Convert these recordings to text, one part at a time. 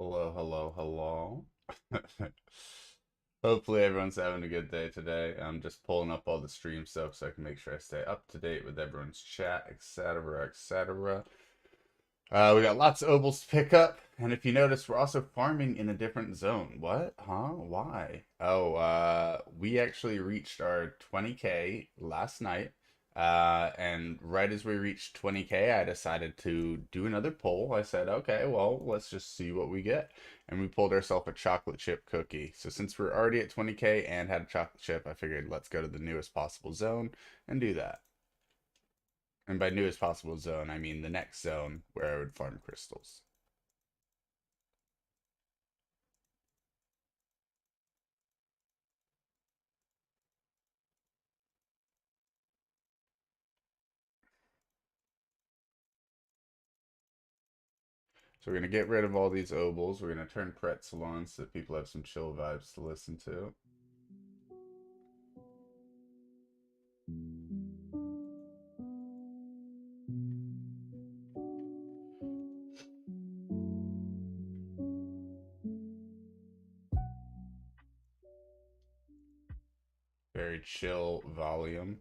Hello, hello, hello. Hopefully everyone's having a good day today. I'm just pulling up all the stream stuff so I can make sure I stay up to date with everyone's chat, etc., etc. We got lots of ovals to pick up, and if you notice, we're also farming in a different zone. What? Huh? Why? Oh, we actually reached our 20K last night, and right as we reached 20K, I decided to do another poll. I said, okay, well, let's just see what we get, and we pulled ourselves a chocolate chip cookie. So since we're already at 20K and had a chocolate chip, I figured let's go to the newest possible zone and do that. And by newest possible zone, I mean the next zone where I would farm crystals. So we're going to get rid of all these ovals. We're going to turn pretzel on so that people have some chill vibes to listen to. Very chill volume.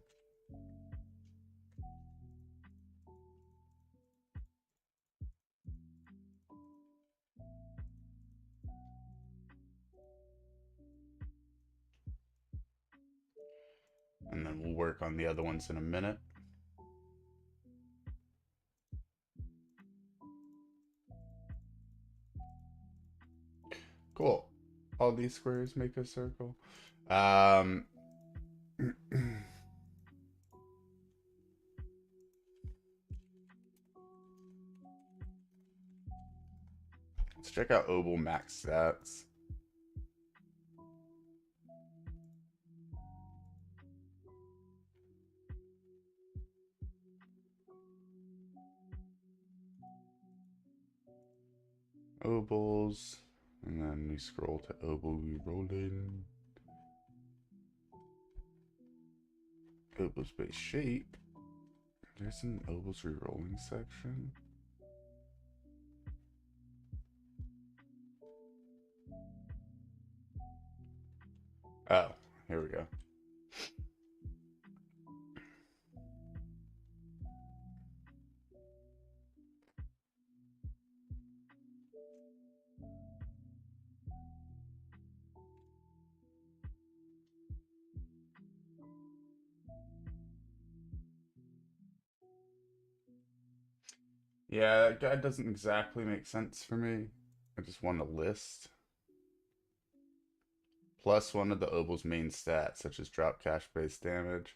And then we'll work on the other ones in a minute. Cool. All these squares make a circle. Let's check out oval max stats. Ovals. And then we scroll to oval re-rolling. Oval space shape. There's an ovals re-rolling section. Oh, here we go. Yeah, that guide doesn't exactly make sense for me. I just want a list. Plus one of the oval's main stats, such as drop cash base damage.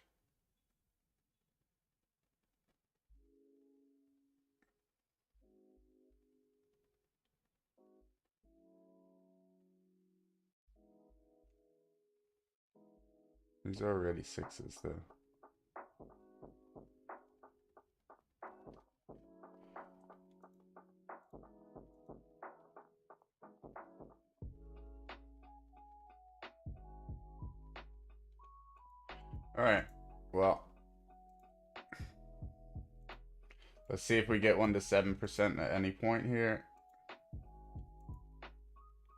These are already sixes, though. Alright, well. Let's see if we get one to 7% at any point here.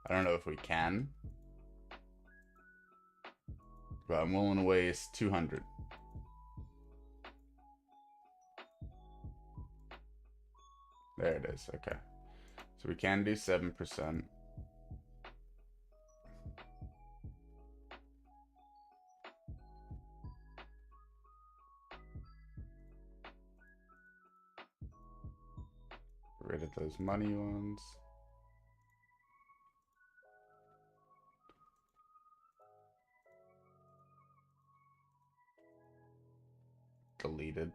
I don't know if we can. But I'm willing to waste 200. There it is, okay. So we can do 7%. Get rid of those money ones. Deleted.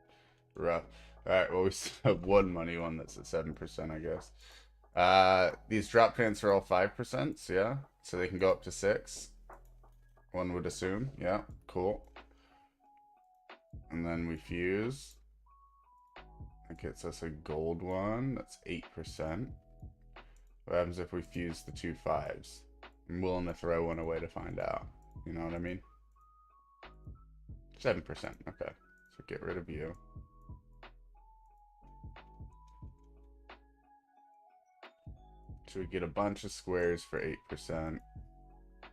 Rough. Alright, well we still have one money one that's at 7%, I guess. These drop transfer all 5%, so yeah. So they can go up to 6. One would assume. Yeah, cool. And then we fuse. That gets us a gold one. That's 8%. What happens if we fuse the 2 5s? I'm willing to throw one away to find out. You know what I mean? 7%. Okay. So get rid of you. Should we get a bunch of squares for 8%?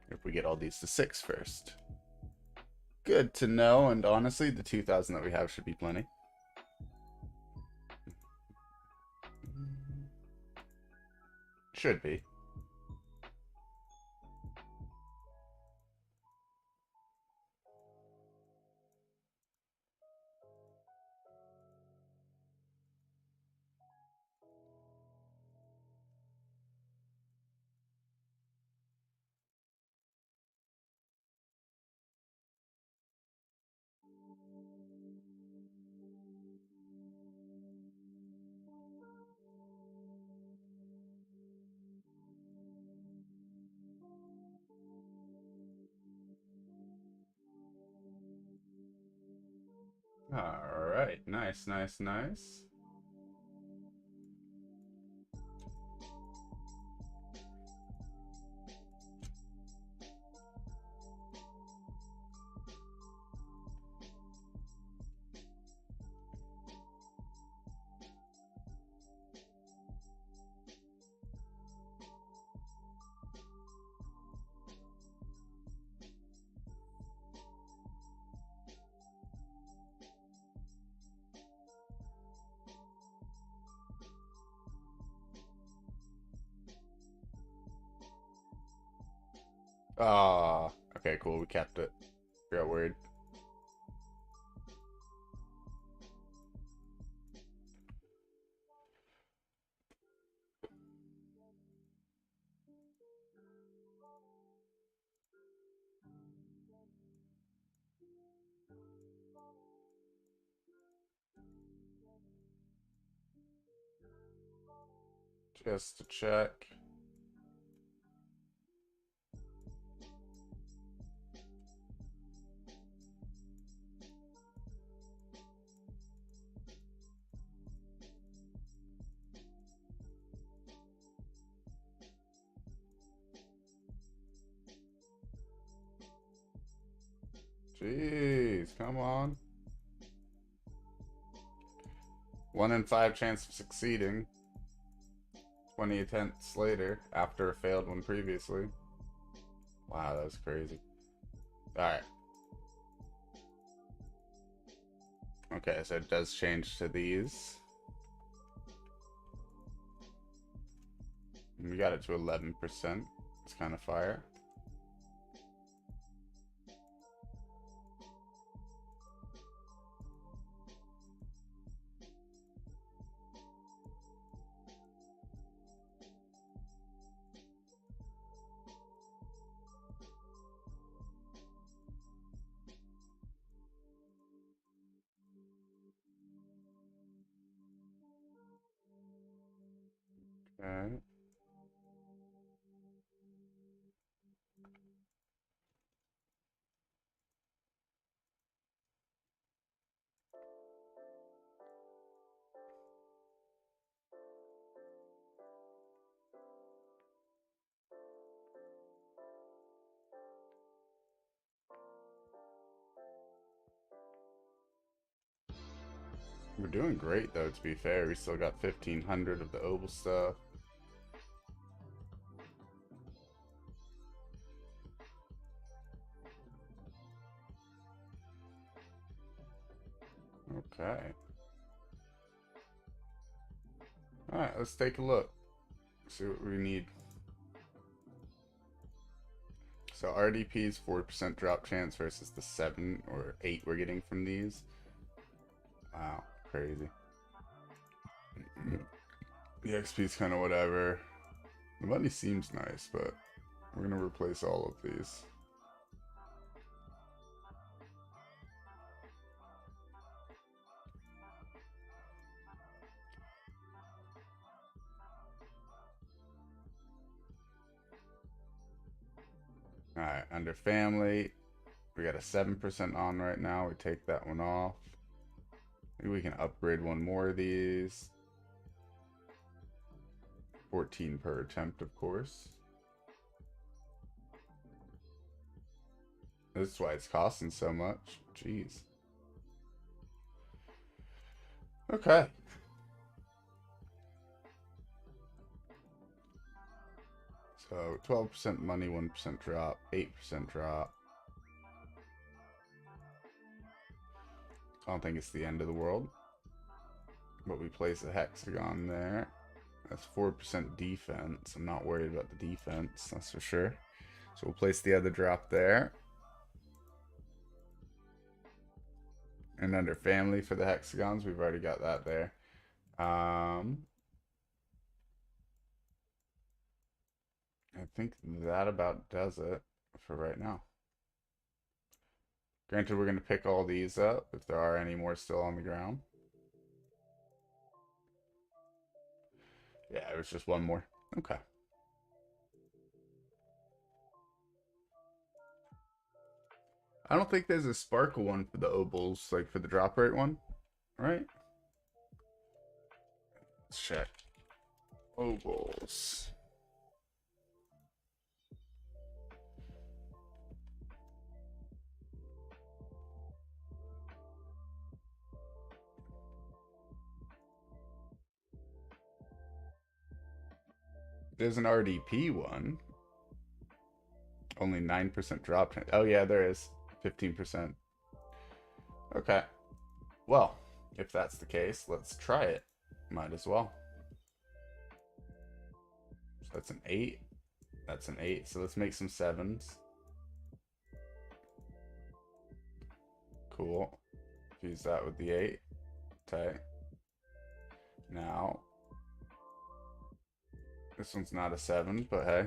If we get all these to 6 first. Good to know, and honestly, the 2,000 that we have should be plenty. Should be. Alright, nice, nice, nice. Ah, okay, cool, we kept it. Got weird. Just to check. Jeez, come on. 1 in 5 chance of succeeding. 20 attempts later, after a failed one previously. Wow, that was crazy. Alright. Okay, so it does change to these. We got it to 11%. It's kind of fire. Okay. We're doing great though, to be fair. We still got 1,500 of the oval stuff. Okay. Alright, let's take a look. See what we need. So RDP's 4% drop chance versus the 7 or 8 we're getting from these. Wow, crazy. The XP's kind of whatever. The money seems nice, but we're going to replace all of these. Alright, under family, we got a 7% on right now. We take that one off. Maybe we can upgrade one more of these. 14 per attempt, of course. This is why it's costing so much. Jeez. Okay. So 12% money, 1% drop, 8% drop. I don't think it's the end of the world. But we place a hexagon there. That's 4% defense. I'm not worried about the defense, that's for sure. So we'll place the other drop there. And under family for the hexagons, we've already got that there. I think that about does it for right now. Granted, we're going to pick all these up if there are any more still on the ground. Yeah, it was just one more. Okay. I don't think there's a sparkle one for the ovals, like for the drop rate one, right? Let's check. Ovals. There's an RDP one. Only 9% drop. Oh yeah, there is. 15%. Okay. Well, if that's the case, let's try it. Might as well. So that's an 8. That's an 8. So let's make some 7s. Cool. Fuse that with the 8. Okay. Now, this one's not a 7, but hey.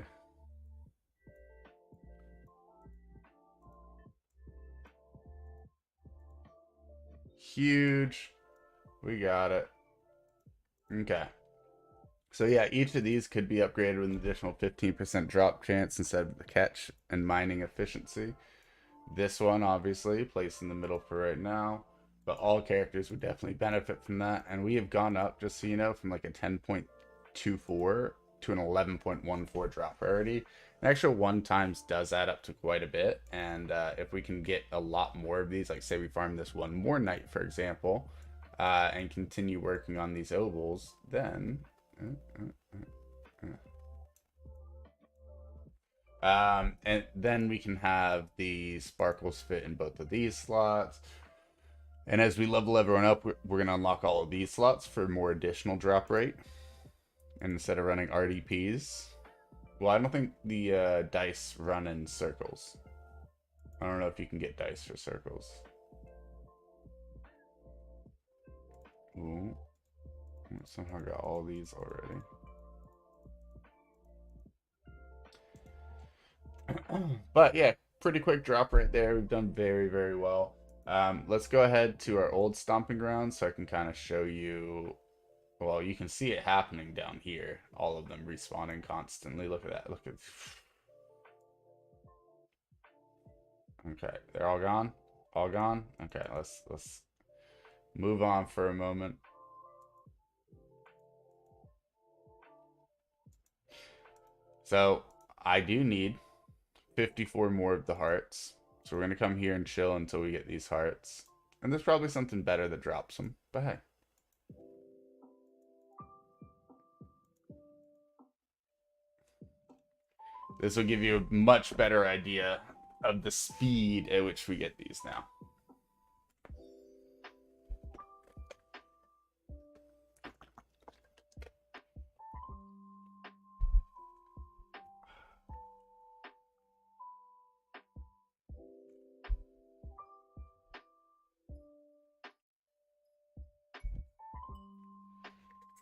Huge. We got it. Okay. So yeah, each of these could be upgraded with an additional 15% drop chance instead of the catch and mining efficiency. This one, obviously, placed in the middle for right now. But all characters would definitely benefit from that. And we have gone up, just so you know, from like a 10.24 to an 11.14 drop rarity. An extra 1 times does add up to quite a bit. And if we can get a lot more of these, like say we farm this one more night, for example, and continue working on these ovals, then... and then we can have the sparkles fit in both of these slots. And as we level everyone up, we're going to unlock all of these slots for more additional drop rate. And instead of running RDPs, well, I don't think the dice run in circles. I don't know if you can get dice for circles. Ooh. Somehow got all these already. But yeah, pretty quick drop right there. We've done very, very well. Let's go ahead to our old stomping grounds so I can kind of show you. Well, you can see it happening down here. All of them respawning constantly. Look at that. Look at. Okay, they're all gone. All gone. Okay, let's move on for a moment. So I do need 54 more of the hearts. So we're going to come here and chill until we get these hearts. And there's probably something better that drops them. But hey. This will give you a much better idea of the speed at which we get these now.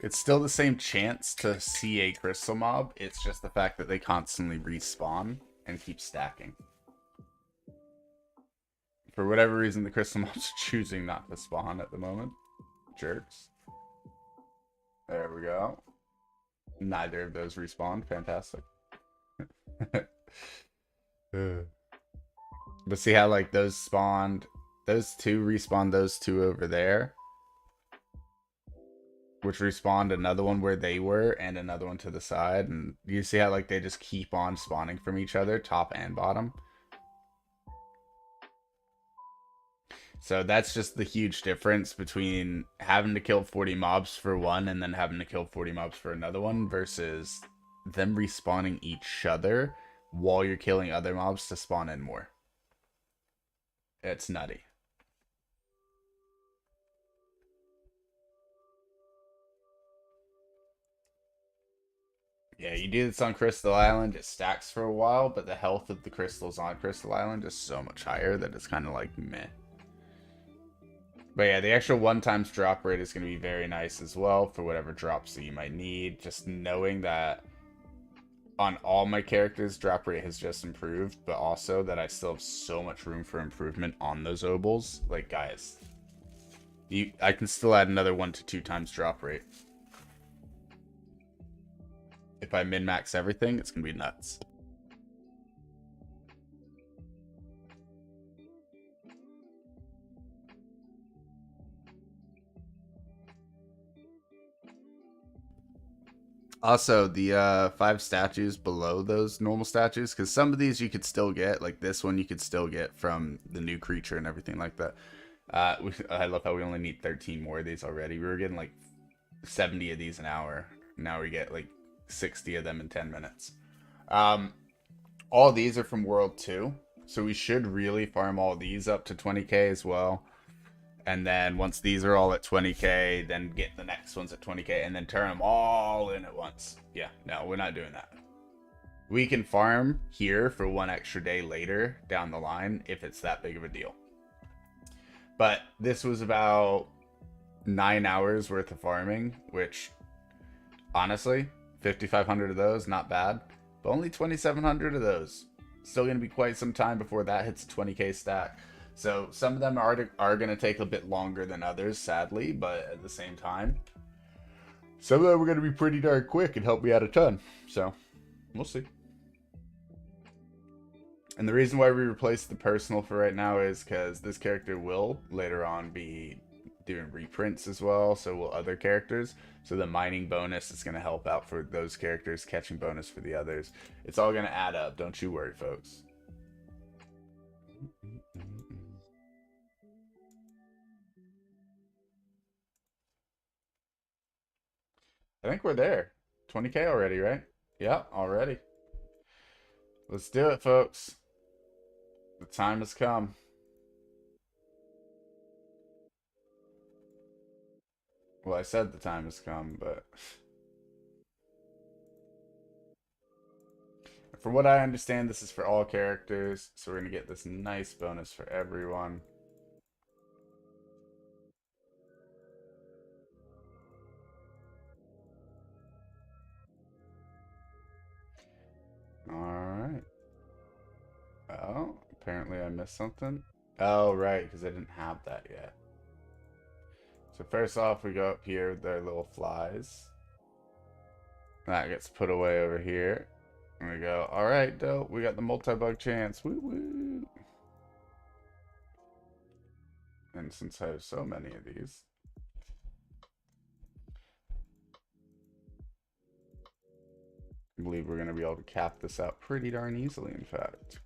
It's still the same chance to see a crystal mob. It's just the fact that they constantly respawn and keep stacking. For whatever reason, the crystal mobs are choosing not to spawn at the moment. Jerks. There we go. Neither of those respawned. Fantastic. But see how like those spawned, those two respawned those two over there, which respawned another one where they were and another one to the side. And you see how like they just keep on spawning from each other, top and bottom. So that's just the huge difference between having to kill 40 mobs for one and then having to kill 40 mobs for another one versus them respawning each other while you're killing other mobs to spawn in more. It's nutty. Yeah, you do this on Crystal Island, it stacks for a while, but the health of the crystals on Crystal Island is so much higher that it's kind of like meh. But yeah, the actual one times drop rate is going to be very nice as well for whatever drops that you might need. Just knowing that on all my characters, drop rate has just improved, but also that I still have so much room for improvement on those obols. Like, guys, I can still add another 1 to 2 times drop rate. If I min-max everything, it's going to be nuts. Also, the 5 statues below those normal statues, because some of these you could still get, like this one you could still get from the new creature and everything like that. I love how we only need 13 more of these already. We were getting like 70 of these an hour. Now we get like 60 of them in 10 minutes. All these are from World 2, so we should really farm all these up to 20k as well. And then once these are all at 20k, then get the next ones at 20k, and then turn them all in at once. Yeah, no, we're not doing that. We can farm here for 1 extra day later down the line if it's that big of a deal. But this was about 9 hours worth of farming, which, honestly, 5,500 of those, not bad. But only 2,700 of those. Still going to be quite some time before that hits a 20k stack. So some of them are going to take a bit longer than others, sadly, but at the same time, some of them are going to be pretty darn quick and help me out a ton. So we'll see. And the reason why we replaced the personal for right now is because this character will later on be doing reprints as well, so will other characters. So the mining bonus is going to help out for those characters, catching bonus for the others. It's all going to add up, don't you worry, folks. I think we're there. 20k already, right? Yeah, already. Let's do it, folks. The time has come. Well, I said the time has come, but from what I understand, this is for all characters, so we're going to get this nice bonus for everyone. Alright. Oh, apparently I missed something. Oh, right, because I didn't have that yet. So first off, we go up here with our little flies. That gets put away over here. And we go, alright, dope, we got the multi-bug chance. Woo woo. And since I have so many of these, I believe we're going to be able to cap this out pretty darn easily, in fact.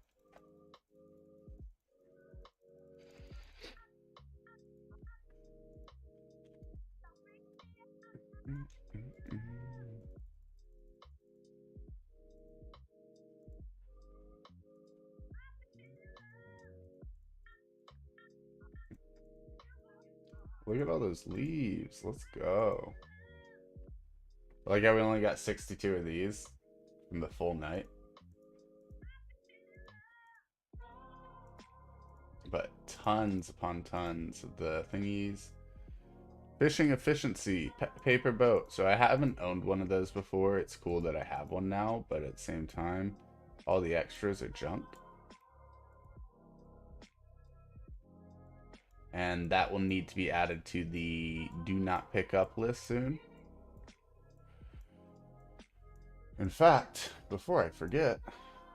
Look at all those leaves. Let's go. Like how we only got 62 of these in the full night. But tons upon tons of the thingies. Fishing efficiency, paper boat. So I haven't owned one of those before. It's cool that I have one now, but at the same time, all the extras are junk. And that will need to be added to the do not pick up list soon. In fact, before I forget,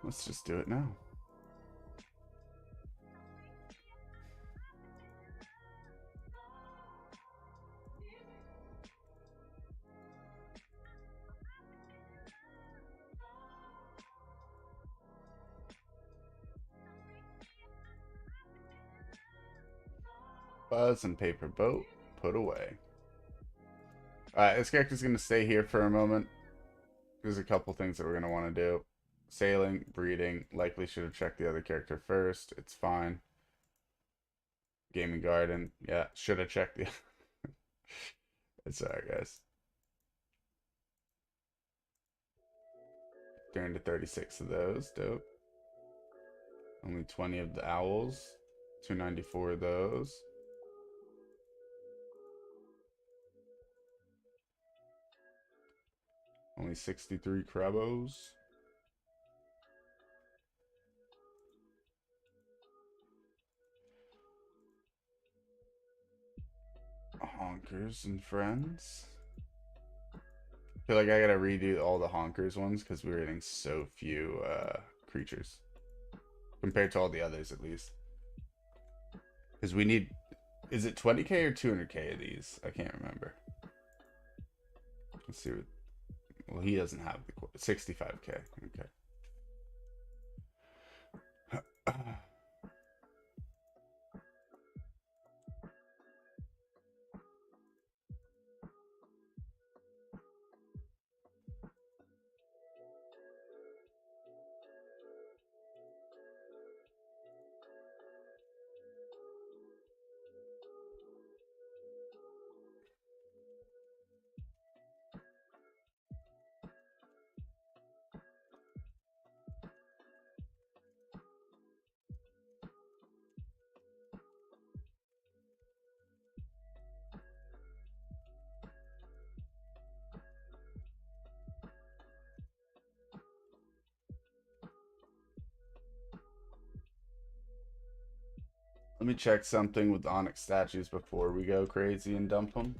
let's just do it now. Buzz and paper boat put away. Alright, this character's going to stay here for a moment. There's a couple things that we're going to want to do. Sailing, breeding. Likely should have checked the other character first. It's fine. Gaming garden. Yeah, should have checked the... It's alright, guys. Down to 36 of those. Dope. Only 20 of the owls. 294 of those. Only 63 crabos. Honkers and friends. I feel like I gotta redo all the honkers ones because we were getting so few creatures. Compared to all the others, at least. Because we need... Is it 20k or 200k of these? I can't remember. Let's see what... Well, he doesn't have the... 65k. Okay. Let me check something with Onyx statues before we go crazy and dump them.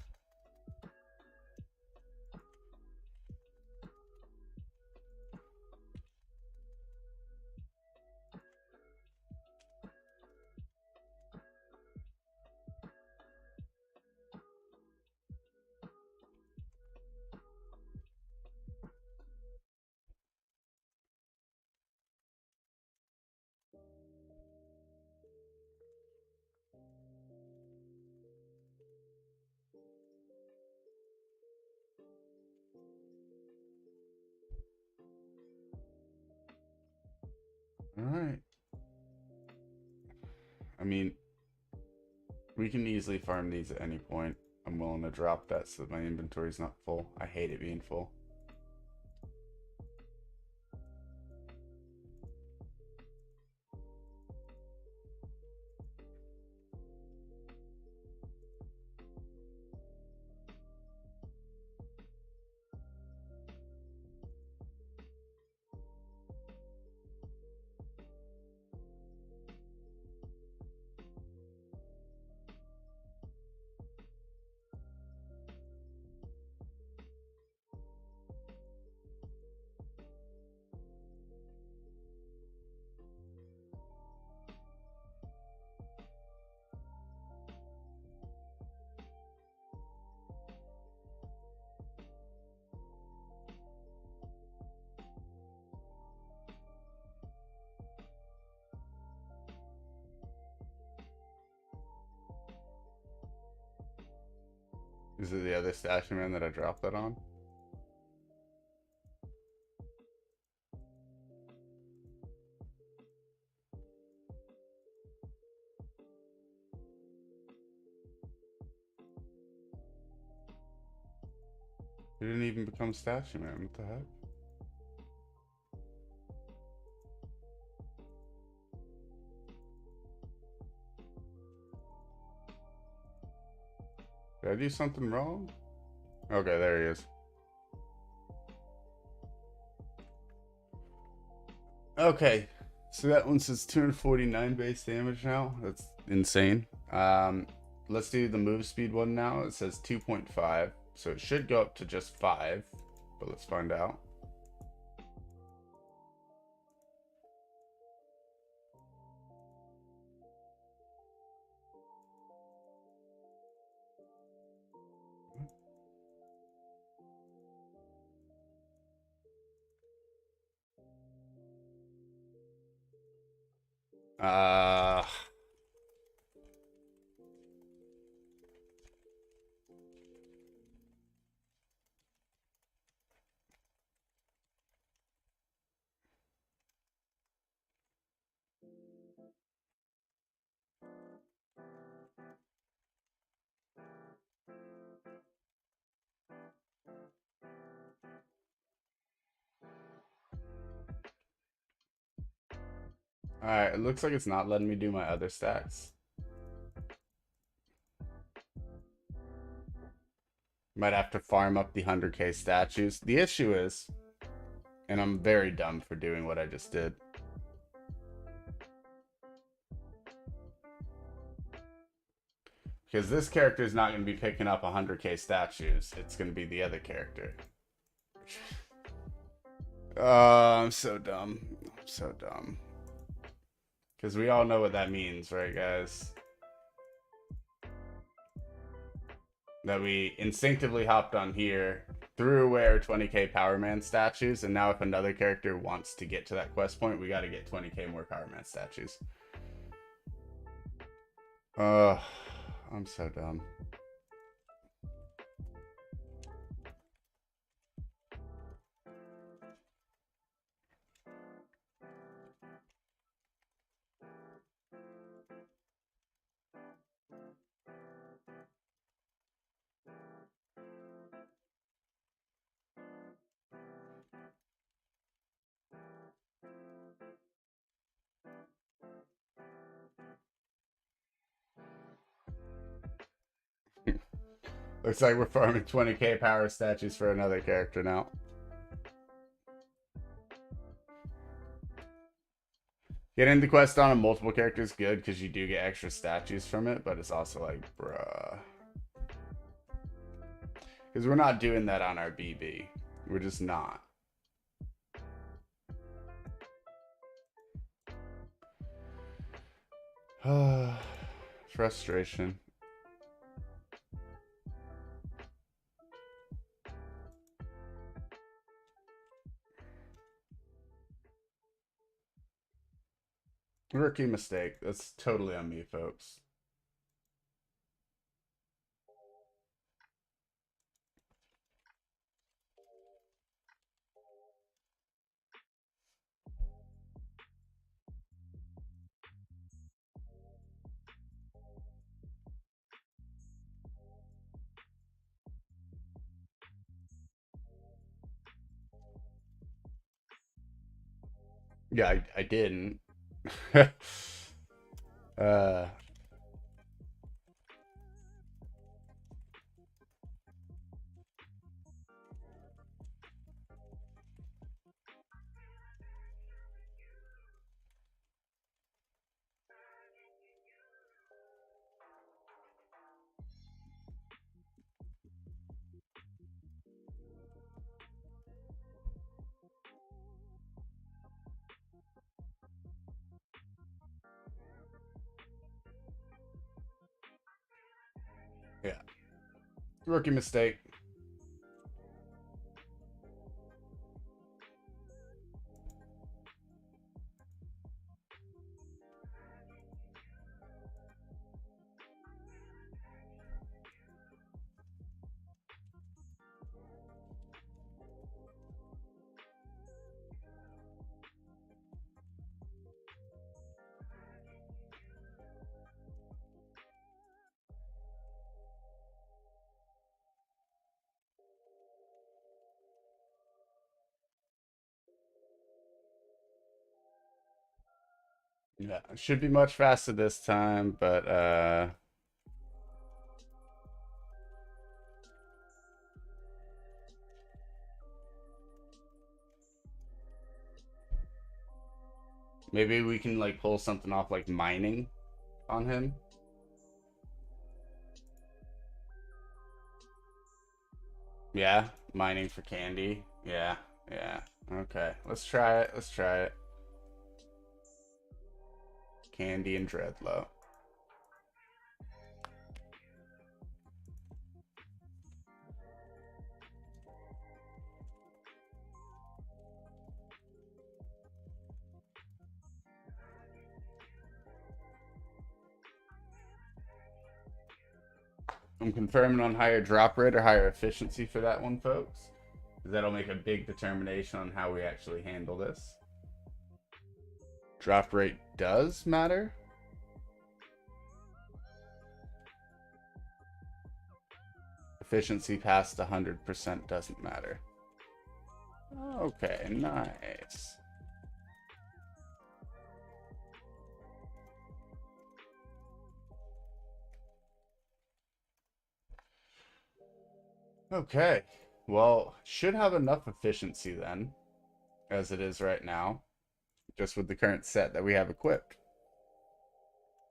Alright. I mean, we can easily farm these at any point. I'm willing to drop that so that my inventory is not full. I hate it being full. Is it the other statue man that I dropped that on? He didn't even become statue man. What the heck? Did I do something wrong? Okay, there he is. Okay, so that one says 249 base damage now. That's insane. Let's do the move speed one now. It says 2.5, so it should go up to just 5, but let's find out. Uh, Alright, it looks like it's not letting me do my other stacks. Might have to farm up the 100k statues. The issue is, and I'm very dumb for doing what I just did. Because this character is not going to be picking up 100k statues. It's going to be the other character. I'm so dumb. I'm so dumb. Because we all know what that means, right, guys? That we instinctively hopped on here, threw away our 20k Power Man statues, and now if another character wants to get to that quest point, we got to get 20k more Power Man statues. I'm so dumb. Looks like we're farming 20k power statues for another character now. Getting the quest on multiple characters good because you do get extra statues from it, but it's also like, bruh. Because we're not doing that on our BB. We're just not. Frustration. Rookie mistake. That's totally on me, folks. Yeah, I didn't. uh yeah. Rookie mistake. Yeah, should be much faster this time, but maybe we can like pull something off like mining on him. Yeah, mining for candy. Yeah, yeah. Okay, let's try it. Let's try it. Candy and Dreadlow. I'm confirming on higher drop rate or higher efficiency for that one, folks. That'll make a big determination on how we actually handle this. Drop rate does matter. Efficiency past 100% doesn't matter. Okay, nice. Okay. Well, should have enough efficiency then, as it is right now, just with the current set that we have equipped.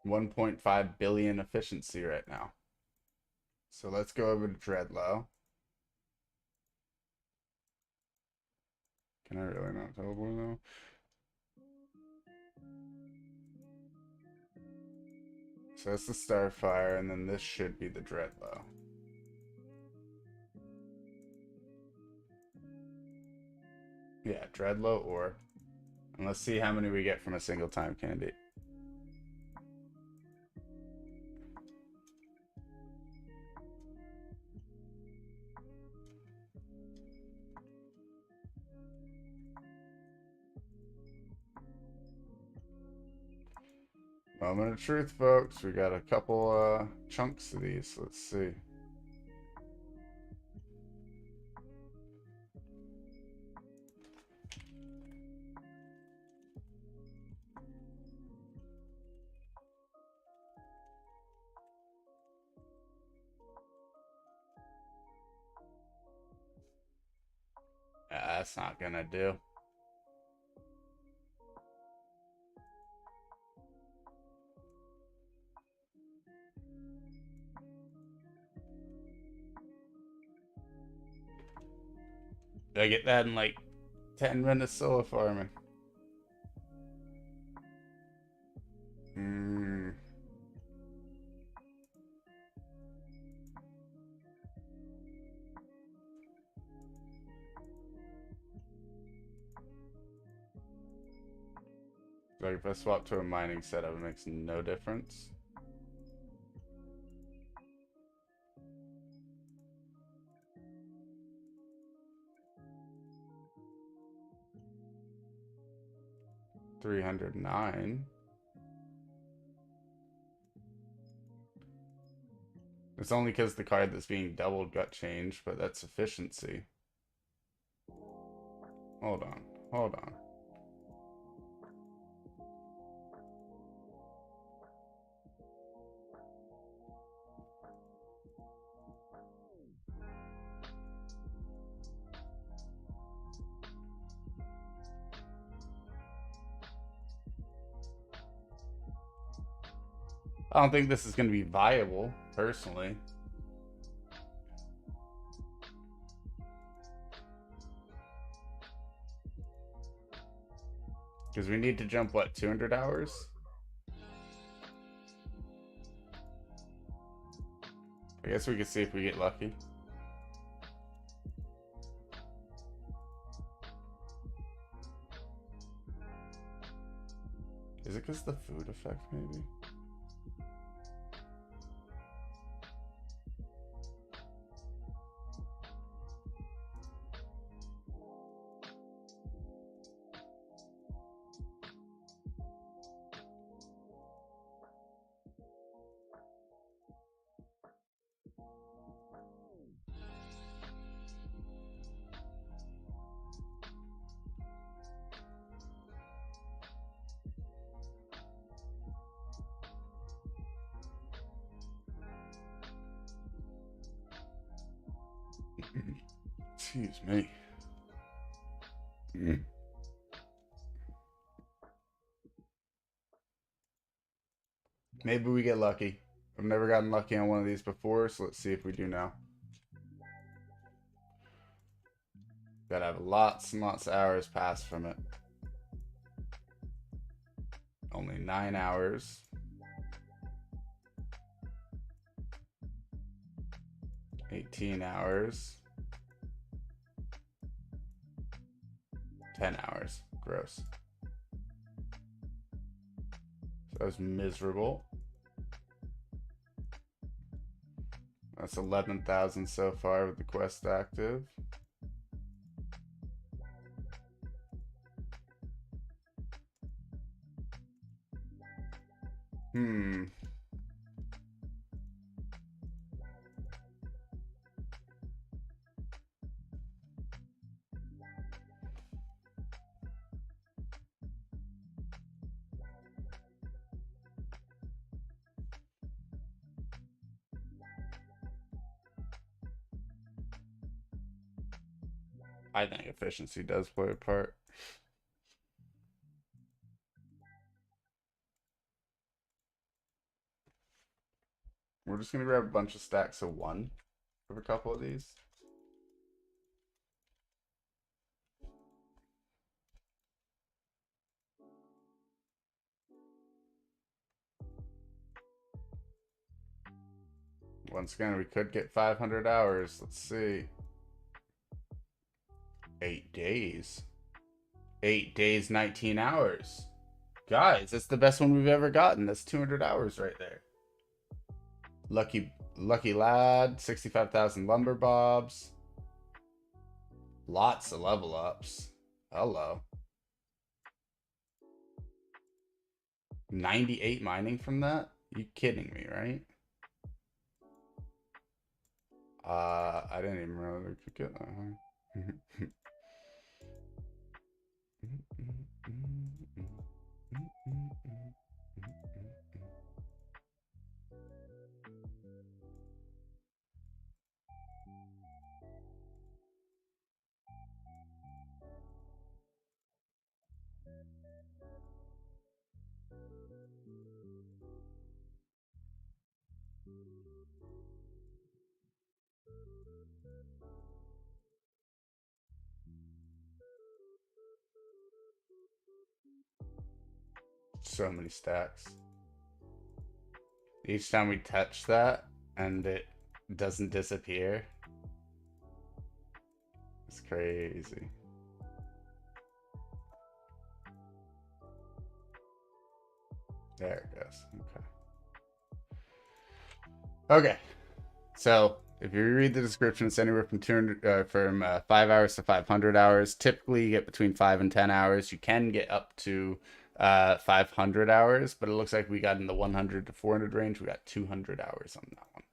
1.5 billion efficiency right now. So let's go over to Dreadlow. Can I really not teleport though? So that's the Starfire, and then this should be the Dreadlow. Yeah, Dreadlow or. And let's see how many we get from a single time candy. Moment of truth, folks. We got a couple chunks of these. Let's see. That's not gonna do. Did I get that in like 10 minutes solo farming? Like if I swap to a mining setup, it makes no difference. $309. It's only because the card that's being doubled got changed, but that's efficiency. Hold on, hold on. I don't think this is going to be viable, personally. Because we need to jump, what, 200 hours? I guess we could see if we get lucky. Is it because the food effect, maybe? Excuse me. Maybe we get lucky. I've never gotten lucky on one of these before, so let's see if we do now. Gotta have lots and lots of hours passed from it. Only 9 hours. 18 hours. 10 hours. Gross. So that was miserable. That's 11,000 so far with the quest active. I think efficiency does play a part. We're just gonna grab a bunch of stacks of one of a couple of these. Once again, we could get 500 hours. Let's see. 8 days. 8 days, 19 hours. Guys, that's the best one we've ever gotten. That's 200 hours right there. Lucky lad, 65,000 lumber bobs. Lots of level ups. Hello. 98 mining from that? You kidding me, right? I didn't even realize we could get that high. So many stacks. Each time we touch that and it doesn't disappear. It's crazy. There it goes. Okay. Okay. So if you read the description, it's anywhere from 5 hours to 500 hours. Typically, you get between 5 and 10 hours. You can get up to 500 hours, but it looks like we got in the 100 to 400 range. We got 200 hours on that one.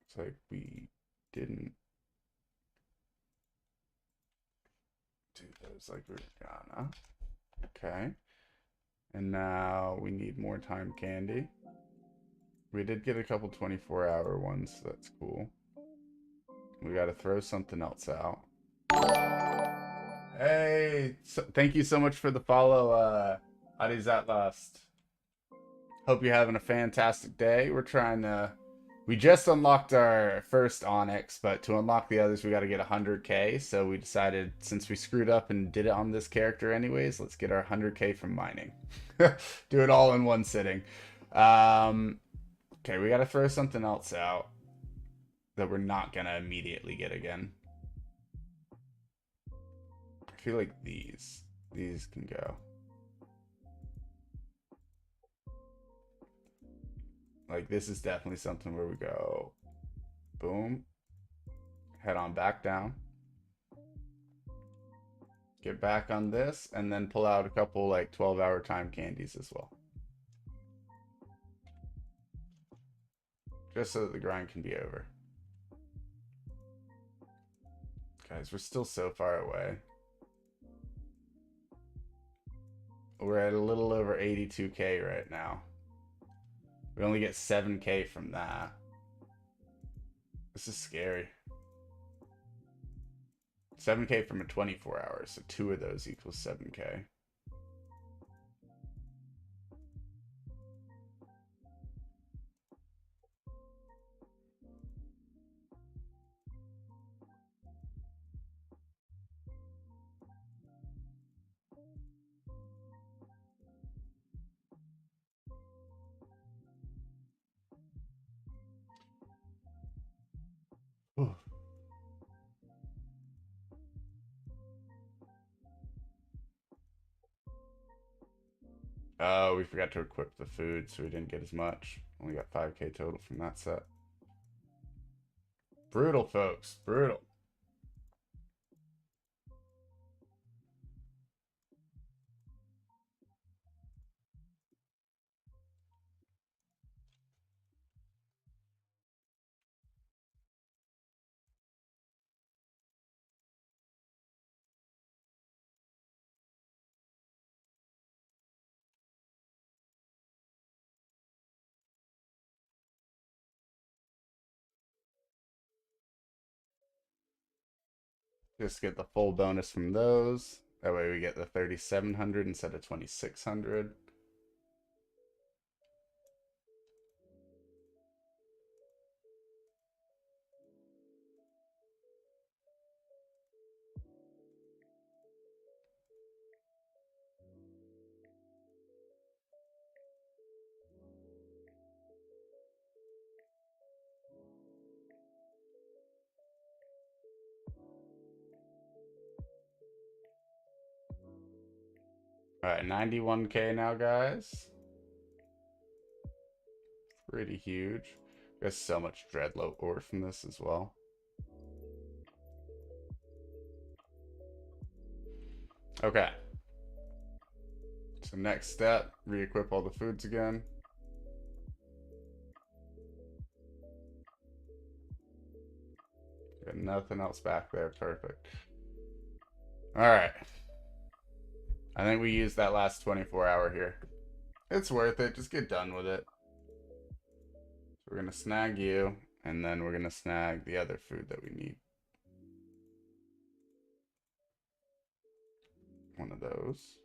It's like we didn't do those like we were gonna. Okay. And now we need more time candy. We did get a couple 24-hour ones, so that's cool. We got to throw something else out. Hey, thank you so much for the follow, Adi's at last. Hope you're having a fantastic day. We just unlocked our first Onyx, but to unlock the others, we got to get 100k. So we decided, since we screwed up and did it on this character anyways, let's get our 100k from mining. Do it all in one sitting. Okay, we got to throw something else out that we're not going to immediately get again. I feel like these can go. Like, this is definitely something where we go, boom, head on back down, get back on this, and then pull out a couple, like, 12-hour time candies as well. Just so that the grind can be over. Guys, we're still so far away. We're at a little over 82k right now. We only get 7k from that. This is scary. 7k from a 24 hours, so 2 of those equals 7k. Oh, we forgot to equip the food, so we didn't get as much. Only got 5k total from that set. Brutal, folks. Brutal. Just get the full bonus from those. That way we get the 3,700 instead of 2,600. Alright, 91k now, guys. Pretty huge. There's so much Dreadlow ore from this as well. Okay. So next step, re-equip all the foods again. Got nothing else back there. Perfect. Alright. I think we used that last 24-hour here. It's worth it. Just get done with it. So we're going to snag you, and then we're going to snag the other food that we need. One of those.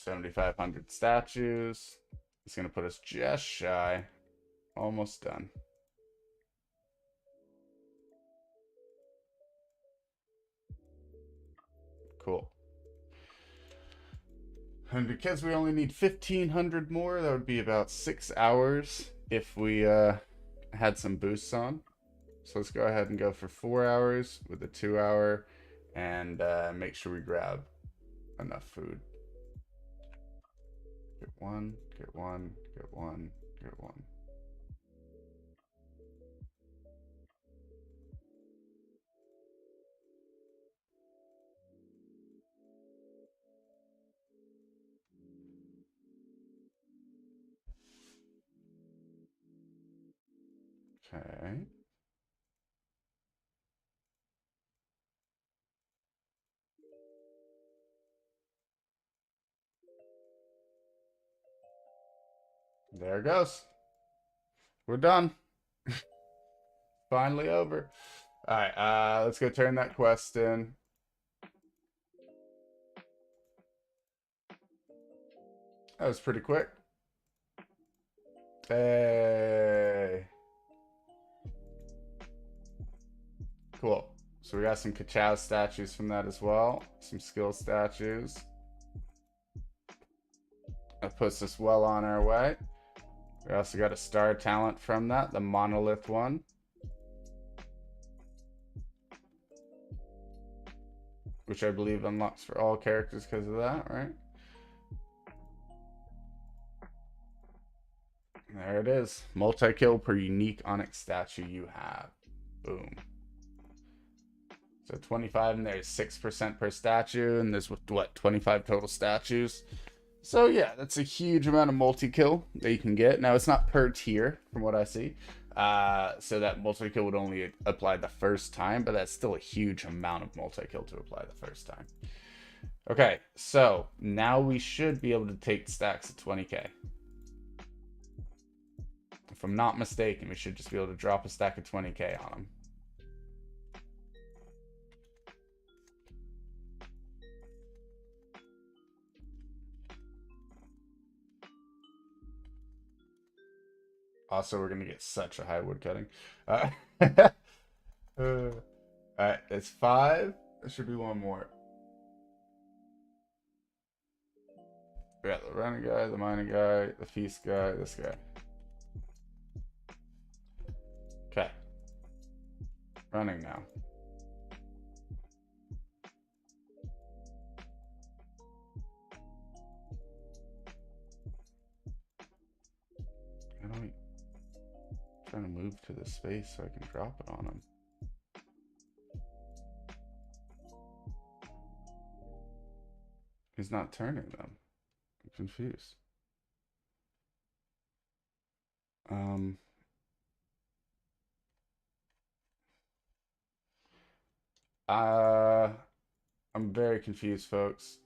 $7,500 statues. It's going to put us just shy. Almost done. Cool. And because we only need 1,500 more, that would be about 6 hours if we had some boosts on. So let's go ahead and go for 4 hours with a 2-hour and make sure we grab enough food. Get one, get one, get one, get one. Okay. There it goes. We're done. Finally over. Alright, let's go turn that quest in. That was pretty quick. Hey. Cool. So we got some Kachow statues from that as well. Some skill statues. That puts us well on our way. We also got a star talent from that, the monolith one. Which I believe unlocks for all characters because of that, right? There it is. Multi-kill per unique Onyx statue you have. Boom. So 25 and there's 6% per statue, and there's what, 25 total statues. So yeah, that's a huge amount of multi-kill that you can get. Now it's not per tier from what I see. So that multi-kill would only apply the first time, but that's still a huge amount of multi-kill to apply the first time. Okay, so now we should be able to take stacks of 20k. If I'm not mistaken, we should just be able to drop a stack of 20k on them. Also, we're going to get such a high wood cutting. Alright, it's 5. There should be one more. We got the running guy, the mining guy, the feast guy, this guy. Okay. Running now. How do we... trying to move to the space so I can drop it on him. He's not turning them. I'm confused. I'm very confused, folks.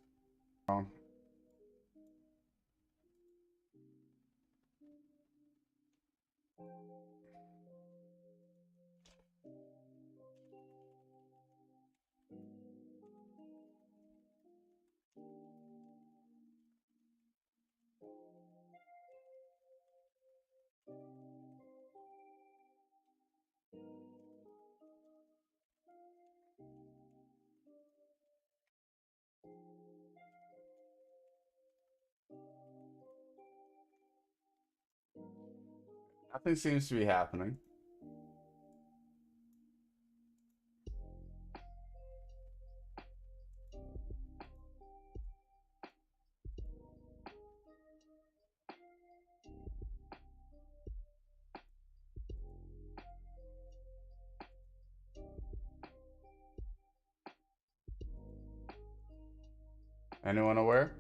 Nothing seems to be happening. Anyone aware?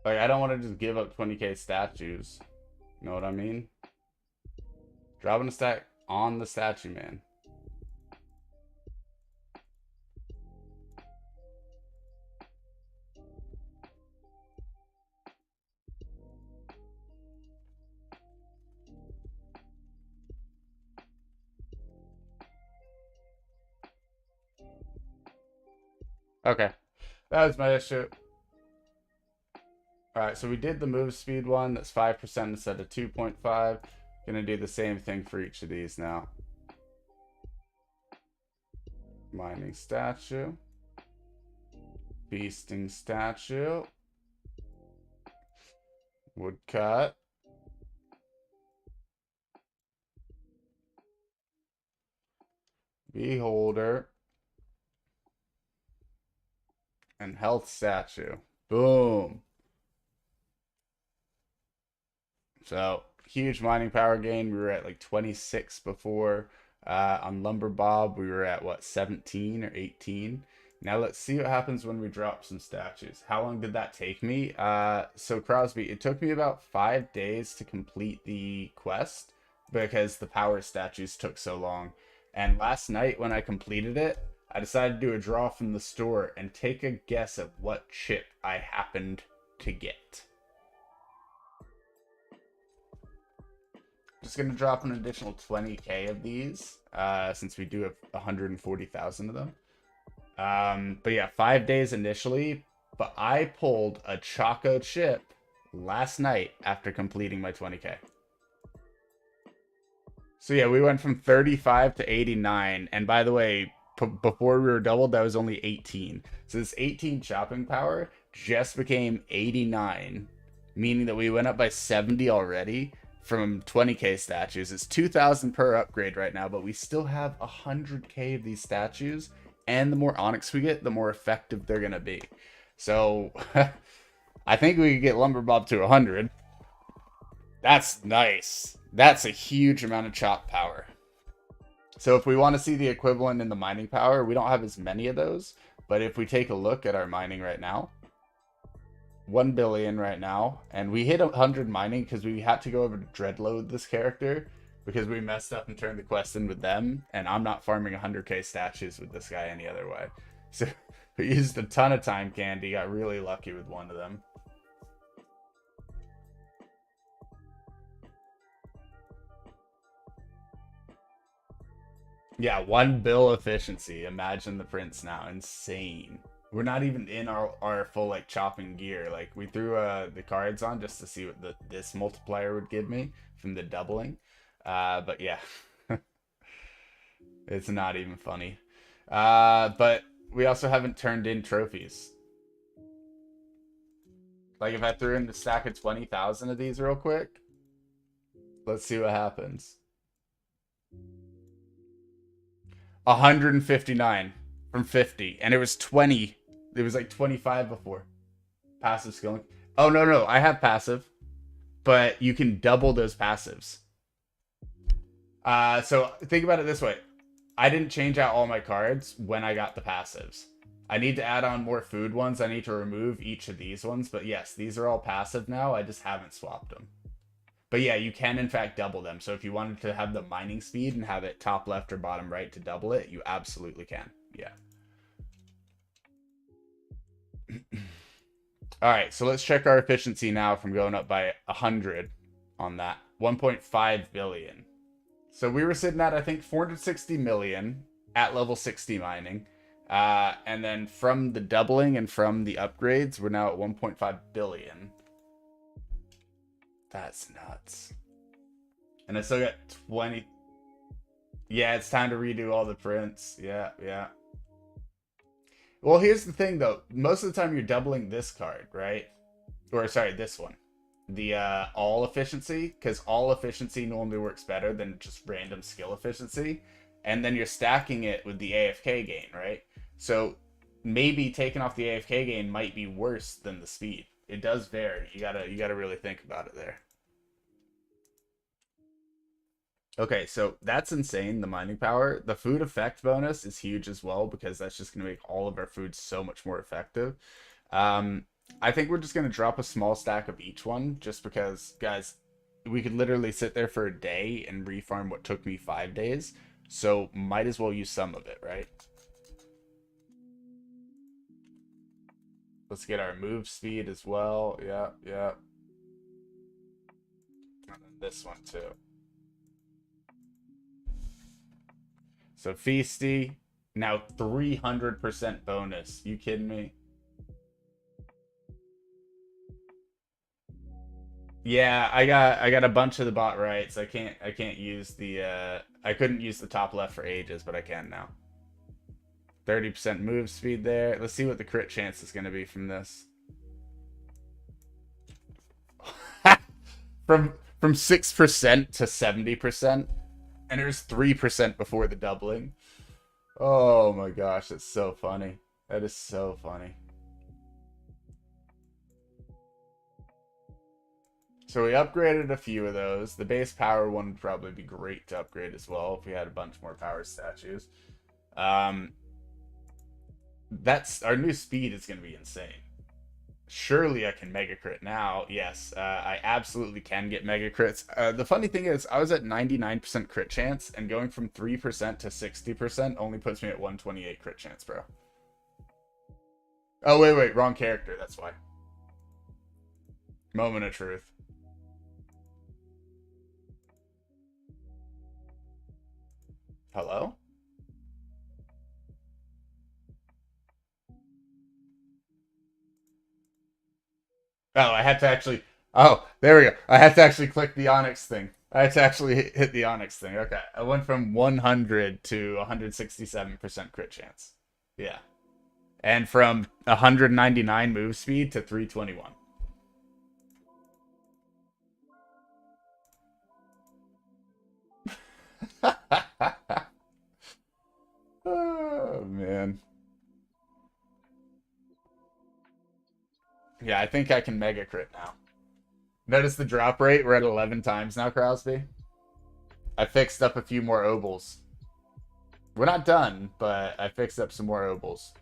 Like, I don't want to just give up 20k statues. You know what I mean? Dropping a stack on the statue, man. Okay. That was my issue. Alright, so we did the move speed one. That's 5% instead of 2.5. Gonna do the same thing for each of these now. Mining statue. Feasting statue. Woodcut. Beholder. And health statue. Boom. So, huge mining power gain. We were at like 26 before. On Lumber Bob, we were at what, 17 or 18? Now let's see what happens when we drop some statues. How long did that take me? So Crosby, it took me about 5 days to complete the quest because the power statues took so long. And last night when I completed it, I decided to do a draw from the store and take a guess at what chip I happened to get. Just going to drop an additional 20k of these since we do have 140,000 of them. But yeah, 5 days initially, but I pulled a CHOCO chip last night after completing my 20k. So yeah, we went from 35 to 89, and by the way, before we were doubled, that was only 18. So this 18 chopping power just became 89, meaning that we went up by 70 already from 20k statues. It's 2,000 per upgrade right now, but we still have 100k of these statues, and the more Onyx we get, the more effective they're gonna be. So I think we could get Lumber Bob to 100. That's nice. That's a huge amount of chop power. So if we want to see the equivalent in the mining power, we don't have as many of those, but if we take a look at our mining right now, 1 billion right now, and we hit 100 mining because we had to go over to dreadload this character because we messed up and turned the quest in with them, and I'm not farming 100k statues with this guy any other way. So we used a ton of time candy, got really lucky with one of them. Yeah, 1 bill efficiency. Imagine the prints now. Insane. We're not even in our full like chopping gear. Like we threw the cards on just to see what this multiplier would give me from the doubling. But yeah, it's not even funny. But we also haven't turned in trophies. Like if I threw in the stack of 20,000 of these real quick, let's see what happens. 159 from 50, and it was 20. It was like 25 before. Passive skilling. Oh, no. I have passive, but you can double those passives. So think about it this way. I didn't change out all my cards when I got the passives. I need to add on more food ones. I need to remove each of these ones. But yes, these are all passive now. I just haven't swapped them. But yeah, you can in fact double them. So if you wanted to have the mining speed and have it top left or bottom right to double it, you absolutely can. Yeah. All right, so let's check our efficiency now from going up by 100 on that. 1.5 billion. So we were sitting at, I think, 460 million at level 60 mining. And then from the doubling and from the upgrades, we're now at 1.5 billion. That's nuts. And I still got 20. Yeah, it's time to redo all the prints. Yeah. Well, here's the thing, though. Most of the time, you're doubling this card, right? Or, sorry, this one. The all efficiency, because all efficiency normally works better than just random skill efficiency. And then you're stacking it with the AFK gain, right? So maybe taking off the AFK gain might be worse than the speed. It does vary. You gotta really think about it there. Okay, so that's insane, the mining power. The food effect bonus is huge as well, because that's just going to make all of our food so much more effective. I think we're just going to drop a small stack of each one, just because, guys, we could literally sit there for a day and refarm what took me 5 days. So might as well use some of it, right? Let's get our move speed as well. Yeah. And then this one too. So Feasty, now 300% bonus. You kidding me? Yeah, I got a bunch of the bot rights. I can't use the I couldn't use the top left for ages, but I can now. 30% move speed there. Let's see what the crit chance is going to be from this. from 6% to 70%, and it was 3% before the doubling. Oh my gosh, that's so funny. That is so funny. So we upgraded a few of those. The base power one would probably be great to upgrade as well if we had a bunch more power statues. That's our new speed is going to be insane. Surely I can mega crit now. Yes, I absolutely can get mega crits. The funny thing is, I was at 99% crit chance, and going from 3% to 60% only puts me at 128 crit chance, bro. Oh, wait, wrong character. That's why. Moment of truth. Hello? Oh, I had to actually... Oh, there we go. I had to actually click the Onyx thing. I had to actually hit the Onyx thing. Okay. I went from 100 to 167% crit chance. Yeah. And from 199 move speed to 321. Oh, man. Yeah, I think I can mega crit now. Notice the drop rate. We're at 11 times now, Crosby. I fixed up a few more obols. We're not done, but I fixed up some more obols.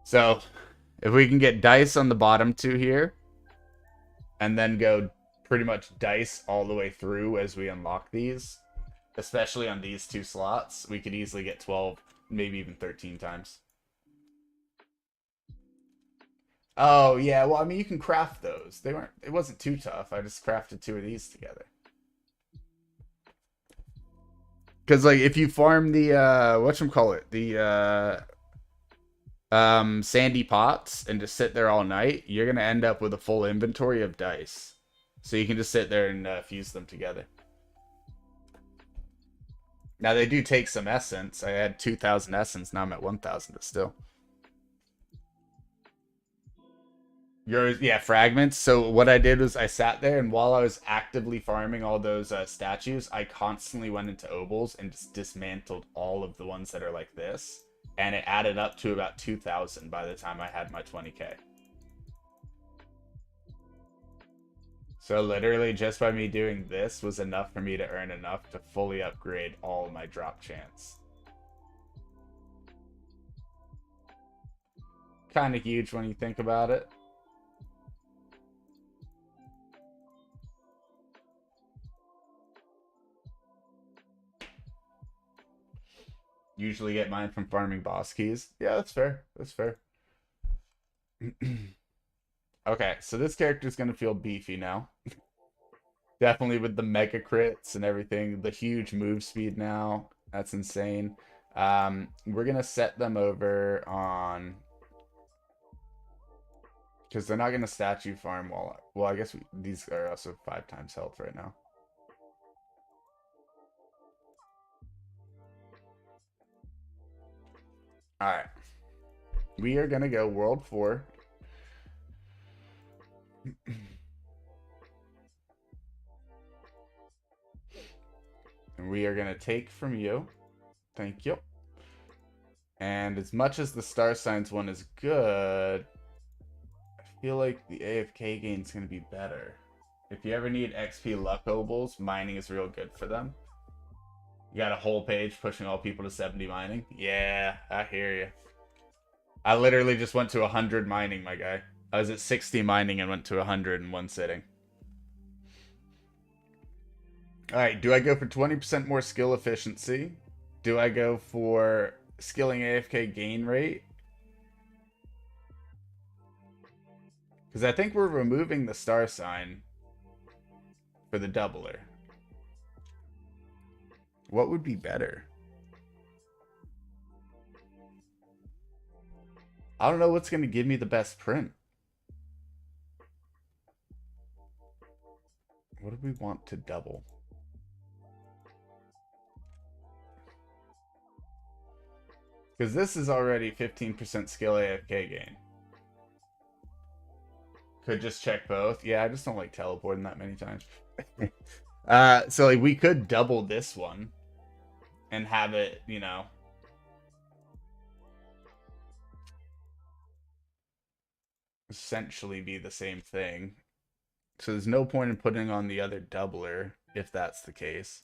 So, if we can get dice on the bottom two here, and then go pretty much dice all the way through as we unlock these, especially on these two slots, we could easily get 12, maybe even 13 times. Oh, yeah, well, I mean, you can craft those. It wasn't too tough. I just crafted two of these together. Because, like, if you farm the, whatchamacallit, the, sandy pots and just sit there all night, you're going to end up with a full inventory of dice. So you can just sit there and fuse them together. Now, they do take some essence. I had 2,000 essence. Now I'm at 1,000, but still. Yours, yeah, fragments. So what I did was I sat there, and while I was actively farming all those statues, I constantly went into obols and just dismantled all of the ones that are like this, and it added up to about 2,000 by the time I had my 20K. So literally, just by me doing this was enough for me to earn enough to fully upgrade all my drop chance. Kind of huge when you think about it. Usually get mine from farming boss keys. Yeah, that's fair. That's fair. Okay, so this character is going to feel beefy now. Definitely with the mega crits and everything, the huge move speed now. That's insane. We're going to set them over on... Because they're not going to statue farm while... Well, I guess these are also 5 times health right now. Alright. We are going to go World 4. And we are going to take from you. Thank you. And as much as the Star Signs one is good, I feel like the AFK gain is going to be better. If you ever need XP luck obols, mining is real good for them. You got a whole page pushing all people to 70 mining? Yeah, I hear you. I literally just went to 100 mining, my guy. I was at 60 mining and went to 100 in one sitting. Alright, do I go for 20% more skill efficiency? Do I go for skilling AFK gain rate? Because I think we're removing the star sign for the doubler. What would be better? I don't know what's going to give me the best print. What do we want to double? Because this is already 15% skill AFK gain. Could just check both. Yeah, I just don't like teleporting that many times. So like we could double this one and have it, you know, essentially be the same thing. So there's no point in putting on the other doubler if that's the case.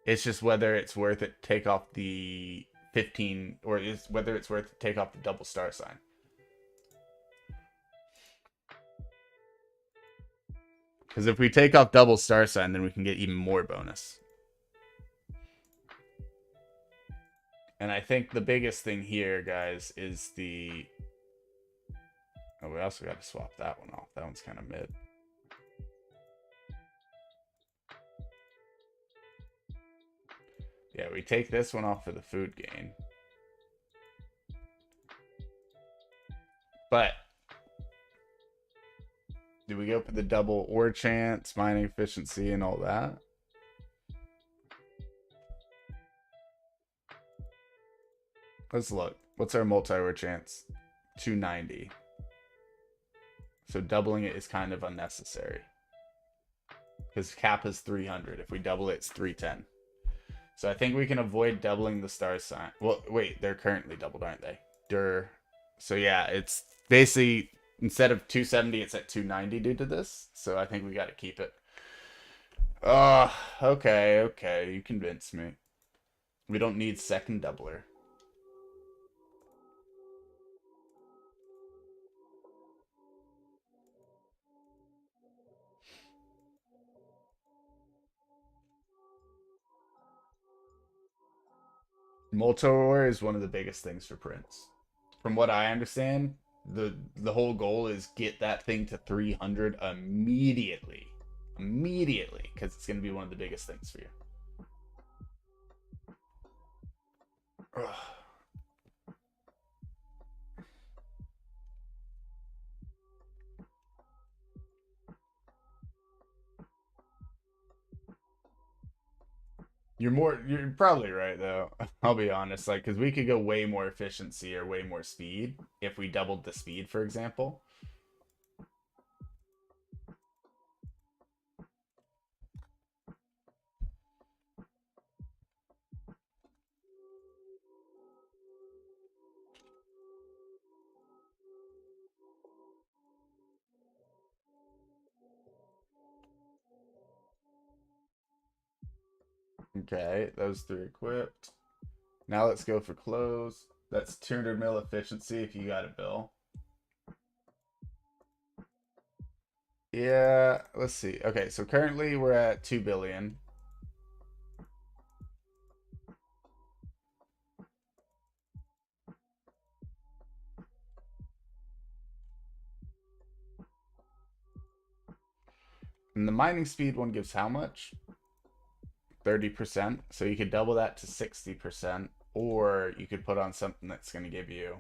It's just whether it's worth it to take off the 15 or is whether it's worth it to take off the double star sign. Because if we take off double star sign, then we can get even more bonus. And I think the biggest thing here, guys, is the... Oh, we also got to swap that one off. That one's kind of mid. Yeah, we take this one off for the food gain. But do we go for the double ore chance, mining efficiency, and all that? Let's look. What's our multi-ore chance? 290. So doubling it is kind of unnecessary. Because cap is 300. If we double it, it's 310. So I think we can avoid doubling the star sign. Well, wait, they're currently doubled, aren't they? So yeah, it's basically, instead of 270, it's at 290 due to this. So I think we got to keep it. Oh, okay. You convinced me. We don't need second doubler. Multi-ore is one of the biggest things for Prince. From what I understand, the whole goal is get that thing to 300 immediately. Immediately, because it's going to be one of the biggest things for you. Ugh. You're probably right though. I'll be honest, like, because we could go way more efficiency or way more speed if we doubled the speed, for example. Okay, those 3 equipped. Now let's go for close. That's 200 mil efficiency if you got it, Bill. Yeah, let's see. Okay, so currently we're at 2 billion. And the mining speed one gives how much? 30%. So you could double that to 60%, or you could put on something that's going to give you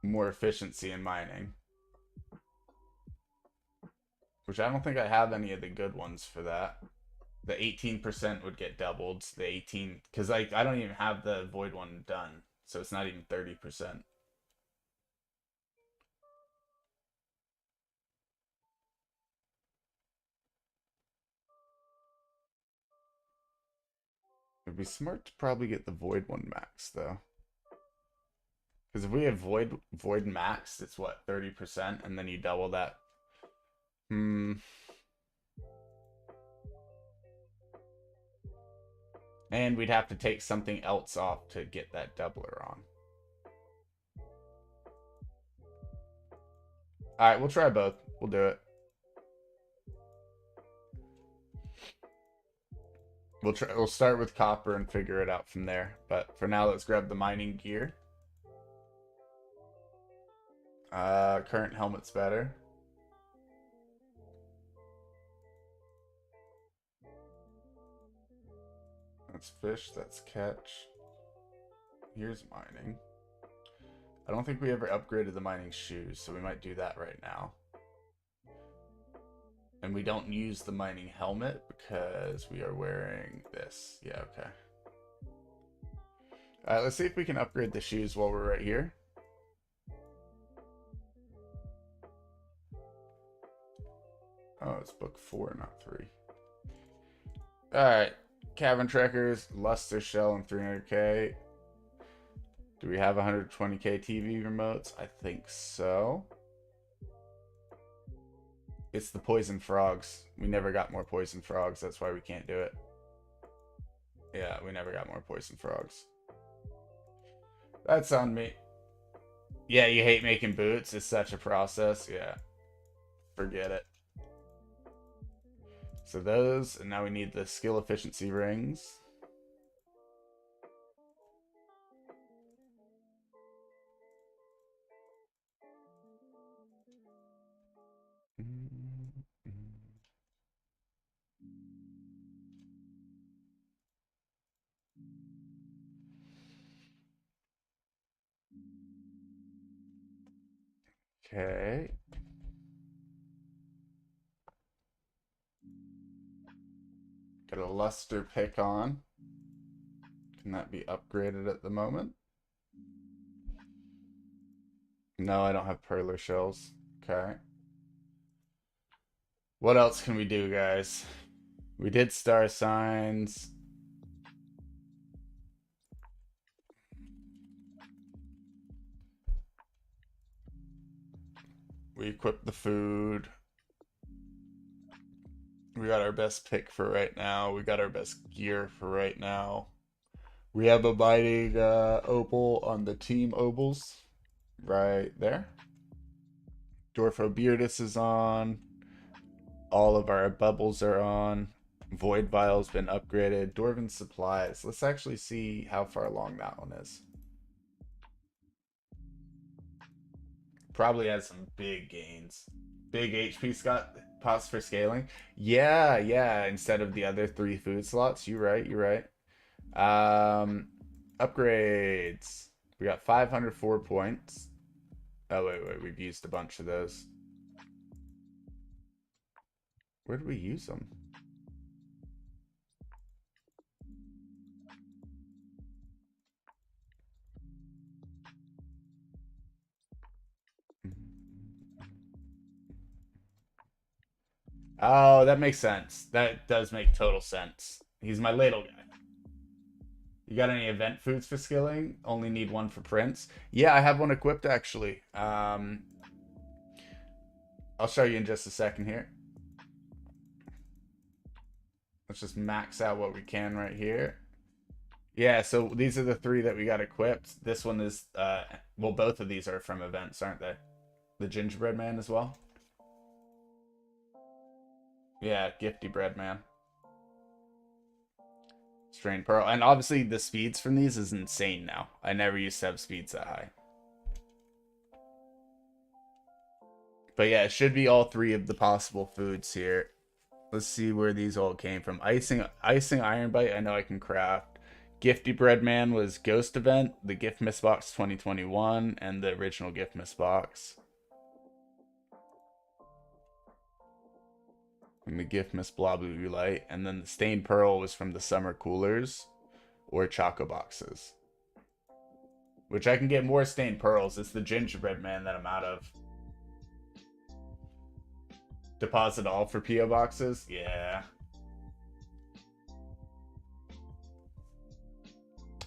more efficiency in mining. Which I don't think I have any of the good ones for that. The 18% would get doubled. The 18, because I don't even have the void one done, so it's not even 30%. It'd be smart to probably get the void one max though. Because if we have void max, it's what, 30%, and then you double that. And we'd have to take something else off to get that doubler on. Alright, we'll try both. We'll do it. We'll start with copper and figure it out from there. But for now, let's grab the mining gear. Current helmet's better. That's fish, that's catch. Here's mining. I don't think we ever upgraded the mining shoes, so we might do that right now. And we don't use the mining helmet because we are wearing this. Yeah, okay. Alright, let's see if we can upgrade the shoes while we're right here. Oh, it's book 4, not 3. Alright. Cavern Trekkers, Luster Shell, and 300k. Do we have 120k TV remotes? I think so. It's the poison frogs. We never got more poison frogs. That's why we can't do it. Yeah, we never got more poison frogs. That's on me. Yeah, you hate making boots. It's such a process. Yeah. Forget it. So those, and now we need the skill efficiency rings. Okay. Got a luster pick on. Can that be upgraded at the moment? No, I don't have perler shells. Okay. What else can we do, guys? We did star signs. We equipped the food. We got our best pick for right now. We got our best gear for right now. We have a mighty opal on the team obals right there. Dwarfo Beardus is on. All of our bubbles are on. Void Vial's been upgraded. Dwarven Supplies. Let's actually see how far along that one is. Probably has some big gains. Big HP Scott pots for scaling. Yeah, yeah. Instead of the other 3 food slots. You're right, you're right. Upgrades. We got 504 points. Oh, wait. We've used a bunch of those. Where did we use them? Oh, that makes sense. That does make total sense. He's my ladle guy. You got any event foods for skilling? Only need one for Prince. Yeah, I have one equipped actually. I'll show you in just a second here. Let's just max out what we can right here. Yeah, so these are the 3 that we got equipped. This one is, well, both of these are from events, aren't they? The gingerbread man as well. Yeah, gifty bread man. Strained pearl. And obviously the speeds from these is insane now. I never used to have speeds that high. But yeah, it should be all 3 of the possible foods here. Let's see where these all came from. Icing Iron Bite, I know I can craft. Gifty Bread Man was Ghost Event, the Gift Miss Box 2021, and the original Gift Miss Box. And the Gift Miss Blah Blue Light. And then the Stained Pearl was from the Summer Coolers or Choco Boxes. Which I can get more Stained Pearls. It's the Gingerbread Man that I'm out of. Deposit all for P.O. Boxes? Yeah.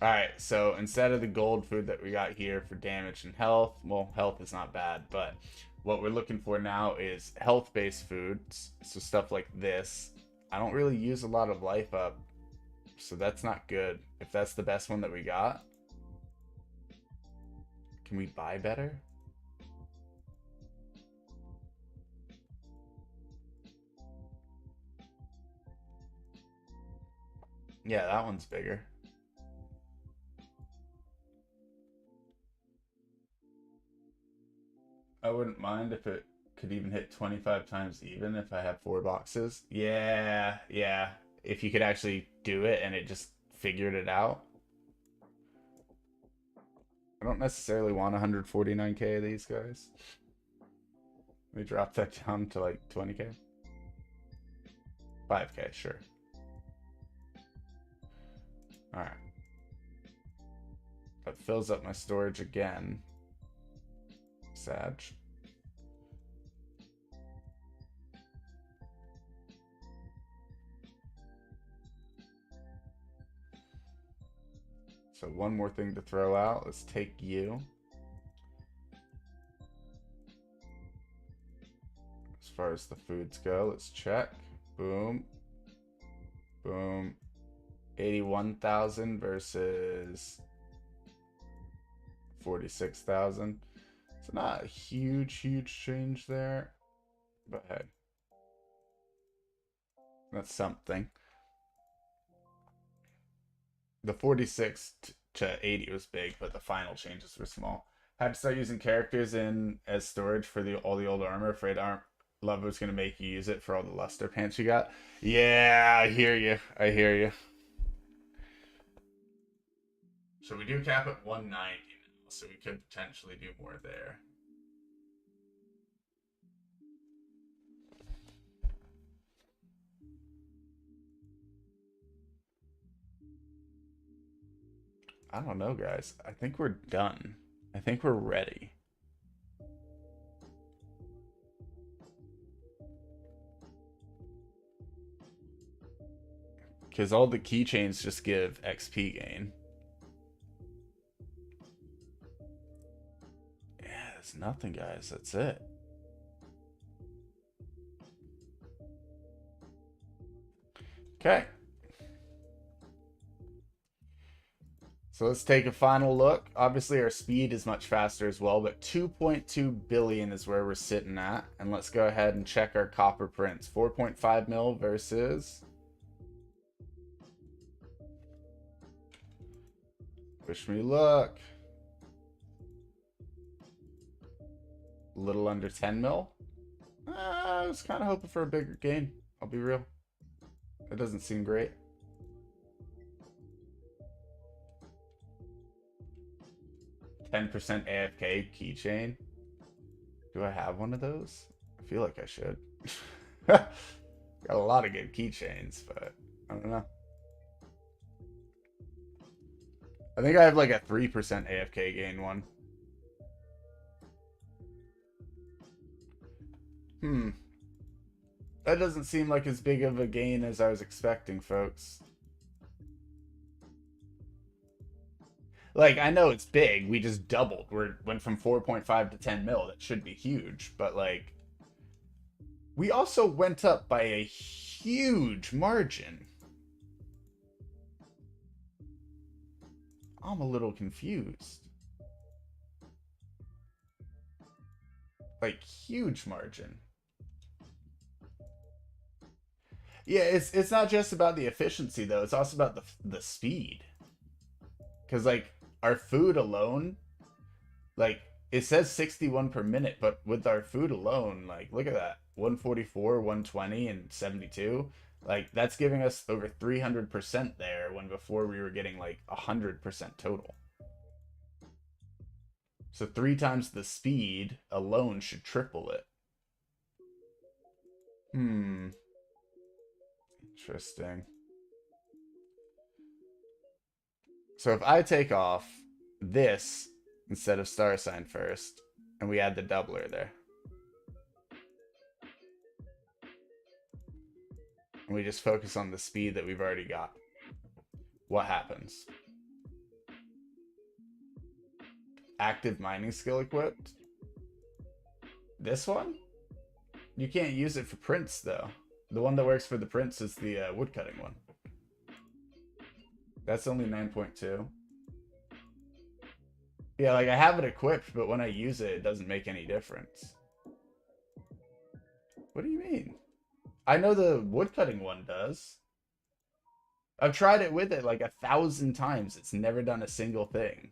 Alright, so instead of the gold food that we got here for damage and health, well, health is not bad, but what we're looking for now is health-based foods. So stuff like this. I don't really use a lot of life up, so that's not good. If that's the best one that we got, can we buy better? Yeah, that one's bigger. I wouldn't mind if it could even hit 25 times even if I have 4 boxes. Yeah, yeah. If you could actually do it and it just figured it out. I don't necessarily want 149k of these guys. Let me drop that down to like 20k. 5k, sure. Alright. That fills up my storage again. Sag. So one more thing to throw out. Let's take you. As far as the foods go, let's check. Boom. Boom. 81,000 versus 46,000. It's not a huge change there, but hey, that's something. The 46 to 80 was big, but the final changes were small. Had to start using characters in as storage for all the old armor. Afraid Love was gonna make you use it for all the luster pants you got. Yeah, I hear you. I hear you. So we do cap at 190 now, so we could potentially do more there. I don't know, guys. I think we're done. I think we're ready. Because all the keychains just give XP gain. Yeah, there's nothing, guys. That's it. Okay. So let's take a final look. Obviously, our speed is much faster as well, but 2.2 billion is where we're sitting at. And let's go ahead and check our copper prints. 4.5 mil versus... Wish me luck. A little under 10 mil. I was kind of hoping for a bigger gain. I'll be real. It doesn't seem great. %, AFK keychain. Do I have one of those? I feel like I should. Got a lot of good keychains, but I don't know. I think I have like a 3% AFK gain one. That doesn't seem like as big of a gain as I was expecting, folks. Like, I know it's big. We just doubled. We went from 4.5 to 10 mil. That should be huge. But, like, we also went up by a huge margin. I'm a little confused. Like, huge margin. Yeah, it's not just about the efficiency though. It's also about the speed. Because like our food alone, like it says 61 per minute, but with our food alone, like look at that, 144, 120, and 72. Like that's giving us over 300% there when before we were getting like 100% total. So 3 times the speed alone should triple it. Hmm. Interesting. So if I take off this instead of star sign first, and we add the doubler there, and we just focus on the speed that we've already got, what happens? Active mining skill equipped? This one? You can't use it for prints, though. The one that works for the prints is the woodcutting one. That's only 9.2. Yeah, like I have it equipped, but when I use it, it doesn't make any difference. What do you mean? I know the woodcutting one does. I've tried it with it like 1,000 times. It's never done a single thing.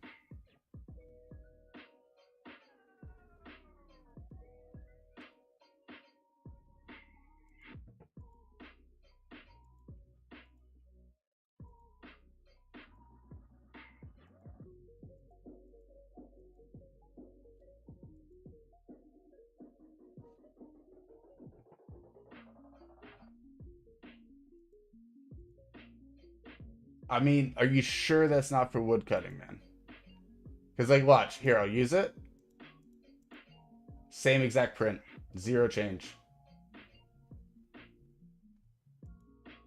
I mean, are you sure that's not for woodcutting, man? Because, like, watch. Here, I'll use it. Same exact print. Zero change.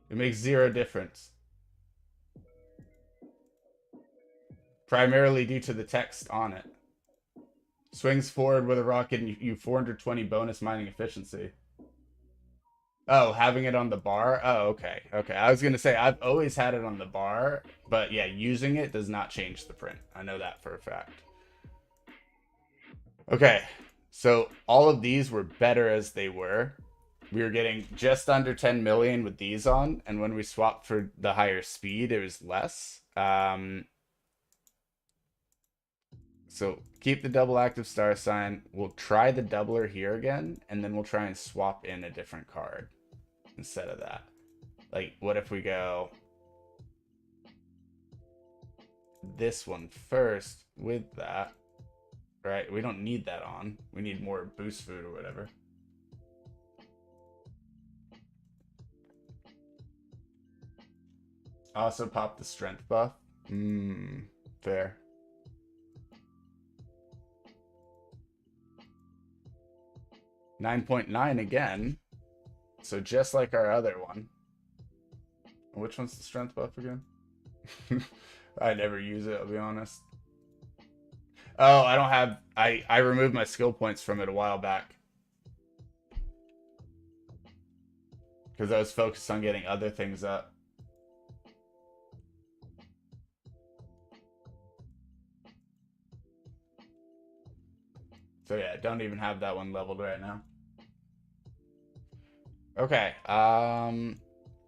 It makes zero difference. Primarily due to the text on it. Swings forward with a rocket and you 420 bonus mining efficiency. Oh, having it on the bar? Oh, okay. Okay. I was going to say, I've always had it on the bar, but yeah, using it does not change the print. I know that for a fact. Okay. So all of these were better as they were. We were getting just under 10 million with these on, and when we swapped for the higher speed, it was less. So keep the double active star sign. We'll try the doubler here again, and then we'll try and swap in a different card instead of that. Like, what if we go this one first with that, right? We don't need that on. We need more boost food or whatever. Also pop the strength buff. Fair. 9.9 again. So just like our other one. Which one's the strength buff again? I never use it, I'll be honest. Oh, I don't have... I removed my skill points from it a while back. Because I was focused on getting other things up. So yeah, don't even have that one leveled right now. Okay,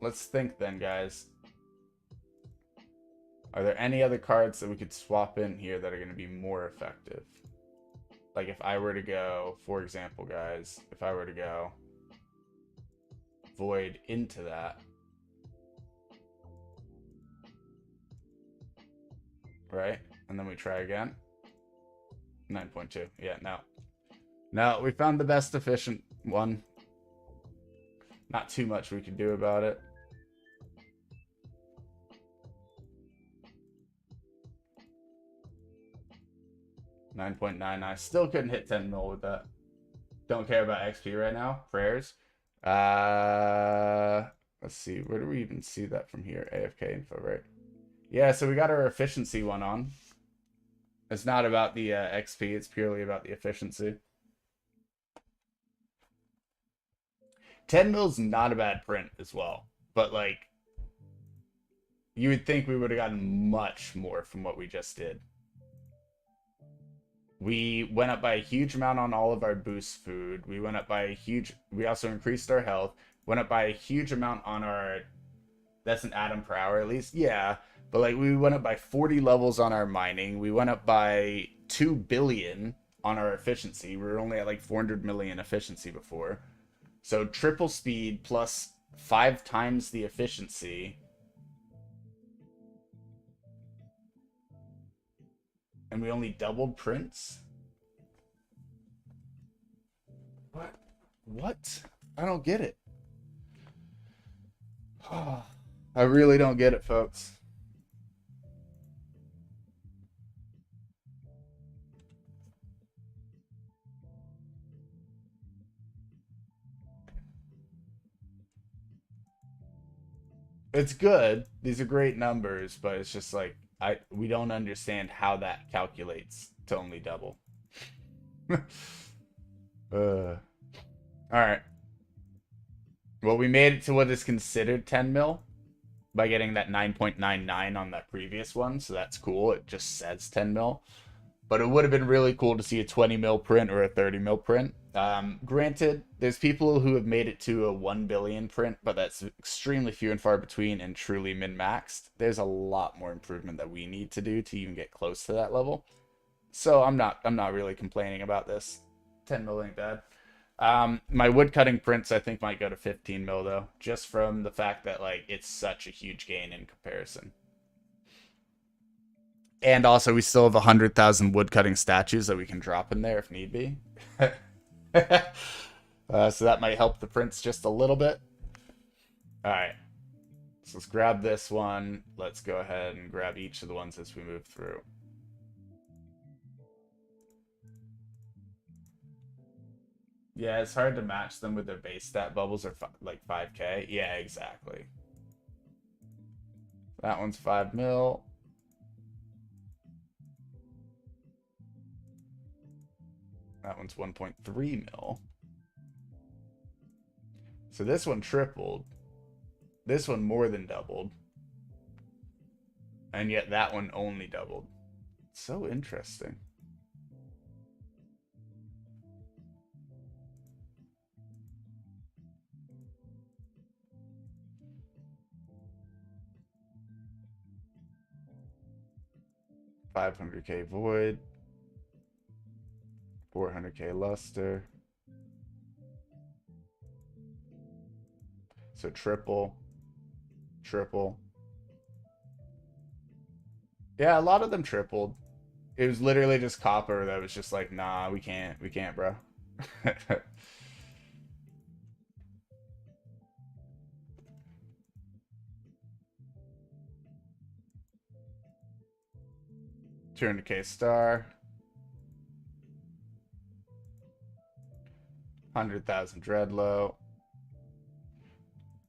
let's think then, guys. Are there any other cards that we could swap in here that are going to be more effective? Like if I were to go, for example, guys, if I were to go Void into that. Right? And then we try again. 9.2. Yeah, no. No, we found the best efficient one. Not too much we can do about it. $9.99. Still couldn't hit 10 mil with that. Don't care about XP right now. Prayers. Let's see. Where do we even see that from here? AFK info, right? Yeah, so we got our efficiency one on. It's not about the XP. It's purely about the efficiency. 10 mil's not a bad print as well. But, like, You would think we would have gotten much more from what we just did. We went up by a huge amount on all of our boost food. We went up by a huge... We also increased our health. Went up by a huge amount on our... That's an atom per hour at least. Yeah. But like we went up by 40 levels on our mining. We went up by 2 billion on our efficiency. We were only at like 400 million efficiency before. So triple speed plus 5 times the efficiency. And we only doubled prints? What? What? I don't get it. I really don't get it, folks. It's good. These are great numbers, but it's just like we don't understand how that calculates to only double. All right. Well, we made it to what is considered 10 mil by getting that 9.99 on that previous one, so that's cool. It just says 10 mil. But it would have been really cool to see a 20 mil print or a 30 mil print. Granted, there's people who have made it to a 1 billion print, but that's extremely few and far between and truly min-maxed. There's a lot more improvement that we need to do to even get close to that level. So I'm not really complaining about this. 10 mil ain't bad. My woodcutting prints I think might go to 15 mil though, just from the fact that like it's such a huge gain in comparison. And also we still have 100,000 woodcutting statues that we can drop in there if need be. So that might help the prints just a little bit. All right, so let's grab this one. Let's go ahead and grab each of the ones as we move through. Yeah, it's hard to match them with their base stat bubbles or like 5k. Yeah, exactly. That one's 5 mil. That one's 1.3 mil. So this one tripled. This one more than doubled. And yet that one only doubled. So interesting. $500k void. 400k luster. So triple. Yeah, a lot of them tripled. It was literally just copper that was just like, nah, we can't, bro. 200k star. 100,000 dreadlow.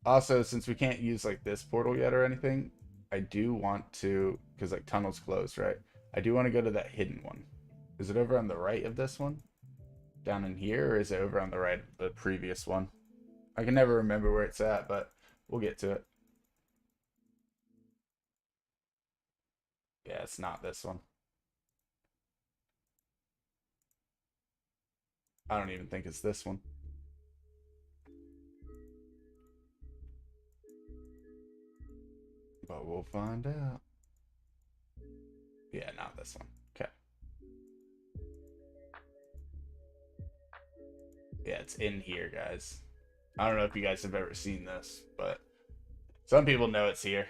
Also, since we can't use like this portal yet or anything, I do want to, because like tunnel's closed, right? I do want to go to that hidden one. Is it over on the right of this one? Down in here, or is it over on the right of the previous one? I can never remember where it's at, but we'll get to it. Yeah, it's not this one. I don't even think it's this one. But we'll find out. Yeah, not this one. Okay. Yeah, it's in here, guys. I don't know if you guys have ever seen this, but some people know it's here.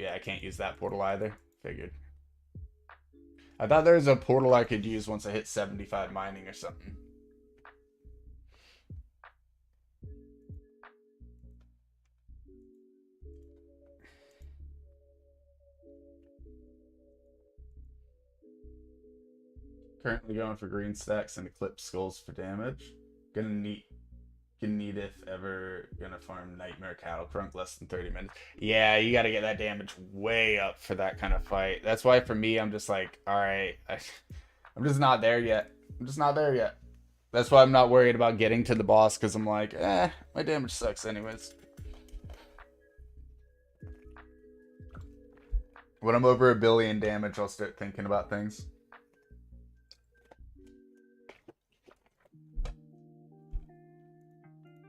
Yeah, I can't use that portal either. Figured. I thought there was a portal I could use once I hit 75 mining or something. Currently going for green stacks and eclipse skulls for damage. Gonna need if ever gonna farm nightmare cattle crunk less than 30 minutes. Yeah, you gotta get that damage way up for that kind of fight. That's why for me I'm just like, alright, I'm just not there yet. That's why I'm not worried about getting to the boss, because I'm like, my damage sucks anyways. When I'm over 1 billion damage, I'll start thinking about things.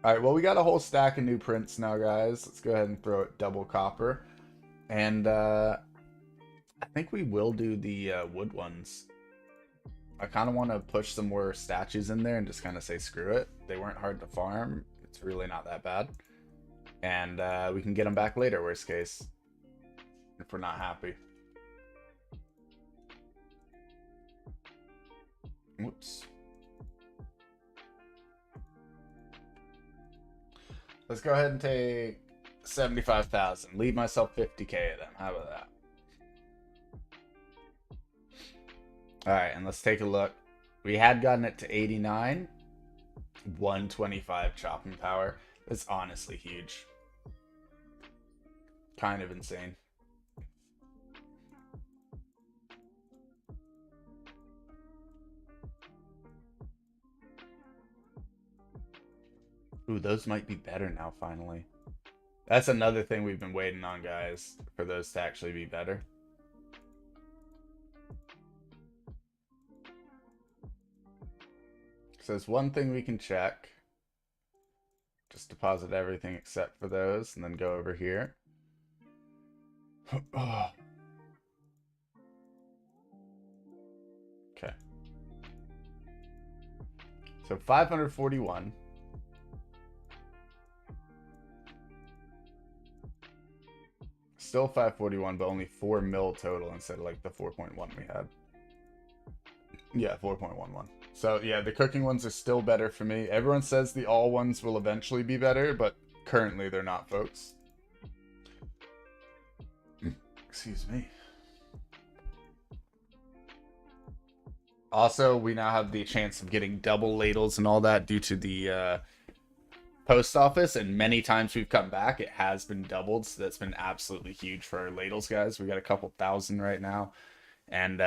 Alright, well, we got a whole stack of new prints now, guys. Let's go ahead and throw it double copper. And I think we will do the wood ones. I kind of want to push some more statues in there and just kind of say screw it. They weren't hard to farm. It's really not that bad. And we can get them back later, worst case. If we're not happy. Whoops. Let's go ahead and take 75,000. Leave myself 50k of them. How about that? Alright, and let's take a look. We had gotten it to 89. 125 chopping power. That's honestly huge. Kind of insane. Ooh, those might be better now, finally. That's another thing we've been waiting on, guys, for those to actually be better. So there's one thing we can check. Just deposit everything except for those, and then go over here. Okay. So 541. Still 541, but only 4 mil total instead of like the 4.1 we had. Yeah, 4.11. So yeah, the cooking ones are still better for me. Everyone says the all ones will eventually be better, but currently they're not, folks. Excuse me. Also, we now have the chance of getting double ladles and all that due to the post office, and many times we've come back, it has been doubled, so that's been absolutely huge for our ladles, guys. We got a couple thousand right now, and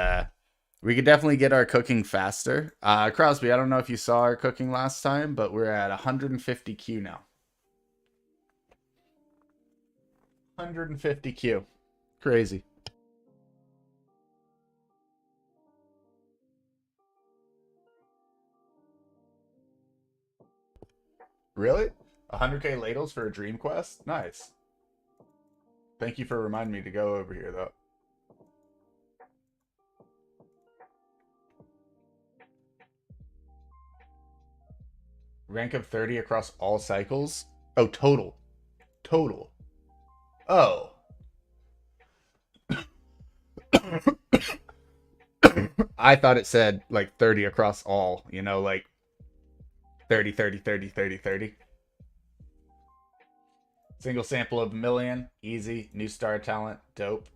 we could definitely get our cooking faster. Crosby, I don't know if you saw our cooking last time, but we're at 150 Q now. 150 Q. Crazy. Really? 100k ladles for a dream quest? Nice. Thank you for reminding me to go over here, though. Rank of 30 across all cycles? Oh, total. Total. Oh. I thought it said, like, 30 across all. You know, like, 30, 30, 30, 30, 30. Single sample of 1 million. Easy. New star talent. Dope.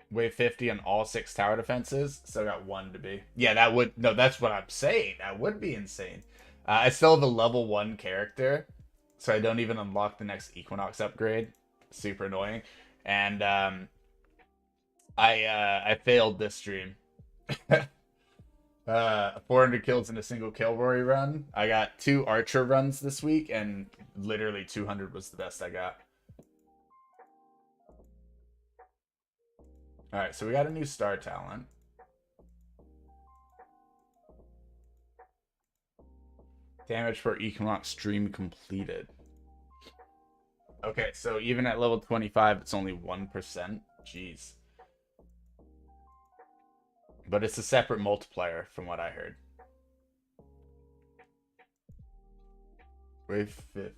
Wave 50 on all 6 tower defenses. Still got 1 to be. Yeah, that would... No, that's what I'm saying. That would be insane. I still have a level 1 character, so I don't even unlock the next Equinox upgrade. Super annoying. And I failed this stream. 400 kills in a single Kilroy run. I got 2 Archer runs this week, and literally 200 was the best I got. Alright, so we got a new star talent. Damage per Equinox stream completed. Okay, so even at level 25, it's only 1%. Jeez. But it's a separate multiplier from what I heard. Wave 50.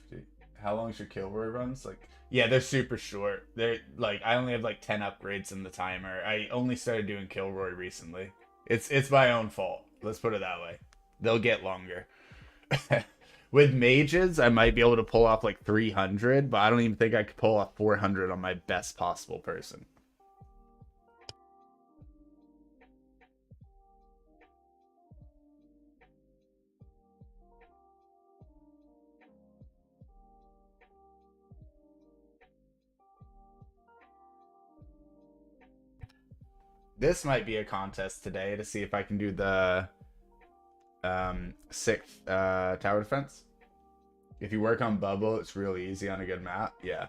How long's your Kilroy runs? Like, yeah, they're super short. They're like, I only have like 10 upgrades in the timer. I only started doing Kilroy recently. It's my own fault. Let's put it that way. They'll get longer. With mages, I might be able to pull off like 300, but I don't even think I could pull off 400 on my best possible person. This might be a contest today to see if I can do the 6th tower defense. If you work on bubble, it's really easy on a good map. Yeah.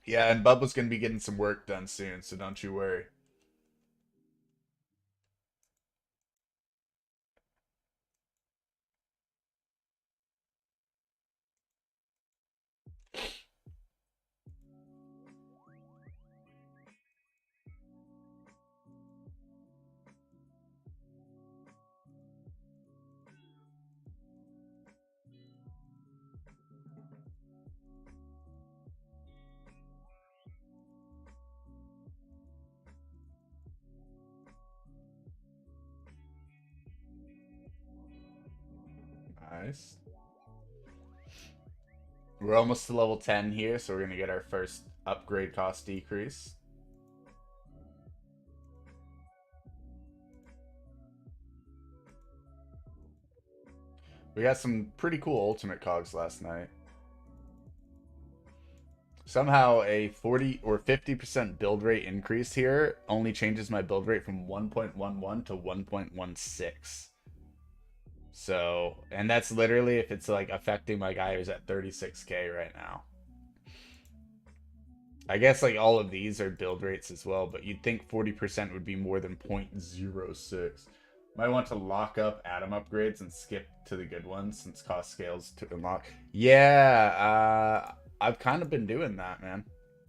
Yeah, and Bubba's gonna be getting some work done soon, so don't you worry. Nice. We're almost to level 10 here, so we're gonna get our first upgrade cost decrease. We got some pretty cool ultimate cogs last night. Somehow a 40 or 50% build rate increase here only changes my build rate from 1.11 to 1.16. So, and that's literally if it's like affecting my guy who's at 36k right now. I guess like all of these are build rates as well, but you'd think 40% would be more than 0.06. Might want to lock up Atom upgrades and skip to the good ones since cost scales to unlock. Yeah, I've kind of been doing that, man.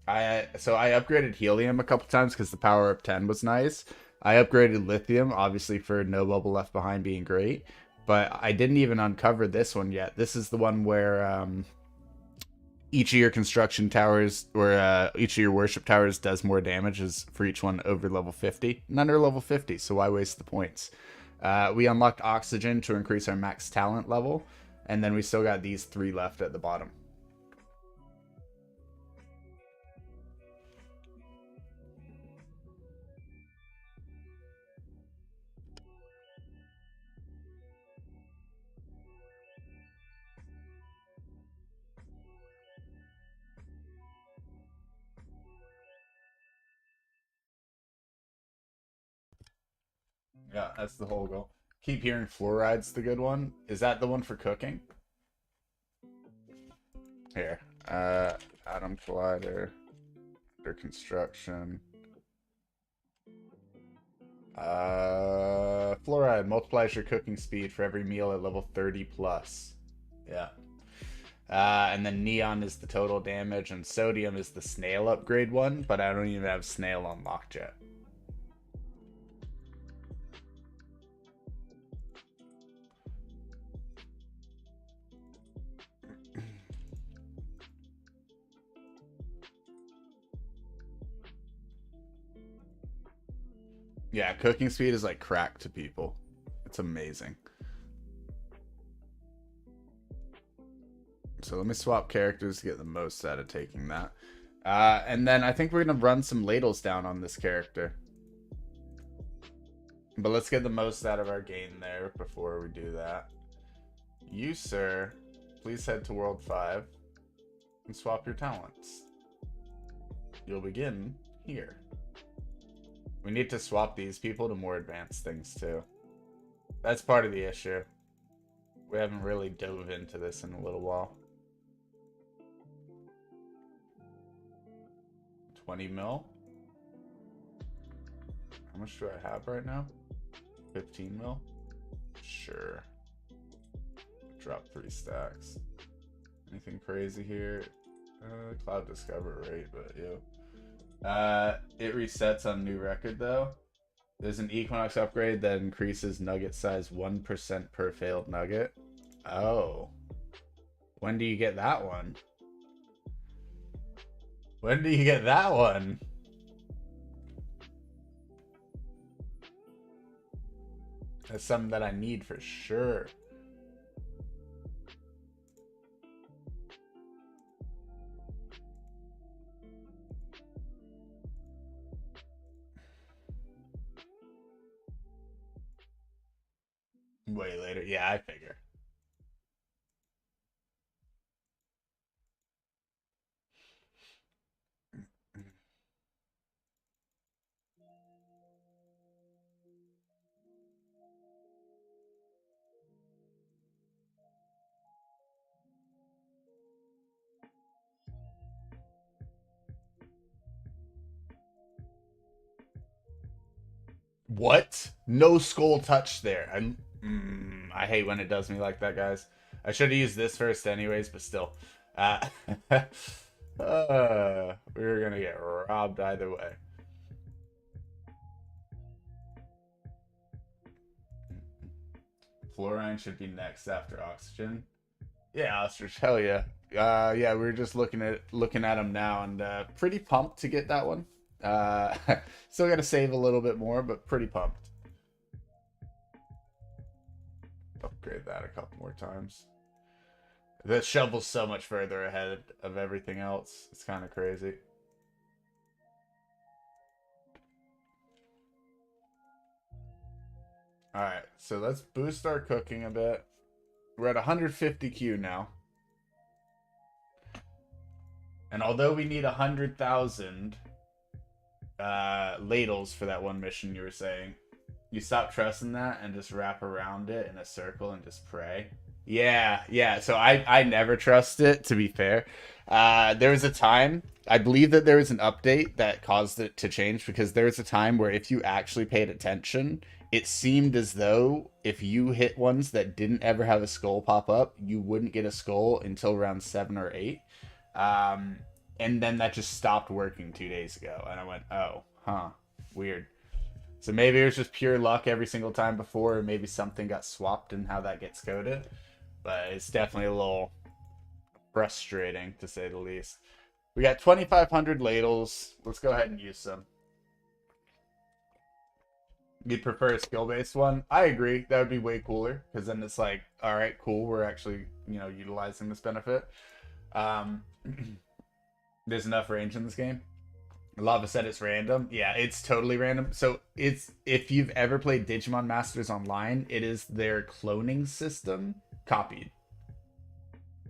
I upgraded helium a couple times because the power up 10 was nice. I upgraded lithium, obviously for no bubble left behind being great, but I didn't even uncover this one yet. This is the one where each of your construction towers or each of your worship towers does more damage as for each one over level 50 and under level 50, so why waste the points? We unlocked oxygen to increase our max talent level, and then we still got these 3 left at the bottom. Yeah, that's the whole goal. Keep hearing fluoride's the good one. Is that the one for cooking? Here. Atom collider. Under construction. Fluoride multiplies your cooking speed for every meal at level 30 plus. Yeah. And then neon is the total damage, and sodium is the snail upgrade one, but I don't even have snail unlocked yet. Yeah, cooking speed is like crack to people. It's amazing. So let me swap characters to get the most out of taking that. And then I think we're going to run some ladles down on this character. But let's get the most out of our gain there before we do that. You, sir, please head to World 5 and swap your talents. You'll begin here. We need to swap these people to more advanced things too. That's part of the issue. We haven't really dove into this in a little while. 20 mil. How much do I have right now? 15 mil? Sure. Drop 3 stacks. Anything crazy here? Cloud Discover rate, but yeah. It resets on new record though. There's an Equinox upgrade that increases nugget size 1% per failed nugget. Oh. When do you get that one? When do you get that one? That's something that I need for sure. Way later. Yeah, I figure. What? No skull touch there. I hate when it does me like that, guys. I should have used this first anyways, but still. Uh, we were gonna get robbed either way. Fluorine should be next after oxygen. Yeah, ostrich, hell yeah. Yeah, we were just looking at them now, and pretty pumped to get that one. Still gotta save a little bit more, but pretty pumped. Upgrade that a couple more times. The shovel's so much further ahead of everything else. It's kind of crazy. Alright, so let's boost our cooking a bit. We're at 150 Q now. And although we need 100,000 ladles for that one mission you were saying, you stop trusting that and just wrap around it in a circle and just pray. Yeah. So I never trust it, to be fair. There was a time, I believe that there was an update that caused it to change, because there was a time where if you actually paid attention, it seemed as though if you hit ones that didn't ever have a skull pop up, you wouldn't get a skull until around 7 or 8. And then that just stopped working 2 days ago. And I went, oh, huh, weird. So maybe it was just pure luck every single time before, or maybe something got swapped in how that gets coded. But it's definitely a little frustrating, to say the least. We got 2,500 ladles. Let's go ahead and use some. You'd prefer a skill-based one? I agree. That would be way cooler, because then it's like, all right, cool, we're actually, utilizing this benefit. There's enough range in this game. Lava said it's random. Yeah, it's totally random. So if you've ever played Digimon Masters Online, it is their cloning system copied.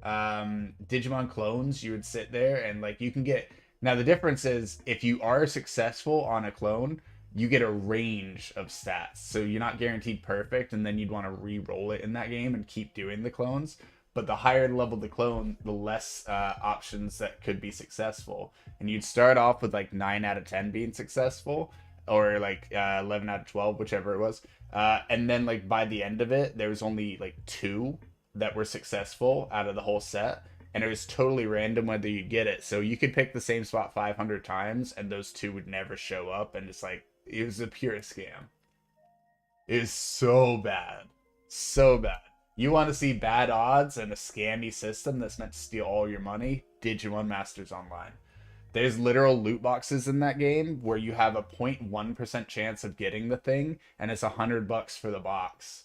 Digimon clones, you would sit there and like you can get. Now the difference is if you are successful on a clone, you get a range of stats. So you're not guaranteed perfect, and then you'd want to re-roll it in that game and keep doing the clones. But the higher level the clone, the less options that could be successful. And you'd start off with like 9 out of 10 being successful, or like 11 out of 12, whichever it was. And then like by the end of it, there was only like 2 that were successful out of the whole set. And it was totally random whether you get it. So you could pick the same spot 500 times, and those 2 would never show up. And it's like, it was a pure scam. It was so bad. So bad. You want to see bad odds and a scammy system that's meant to steal all your money? Digimon Masters Online. There's literal loot boxes in that game where you have a 0.1% chance of getting the thing, and it's $100 for the box.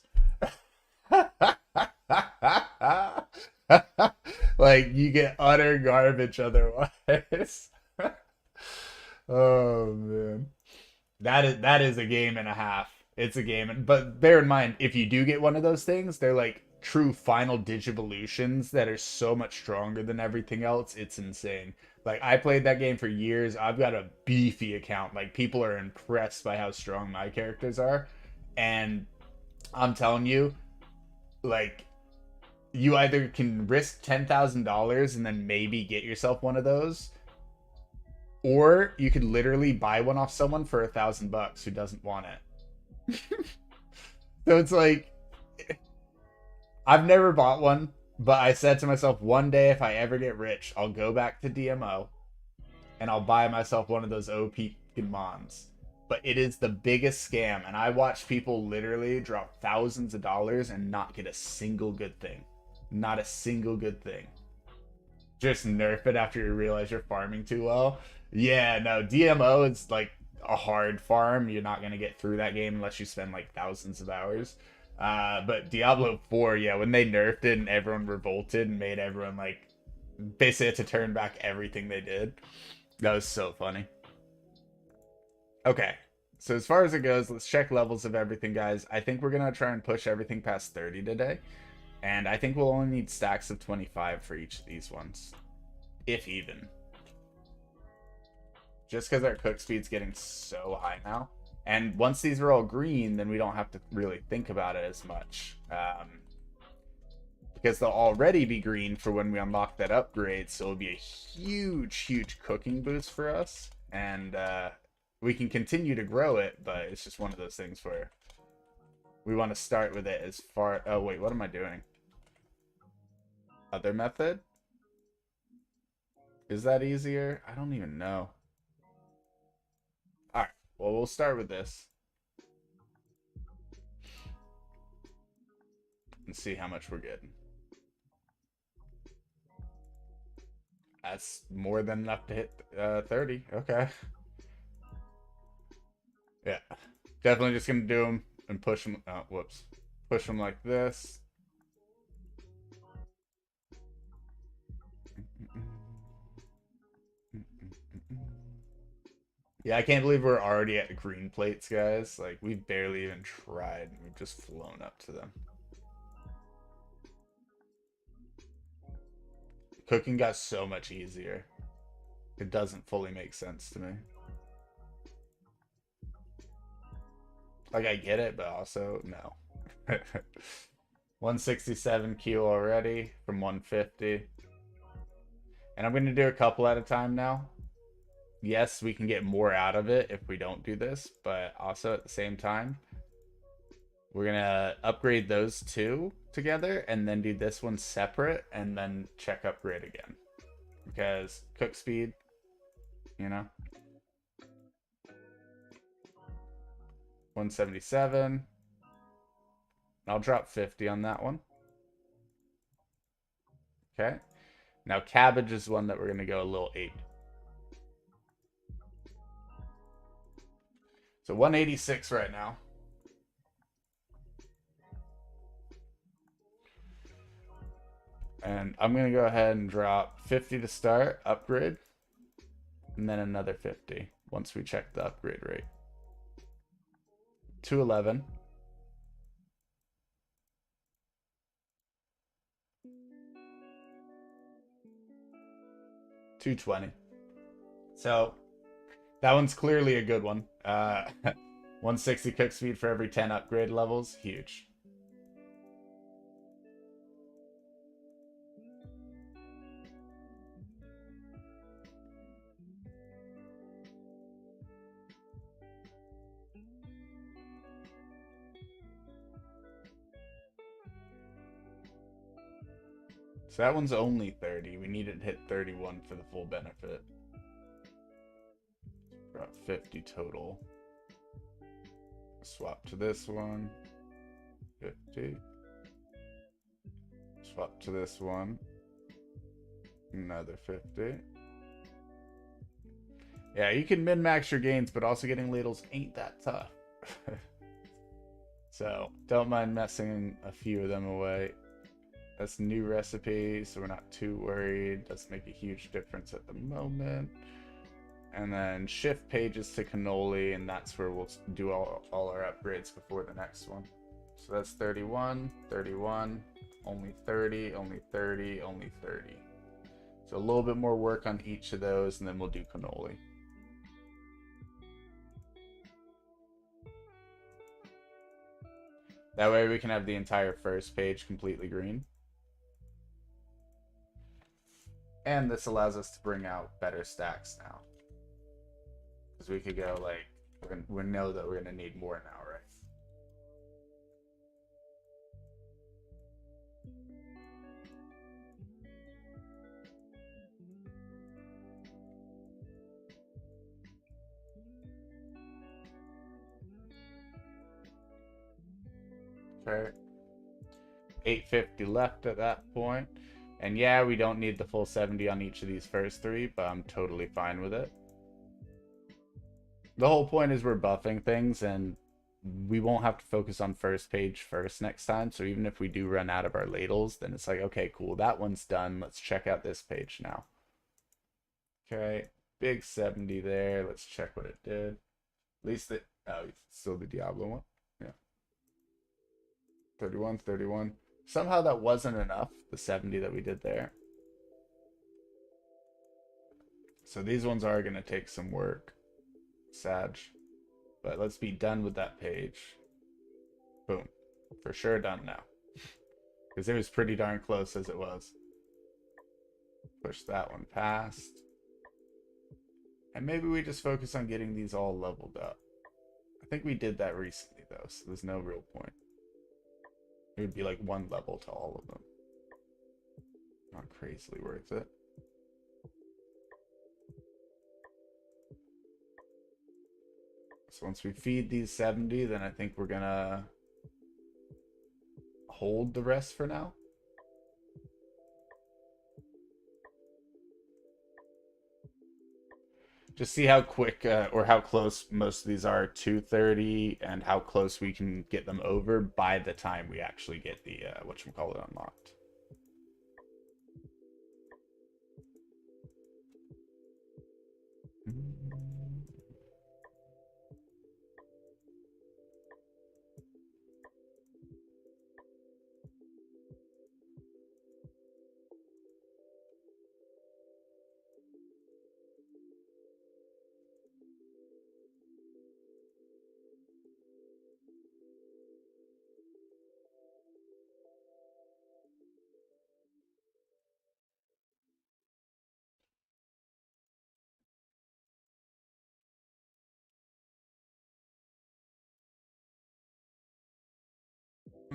Like, you get utter garbage otherwise. Oh, man. That is a game and a half. It's a game, but bear in mind, if you do get one of those things, they're like true final Digivolutions that are so much stronger than everything else. It's insane. Like, I played that game for years. I've got a beefy account. Like, people are impressed by how strong my characters are. And I'm telling you, like, you either can risk $10,000 and then maybe get yourself one of those, or you could literally buy one off someone for $1,000 who doesn't want it. So it's like, I've never bought one, but I said to myself, one day if I ever get rich, I'll go back to DMO and I'll buy myself one of those OP mons. But it is the biggest scam, and I watch people literally drop thousands of dollars and not get a single good thing. Not a single good thing. Just nerf it after you realize you're farming too well. Yeah, no, DMO is like a hard farm. You're not going to get through that game unless you spend like thousands of hours. But Diablo 4, yeah, when they nerfed it and everyone revolted and made everyone like basically had to turn back everything they did. That was so funny. Okay, so as far as it goes, let's check levels of everything, guys. I think we're going to try and push everything past 30 today. And I think we'll only need stacks of 25 for each of these ones. If even. Just because our cook speed's getting so high now. And once these are all green, then we don't have to really think about it as much. Because they'll already be green for when we unlock that upgrade. So it'll be a huge, huge cooking boost for us. And we can continue to grow it, but it's just one of those things where we want to start with it as far... Oh, wait, what am I doing? Other method? Is that easier? I don't even know. Alright, well, we'll start with this. And see how much we're getting. That's more than enough to hit 30. Okay. Yeah. Definitely just going to do them and push them. Oh, whoops. Push them like this. Yeah, I can't believe we're already at green plates, guys. Like, we've barely even tried. We've just flown up to them. Cooking got so much easier. It doesn't fully make sense to me. Like, I get it, but also, no. 167 Q already from 150. And I'm going to do a couple at a time now. Yes, we can get more out of it if we don't do this, but also at the same time, we're going to upgrade those two together and then do this one separate and then check upgrade again. Because cook speed, you know. 177. I'll drop 50 on that one. Okay. Now cabbage is one that we're going to go a little ape. So 186 right now. And I'm going to go ahead and drop 50 to start, upgrade, and then another 50 once we check the upgrade rate. 211. $220. So that one's clearly a good one. 160 cook speed for every 10 upgrade levels. Huge. So that one's only 30. We need it to hit 31 for the full benefit. About 50 total. Swap to this one. 50. Swap to this one. Another 50. Yeah, you can min-max your gains, but also getting ladles ain't that tough. So, don't mind messing a few of them away. That's a new recipe, so we're not too worried. Doesn't make a huge difference at the moment. And then shift pages to cannoli, and that's where we'll do all our upgrades before the next one. So that's 31, 31, only 30, only 30, only 30. So a little bit more work on each of those, and then we'll do cannoli. That way we can have the entire first page completely green. And this allows us to bring out better stacks now. Because we could go like, we know that we're going to need more now, right? Okay. 850 left at that point. And yeah, we don't need the full 70 on each of these first three, but I'm totally fine with it. The whole point is we're buffing things, and we won't have to focus on first page first next time. So even if we do run out of our ladles, then it's like, okay, cool, that one's done. Let's check out this page now. Okay, big 70 there. Let's check what it did. At least it, oh, it's still the Diablo one. Yeah. 31, 31. Somehow that wasn't enough, the 70 that we did there. So these ones are going to take some work. Sag. But let's be done with that page. Boom. For sure done now. Because it was pretty darn close as it was. Push that one past. And maybe we just focus on getting these all leveled up. I think we did that recently, though, so there's no real point. It would be like one level to all of them. Not crazily worth it. So once we feed these 70, then I think we're gonna hold the rest for now. Just see how quick or how close most of these are to 30 and how close we can get them over by the time we actually get the whatchamacallit unlocked.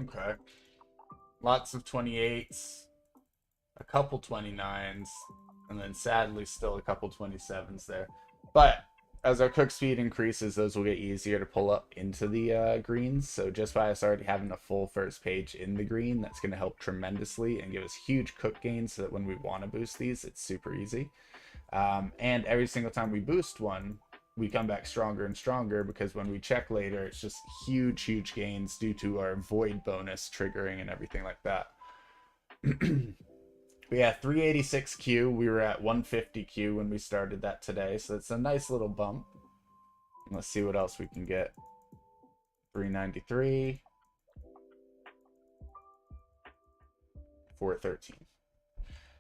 Okay. Lots of 28s, a couple 29s, and then sadly still a couple 27s there. But as our cook speed increases, those will get easier to pull up into the greens. So just by us already having a full first page in the green, that's going to help tremendously and give us huge cook gains so that when we want to boost these, it's super easy. And every single time we boost one, we come back stronger and stronger because when we check later, it's just huge, huge gains due to our void bonus triggering and everything like that. We had 386Q. We were at 150Q when we started that today, so it's a nice little bump. Let's see what else we can get. 393. 413.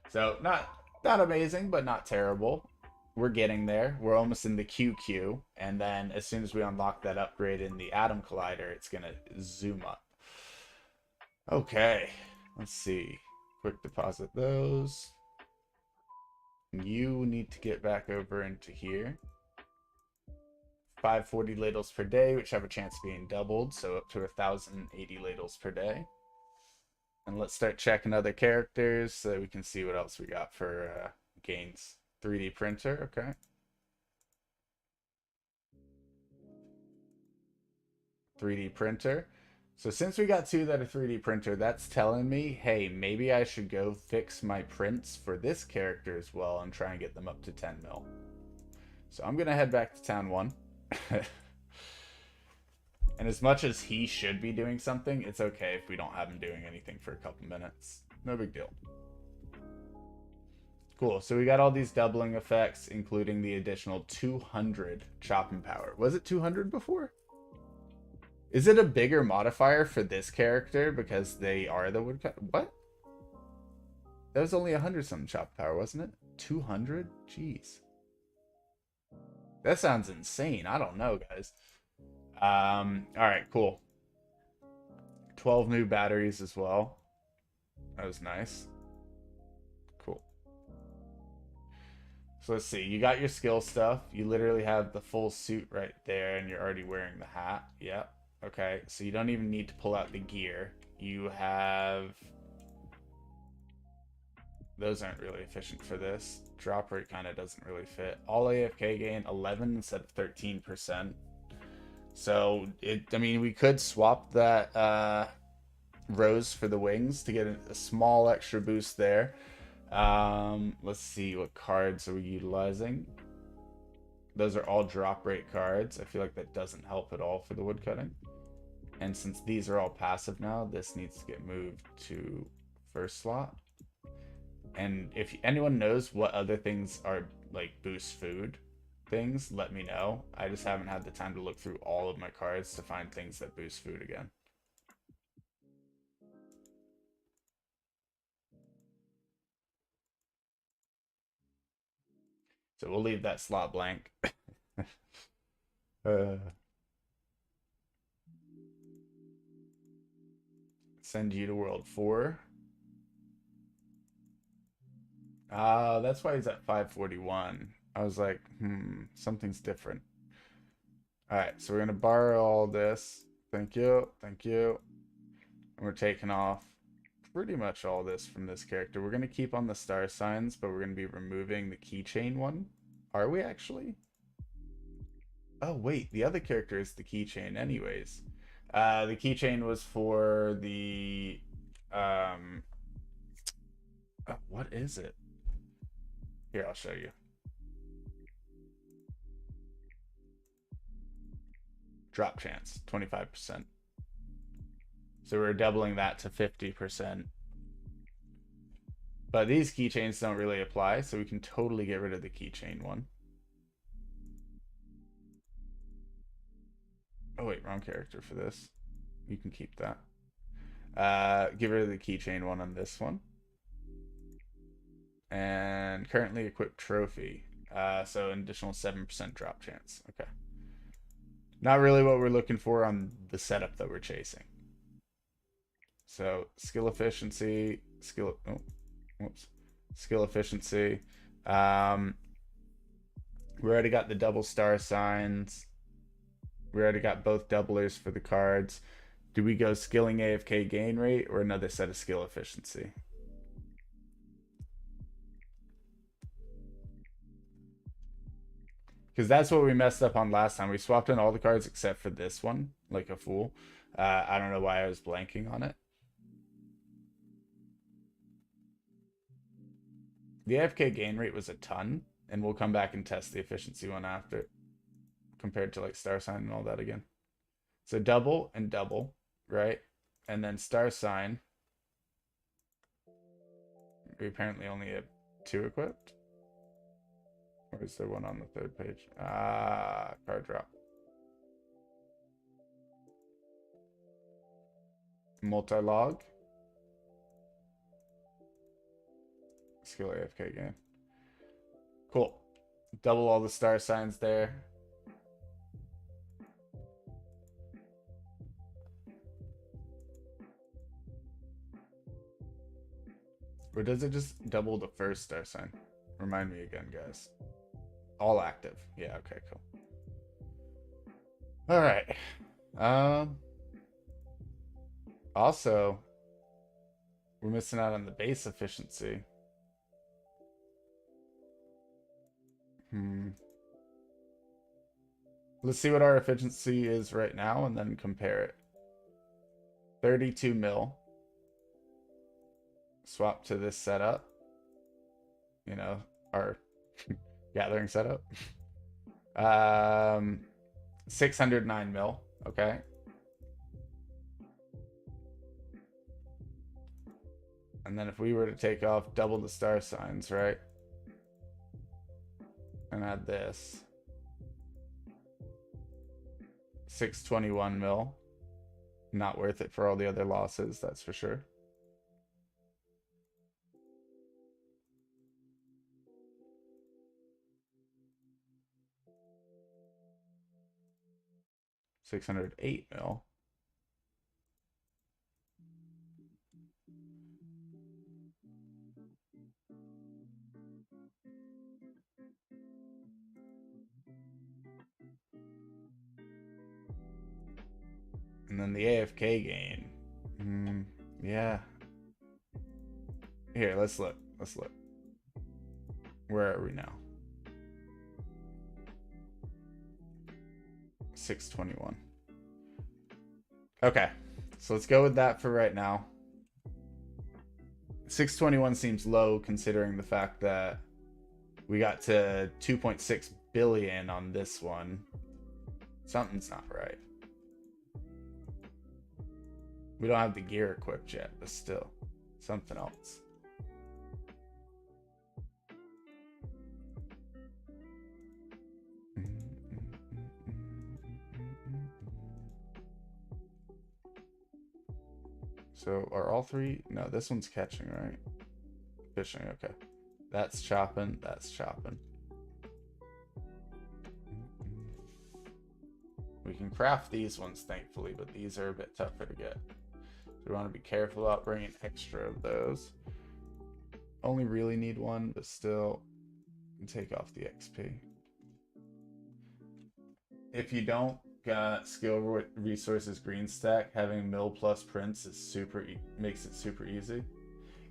So not amazing, but not terrible. We're getting there. We're almost in the QQ, and then as soon as we unlock that upgrade in the Atom Collider, it's gonna zoom up. Okay, let's see. Quick deposit those. You need to get back over into here. 540 ladles per day, which have a chance of being doubled, so up to 1,080 ladles per day. And let's start checking other characters so that we can see what else we got for gains. 3D printer, okay. 3D printer. So since we got two that are 3D printer, that's telling me, hey, maybe I should go fix my prints for this character as well and try and get them up to 10 mil. So I'm going to head back to town 1. And as much as he should be doing something, it's okay if we don't have him doing anything for a couple minutes. No big deal. Cool, so we got all these doubling effects, including the additional 200 chopping power. Was it 200 before? Is it a bigger modifier for this character because they are the woodcut? What? That was only 100 something chop power, wasn't it? 200? Jeez. That sounds insane. I don't know, guys. Alright, cool. 12 new batteries as well. That was nice. Cool. So let's see. You got your skill stuff. You literally have the full suit right there, and you're already wearing the hat. Yep. Okay, so you don't even need to pull out the gear. You have... Those aren't really efficient for this. Drop rate kind of doesn't really fit. All AFK gain 11 instead of 13%. So, I mean, we could swap that rose for the wings to get a small extra boost there. Let's see, what cards are we utilizing? Those are all drop rate cards. I feel like that doesn't help at all for the woodcutting. And since these are all passive now, this needs to get moved to first slot. And if anyone knows what other things are like boost food things, let me know. I just haven't had the time to look through all of my cards to find things that boost food again. So we'll leave that slot blank. Send you to World 4. That's why he's at 541. I was like, something's different. All right, so we're gonna borrow all this. Thank you, thank you. And we're taking off pretty much all this from this character. We're gonna keep on the star signs, but we're gonna be removing the keychain one. Are we actually? Oh wait, the other character is the keychain anyways. The keychain was for the what is it? Here, I'll show you. Drop chance, 25%. So we're doubling that to 50%. But these keychains don't really apply, so we can totally get rid of the keychain one. Oh wait, wrong character for this. You can keep that. Get rid of the keychain one on this one. And currently equipped trophy. So an additional 7% drop chance. Okay. Not really what we're looking for on the setup that we're chasing. So skill efficiency, skill efficiency. We already got the double star signs. We already got both doublers for the cards. Do we go skilling AFK gain rate or another set of skill efficiency? Because that's what we messed up on last time. We swapped in all the cards except for this one, like a fool. I don't know why I was blanking on it. The AFK gain rate was a ton, and we'll come back and test the efficiency one after, compared to like star sign and all that again. So double and double, right? And then star sign. We apparently only have 2 equipped. Or is there one on the 3rd page? Card drop. Multi-log. Skill AFK game. Cool. Double all the star signs there. Or does it just double the first star sign? Remind me again, guys. All active. Yeah, okay, cool. All right. Also, we're missing out on the base efficiency. Let's see what our efficiency is right now and then compare it. 32 mil. Swap to this setup. You know, our gathering setup. 609 mil. Okay. And then if we were to take off double the star signs, right? And add this. 621 mil. Not worth it for all the other losses, that's for sure. $608 mil. And then the AFK gain. Yeah. Here, let's look. Let's look. Where are we now? 621. Okay. So let's go with that for right now. 621 seems low considering the fact that we got to 2.6 billion on this one. Something's not right. We don't have the gear equipped yet, but still, something else. So are all 3? No, this one's catching, right? Fishing, okay. That's chopping, that's chopping. We can craft these ones, thankfully, but these are a bit tougher to get. So we want to be careful about bringing extra of those. Only really need one, but still, And take off the XP. If you don't got skill resources green stack, having mill plus prints is makes it super easy.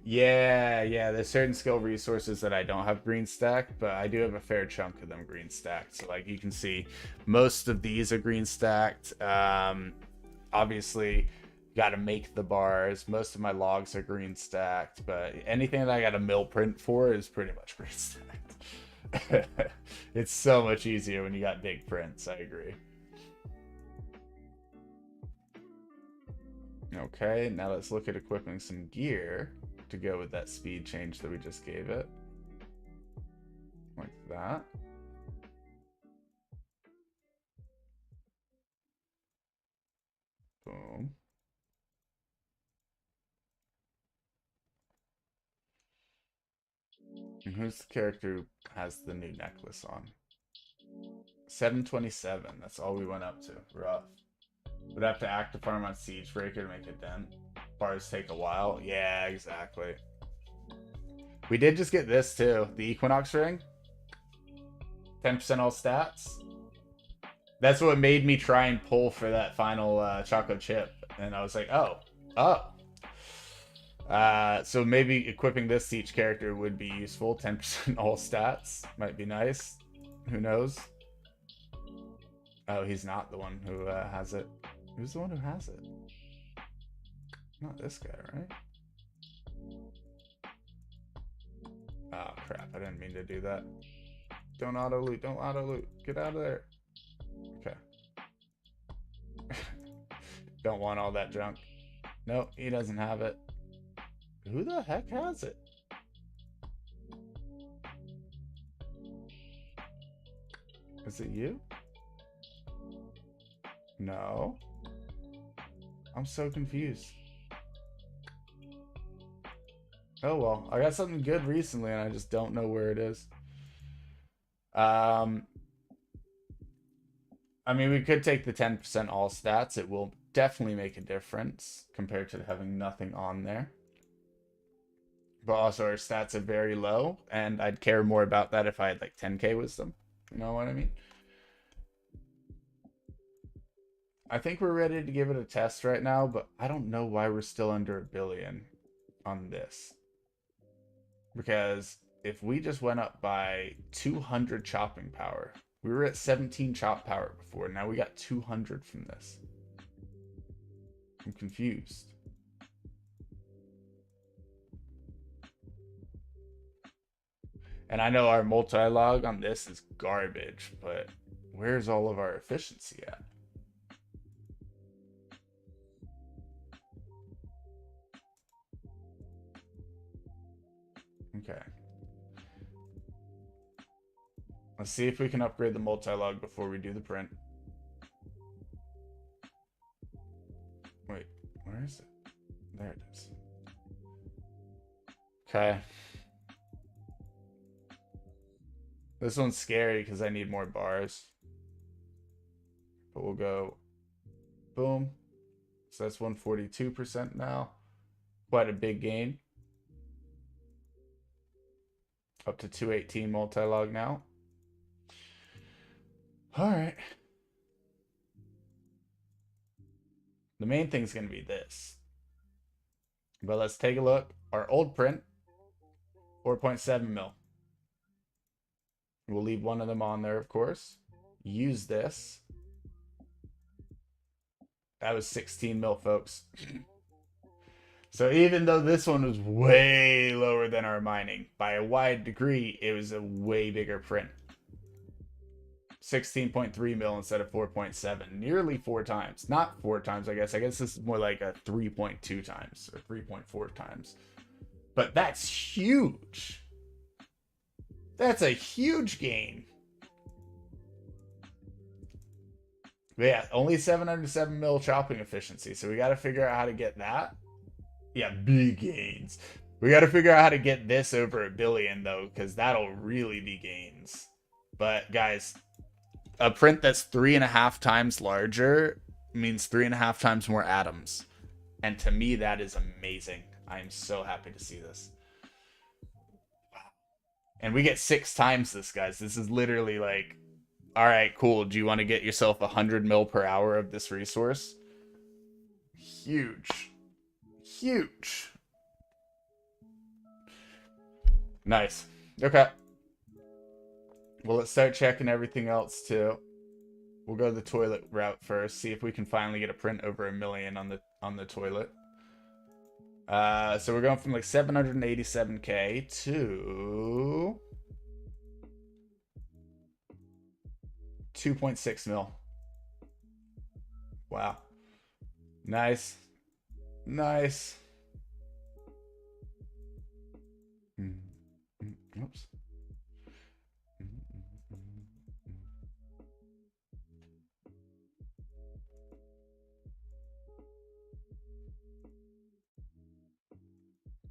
Yeah, there's certain skill resources that I don't have green stacked, but I do have a fair chunk of them green stacked. So like you can see, most of these are green stacked. Obviously, got to make the bars. Most of my logs are green stacked, but anything that I got a mill print for is pretty much green stacked. It's so much easier when you got big prints. I agree. Okay, now let's look at equipping some gear to go with that speed change that we just gave it. Like that. Boom. And who's the character who has the new necklace on? 727. That's all we went up to. Rough. Would have to active farm on Siege Breaker to make a dent. Bars take a while. Yeah, exactly. We did just get this too. The Equinox ring. 10% all stats. That's what made me try and pull for that final Choco chip. And I was like, oh. So maybe equipping this to each character would be useful. 10% all stats. Might be nice. Who knows? Oh, he's not the one who has it. Who's the one who has it? Not this guy, right? Oh, crap. I didn't mean to do that. Don't auto-loot. Don't auto-loot. Get out of there. Okay. Don't want all that junk. Nope, he doesn't have it. Who the heck has it? Is it you? No. I'm so confused. Oh well, I got something good recently and I just don't know where it is. I mean, we could take the 10% all stats. It will definitely make a difference compared to having nothing on there. But also our stats are very low, and I'd care more about that if I had like 10k wisdom. You know what I mean? I think we're ready to give it a test right now, but I don't know why we're still under a billion on this. Because if we just went up by 200 chopping power, we were at 17 chop power before. Now we got 200 from this. I'm confused. And I know our multi-log on this is garbage, but where's all of our efficiency at? Okay. Let's see if we can upgrade the multi-log before we do the print. Wait, where is it? There it is. Okay. This one's scary because I need more bars. But we'll go boom. So that's 142% now. Quite a big gain. Up to 218 multi-log now. Alright. The main thing's going to be this. But let's take a look. Our old print, 4.7 mil. We'll leave one of them on there, of course. Use this. That was 16 mil, folks. So even though this one was way lower than our mining, by a wide degree, it was a way bigger print. 16.3 mil instead of 4.7. Nearly 4 times. Not 4 times, I guess. I guess this is more like a 3.2 times or 3.4 times. But that's huge. That's a huge gain. But yeah, only 707 mil chopping efficiency. So we got to figure out how to get that. Yeah, big gains. We got to figure out how to get this over a billion, though, because that'll really be gains. But, guys, a print that's 3.5 times larger means 3.5 times more atoms. And to me, that is amazing. I am so happy to see this. And we get 6 times this, guys. This is literally like, all right, cool. Do you want to get yourself 100 mil per hour of this resource? Huge. Huge. Nice. Okay. Well, let's start checking everything else too. We'll go the toilet route first. See if we can finally get a print over 1 million on the toilet. So we're going from like 787k to 2.6 mil. Wow. Nice. Nice. Oops.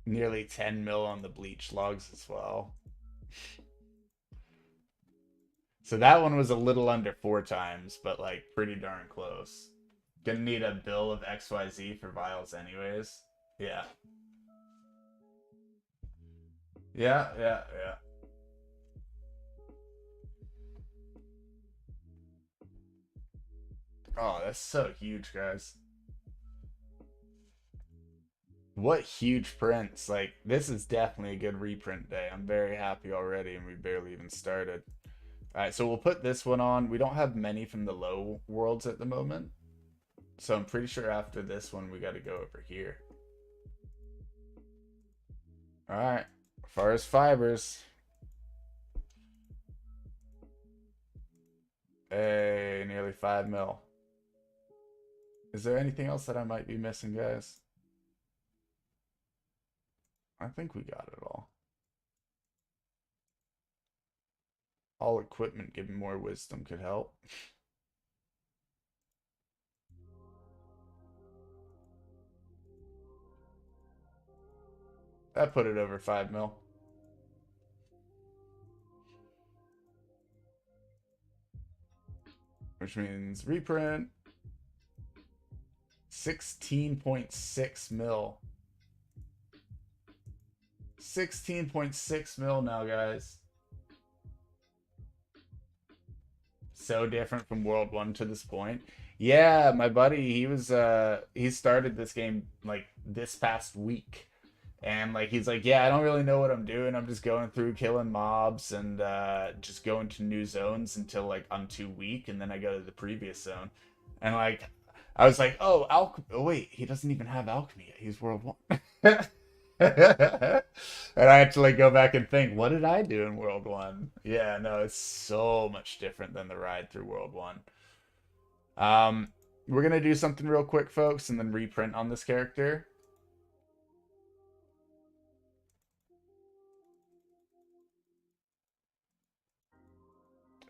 Nearly 10 mil on the bleach logs as well. So that one was a little under 4 times, but like pretty darn close. Gonna need a bill of XYZ for vials anyways. Yeah. Yeah. Oh, that's so huge, guys. What huge prints. Like, this is definitely a good reprint day. I'm very happy already, and we barely even started. Alright, so we'll put this one on. We don't have many from the low worlds at the moment. So I'm pretty sure after this one, we got to go over here. Alright, forest fibers. Hey, nearly 5 mil. Is there anything else that I might be missing, guys? I think we got it all. All equipment giving more wisdom could help. That put it over 5 mil. Which means reprint 16.6 mil. 16.6 mil now, guys. So different from World 1 to this point. Yeah, my buddy, he started this game like this past week. And like he's like, yeah, I don't really know what I'm doing. I'm just going through killing mobs and just going to new zones until like I'm too weak, and then I go to the previous zone. And like I was like, oh, oh wait, he doesn't even have alchemy yet. He's World 1. And I had to like go back and think, what did I do in World 1? Yeah, no, it's so much different than the ride through World 1. We're gonna do something real quick, folks, and then reprint on this character.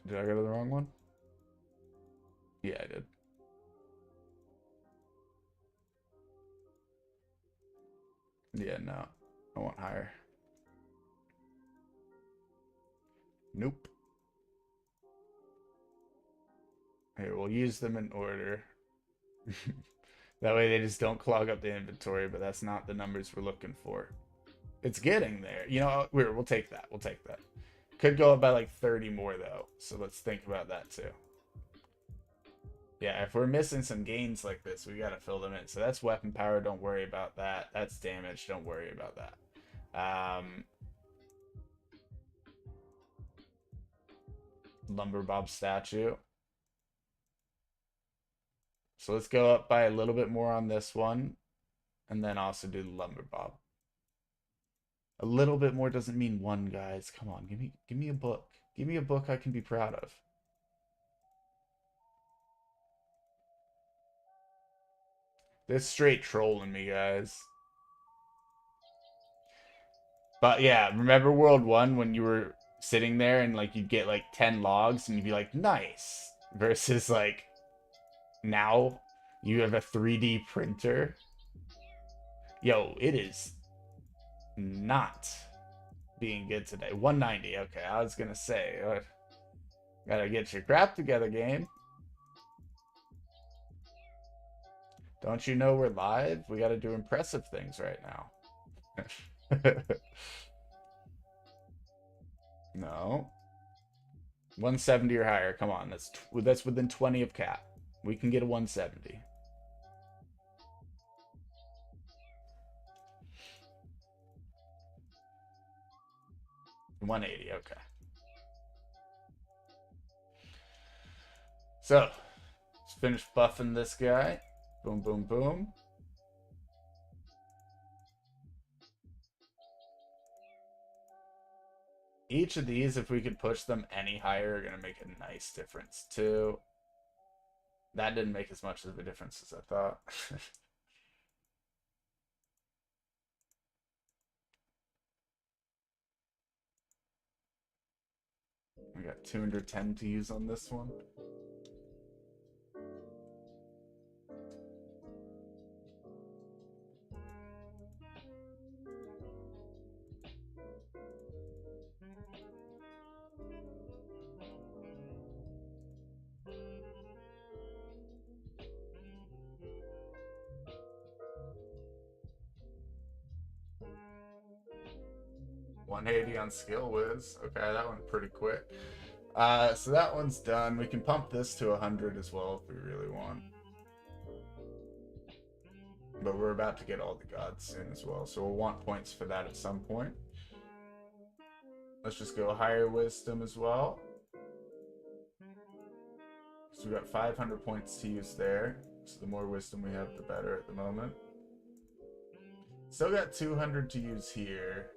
Did I go to the wrong one? Yeah, I did. Yeah, no. I want higher. Nope. Here, we'll use them in order. That way they just don't clog up the inventory, but that's not the numbers we're looking for. It's getting there. You know, we'll take that. We'll take that. Could go up by like 30 more, though. So let's think about that, too. Yeah, if we're missing some gains like this, we got to fill them in. So that's weapon power. Don't worry about that. That's damage. Don't worry about that. Lumber Bob statue. So let's go up by a little bit more on this one. And then also do the Lumber Bob. A little bit more doesn't mean one, guys. Come on, give me a book. Give me a book I can be proud of. This straight trolling me, guys. But yeah, remember World 1 when you were sitting there and like you'd get like 10 logs and you'd be like, nice. Versus like now you have a 3D printer. Yo, it is not being good today. 190. Okay, I was gonna say, gotta get your crap together, game. Don't you know we're live? We gotta do impressive things right now. No. 170 or higher. Come on. That's within 20 of cap. We can get a 170. $180. Okay. So, let's finish buffing this guy. Boom, boom, boom. Each of these, if we could push them any higher, are going to make a nice difference, too. That didn't make as much of a difference as I thought. We got 210 to use on this one. $180 on skill whiz. Okay, that went pretty quick. So that one's done. We can pump this to 100 as well if we really want. But we're about to get all the gods soon as well, so we'll want points for that at some point. Let's just go higher wisdom as well. So we got 500 points to use there. So the more wisdom we have, the better at the moment. Still got 200 to use here.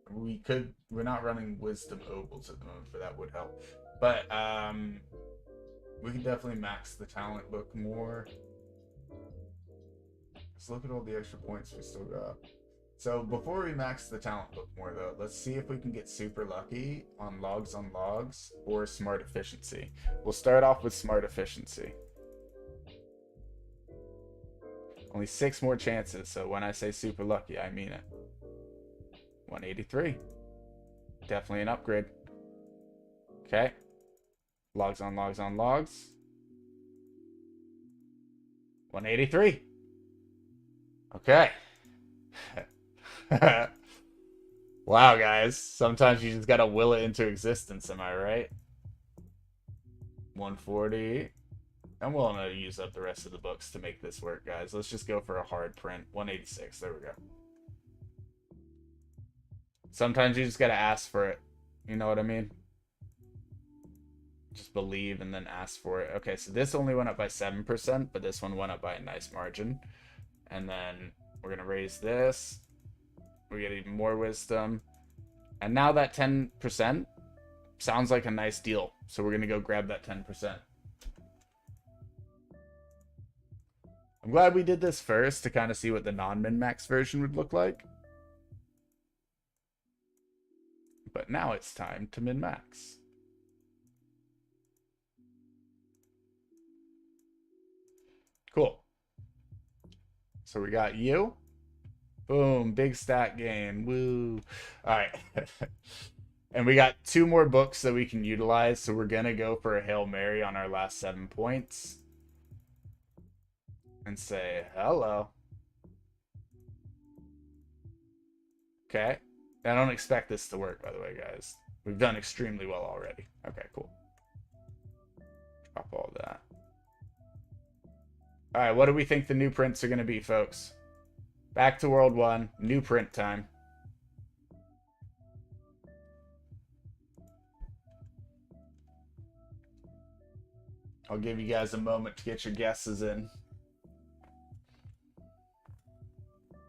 We're not running wisdom opals at the moment, but that would help. But we can definitely max the talent book more. Let's look at all the extra points we still got. So before we max the talent book more though, let's see if we can get super lucky on logs or smart efficiency. We'll start off with smart efficiency. Only 6 more chances, so when I say super lucky, I mean it. 183. Definitely an upgrade. Okay. Logs. 183. Okay. Wow, guys. Sometimes you just gotta will it into existence, am I right? 140. I'm willing to use up the rest of the books to make this work, guys. Let's just go for a hard print. 186. There we go. Sometimes you just gotta ask for it. You know what I mean? Just believe and then ask for it. Okay, so this only went up by 7%, but this one went up by a nice margin. And then we're gonna raise this. We get even more wisdom. And now that 10% sounds like a nice deal. So we're gonna go grab that 10%. I'm glad we did this first to kind of see what the non-min-max version would look like. But now it's time to min-max. Cool. So we got you. Boom, big stat gain. Woo. All right. And we got 2 more books that we can utilize, so we're going to go for a Hail Mary on our last 7 points. And say, hello. Okay. I don't expect this to work, by the way, guys. We've done extremely well already. Okay, cool. Drop all that. All right, what do we think the new prints are going to be, folks? Back to World 1. New print time. I'll give you guys a moment to get your guesses in.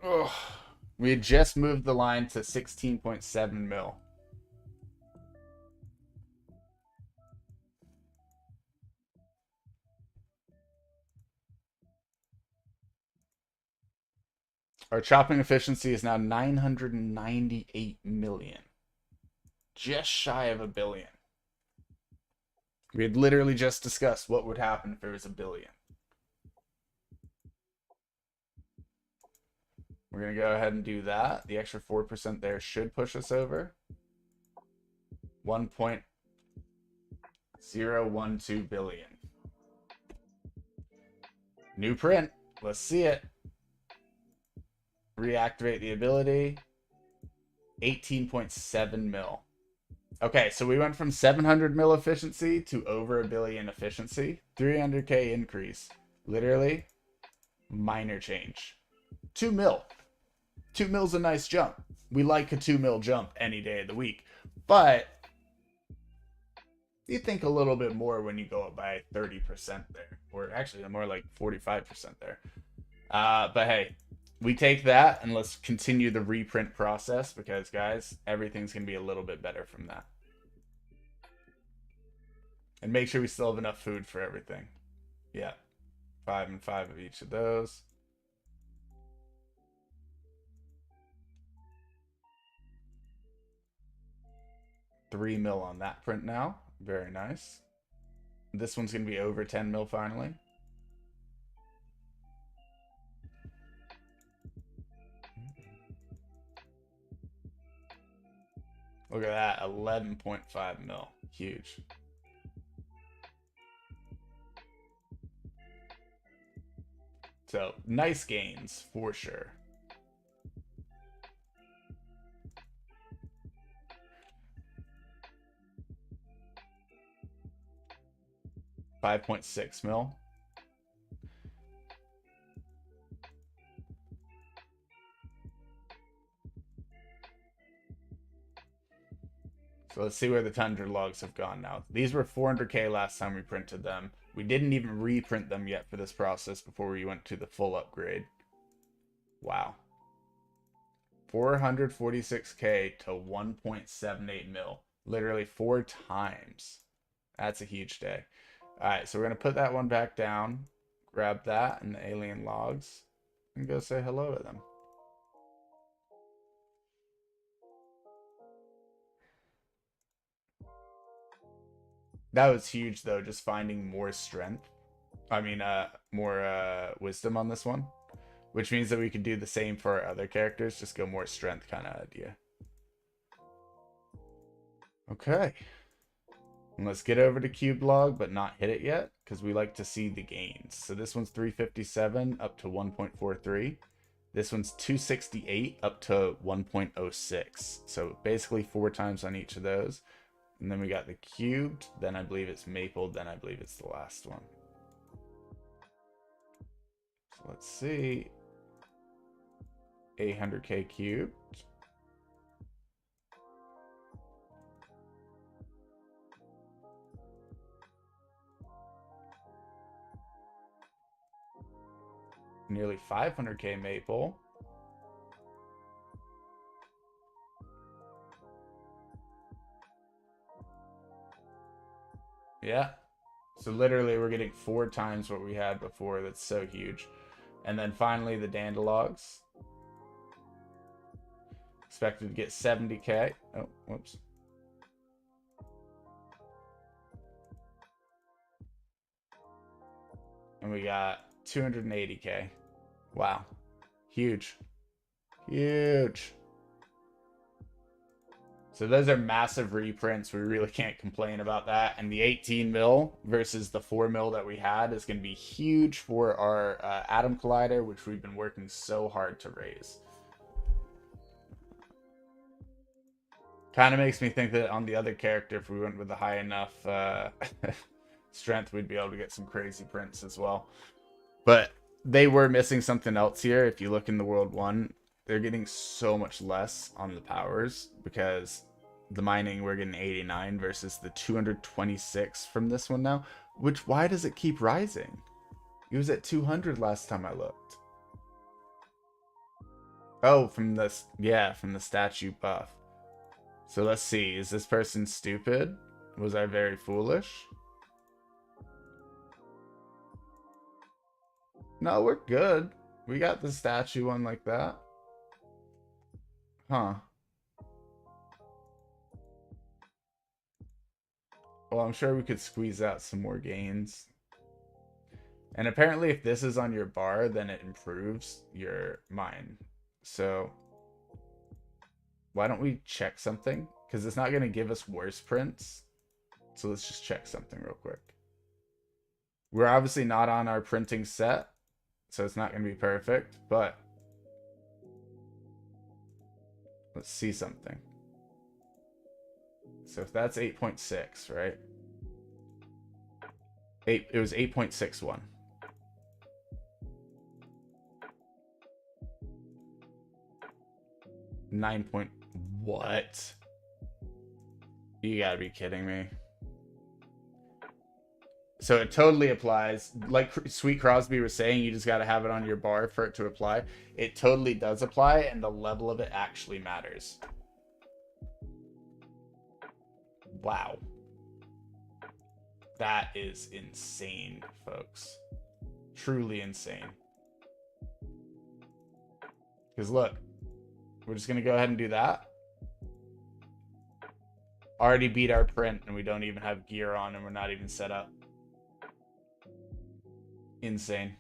Ugh. We had just moved the line to 16.7 mil. Our chopping efficiency is now 998 million. Just shy of a billion. We had literally just discussed what would happen if there was a billion. We're going to go ahead and do that. The extra 4% there should push us over. 1.012 billion. New print. Let's see it. Reactivate the ability. 18.7 mil. Okay, so we went from 700 mil efficiency to over a billion efficiency. 300k increase. Literally, minor change. 2 mil. 2 mil's a nice jump. We like a 2 mil jump any day of the week. But you think a little bit more when you go up by 30% there. Or actually, more like 45% there. But hey, we take that and let's continue the reprint process because, guys, everything's going to be a little bit better from that. And make sure we still have enough food for everything. Yeah. 5 and 5 of each of those. $3 mil on that print now. Very nice. This one's going to be over 10 mil finally. Look at that. 11.5 mil. Huge. So, nice gains for sure. $5.6 mil. So let's see where the Tundra logs have gone now. These were 400k last time we printed them. We didn't even reprint them yet for this process before we went to the full upgrade. Wow. 446k to 1.78 mil. Literally 4 times. That's a huge day. Alright, so we're going to put that one back down. Grab that and the alien logs. And go say hello to them. That was huge, though, just finding more strength. I mean, more wisdom on this one. Which means that we could do the same for our other characters. Just go more strength kind of idea. Okay. And let's get over to cube log, but not hit it yet. Because we like to see the gains. So this one's 357 up to 1.43. This one's 268 up to 1.06. So basically 4 times on each of those. And then we got the cubed, then I believe it's mapled, then I believe it's the last one. So let's see. 800k cubed. Nearly 500k maple. Yeah. So literally we're getting 4 times what we had before. That's so huge. And then finally the dandalogs. Expected to get 70k. Oh, whoops. And we got 280k. Wow. Huge. Huge. So those are massive reprints. We really can't complain about that. And the 18 mil versus the 4 mil that we had is going to be huge for our Atom Collider, which we've been working so hard to raise. Kind of makes me think that on the other character, if we went with a high enough strength, we'd be able to get some crazy prints as well. But they were missing something else here. If you look in the World 1, they're getting so much less on the powers because the mining we're getting 89 versus the 226 from this one now. Which, why does it keep rising? It was at 200 last time I looked. Oh, from this, yeah, from the statue buff. So let's see, is this person stupid? Was I very foolish? No, we're good. We got the statue one like that. Huh. Well, I'm sure we could squeeze out some more gains. And apparently if this is on your bar, then it improves your mine. So why don't we check something? Because it's not going to give us worse prints. So let's just check something real quick. We're obviously not on our printing set, so it's not going to be perfect, but let's see something. So if that's 8.6, right? It was 8.61. 9 point... What? You gotta be kidding me. So it totally applies. Like Sweet Crosby was saying, you just gotta have it on your bar for it to apply. It totally does apply, and the level of it actually matters. Wow. That is insane, folks. Truly insane. Because look, we're just going to go ahead and do that. Already beat our print, and we don't even have gear on, and we're not even set up. Insane.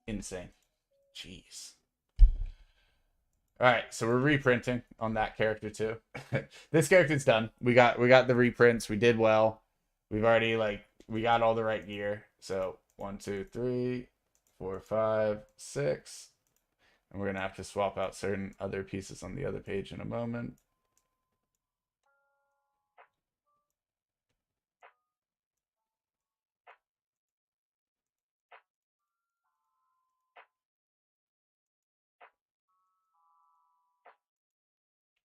Insane. Jeez. Alright, so we're reprinting on that character too. This character's done. We got the reprints. We did well. We've already, like, we got all the right gear. So 1, 2, 3, 4, 5, 6. And we're gonna have to swap out certain other pieces on the other page in a moment.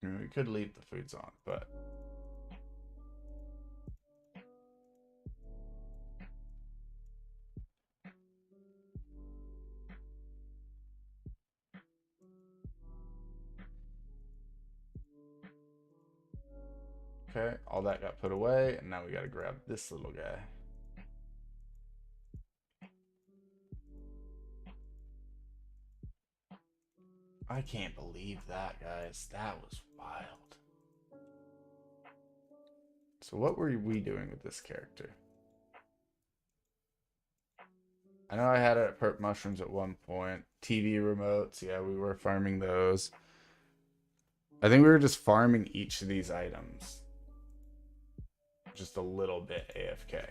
I mean, we could leave the foods on, but okay, all that got put away, and now we gotta grab this little guy. I can't believe that, guys. That was wild. So what were we doing with this character? I know I had it at perp mushrooms at one point. TV remotes, yeah, we were farming those. I think we were just farming each of these items. Just a little bit AFK.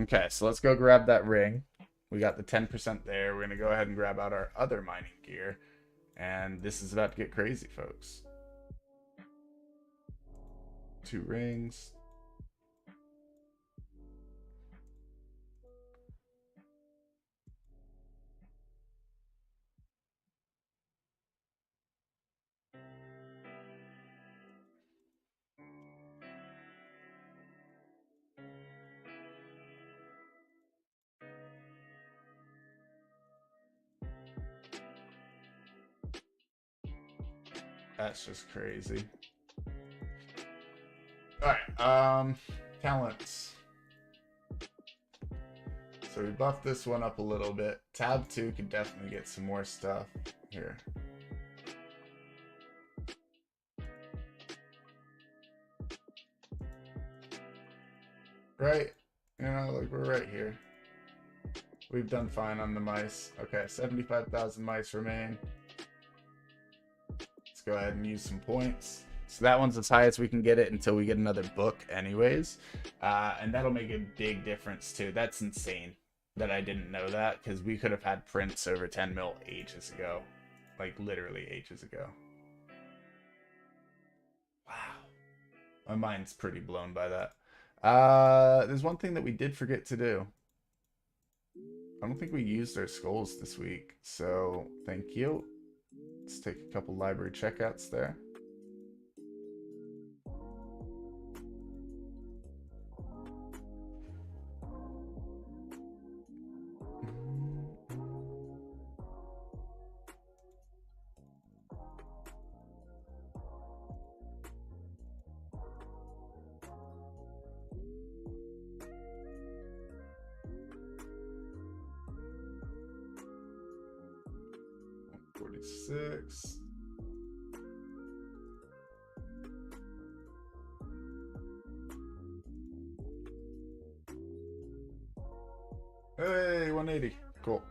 Okay, so let's go grab that ring. We got the 10% there. We're going to go ahead and grab out our other mining gear. And this is about to get crazy, folks. 2 rings. That's just crazy. Alright, talents. So we buffed this one up a little bit. Tab 2 could definitely get some more stuff. Here. Right? You know, like we're right here. We've done fine on the mice. Okay, 75,000 mice remain. Let's go ahead and use some points. So that one's as high as we can get it until we get another book anyways. And that'll make a big difference too. That's insane that I didn't know that, because we could have had prints over 10 mil ages ago. Like literally ages ago. Wow. My mind's pretty blown by that. There's one thing that we did forget to do. I don't think we used our skulls this week, so thank you. Let's take a couple library checkouts there. Six. Hey, 180. Cool.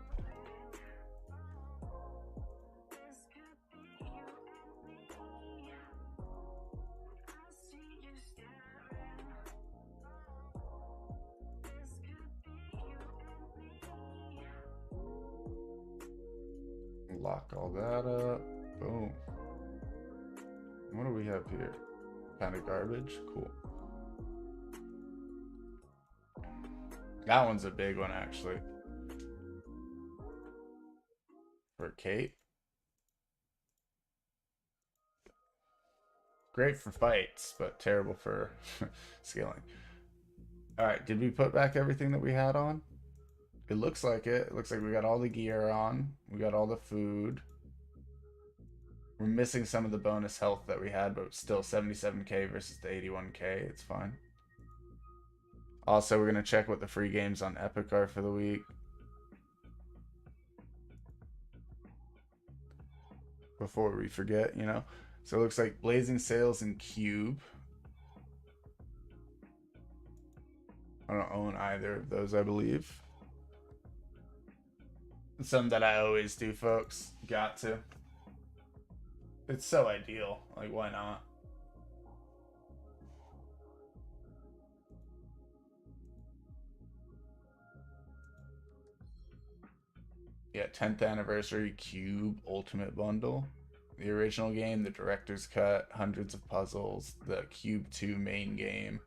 lock all that up. Boom. What do we have here? Kind of garbage. Cool. That one's a big one, actually. For Kate. Great for fights, but terrible for scaling. Alright, did we put back everything that we had on? It looks like it. It looks like we got all the gear on. We got all the food. We're missing some of the bonus health that we had, but still 77k versus the 81k. It's fine. Also, we're going to check what the free games on Epic are for the week. Before we forget, you know. So it looks like Blazing Sails and Cube. I don't own either of those, I believe. It's something that I always do, folks. Got to. It's so ideal. Like, why not? Yeah, 10th Anniversary Cube Ultimate Bundle. The original game, the Director's Cut, hundreds of puzzles, the Cube 2 main game,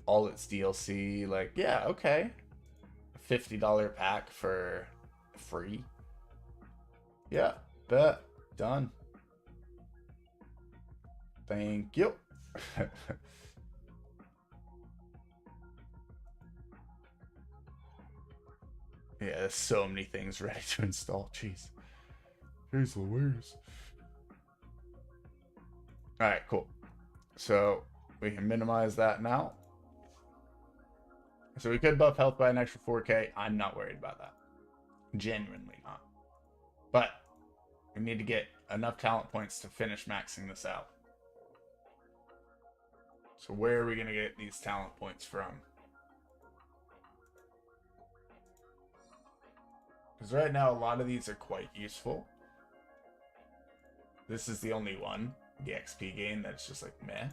all its DLC. Like, yeah, okay. $50 pack for free. Yeah, bet. Done. Thank you. Yeah, there's so many things ready to install. Jeez. Jeez Louise. Alright, cool. So we can minimize that now. So we could buff health by an extra 4k. I'm not worried about that. Genuinely not. But we need to get enough talent points to finish maxing this out. So where are we going to get these talent points from? Because right now a lot of these are quite useful. This is the only one, the XP gain, that's just like meh.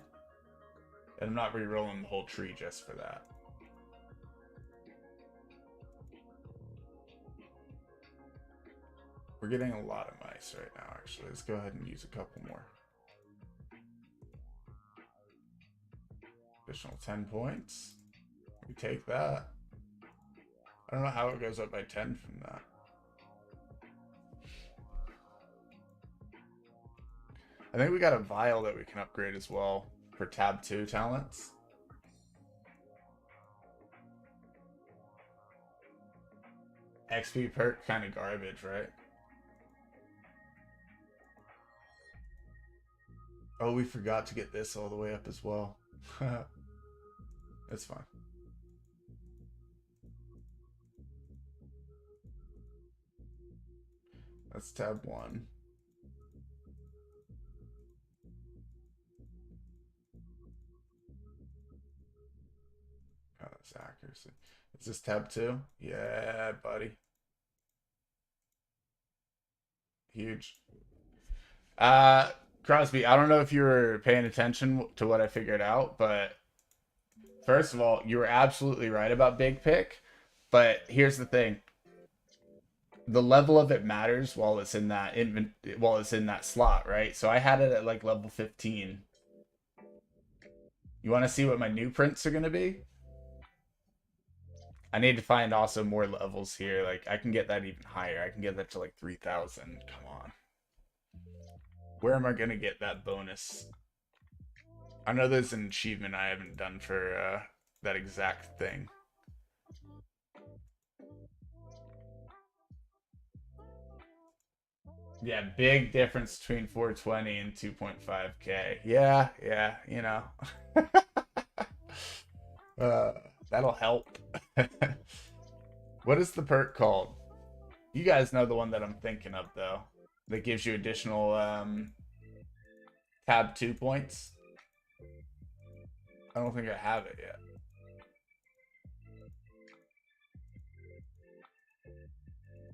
And I'm not re-rolling the whole tree just for that. We're getting a lot of mice right now, actually. Let's go ahead and use a couple more. Additional 10 points. We take that. I don't know how it goes up by 10 from that. I think we got a vial that we can upgrade as well for tab 2 talents. XP perk kind of garbage, right? Oh, we forgot to get this all the way up as well. It's fine. That's tab 1. God, that's accuracy. Is this tab 2? Yeah, buddy. Huge. Crosby, I don't know if you were paying attention to what I figured out, but first of all, you were absolutely right about Big Pick. But here's the thing: the level of it matters while it's in that slot, right? So I had it at like level 15. You want to see what my new prints are gonna be? I need to find also more levels here. Like I can get that even higher. I can get that to like 3,000. Come on. Where am I gonna get that bonus? I know there's an achievement I haven't done for that exact thing. Yeah, big difference between 420 and 2.5k. Yeah, you know. That'll help. What is the perk called? You guys know the one that I'm thinking of, though. That gives you additional tab 2 points. I don't think I have it yet.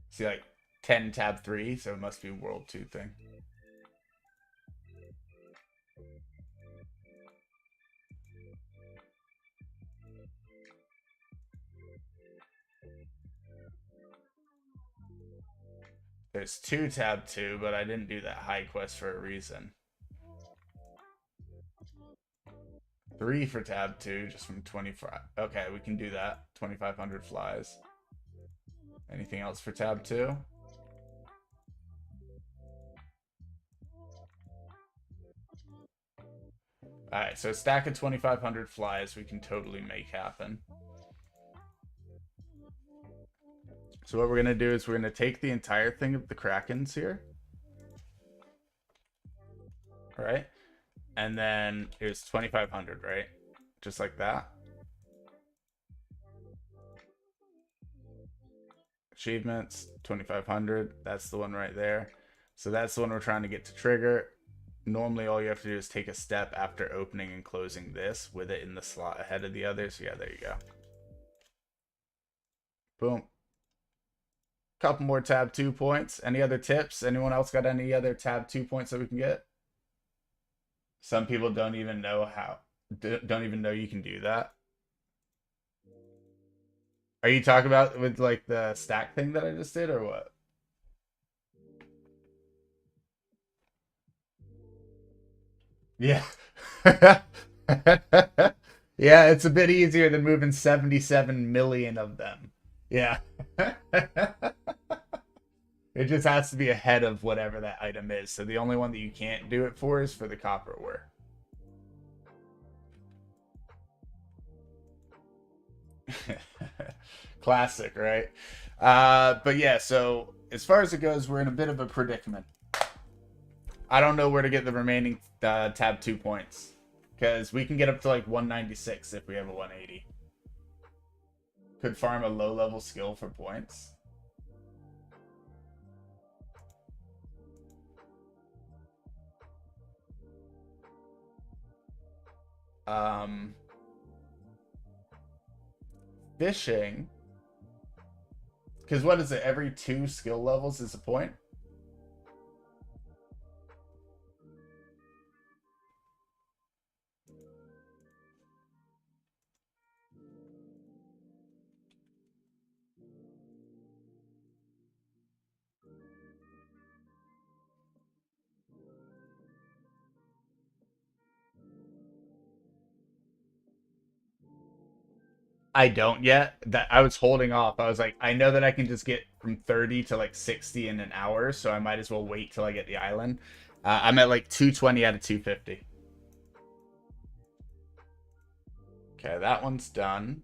See, like 10 tab 3, so it must be World 2 thing. There's 2 tab 2, but I didn't do that high quest for a reason. 3 for tab 2, just from 25. Okay, we can do that. 2,500 flies. Anything else for tab 2? Alright, so a stack of 2,500 flies we can totally make happen. So what we're going to do is we're going to take the entire thing of the Krakens here. Right? And then here's 2,500, right? Just like that. Achievements, 2,500. That's the one right there. So that's the one we're trying to get to trigger. Normally all you have to do is take a step after opening and closing this with it in the slot ahead of the other. So yeah, there you go. Boom. Couple more tab 2 points. Any other tips? Anyone else got any other tab 2 points that we can get? Some people don't even know how. Don't even know you can do that. Are you talking about with like the stack thing that I just did or what? Yeah. Yeah, it's a bit easier than moving 77 million of them. Yeah. It just has to be ahead of whatever that item is. So the only one that you can't do it for is for the copper ore. Classic, right? But yeah, so as far as it goes, we're in a bit of a predicament. I don't know where to get the remaining tab 2 points. Because we can get up to like 196 if we have a 180. Could farm a low-level skill for points. Fishing. Because what is it? Every 2 skill levels is a point? I don't yet. That I was holding off. I was like, I know that I can just get from 30 to like 60 in an hour, so I might as well wait till I get the island. I'm at like 220 out of 250. Okay, that one's done.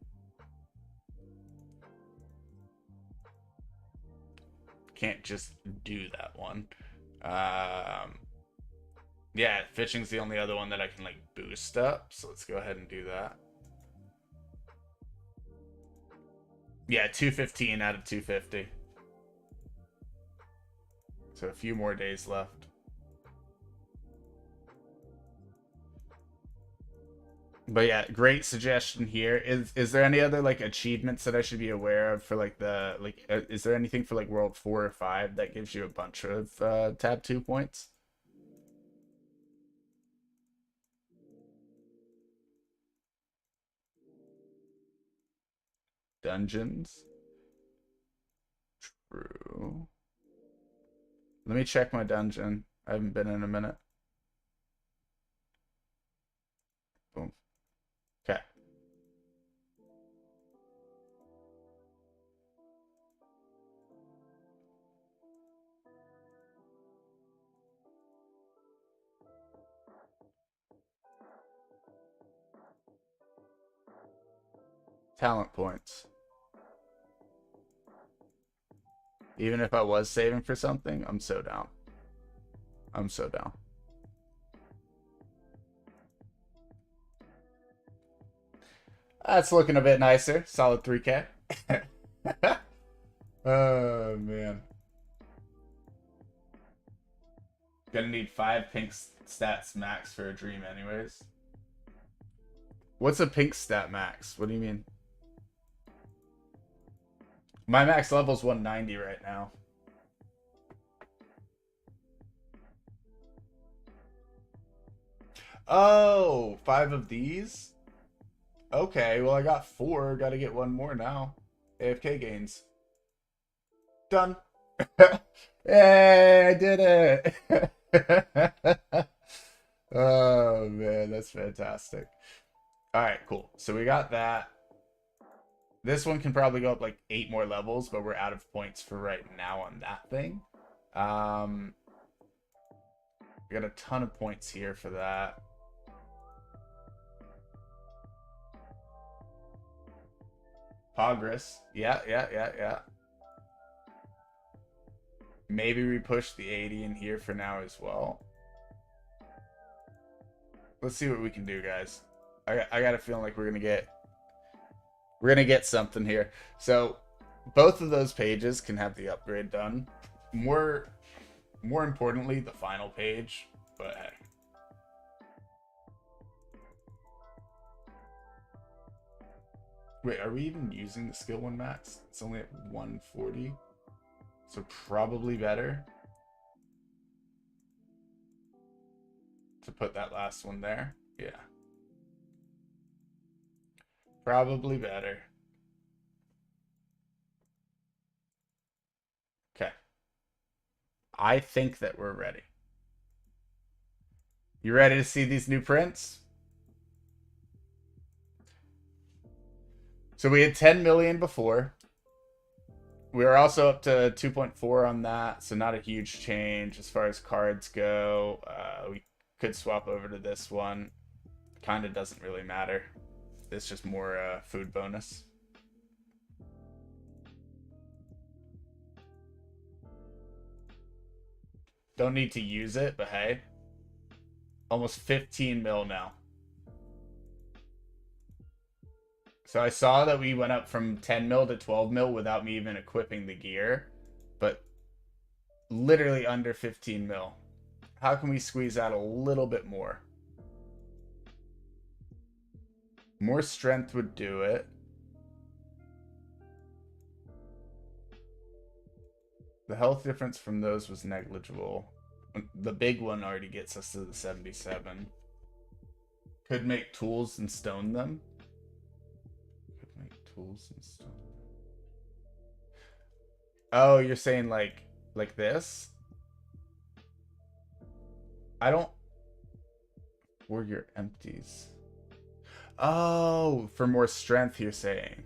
Can't just do that one. Yeah, fishing's the only other one that I can like boost up, so let's go ahead and do that. Yeah, 215 out of 250. So a few more days left. But yeah, great suggestion here. Is there any other like achievements that I should be aware of for like the like? Is there anything for like World 4 or 5 that gives you a bunch of tab 2 points? Dungeons. True. Let me check my dungeon. I haven't been in a minute. Boom. Okay. Talent points. Even if I was saving for something, I'm so down. I'm so down. That's looking a bit nicer. Solid 3K. Oh, man. Gonna need 5 pink stats max for a dream anyways. What's a pink stat max? What do you mean? My max level's 190 right now. Oh, 5 of these? Okay, well I got 4. Gotta get 1 more now. AFK gains. Done. Hey, I did it. Oh man, that's fantastic. All right, cool. So we got that. This one can probably go up like 8 more levels, but we're out of points for right now on that thing. We got a ton of points here for that. Progress. Yeah. Maybe we push the 80 in here for now as well. Let's see what we can do, guys. I got a feeling like we're gonna get something here. So both of those pages can have the upgrade done. More importantly, the final page. But hey. Wait, are we even using the skill 1 max? It's only at 140. So probably better to put that last one there. Yeah. Probably better. Okay. I think that we're ready. You ready to see these new prints? So we had 10 million before. We are also up to 2.4 on that, so not a huge change as far as cards go. We could swap over to this one. Kind of doesn't really matter. It's just more food bonus. Don't need to use it, but hey. Almost 15 mil now. So I saw that we went up from 10 mil to 12 mil without me even equipping the gear. But literally under 15 mil. How can we squeeze out a little bit more? More strength would do it. The health difference from those was negligible. The big one already gets us to the 77. Could make tools and stone them. Tools and stone. Oh, you're saying like this? I don't. Where your empties? Oh, for more strength, you're saying.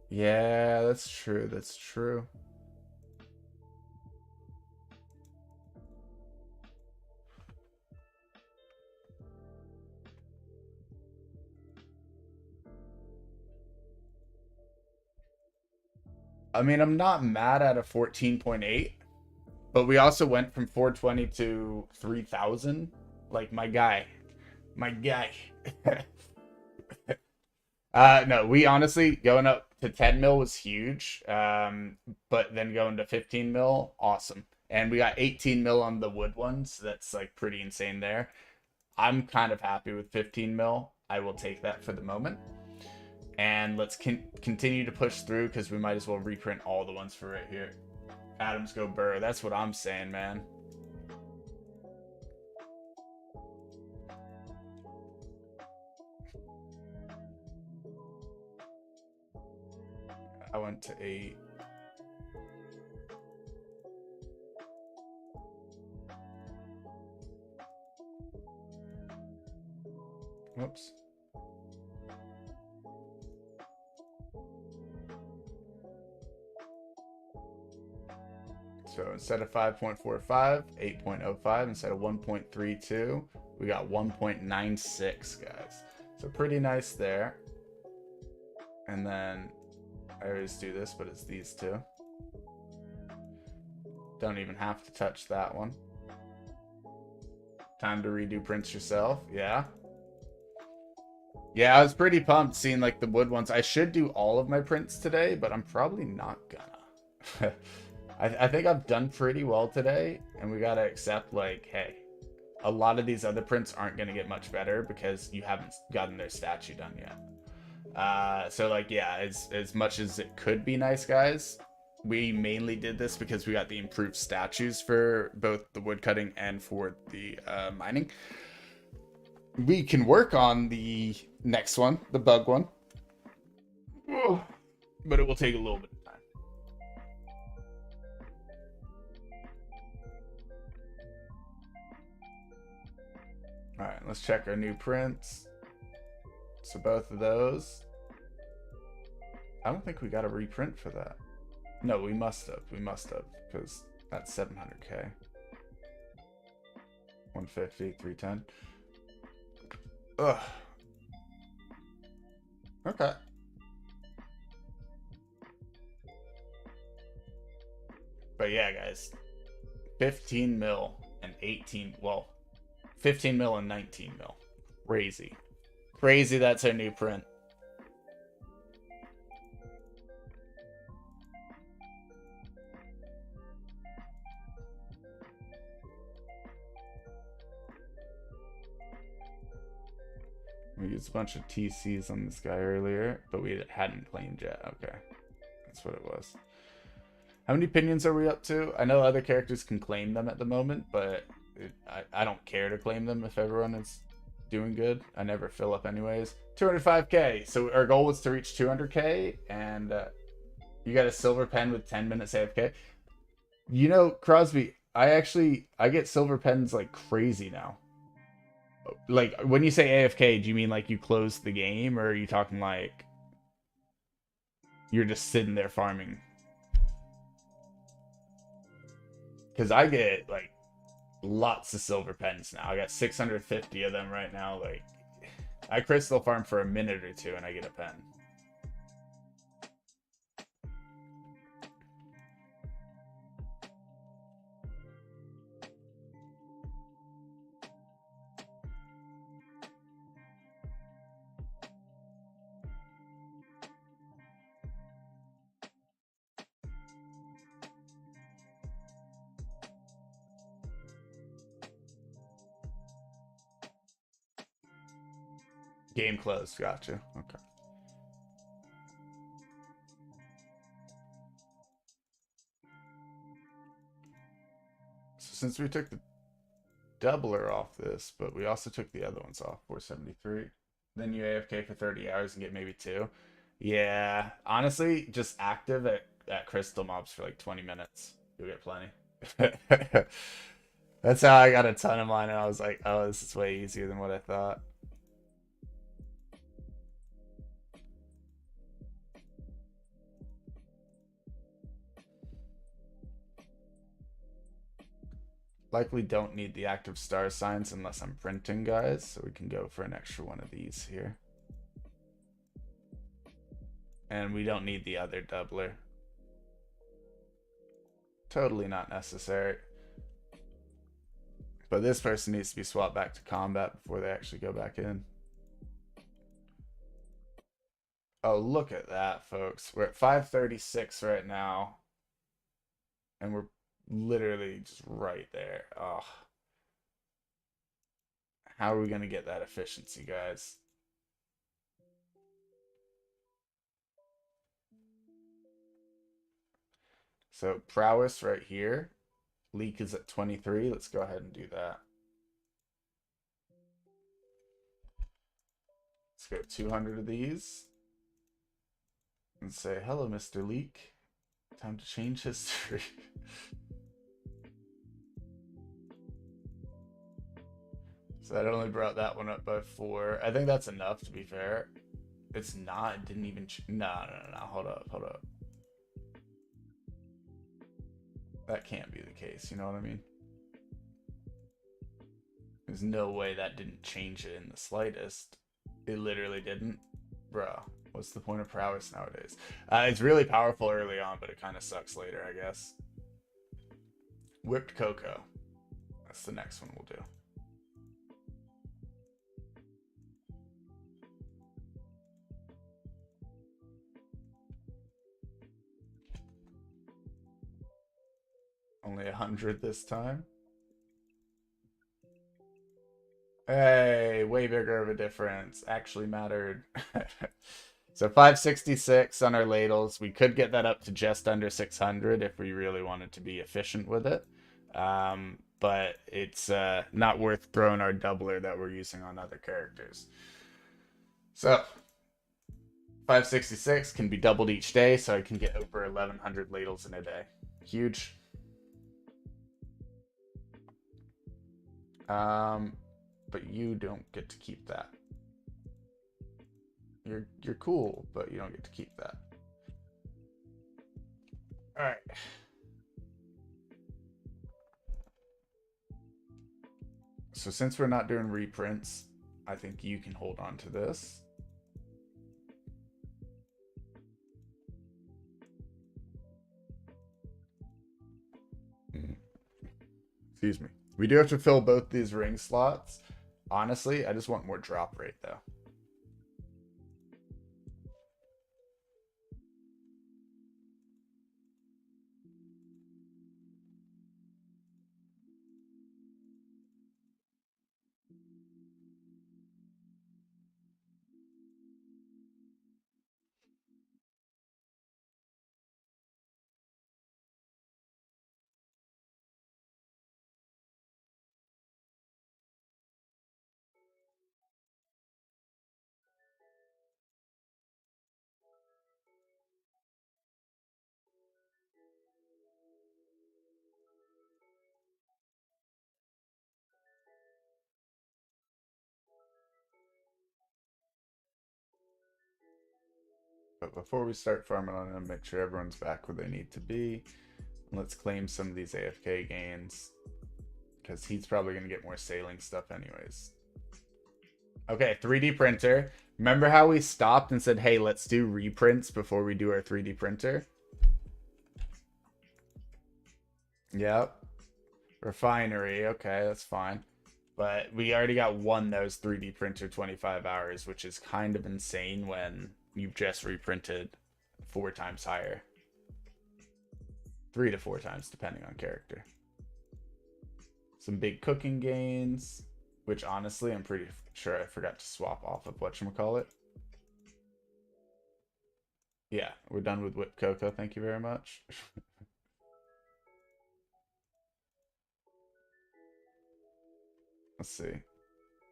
Yeah, that's true. That's true. I mean, I'm not mad at a 14.8, but we also went from 420 to 3,000. Like, my guy. My guy. No, we honestly, going up to 10 mil was huge. But then going to 15 mil, awesome. And we got 18 mil on the wood ones. That's like pretty insane there. I'm kind of happy with 15 mil. I will take that for the moment. And let's continue to push through because we might as well reprint all the ones for right here. Adams go Burr. That's what I'm saying, man. I went to 8. Whoops. So instead of 5.45, 8.05. Instead of 1.32, we got 1.96, guys. So pretty nice there. And then I always do this, but it's these two. Don't even have to touch that one. Time to redo prints yourself. Yeah. Yeah, I was pretty pumped seeing like the wood ones. I should do all of my prints today, but I'm probably not gonna. I think I've done pretty well today, and we gotta accept like, hey, a lot of these other prints aren't gonna get much better because you haven't gotten their statue done yet. So like, yeah, as much as it could be nice, guys, we mainly did this because we got the improved statues for both the woodcutting and for the mining. We can work on the next one, the bug one, but it will take a little bit of time. All right, let's check our new prints. So both of those. I don't think we got a reprint for that. No, we must have. We must have, because that's 700k. 150, 310. Ugh. Okay. But yeah, guys. 15 mil and 18, well, 15 mil and 19 mil. Crazy. Crazy that's our new print. We used a bunch of TCs on this guy earlier, but we hadn't claimed yet. Okay. That's what it was. How many opinions are we up to? I know other characters can claim them at the moment, but I don't care to claim them if everyone is doing good. I never fill up anyways. 205k. So our goal was to reach 200k, and you got a silver pen with 10 minutes AFK. You know, Crosby, I get silver pens like crazy now. Like, when you say AFK, do you mean like you close the game, or are you talking like you're just sitting there farming? Because I get like lots of silver pens now. I got 650 of them right now. Like, I crystal farm for a minute or two and I get a pen. Game closed. Gotcha. Okay. So since we took the doubler off this, but we also took the other ones off, 473. Then you AFK for 30 hours and get maybe 2. Yeah. Honestly, just active at crystal mobs for like 20 minutes. You'll get plenty. That's how I got a ton of mine, and I was like, oh, this is way easier than what I thought. Likely don't need the active star signs unless I'm printing, guys, so we can go for an extra one of these here. And we don't need the other doubler. Totally not necessary. But this person needs to be swapped back to combat before they actually go back in. Oh, look at that, folks. We're at 536 right now. And we're literally just right there. Oh. How are we going to get that efficiency, guys? So prowess right here. Leak is at 23. Let's go ahead and do that. Let's go 200 of these. And say, hello, Mr. Leak. Time to change history. So that only brought that one up by 4. I think that's enough, to be fair. It's not. It didn't even... No. Hold up. That can't be the case, you know what I mean? There's no way that didn't change it in the slightest. It literally didn't. Bro, what's the point of prowess nowadays? It's really powerful early on, but it kind of sucks later, I guess. Whipped cocoa. That's the next one we'll do. Only 100 this time. Hey, way bigger of a difference. Actually mattered. So 566 on our ladles. We could get that up to just under 600 if we really wanted to be efficient with it. But it's not worth throwing our doubler that we're using on other characters. So 566 can be doubled each day, so I can get over 1,100 ladles in a day. Huge. but you don't get to keep that. You're cool, but you don't get to keep that. All right. So since we're not doing reprints, I think you can hold on to this. Excuse me. We do have to fill both these ring slots. Honestly, I just want more drop rate though. But before we start farming on them, make sure everyone's back where they need to be. And let's claim some of these AFK gains, because he's probably going to get more sailing stuff anyways. Okay, 3D printer. Remember how we stopped and said, hey, let's do reprints before we do our 3D printer? Yep. Refinery. Okay, that's fine. But we already got one that was 3D printer 25 hours, which is kind of insane when you've just reprinted 4 times higher. 3 to 4 times, depending on character. Some big cooking gains, which honestly, I'm pretty sure I forgot to swap off of whatchamacallit. Yeah, we're done with whipped cocoa. Thank you very much. Let's see.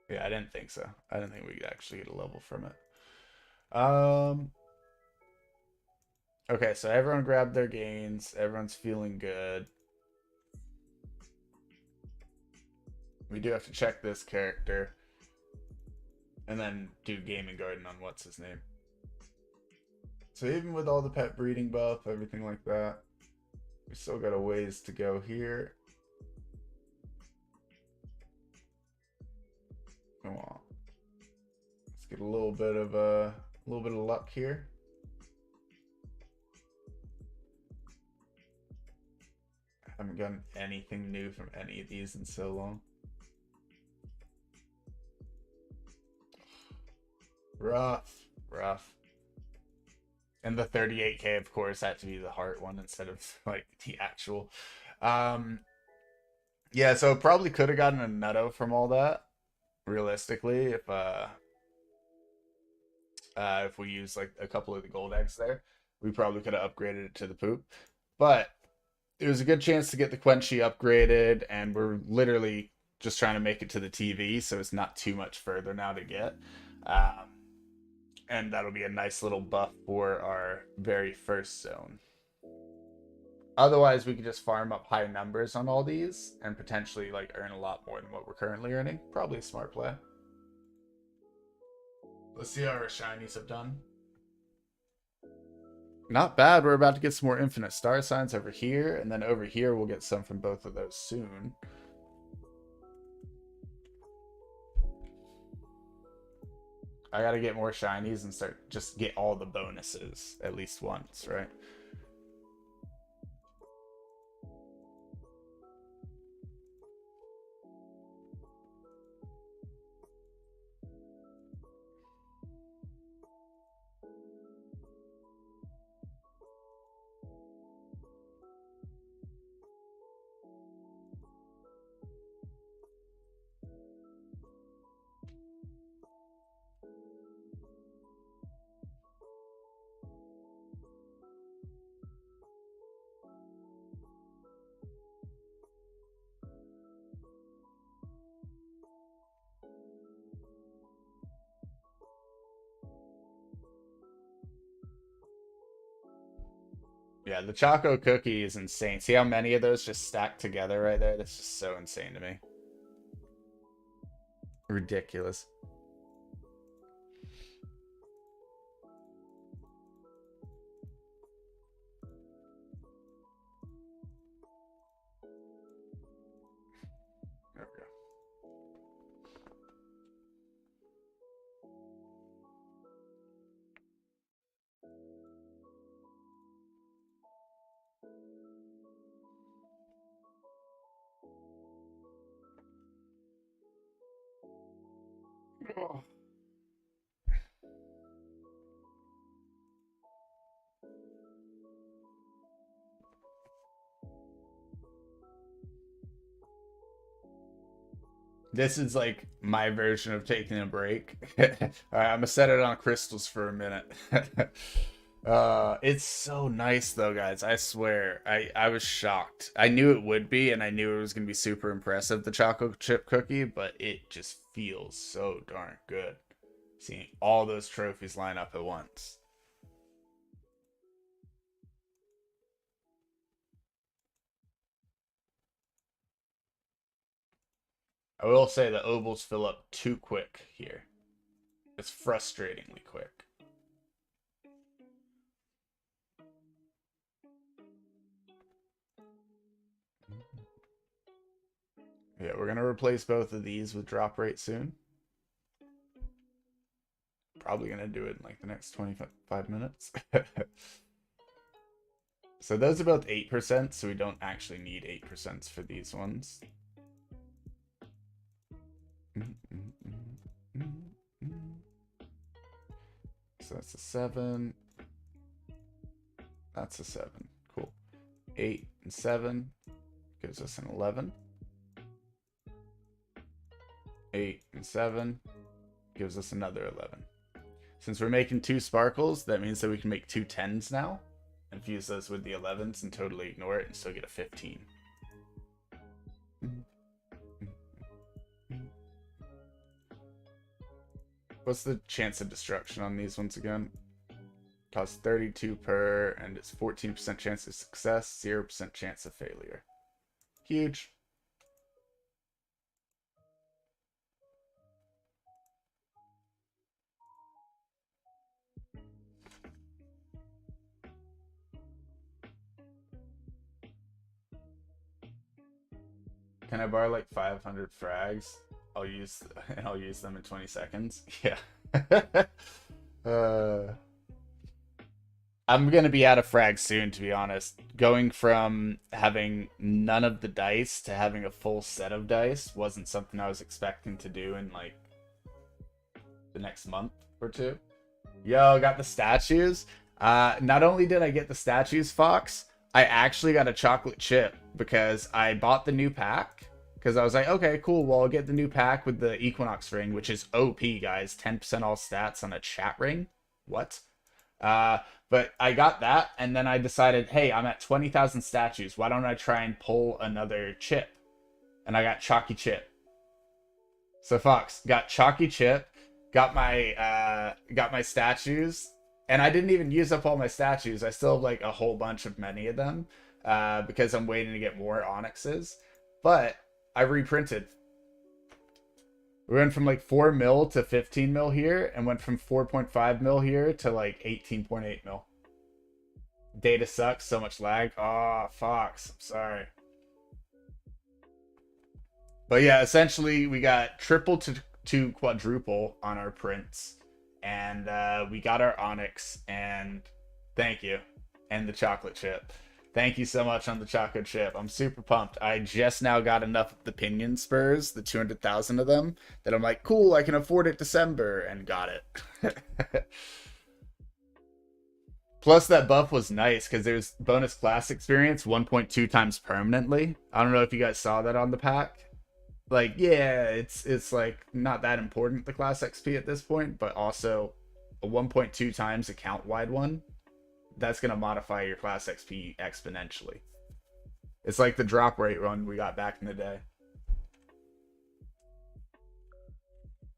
Yeah, I didn't think so. I didn't think we could actually get a level from it. Okay, so everyone grabbed their gains. Everyone's feeling good. We do have to check this character. And then do Gaming Garden on what's his name. So even with all the pet breeding buff, everything like that, we still got a ways to go here. Come on. Let's get a little bit of luck here. I haven't gotten anything new from any of these in so long. Rough. And the 38k, of course, had to be the heart one instead of like the actual. Yeah, so probably could have gotten a nutto from all that, realistically, if we use like a couple of the gold eggs there. We probably could have upgraded it to the poop. But it was a good chance to get the Quenchy upgraded, and we're literally just trying to make it to the TV, so it's not too much further now to get. And that'll be a nice little buff for our very first zone. Otherwise, we could just farm up high numbers on all these and potentially like earn a lot more than what we're currently earning. Probably a smart play. Let's see how our shinies have done. Not bad. We're about to get some more infinite star signs over here, and then over here we'll get some from both of those soon. I gotta get more shinies and just get all the bonuses at least once, right? Yeah, the Choco cookie is insane. See how many of those just stacked together right there? That's just so insane to me. Ridiculous. There we go. Oh. This is like my version of taking a break. All right, I'm gonna set it on crystals for a minute. It's so nice though, guys. I swear, I was shocked. I knew it would be, and I knew it was gonna be super impressive, the chocolate chip cookie, but it just feels so darn good. Seeing all those trophies line up at once. I will say the ovals fill up too quick here. It's frustratingly quick. Yeah, we're gonna replace both of these with drop rate soon. Probably gonna do it in like the next 25 minutes. So those are both 8%, so we don't actually need 8% for these ones. So that's a 7. That's a 7. Cool. 8 and 7 gives us an 11. 8 and 7 gives us another 11. Since we're making 2 sparkles, that means that we can make 2 10s now and fuse those with the 11s and totally ignore it and still get a 15. What's the chance of destruction on these ones again? Costs 32 per, and it's 14% chance of success, 0% chance of failure. Huge. Can I borrow like 500 frags? I'll use them in 20 seconds. Yeah. I'm gonna be out of frags soon, to be honest. Going from having none of the dice to having a full set of dice wasn't something I was expecting to do in like the next month or two. Yo, got the statues. Not only did I get the statues, Fox, I actually got a chocolate chip because I bought the new pack. Because I was like, okay, cool. Well, I'll get the new pack with the Equinox ring, which is OP, guys. 10% all stats on a chat ring. What? But I got that, and then I decided, hey, I'm at 20,000 statues. Why don't I try and pull another chip? And I got Chalky Chip. So Fox got Chalky Chip, got my statues, and I didn't even use up all my statues. I still have like a whole bunch of many of them because I'm waiting to get more Onyxes. But I reprinted. We went from like 4 mil to 15 mil here, and went from 4.5 mil here to like 18.8 mil. Data sucks, so much lag. Oh, Fox, I'm sorry. But yeah, essentially we got triple to quadruple on our prints, and we got our Onyx, and thank you, and the chocolate chip. Thank you so much on the chocolate chip. I'm super pumped. I just now got enough of the pinion spurs, the 200,000 of them, that I'm like, cool, I can afford it December, and got it. Plus, that buff was nice because there's bonus class experience 1.2 times permanently. I don't know if you guys saw that on the pack. Like, yeah, it's like not that important, the class XP at this point, but also a 1.2 times account wide one. That's going to modify your class XP exponentially. It's like the drop rate run we got back in the day.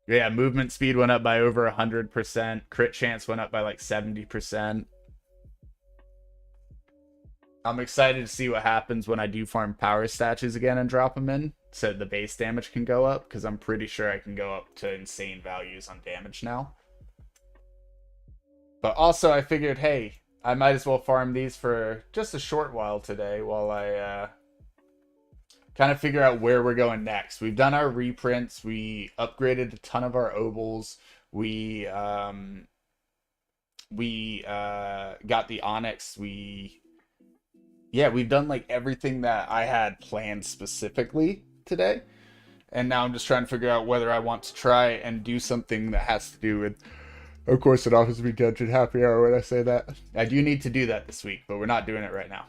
Yeah, movement speed went up by over 100%. Crit chance went up by like 70%. I'm excited to see what happens when I do farm power statues again and drop them in. so the base damage can go up, because I'm pretty sure I can go up to insane values on damage now. But also I figured, hey, I might as well farm these for just a short while today while I kind of figure out where we're going next. We've done our reprints. We upgraded a ton of our obols. We got the Onyx. We've done like everything that I had planned specifically today. And now I'm just trying to figure out whether I want to try and do something that has to do with, of course, it offers me dungeon happy hour when I say that. I do need to do that this week, but we're not doing it right now.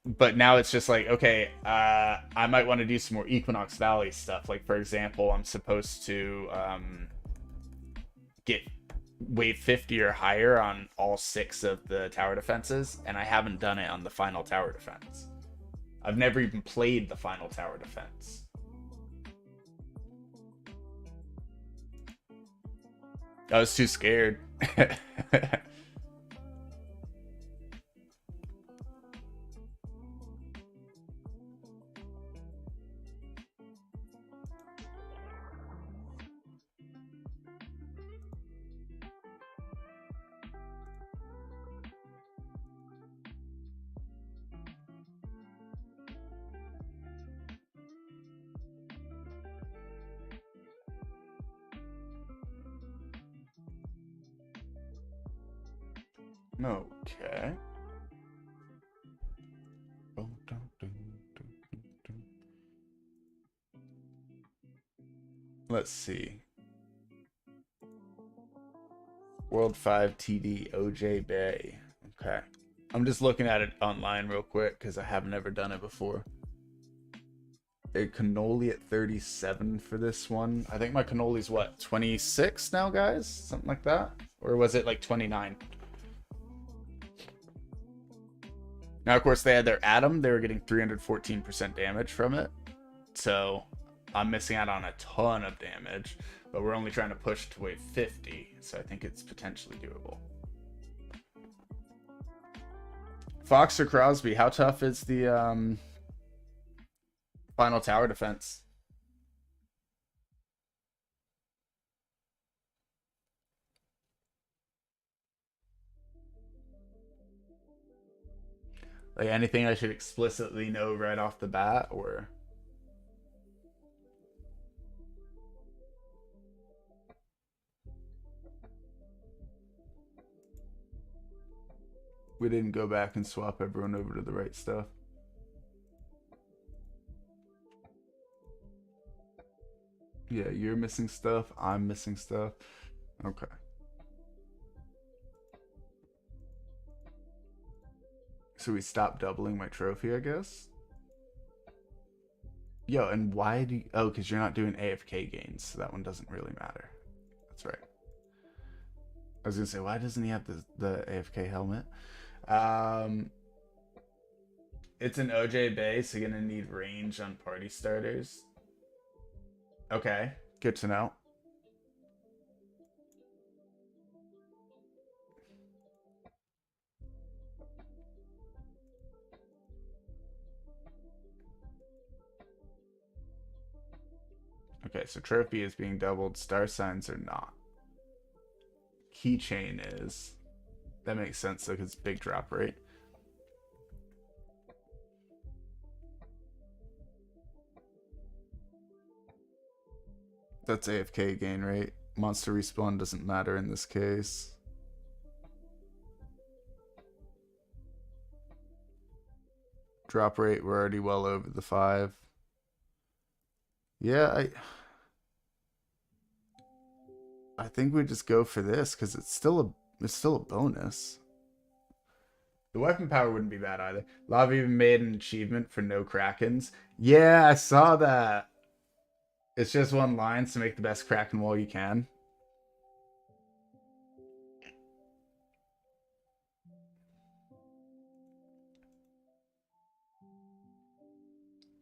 But now it's just like, okay, I might want to do some more Equinox Valley stuff. Like, for example, I'm supposed to get wave 50 or higher on all 6 of the tower defenses, and I haven't done it on the final tower defense. I've never even played the final tower defense. I was too scared. Okay. Let's see. World 5 TD OJ Bay. Okay. I'm just looking at it online real quick because I have never done it before. A cannoli at 37 for this one. I think my cannoli's what, 26 now, guys? Something like that? Or was it like 29? Now, of course, they had their Atom. They were getting 314% damage from it. So I'm missing out on a ton of damage. But we're only trying to push to wave 50. So I think it's potentially doable. Fox or Crosby, how tough is the final tower defense? Like anything I should explicitly know right off the bat, or? We didn't go back and swap everyone over to the right stuff. Yeah, you're missing stuff. I'm missing stuff. Okay. So we stopped doubling my trophy, I guess? Yo, and why do you... Oh, because you're not doing AFK gains, so that one doesn't really matter. That's right. I was going to say, why doesn't he have the AFK helmet? It's an OJ Bay, so you're going to need range on party starters. Okay, good to know. Okay, so trophy is being doubled. Star signs are not. Keychain is. That makes sense though, because it's big drop rate. That's AFK gain rate. Monster respawn doesn't matter in this case. Drop rate, we're already well over the 5. Yeah, I think we just go for this because it's still a bonus. The weapon power wouldn't be bad either. Lava even made an achievement for no Krakens. Yeah, I saw that. It's just one line to make the best Kraken wall you can.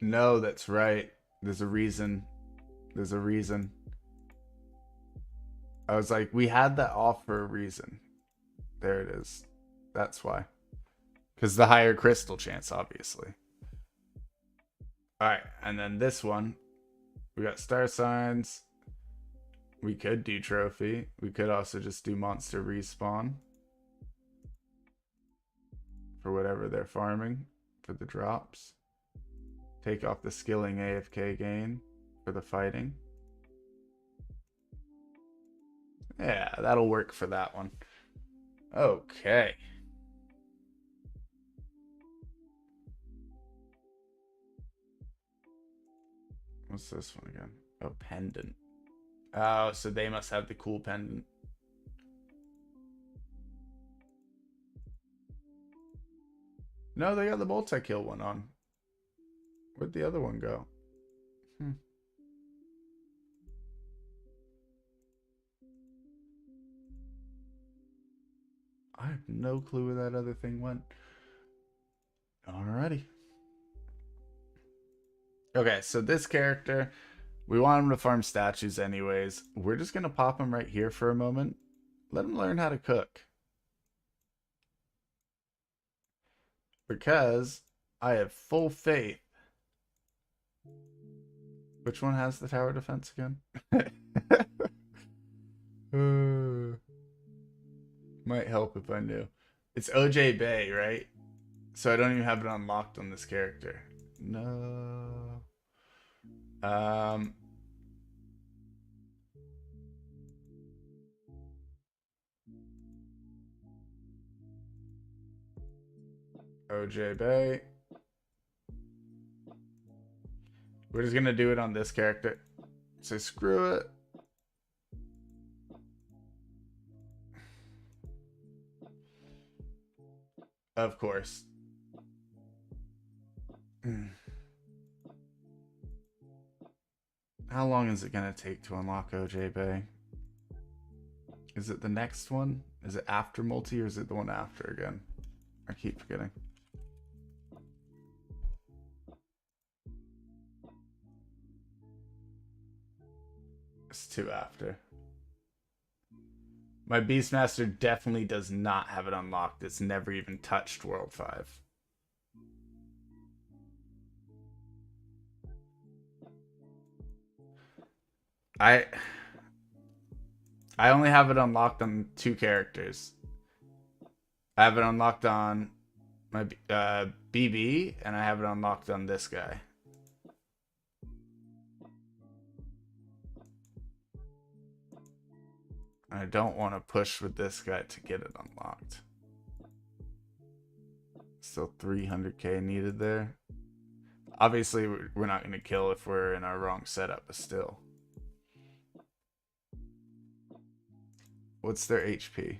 No, that's right. There's a reason. There's a reason. I was like, we had that off for a reason. There it is. That's why. Because the higher crystal chance, obviously. Alright, and then this one. We got star signs. We could do trophy. We could also just do monster respawn. For whatever they're farming. For the drops. Take off the skilling AFK gain. For the fighting. Yeah, that'll work for that one. Okay. What's this one again? Oh, pendant. Oh, so they must have the cool pendant. No, they got the multi-kill one on. Where'd the other one go? I have no clue where that other thing went. Alrighty. Okay, so this character, we want him to farm statues anyways. We're just going to pop him right here for a moment. Let him learn how to cook. Because I have full faith. Which one has the tower defense again? Might help if I knew. It's OJ Bay, right? So I don't even have it unlocked on this character. No. OJ Bay. We're just gonna do it on this character. So screw it. Of course. How long is it gonna take to unlock OJ Bay? Is it the next one? Is it after multi or is it the one after again? I keep forgetting. It's 2 after. My Beastmaster definitely does not have it unlocked. It's never even touched World 5. I only have it unlocked on 2 characters. I have it unlocked on my BB, and I have it unlocked on this guy. I don't want to push with this guy to get it unlocked. Still 300k needed there. Obviously, we're not going to kill if we're in our wrong setup, but still. What's their HP?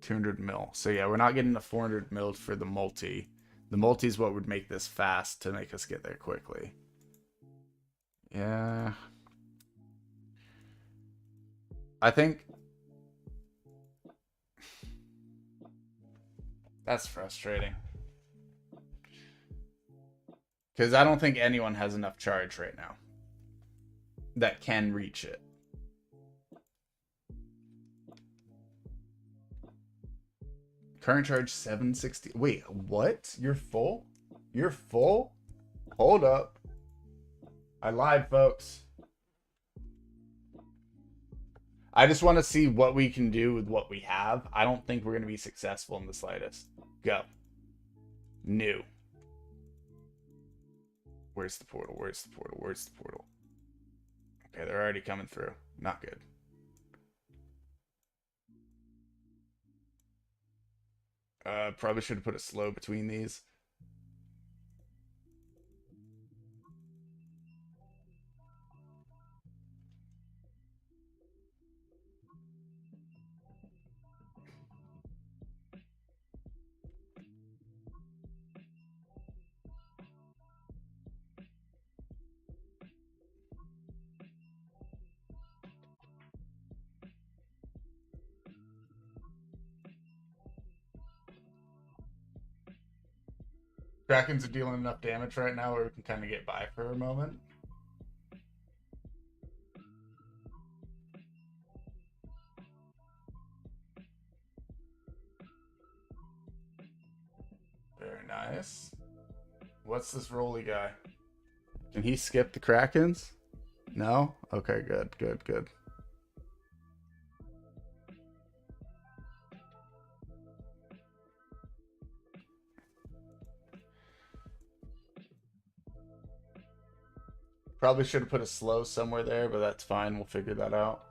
200 mil. So yeah, we're not getting the 400 mil for the multi. The multi is what would make this fast to make us get there quickly. Yeah. I think that's frustrating. Because I don't think anyone has enough charge right now that can reach it. Current charge 760. Wait, what? You're full? You're full? Hold up. I lied, folks. I just want to see what we can do with what we have. I don't think we're going to be successful in the slightest. Go. New. Where's the portal? Where's the portal? Where's the portal? Okay, they're already coming through. Not good. Probably should have put a slow between these. Krakens are dealing enough damage right now where we can kind of get by for a moment. Very nice. What's this roly guy? Can he skip the Krakens? No? Okay, good, good, good. Probably should have put a slow somewhere there, but that's fine. We'll figure that out.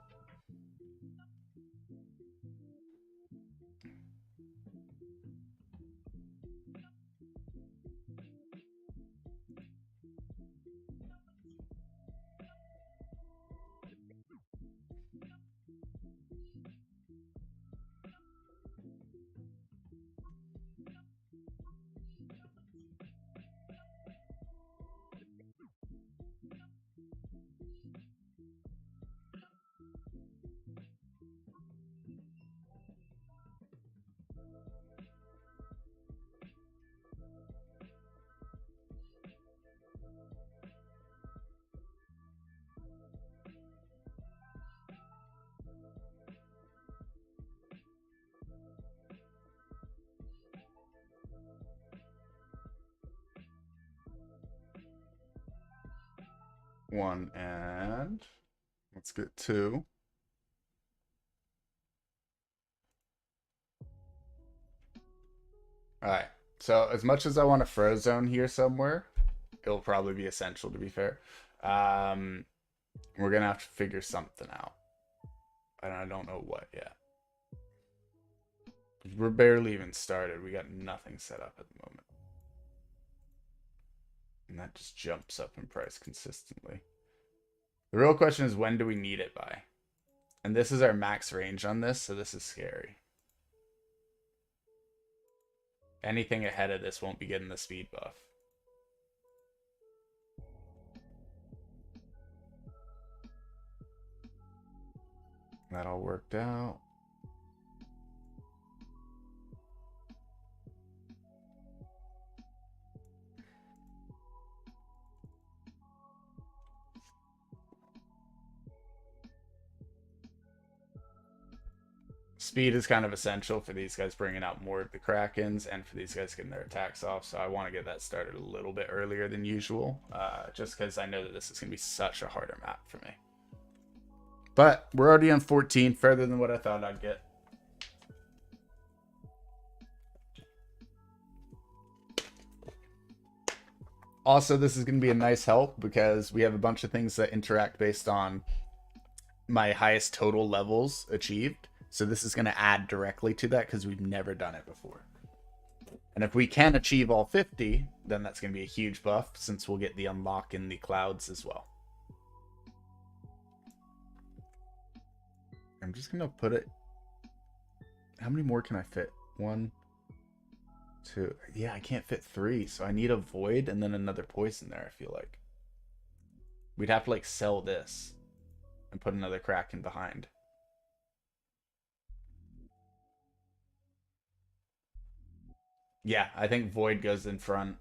One, and let's get two. All right. So as much as I want a Frozone here somewhere, it'll probably be essential to be fair. We're gonna have to figure something out, and I don't know what yet. We're barely even started. We got nothing set up at the moment, and that just jumps up in price consistently. The real question is, when do we need it by? And this is our max range on this, so this is scary. Anything ahead of this won't be getting the speed buff. That all worked out. Speed is kind of essential for these guys bringing out more of the Krakens and for these guys getting their attacks off. So I want to get that started a little bit earlier than usual, just because I know that this is going to be such a harder map for me. But we're already on 14, further than what I thought I'd get. Also, this is going to be a nice help because we have a bunch of things that interact based on my highest total levels achieved. So this is going to add directly to that because we've never done it before. And if we can achieve all 50, then that's going to be a huge buff since we'll get the unlock in the clouds as well. I'm just going to put it... How many more can I fit? 1, 2... Yeah, I can't fit 3, so I need a void and then another poison there, I feel like. We'd have to, like, sell this and put another Kraken behind. Yeah, I think void goes in front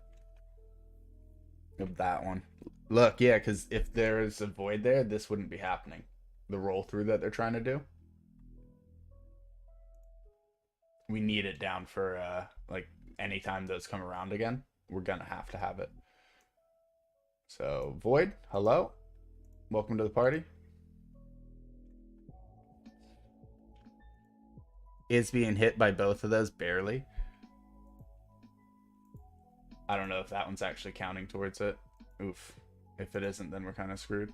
of that one. Look, yeah, because if there's a void there, this wouldn't be happening. The roll through that they're trying to do. We need it down for like anytime those come around again. We're gonna have to have it. So void, hello, welcome to the party. Is being hit by both of those barely. I don't know if that one's actually counting towards it. Oof. If it isn't, then we're kind of screwed.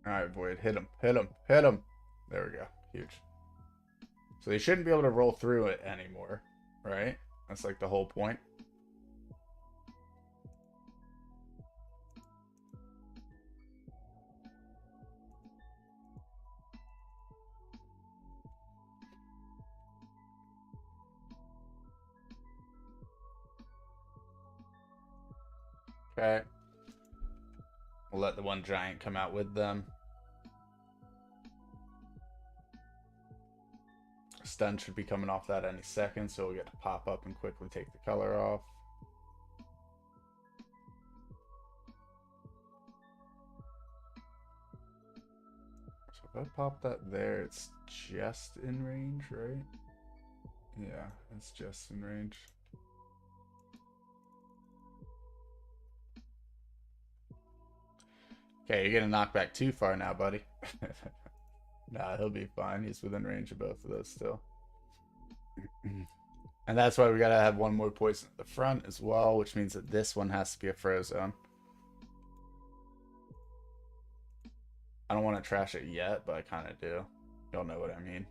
Alright, void. Hit him. Hit him. Hit him. There we go. Huge. So they shouldn't be able to roll through it anymore, right? That's like the whole point. Okay. We'll let the one giant come out with them. Stun should be coming off that any second, so we'll get to pop up and quickly take the color off. So If I pop that there, it's just in range, right? Yeah, it's just in range. Okay, you're gonna knock back too far now, buddy. Nah, he'll be fine. He's within range of both of those still. And that's why we gotta have one more poison at the front as well, which means that this one has to be a Frozone. I don't want to trash it yet, but I kind of do. You'll know what I mean.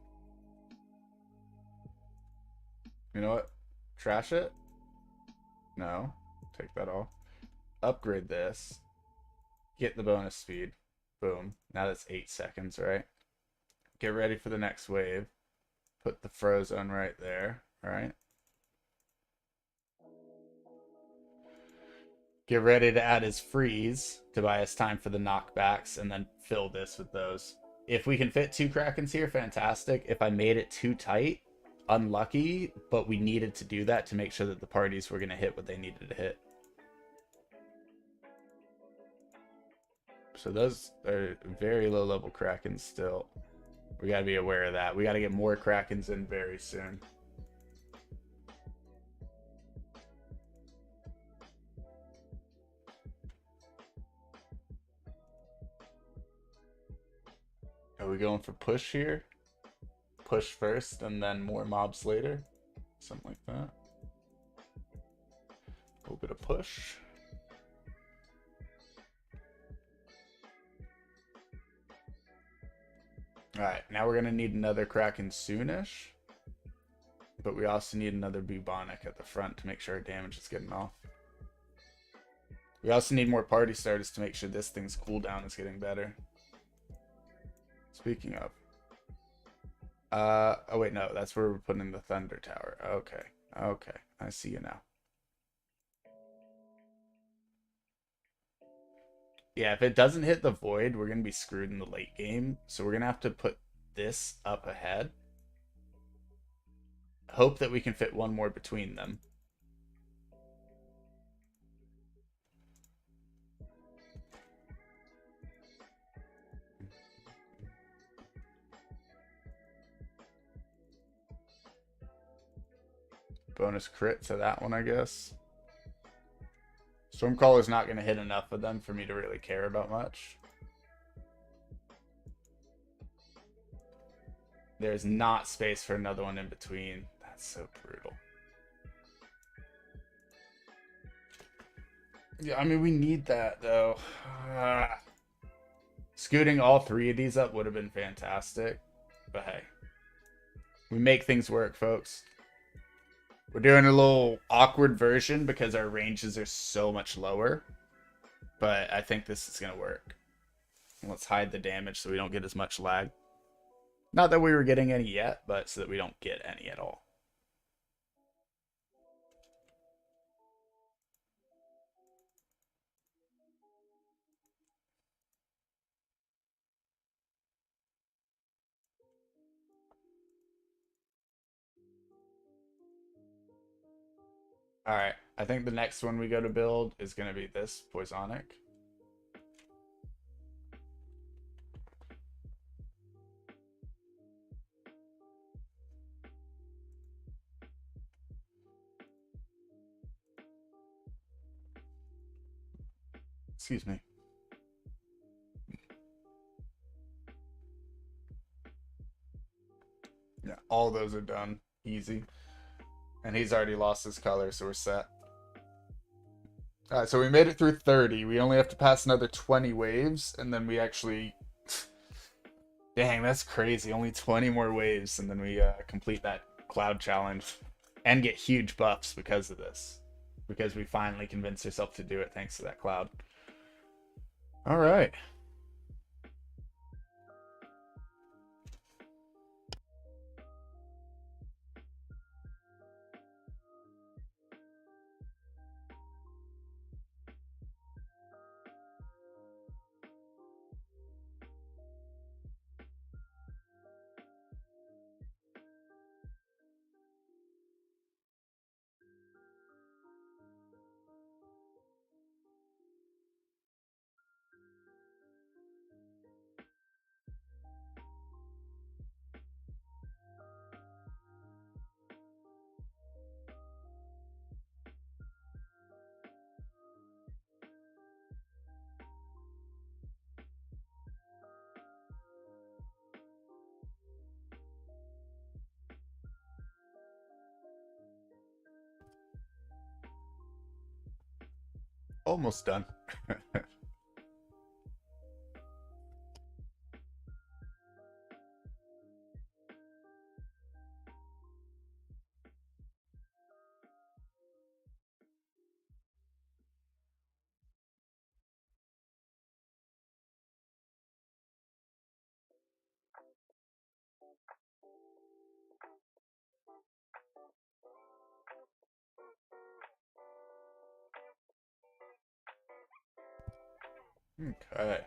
You know what? Trash it? No. Take that off. Upgrade this. Get the bonus speed. Boom. Now that's 8 seconds, right? Get ready for the next wave. Put the Frozone right there, right? Get ready to add his freeze to buy us time for the knockbacks, and then fill this with those. If we can fit 2 Krakens here, fantastic. If I made it too tight, unlucky, but we needed to do that to make sure that the parties were going to hit what they needed to hit. So those are very low level Krakens still. We got to be aware of that. We got to get more Krakens in very soon. Are we going for push here? Push first and then more mobs later? Something like that. A little bit of push. Alright, now we're going to need another Kraken soonish. But we also need another Bubonic at the front to make sure our damage is getting off. We also need more party starters to make sure this thing's cooldown is getting better. Speaking of. Oh wait, no, that's where we're putting the Thunder Tower. Okay, okay, I see you now. Yeah, if it doesn't hit the Void, we're going to be screwed in the late game. So we're going to have to put this up ahead. Hope that we can fit one more between them. Bonus crit to that one, I guess. Stormcaller's not going to hit enough of them for me to really care about much. There's not space for another one in between. That's so brutal. Yeah, I mean, we need that, though. Scooting all 3 of these up would have been fantastic. But hey. We make things work, folks. We're doing a little awkward version because our ranges are so much lower. But I think this is going to work. Let's hide the damage so we don't get as much lag. Not that we were getting any yet, but so that we don't get any at all. Alright, I think the next one we go to build is going to be this Poisonic. Excuse me. Yeah, all those are done. Easy. And he's already lost his color, so we're set. Alright, so we made it through 30. We only have to pass another 20 waves, and then we actually... Dang, that's crazy. Only 20 more waves, and then we complete that cloud challenge. And get huge buffs because of this. Because we finally convinced ourselves to do it thanks to that cloud. Alright. Almost done. Okay.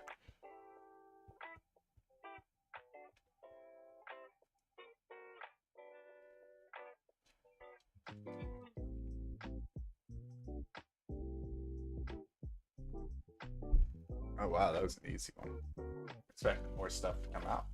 Oh wow, that was an easy one. Expecting more stuff to come out.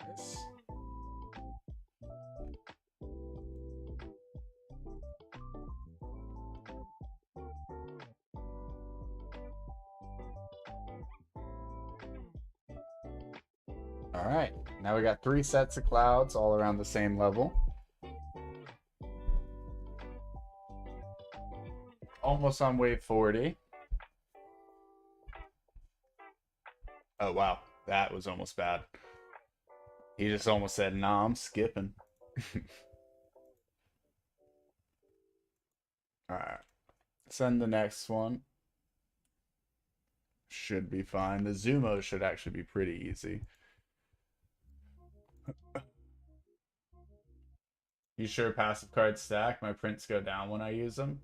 Yes. All right, now we got 3 sets of clouds all around the same level. Almost on wave 40. Oh wow, that was almost bad. He just almost said, "Nah, I'm skipping." All right, send the next one. Should be fine. The Zumo should actually be pretty easy. You sure passive cards stack? My prints go down when I use them.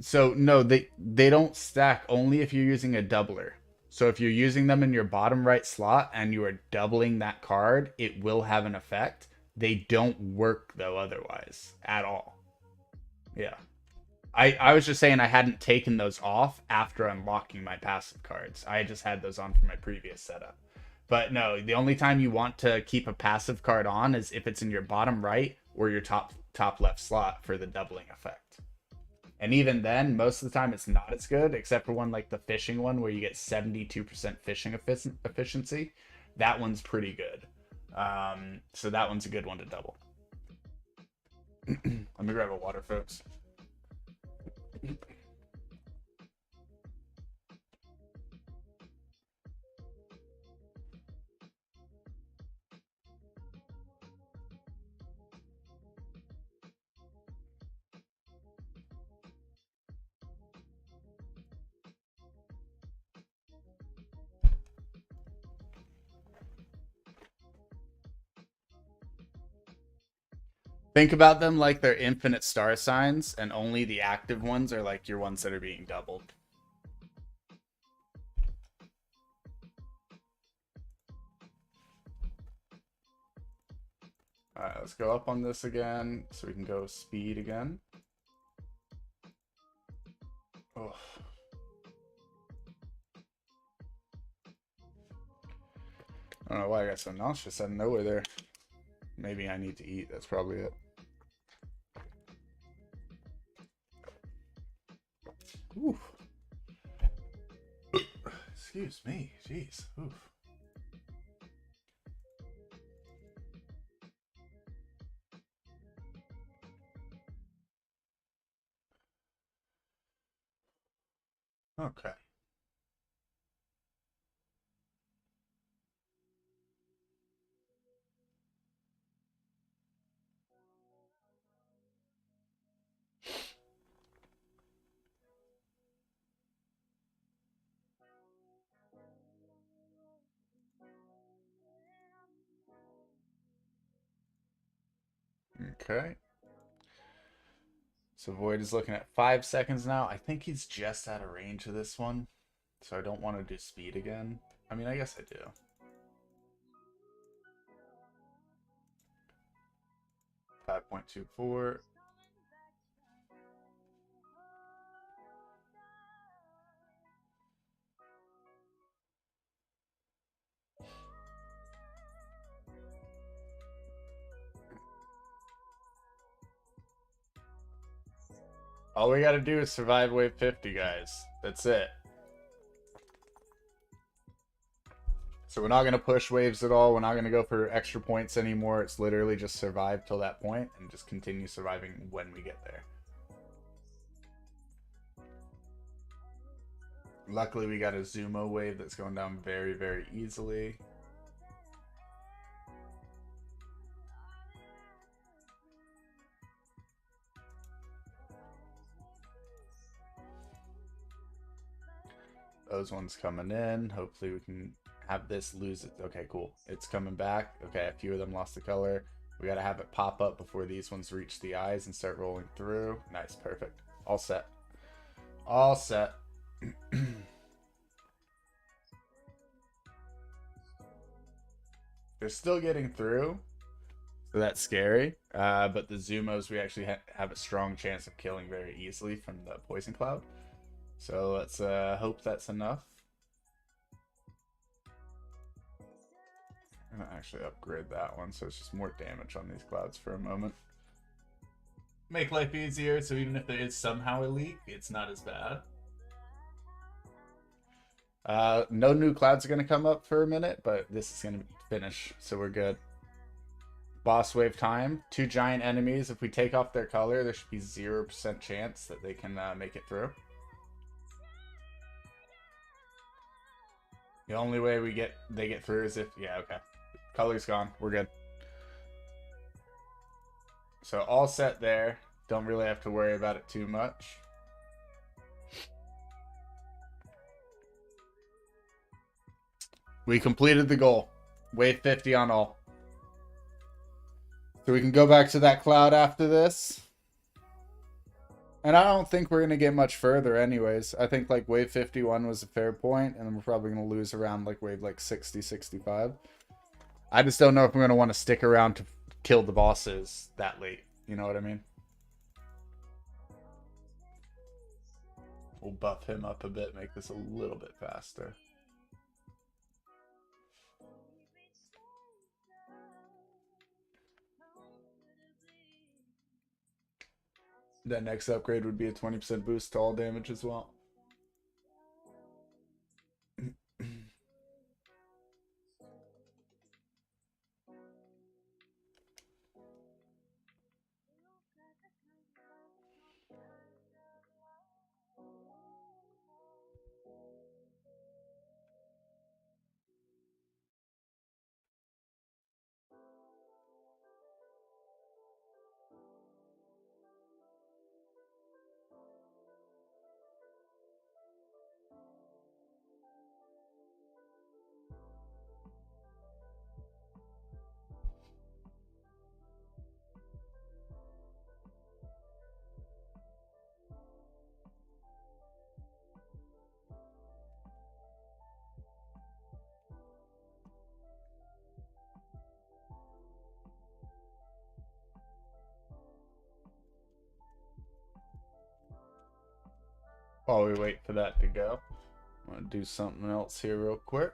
So no, they don't stack only if you're using a doubler. So if you're using them in your bottom right slot and you are doubling that card, it will have an effect. They don't work though otherwise at all. Yeah. I was just saying I hadn't taken those off after unlocking my passive cards. I just had those on for my previous setup. But no, the only time you want to keep a passive card on is if it's in your bottom right or your top left slot for the doubling effect. And even then, most of the time it's not as good, except for one like the fishing one where you get 72% fishing efficiency. That one's pretty good. So that one's a good one to double. Let me grab a water, folks. Think about them like they're infinite star signs, and only the active ones are like your ones that are being doubled. Alright, let's go up on this again so we can go speed again. Oh. I don't know why I got so nauseous out of nowhere there. Maybe I need to eat, that's probably it. Oof. Excuse me, jeez. Oof. Okay. Okay. So Void is looking at 5 seconds now. I think he's just out of range of this one. So I don't want to do speed again. I mean, I guess I do. .24. All we gotta do is survive wave 50, guys. That's it. So we're not gonna push waves at all. We're not gonna go for extra points anymore. It's literally just survive till that point and just continue surviving when we get there. Luckily, we got a Zumo wave that's going down very, very easily. Those ones coming in. Hopefully we can have this lose it. Okay, cool. It's coming back. Okay, a few of them lost the color. We got to have it pop up before these ones reach the eyes and start rolling through. Nice, perfect. All set. All set. They're still getting through, so that's scary. But the Zumos, we actually have a strong chance of killing very easily from the Poison Cloud. So let's hope that's enough. I'm gonna actually upgrade that one so it's just more damage on these clouds for a moment. Make life easier, so even if there is somehow a leak, it's not as bad. No new clouds are gonna come up for a minute, but this is gonna finish, so we're good. Boss wave time. 2 giant enemies. If we take off their color, there should be 0% chance that they can make it through. The only way they get through is if, yeah, okay. Color's gone. We're good. So all set there. Don't really have to worry about it too much. We completed the goal. Wave 50 on all. So we can go back to that cloud after this. And I don't think we're going to get much further anyways. I think like wave 51 was a fair point, and then we're probably going to lose around like wave like 60, 65. I just don't know if we're going to want to stick around to kill the bosses that late. You know what I mean? We'll buff him up a bit, make this a little bit faster. That next upgrade would be a 20% boost to all damage as well. While we wait for that to go, I'm going to do something else here real quick.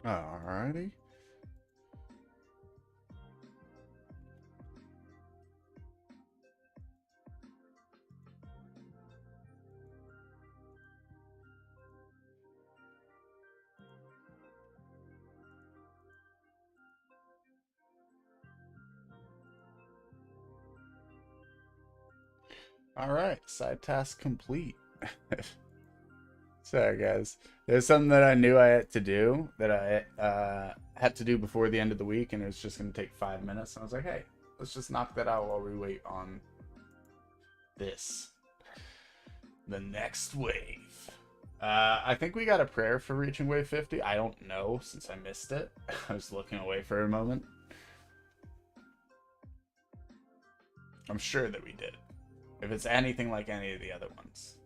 Alrighty. Alright, side task complete. Sorry, guys. There's something that I knew I had to do that I had to do before the end of the week, and it was just going to take 5 minutes. And I was like, hey, let's just knock that out while we wait on this. The next wave. I think we got a prayer for reaching wave 50. I don't know since I missed it. I was looking away for a moment. I'm sure that we did. If it's anything like any of the other ones.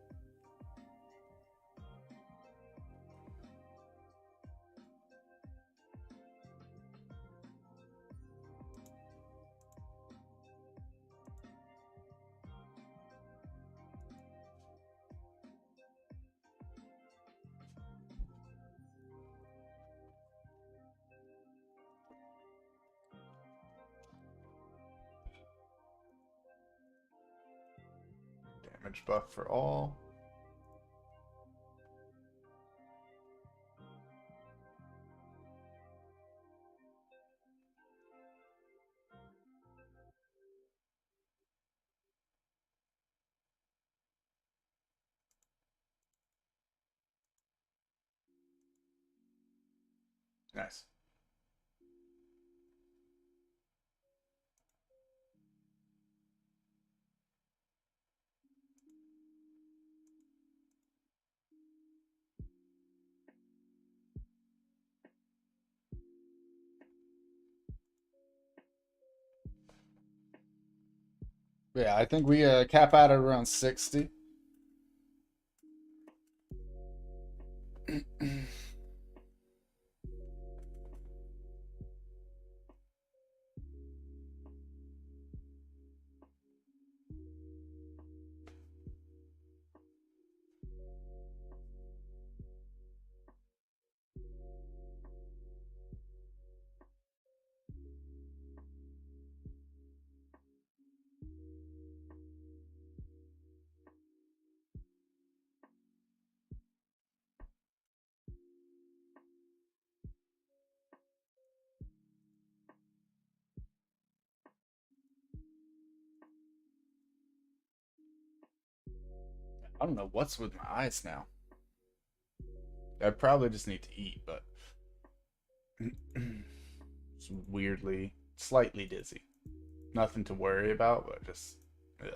Damage buff for all. Nice. Yeah, I think we cap out at around 60. I don't know what's with my eyes now. I probably just need to eat, but it's weirdly, slightly dizzy. Nothing to worry about, but just, ugh.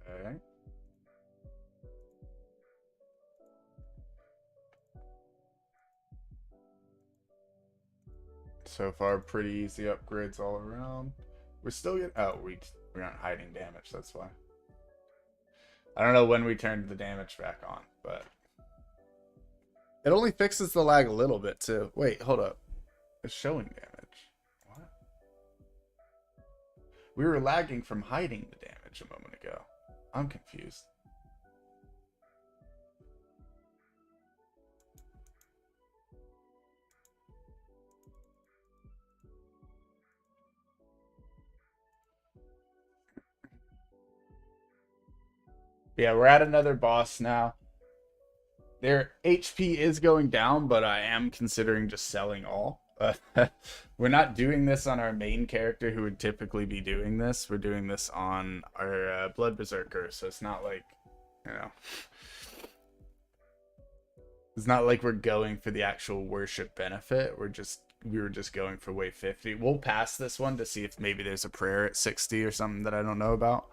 Okay. So far, pretty easy upgrades all around. We're still getting. Oh, we're not hiding damage. That's why. I don't know when we turned the damage back on, but it only fixes the lag a little bit too. Wait, hold up. It's showing damage. What? We were lagging from hiding the damage a moment ago. I'm confused. Yeah, we're at another boss now. Their HP is going down, but I am considering just selling all. We're not doing this on our main character who would typically be doing this. We're doing this on our Blood Berserker, so it's not like, you know, it's not like we're going for the actual worship benefit. We were just going for wave 50. We'll pass this one to see if maybe there's a prayer at 60 or something that I don't know about.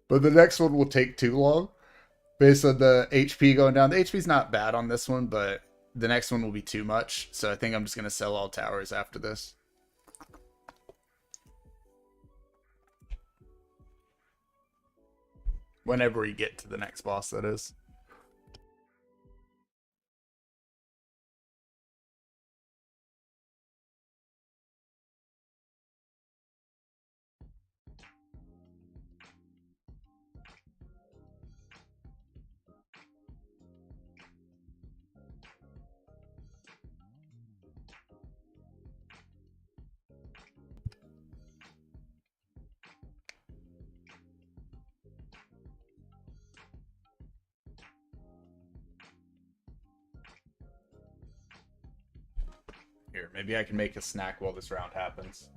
But the next one will take too long based on the HP going down. The HP's not bad on this one, but the next one will be too much. So I think I'm just going to sell all towers after this. Whenever we get to the next boss, that is. Here, maybe I can make a snack while this round happens.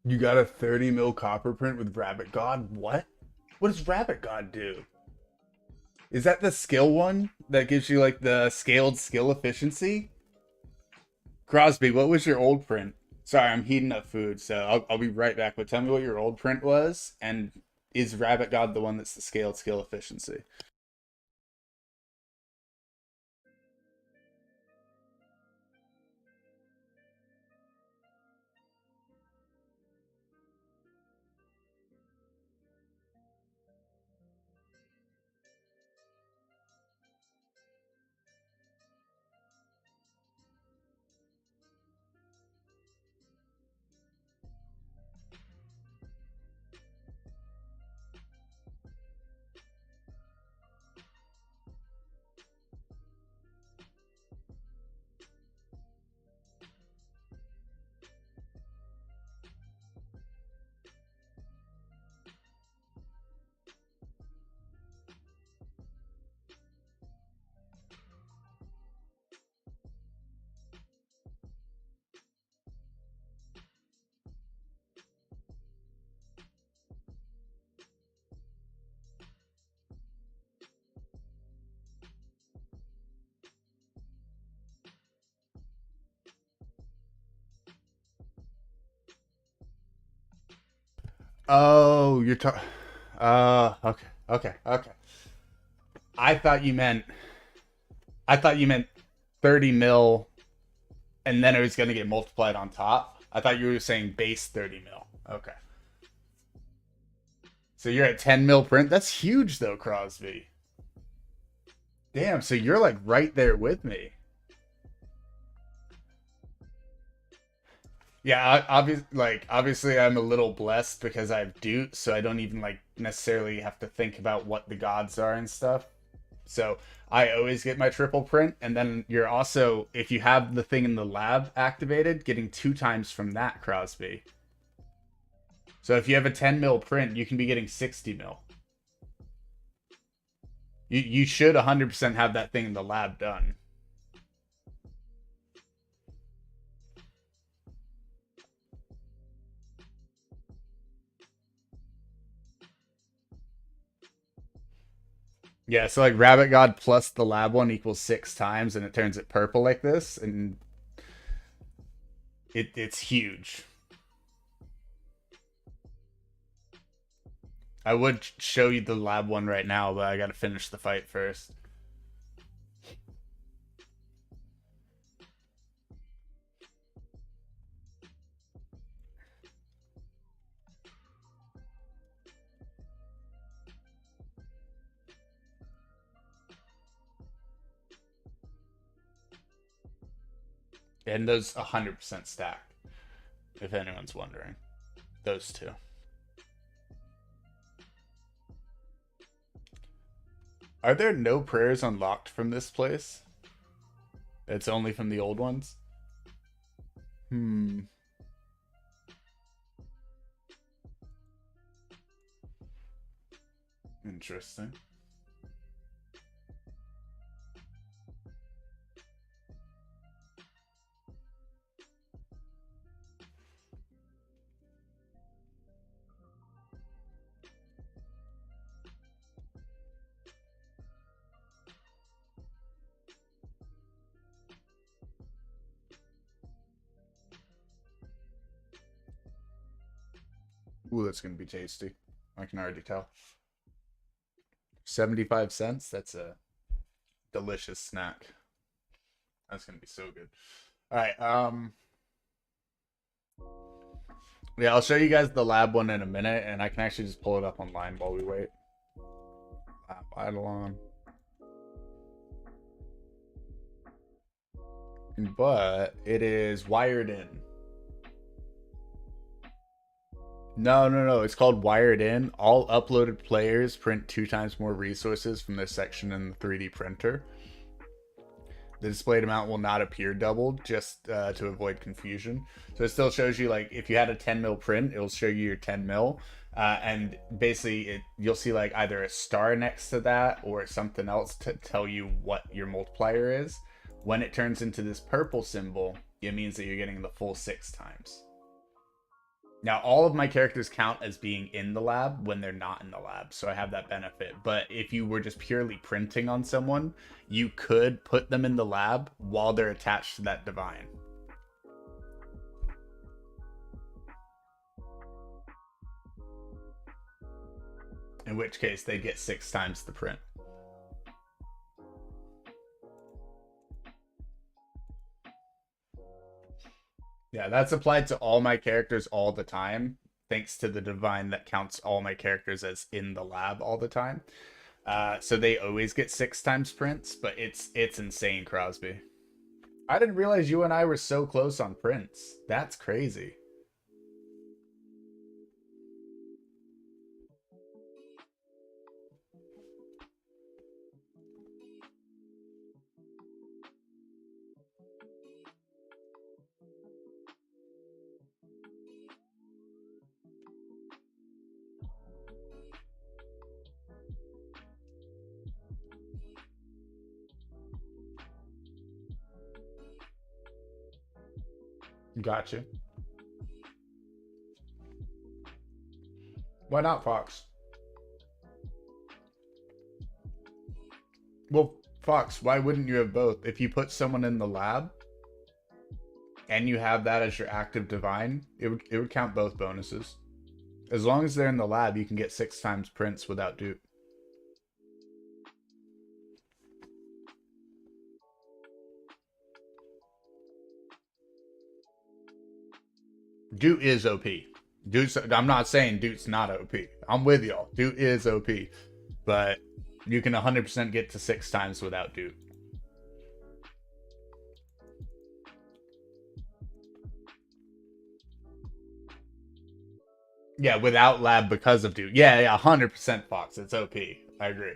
You got a 30 mil copper print with Rabbit God? What? What does Rabbit God do? Is that the skill one that gives you like the scaled skill efficiency? Crosby, what was your old print? Sorry, I'm heating up food, so I'll be right back. But tell me what your old print was, and is Rabbit God the one that's the scaled skill efficiency? Oh, you're talking. Okay, okay, okay. I thought you meant. I thought you meant 30 mil, and then it was gonna get multiplied on top. I thought you were saying base 30 mil. Okay. So you're at 10 mil print. That's huge, though, Crosby. Damn. So you're like right there with me. Yeah, obviously I'm a little blessed because I have Doot, so I don't even like necessarily have to think about what the gods are and stuff. So I always get my triple print, and then you're also, if you have the thing in the lab activated, getting 2 times from that, Crosby. So if you have a 10 mil print, you can be getting 60 mil. You should 100% have that thing in the lab done. Yeah, so like Rabbit God plus the lab one equals 6 times, and it turns it purple like this, and it's huge. I would show you the lab one right now, but I gotta finish the fight first. And those 100% stack, if anyone's wondering. Those two. Are there no prayers unlocked from this place? It's only from the old ones? Hmm. Interesting. Ooh, that's gonna be tasty. I can already tell. 75 cents? That's a delicious snack. That's gonna be so good. Alright, yeah, I'll show you guys the lab one in a minute, and I can actually just pull it up online while we wait. Idleon. But it is wired in. No. It's called wired in. All uploaded players print 2 times more resources from this section in the 3D printer. The displayed amount will not appear doubled, just to avoid confusion. So it still shows you, like, if you had a 10 mil print, it'll show you your 10 mil. And basically, you'll see like either a star next to that or something else to tell you what your multiplier is. When it turns into this purple symbol, it means that you're getting the full 6 times. Now, all of my characters count as being in the lab when they're not in the lab, so I have that benefit. But if you were just purely printing on someone, you could put them in the lab while they're attached to that divine. In which case, they get 6 times the print. Yeah, that's applied to all my characters all the time, thanks to the divine that counts all my characters as in the lab all the time. So they always get 6 times prints, but it's insane, Crosby. I didn't realize you and I were so close on prints. That's crazy. Gotcha. Why not, Fox? Well, Fox, why wouldn't you have both? If you put someone in the lab and you have that as your active divine, it would count both bonuses. As long as they're in the lab, you can get 6 times prints without dupe. Dupe is OP. Dude's, I'm not saying Dude's not OP. I'm with y'all. Dude is OP. But you can 100% get to 6 times without dupe. Yeah, without lab because of dupe. Yeah, 100% Fox. It's OP. I agree.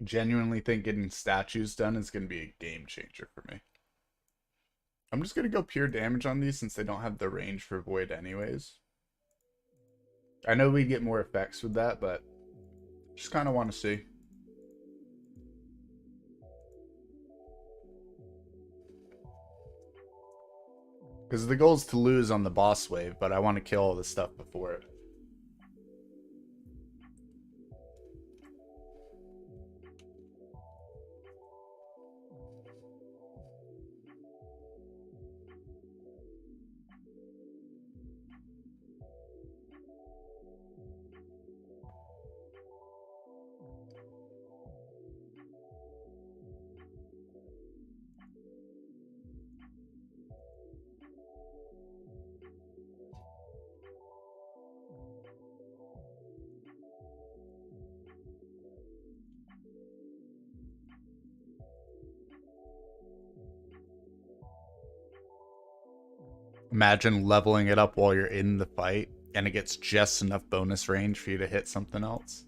Genuinely think getting statues done is going to be a game changer for me. I'm just going to go pure damage on these since they don't have the range for void anyways. I know we get more effects with that, but just kind of want to see. Because the goal is to lose on the boss wave, but I want to kill all the stuff before it. Imagine leveling it up while you're in the fight, and it gets just enough bonus range for you to hit something else.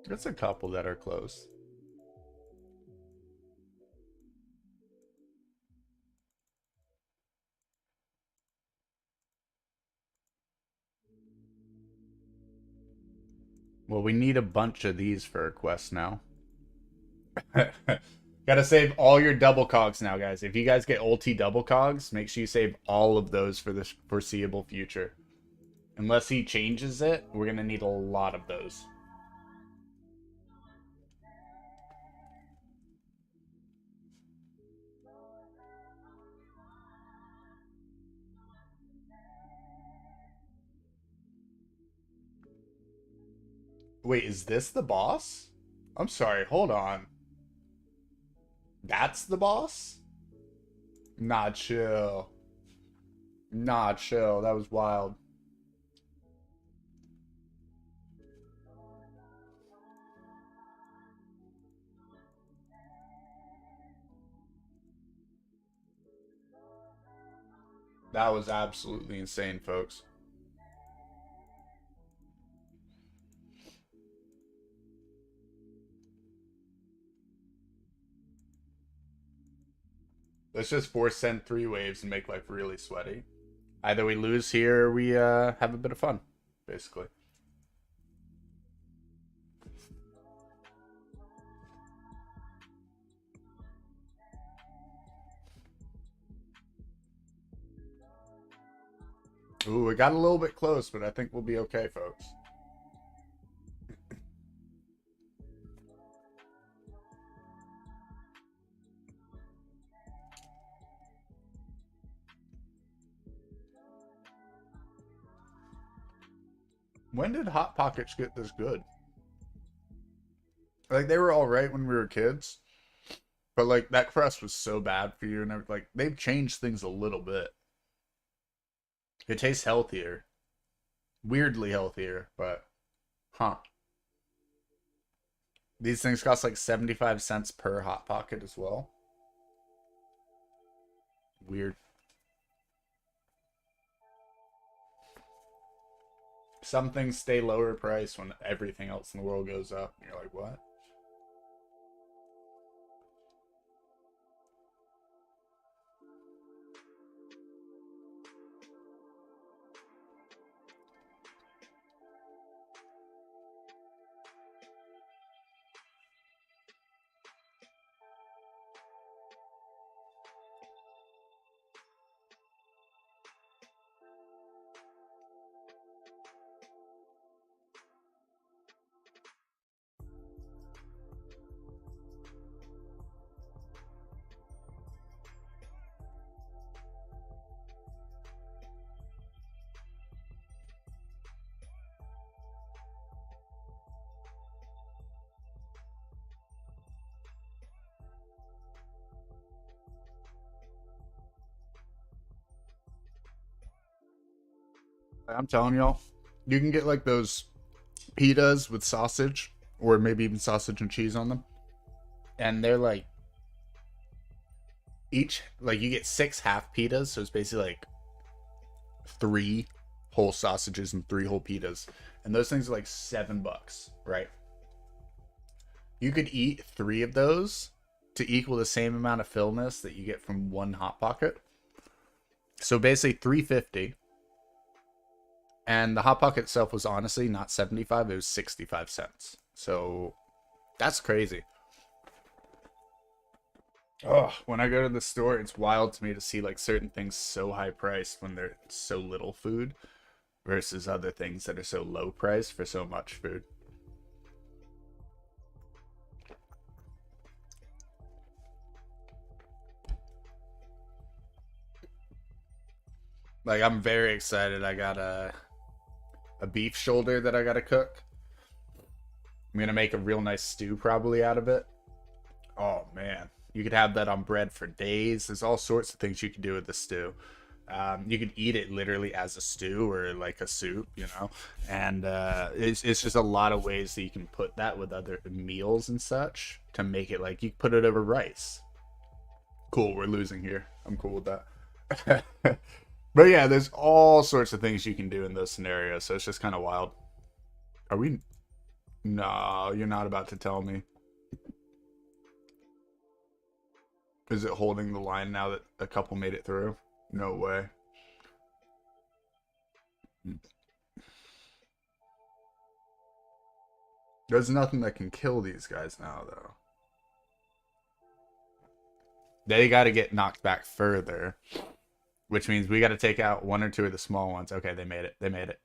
There's a couple that are close. Well, we need a bunch of these for a quest now. Gotta save all your double cogs now, guys. If you guys get ulti double cogs, make sure you save all of those for the foreseeable future. Unless he changes it, we're gonna need a lot of those. Wait, is this the boss? I'm sorry, hold on. That's the boss? Nah, chill. Nah, chill. That was wild. That was absolutely insane, folks. Let's just force send 3 waves and make life really sweaty. Either we lose here or we have a bit of fun, basically. Ooh, we got a little bit close, but I think we'll be okay, folks. When did Hot Pockets get this good? Like, they were alright when we were kids. But, like, that crust was so bad for you and everything. Like, they've changed things a little bit. It tastes healthier. Weirdly healthier, but... Huh. These things cost like 75 cents per Hot Pocket as well. Weird. Some things stay lower price when everything else in the world goes up. And you're like, what? I'm telling y'all, you can get like those pitas with sausage, or maybe even sausage and cheese on them, and they're like each like you get 6 half pitas, so it's basically like 3 whole sausages and 3 whole pitas, and those things are like $7, right? You could eat 3 of those to equal the same amount of fillness that you get from 1 hot pocket. So basically $3.50. And the hot pocket itself was honestly not 75, it was 65 cents. So that's crazy. Oh, when I go to the store, it's wild to me to see like certain things so high priced when they're so little food versus other things that are so low priced for so much food. Like, I'm very excited. I got a beef shoulder that I gotta cook. I'm gonna make a real nice stew probably out of it. Oh man, you could have that on bread for days. There's all sorts of things you can do with the stew. You could eat it literally as a stew or like a soup, you know. And it's just a lot of ways that you can put that with other meals and such to make it like you put it over rice. Cool, we're losing here. I'm cool with that. But yeah, there's all sorts of things you can do in those scenarios, so it's just kind of wild. Are we? No, you're not about to tell me. Is it holding the line now that a couple made it through? No way. There's nothing that can kill these guys now, though. They got to get knocked back further. Which means we got to take out 1 or 2 of the small ones. Okay, they made it. They made it.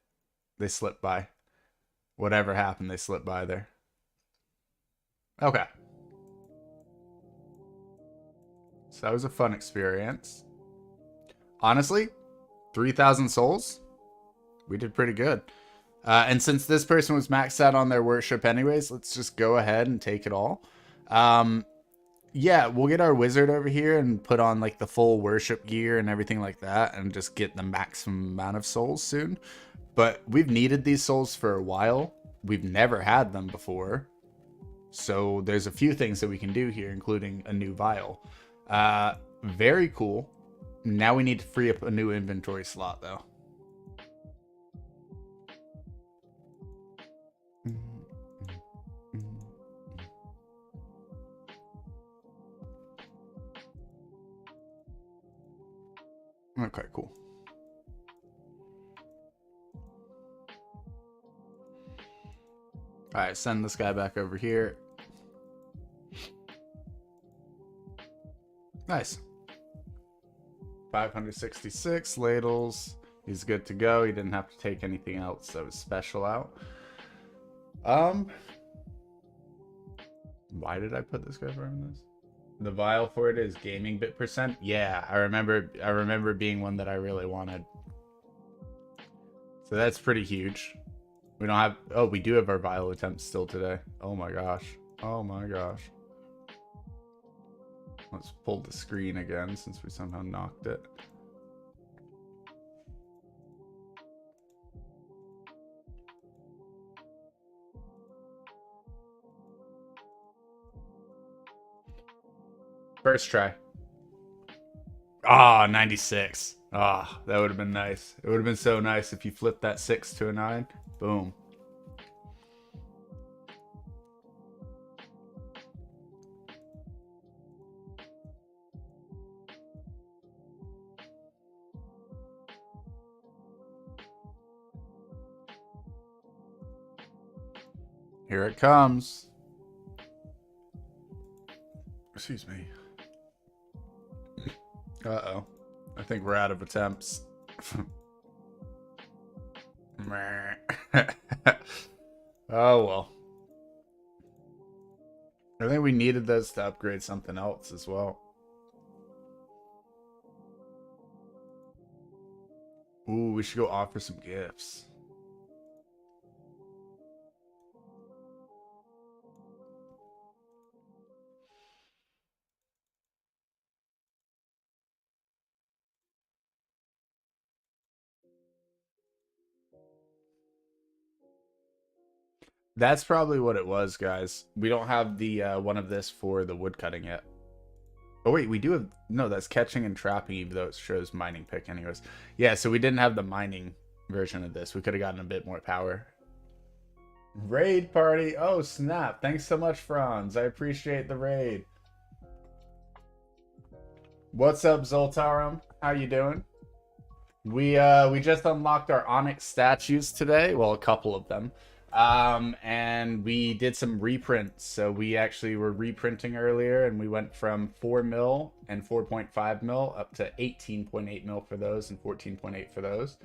They slipped by. Whatever happened, they slipped by there. Okay. So that was a fun experience. Honestly, 3,000 souls? We did pretty good. And since this person was maxed out on their worship anyways, let's just go ahead and take it all. Yeah, we'll get our wizard over here and put on like the full worship gear and everything like that and just get the maximum amount of souls soon. But we've needed these souls for a while. We've never had them before. So there's a few things that we can do here, including a new vial. Very cool. Now we need to free up a new inventory slot though. Okay, cool. Alright, send this guy back over here. Nice. 566 ladles. He's good to go. He didn't have to take anything else that was special out. Why did I put this guy in this? The vial for it is gaming bit percent. Yeah, I remember being one that I really wanted. So that's pretty huge. We don't have, oh, we do have our vial attempts still today. Oh my gosh. Oh my gosh. Let's pull the screen again since we somehow knocked it. First try. Ah, 96. Ah, that would have been nice. It would have been so nice if you flipped that 6 to a 9. Boom. Here it comes. Excuse me. Uh-oh. I think we're out of attempts. Oh, well. I think we needed those to upgrade something else as well. Ooh, we should go offer some gifts. That's probably what it was, guys. We don't have the one of this for the wood cutting yet. Oh, wait, we do have... No, that's catching and trapping, even though it shows mining pick anyways. Yeah, so we didn't have the mining version of this. We could have gotten a bit more power. Raid party. Oh, snap. Thanks so much, Franz. I appreciate the raid. What's up, Zoltarum? How you doing? We just unlocked our Onyx statues today. Well, a couple of them. And we did some reprints. So we actually were reprinting earlier, and we went from 4 mil and 4.5 mil up to 18.8 mil for those and 14.8 for those.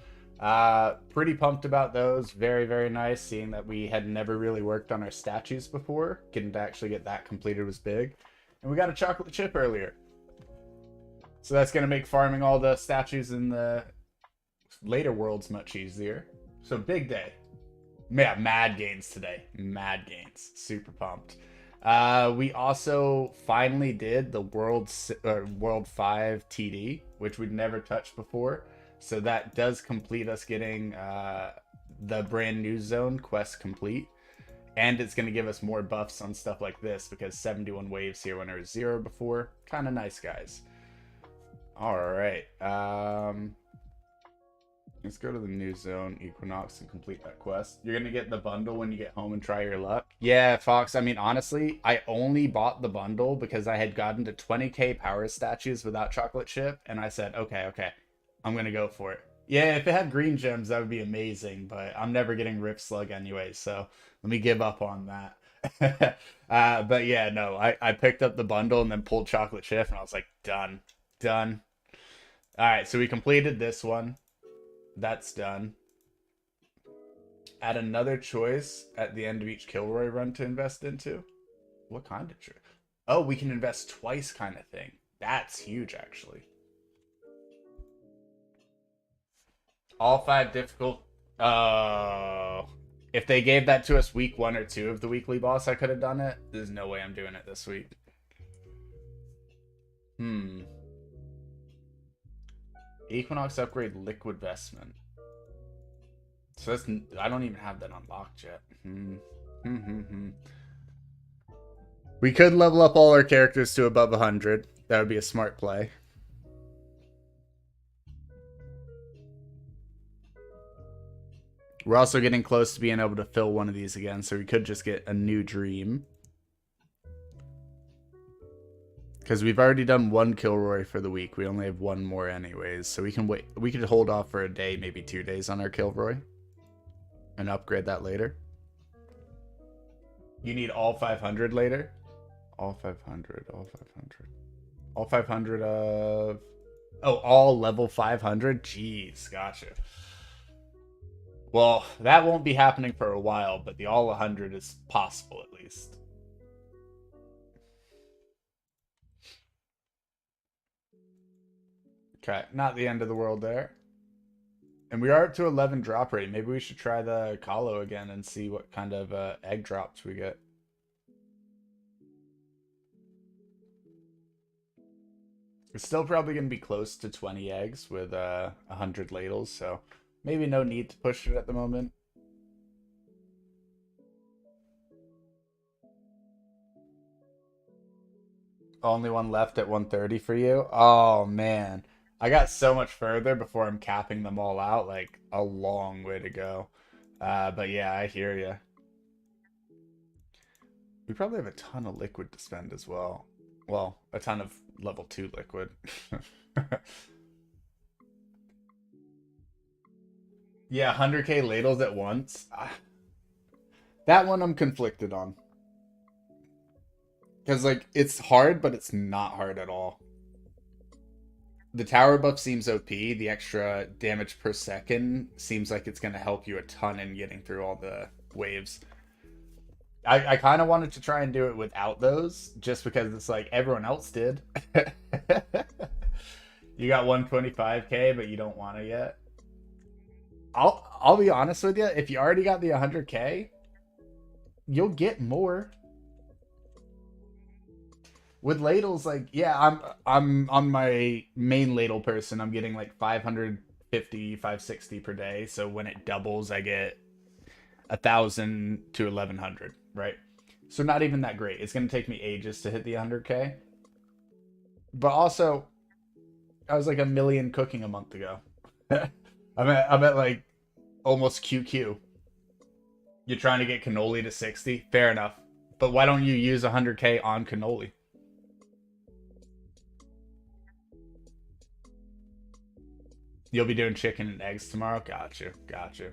Pretty pumped about those. Very, very nice. Seeing that we had never really worked on our statues before. Getting to actually get that completed was big. And we got a chocolate chip earlier. So that's going to make farming all the statues in the later worlds much easier. So big day. Yeah, mad gains today. Mad gains. Super pumped. We also finally did the World 5 TD, which we'd never touched before. So that does complete us getting the brand new zone quest complete. And it's going to give us more buffs on stuff like this because 71 waves here when there was 0 before. Kind of nice, guys. All right. Let's go to the new zone, Equinox, and complete that quest. You're going to get the bundle when you get home and try your luck. Yeah, Fox. I mean, honestly, I only bought the bundle because I had gotten to 20k power statues without chocolate chip. And I said, okay, I'm going to go for it. Yeah, if it had green gems, that would be amazing. But I'm never getting Rift Slug anyway, so let me give up on that. But yeah, no, I picked up the bundle and then pulled chocolate chip, and I was like, done. All right, so we completed this one. That's done. Add another choice at the end of each Kilroy run to invest into. What kind of choice? Oh, we can invest twice kind of thing. That's huge, actually. All 5 difficult. Oh. If they gave that to us week 1 or 2 of the weekly boss, I could have done it. There's no way I'm doing it this week. Equinox upgrade liquid vestment. So that's, I don't even have that unlocked yet. We could level up all our characters to above 100. That would be a smart play. We're also getting close to being able to fill one of these again, so we could just get a new dream. Because we've already done 1 Kilroy for the week. We only have 1 more anyways. So we can wait. We could hold off for a day, maybe 2 days on our Kilroy. And upgrade that later. You need all 500 later? All 500. All 500 of... Oh, all level 500? Jeez, gotcha. Well, that won't be happening for a while, but the all 100 is possible at least. Okay, not the end of the world there. And we are up to 11 drop rate. Maybe we should try the Colo again and see what kind of egg drops we get. It's still probably going to be close to 20 eggs with 100 ladles, so maybe no need to push it at the moment. Only one left at 130 for you? Oh, man. I got so much further before I'm capping them all out. Like, a long way to go. But yeah, I hear you. We probably have a ton of liquid to spend as well. Well, a ton of level 2 liquid. Yeah, 100k ladles at once. That one I'm conflicted on. Because, like, it's hard, but it's not hard at all. The tower buff seems OP. The extra damage per second seems like it's going to help you a ton in getting through all the waves. I kind of wanted to try and do it without those, just because it's like everyone else did. You got 125k, but you don't want it yet. I'll be honest with you. If you already got the 100k, you'll get more. With ladles, like, yeah, I'm on my main ladle person. I'm getting like 550, 560 per day. So when it doubles, I get 1,000 to 1,100, right? So not even that great. It's gonna take me ages to hit the 100k. But also, I was like a million cooking a month ago. I'm at like almost QQ. You're trying to get cannoli to 60. Fair enough. But why don't you use 100k on cannoli? You'll be doing chicken and eggs tomorrow? Got you. Got you.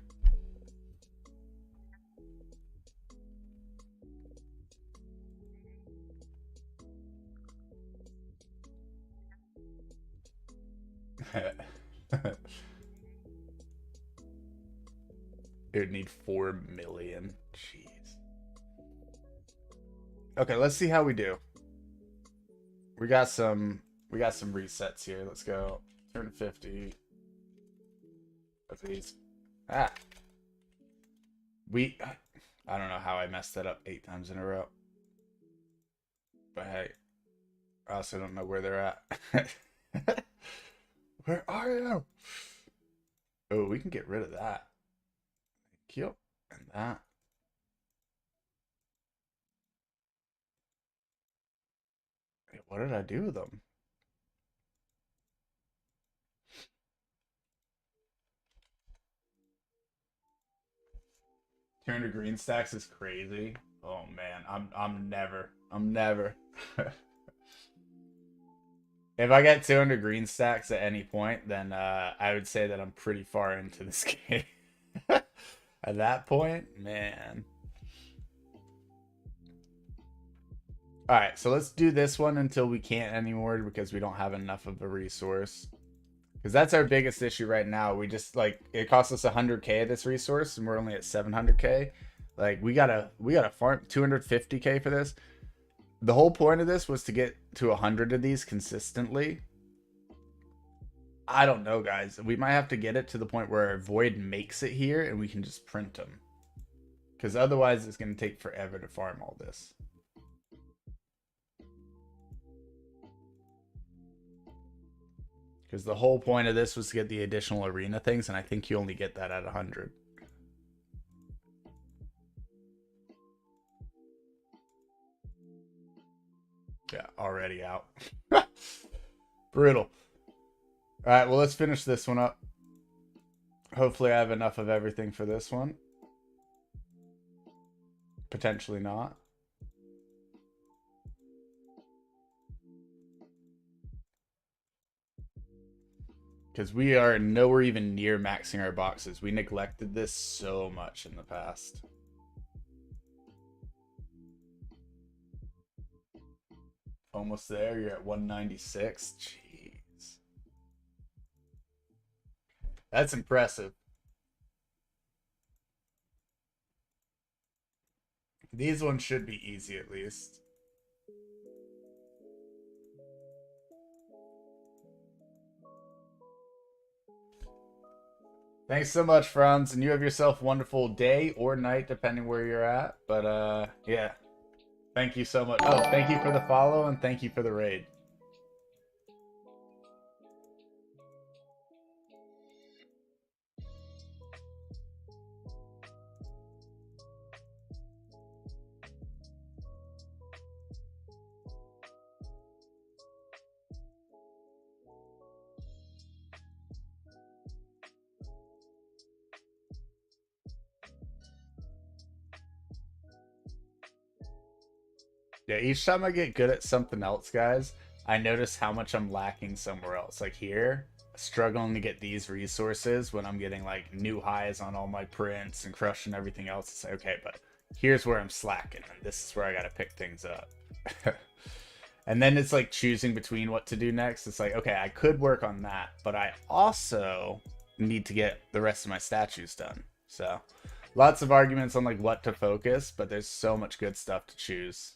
It would need 4 million. Jeez. Okay, let's see how we do. We got some resets here. Let's go. 250 of these. Ah. I don't know how I messed that up 8 times in a row. But hey, I also don't know where they're at. Where are you? Oh, we can get rid of that. Thank you. And that. Wait, what did I do with them? 200 green stacks is crazy. Oh man, I'm never. If I get 200 green stacks at any point, then I would say that I'm pretty far into this game. At that point, man. All right, so let's do this one until we can't anymore because we don't have enough of a resource. Because that's our biggest issue right now. We just like it costs us 100k this resource, and we're only at 700k. Like we gotta farm 250k for this. The whole point of this was to get to 100 of these consistently. I don't know, guys. We might have to get it to the point where Void makes it here, and we can just print them. Because otherwise, it's gonna take forever to farm all this. Because the whole point of this was to get the additional arena things, and I think you only get that at 100. Yeah, already out. Brutal. All right, well, let's finish this one up. Hopefully I have enough of everything for this one. Potentially not. Because we are nowhere even near maxing our boxes. We neglected this so much in the past. Almost there. You're at 196. Jeez. That's impressive. These ones should be easy at least. Thanks so much, Franz, and you have yourself a wonderful day or night, depending where you're at. But yeah, thank you so much. Oh, thank you for the follow and thank you for the raid. Yeah, each time I get good at something else, guys, I notice how much I'm lacking somewhere else. Like here, struggling to get these resources when I'm getting like new highs on all my prints and crushing everything else. It's like, okay, but here's where I'm slacking, and this is where I gotta pick things up. And then it's like choosing between what to do next. It's like, okay, I could work on that, but I also need to get the rest of my statues done. So lots of arguments on like what to focus, but there's so much good stuff to choose.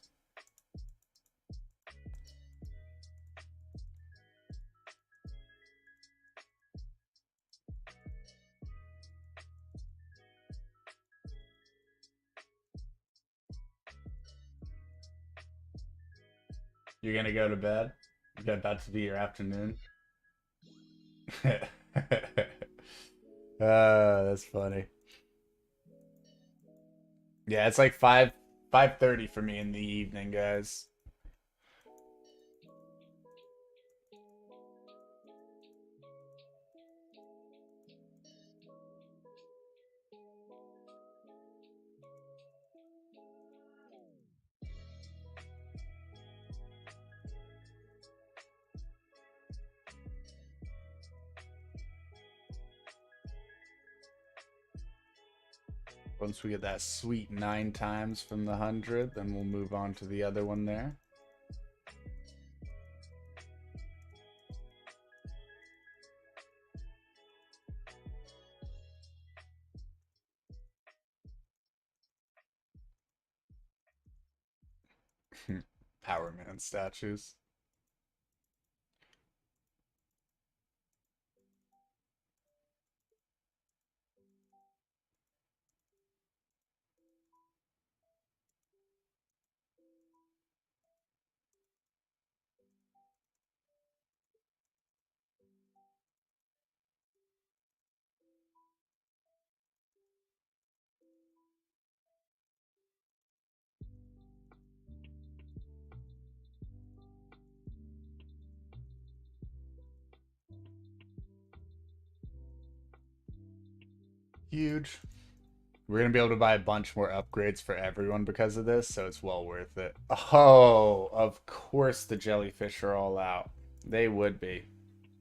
You're gonna go to bed? You got about to be your afternoon? That's funny. Yeah, it's like 5:30 for me in the evening, guys. Once we get that sweet 9 times from the 100, then we'll move on to the other one there. Power Man statues. Huge. We're gonna be able to buy a bunch more upgrades for everyone because of this, so it's well worth it. Oh, of course the jellyfish are all out. They would be.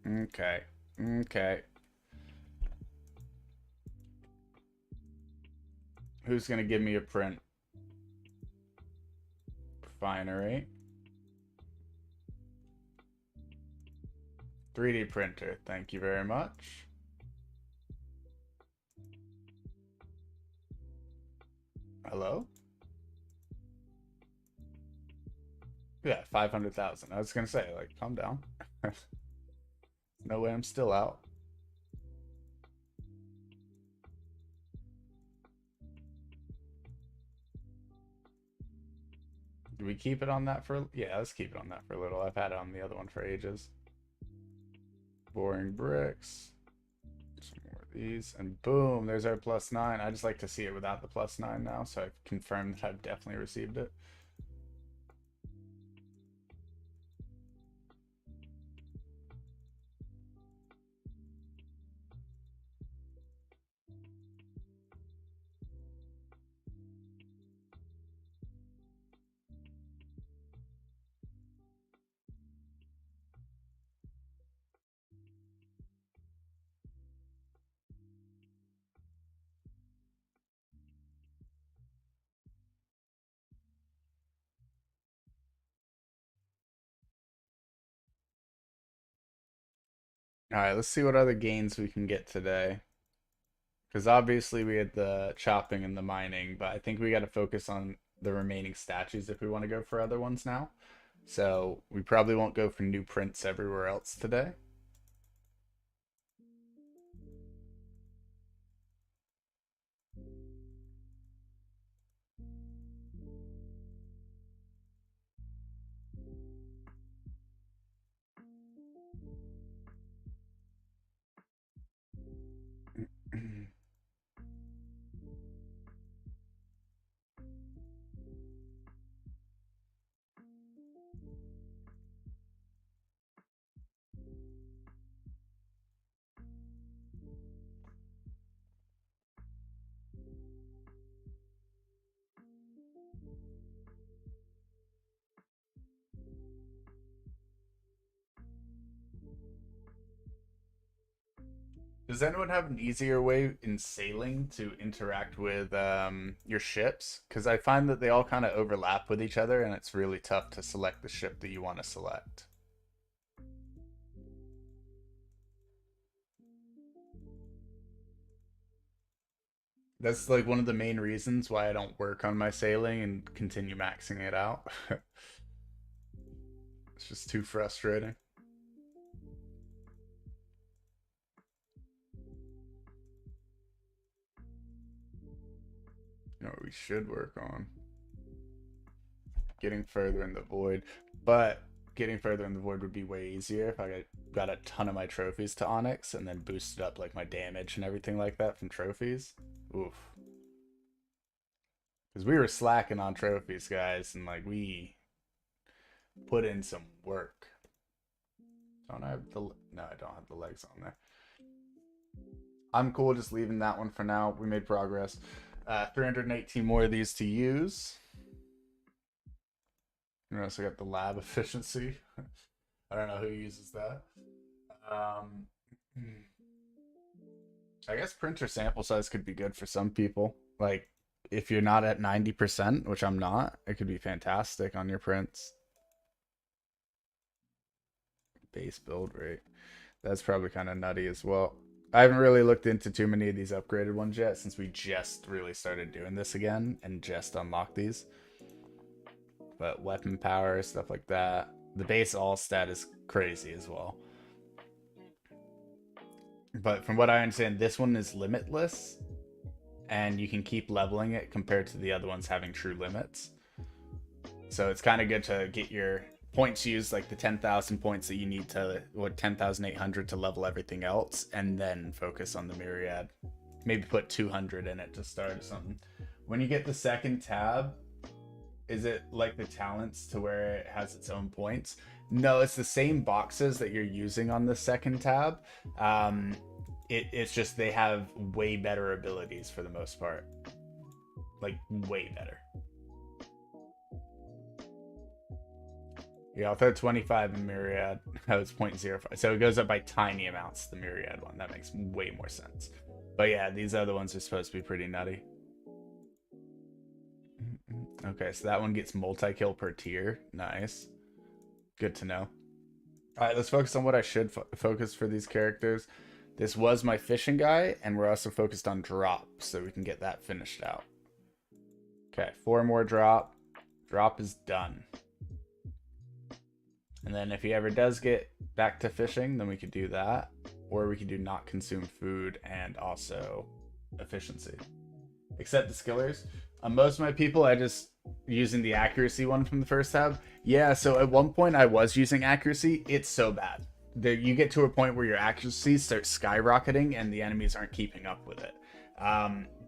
Okay. Okay. Who's gonna give me a print? Refinery. 3D printer. Thank you very much. Hello? Yeah, 500,000. I was gonna say, like, calm down. No way I'm still out. Do we keep it on that for... Yeah, let's keep it on that for a little. I've had it on the other one for ages. Boring bricks. Some more of these. And boom, there's our +9. I just like to see it without the +9 now, so I've confirmed that I've definitely received it. All right, let's see what other gains we can get today. Because obviously we had the chopping and the mining, but I think we got to focus on the remaining statues if we want to go for other ones now. So we probably won't go for new prints everywhere else today. Does anyone have an easier way in sailing to interact with your ships? Because I find that they all kind of overlap with each other, and it's really tough to select the ship that you want to select. That's like one of the main reasons why I don't work on my sailing and continue maxing it out. It's just too frustrating. You know what we should work on? Getting further in the void. But getting further in the void would be way easier if I got a ton of my trophies to Onyx and then boosted up like my damage and everything like that from trophies. Oof. Because we were slacking on trophies, guys, and like we put in some work. Don't I have the... No, I don't have the legs on there. I'm cool just leaving that one for now. We made progress. 318 more of these to use. We also got the lab efficiency. I don't know who uses that. I guess printer sample size could be good for some people. Like, if you're not at 90%, which I'm not, it could be fantastic on your prints. Base build rate. That's probably kind of nutty as well. I haven't really looked into too many of these upgraded ones yet since we just really started doing this again and just unlocked these. But weapon power, stuff like that. The base all stat is crazy as well. But from what I understand, this one is limitless. And you can keep leveling it compared to the other ones having true limits. So it's kind of good to get your points used, like the 10,000 points that you need to, what, 10,800 to level everything else, and then focus on the myriad. Maybe put 200 in it to start or something. When you get the second tab, is it like the talents to where it has its own points? No, it's the same boxes that you're using on the second tab. It's just they have way better abilities for the most part. Like, way better. Yeah, I'll throw 25 in Myriad. Oh, it's 0.05. So it goes up by tiny amounts, the Myriad one. That makes way more sense. But yeah, these other ones are supposed to be pretty nutty. Okay, so that one gets multi-kill per tier. Nice. Good to know. Alright, let's focus on what I should focus for these characters. This was my fishing guy, and we're also focused on drop, so we can get that finished out. Okay, 4 more drop. Drop is done. And then if he ever does get back to fishing, then we could do that. Or we could do not consume food and also efficiency. Except the skillers. On most of my people, I just using the accuracy one from the first tab. Yeah, so at one point I was using accuracy. It's so bad. You get to a point where your accuracy starts skyrocketing and the enemies aren't keeping up with it.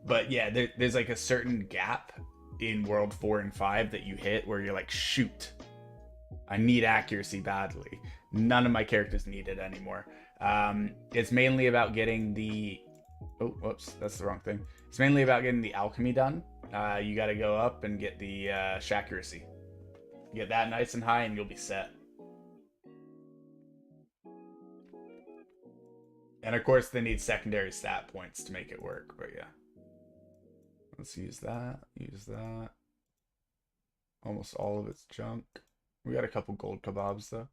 But yeah, there's like a certain gap in World 4 and 5 that you hit where you're like, shoot, I need accuracy badly. None of my characters need it anymore. It's mainly about getting the... Oh, whoops, that's the wrong thing. It's mainly about getting the alchemy done. You got to go up and get the accuracy. Get that nice and high and you'll be set. And of course, they need secondary stat points to make it work, but yeah. Let's use that. Use that. Almost all of it's junk. We got a couple gold kebabs, though.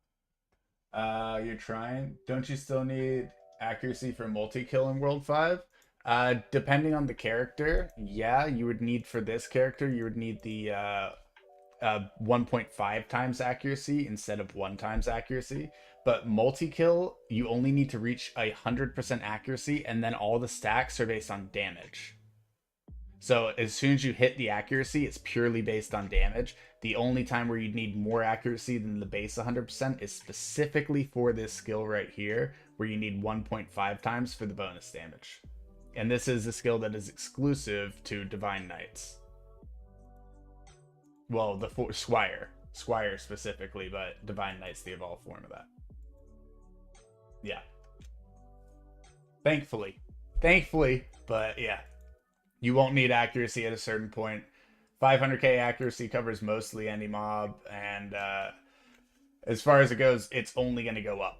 You're trying. Don't you still need accuracy for multi-kill in World 5? Depending on the character, yeah, you would need for this character, you would need the 1.5 times accuracy instead of 1 times accuracy. But multi-kill, you only need to reach 100% accuracy, and then all the stacks are based on damage. So as soon as you hit the accuracy, it's purely based on damage. The only time where you'd need more accuracy than the base 100% is specifically for this skill right here, where you need 1.5 times for the bonus damage. And this is a skill that is exclusive to Divine Knights. Well, the Squire specifically, but Divine Knight's the evolved form of that. Yeah. Thankfully, but yeah. You won't need accuracy at a certain point. 500k accuracy covers mostly any mob, and as far as it goes, it's only going to go up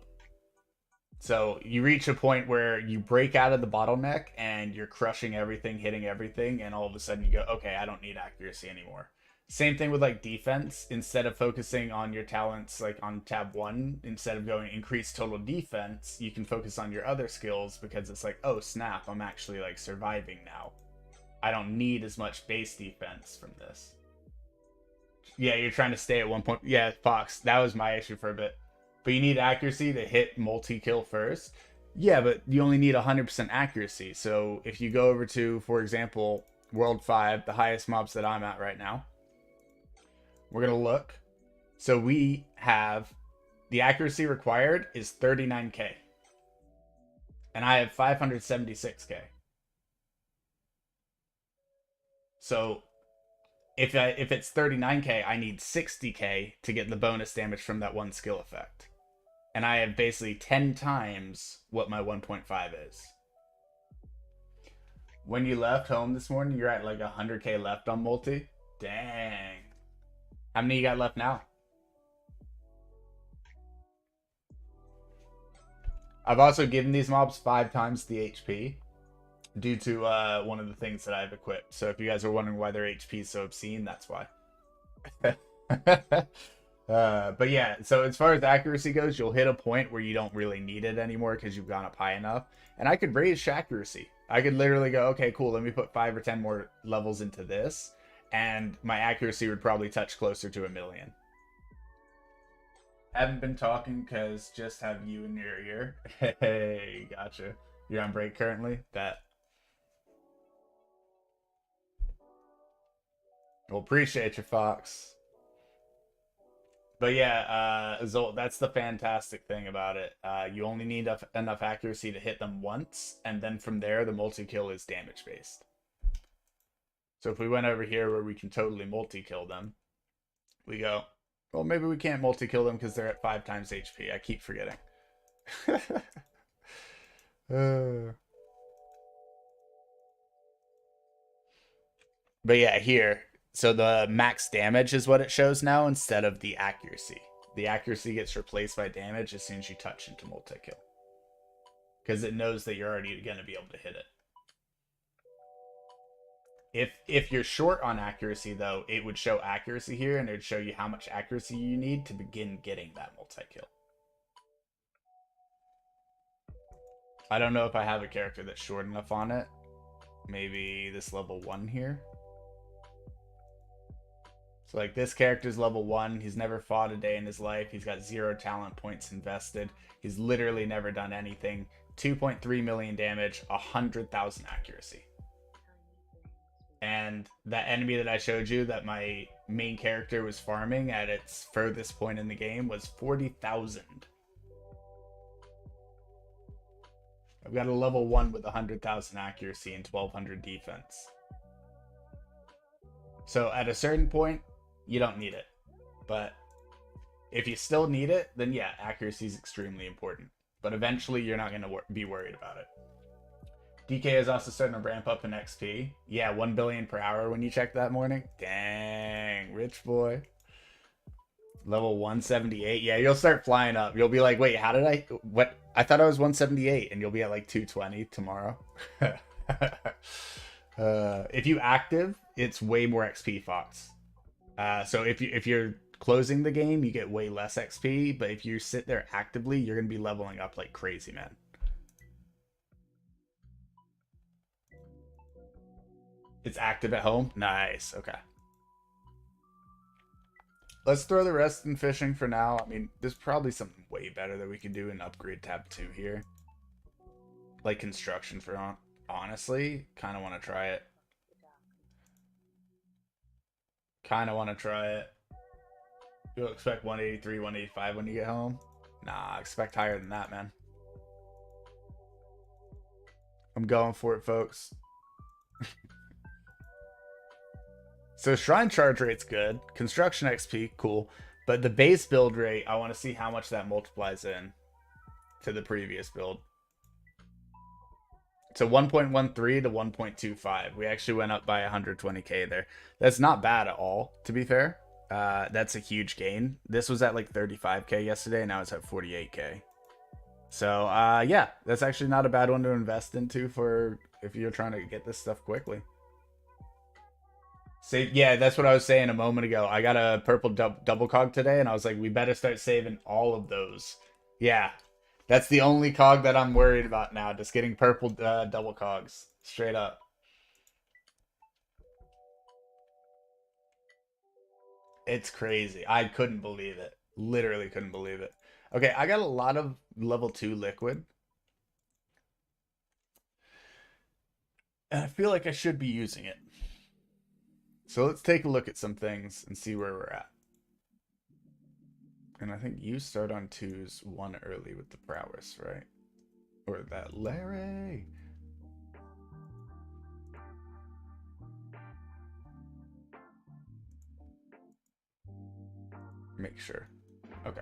So you reach a point where you break out of the bottleneck and you're crushing everything, hitting everything, and all of a sudden you go, okay, I don't need accuracy anymore. Same thing with like defense. Instead of focusing on your talents like on tab one, instead of going increase total defense, you can focus on your other skills because it's like, oh snap, I'm actually like surviving now. I don't need as much base defense from this. Yeah, you're trying to stay at 1 point. Yeah, Fox, that was my issue for a bit. But you need accuracy to hit multi-kill first. Yeah, but you only need 100% accuracy. So if you go over to, for example, World 5, the highest mobs that I'm at right now, we're going to look. So we have the accuracy required is 39k. And I have 576k. So if it's 39k, I need 60k to get the bonus damage from that one skill effect. And I have basically 10 times what my 1.5 is. When you left home this morning, you're at like 100k left on multi? Dang. How many you got left now? I've also given these mobs 5 times the HP due to one of the things that I've equipped. So if you guys are wondering why their HP is so obscene, that's why. But yeah, so as far as accuracy goes, you'll hit a point where you don't really need it anymore because you've gone up high enough. And I could raise accuracy. I could literally go, okay, cool, let me put 5 or 10 more levels into this, and my accuracy would probably touch closer to 1,000,000. Haven't been talking because just have you in your ear. Hey, gotcha. You're on break currently? That. Well, appreciate you, Fox. But yeah, Zolt, that's the fantastic thing about it. You only need enough accuracy to hit them once, and then from there, the multi-kill is damage-based. So if we went over here where we can totally multi-kill them, we go, well, maybe we can't multi-kill them because they're at 5 times HP. I keep forgetting. But yeah, here. So the max damage is what it shows now instead of the accuracy. The accuracy gets replaced by damage as soon as you touch into multi-kill. Because it knows that you're already going to be able to hit it. If you're short on accuracy, though, it would show accuracy here, and it would show you how much accuracy you need to begin getting that multi-kill. I don't know if I have a character that's short enough on it. Maybe this level 1 here. So like this character's level 1. He's never fought a day in his life. He's got 0 talent points invested. He's literally never done anything. 2.3 million damage, 100,000 accuracy. And that enemy that I showed you that my main character was farming at its furthest point in the game was 40,000. I've got a level 1 with 100,000 accuracy and 1,200 defense. So at a certain point, you don't need it. But if you still need it, then yeah, accuracy is extremely important. But eventually, you're not going to be worried about it. DK is also starting to ramp up in XP. Yeah, 1 billion per hour when you check that morning. Dang, rich boy. Level 178. Yeah, you'll start flying up. You'll be like, wait, how did I... What? I thought I was 178, and you'll be at like 220 tomorrow. If you active, it's way more XP, Fox. So if you're closing the game, you get way less XP. But if you sit there actively, you're going to be leveling up like crazy, man. It's active at home? Nice. Okay. Let's throw the rest in fishing for now. I mean, there's probably something way better that we could do in upgrade tab 2 here. Like construction for honestly. Kind of want to try it. Kind of want to try it. You'll expect 183, 185 when you get home? Nah, expect higher than that, man. I'm going for it, folks. So Shrine charge rate's good. Construction XP, cool. But the base build rate, I want to see how much that multiplies in to the previous build. So 1.13 to 1.25. We actually went up by 120k there. That's not bad at all, to be fair. That's a huge gain. This was at like 35k yesterday, now it's at 48k. So yeah, that's actually not a bad one to invest into for if you're trying to get this stuff quickly. Save, yeah, that's what I was saying a moment ago. I got a purple double cog today, and I was like, we better start saving all of those. Yeah, that's the only cog that I'm worried about now. Just getting purple double cogs, straight up. It's crazy. I couldn't believe it. Literally couldn't believe it. Okay, I got a lot of level 2 liquid, and I feel like I should be using it. So let's take a look at some things and see where we're at. And I think you start on 2s 1 early with the prowess, right? Or that Larry. Make sure. Okay.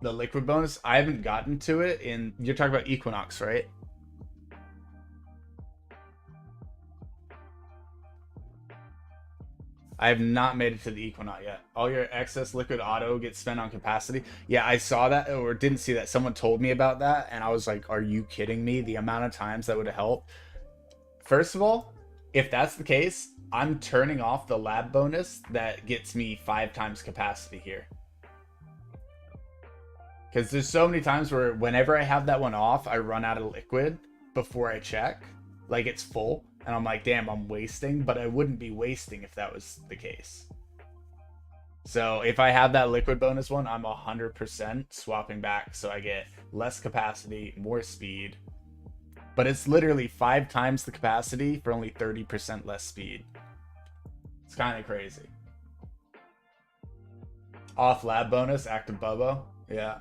The liquid bonus, I haven't gotten to it in. You're talking about Equinox, right? I have not made it to the Equinox yet. All your excess liquid auto gets spent on capacity. Yeah, I saw that or didn't see that. Someone told me about that, and I was like, are you kidding me? The amount of times that would help. First of all, if that's the case, I'm turning off the lab bonus that gets me 5 times capacity here. Because there's so many times where whenever I have that one off, I run out of liquid before I check. Like it's full. And I'm like, damn, I'm wasting. But I wouldn't be wasting if that was the case. So if I have that liquid bonus one, I'm 100% swapping back. So I get less capacity, more speed. But it's literally 5 times the capacity for only 30% less speed. It's kind of crazy. Off lab bonus, active Bubbo. Yeah.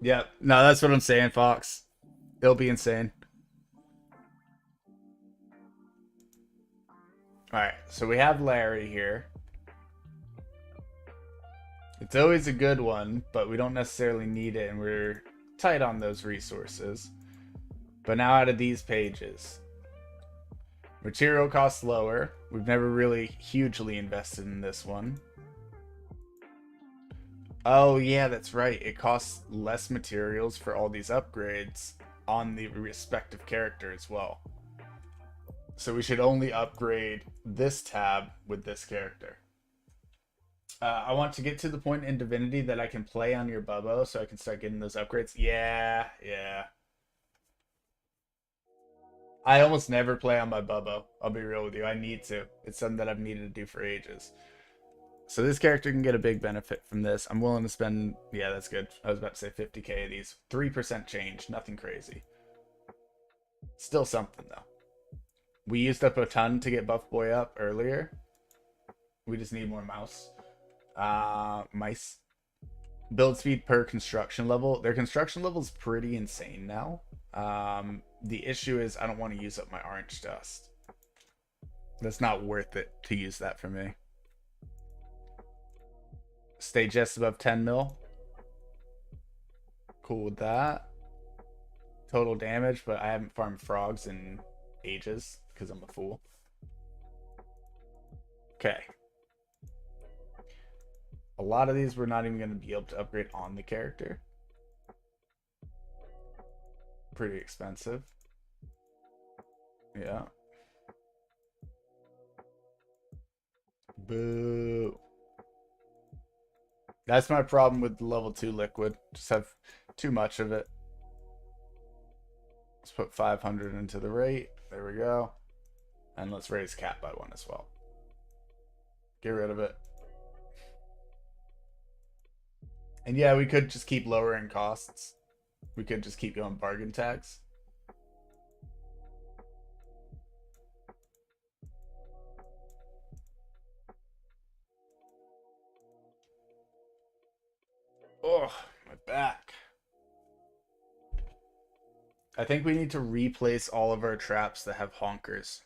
Yep. No, that's what I'm saying, Fox. It'll be insane. Alright, so we have Larry here. It's always a good one, but we don't necessarily need it, and we're tight on those resources. But now out of these pages, material costs lower. We've never really hugely invested in this one. Oh yeah, that's right. It costs less materials for all these upgrades on the respective character as well. So we should only upgrade this tab with this character. I want to get to the point in Divinity that I can play on your Bubbo so I can start getting those upgrades. Yeah, yeah. I almost never play on my Bubbo. I'll be real with you. I need to. It's something that I've needed to do for ages. So this character can get a big benefit from this. I'm willing to spend... Yeah, that's good. I was about to say 50k of these. 3% change. Nothing crazy. Still something, though. We used up a ton to get Buff Boy up earlier. We just need more mouse. Mice. Build speed per construction level. Their construction level is pretty insane now. The issue is I don't want to use up my orange dust. That's not worth it to use that for me. Stay just above 10 mil. Cool with that. Total damage, but I haven't farmed frogs in ages because I'm a fool. Okay. A lot of these we're not even going to be able to upgrade on the character. Pretty expensive. Yeah. Boo. That's my problem with the level 2 liquid. Just have too much of it. Let's put 500 into the rate. There we go. And let's raise cap by 1 as well. Get rid of it. And yeah, we could just keep lowering costs. We could just keep going bargain tags. Oh, my back. I think we need to replace all of our traps that have honkers.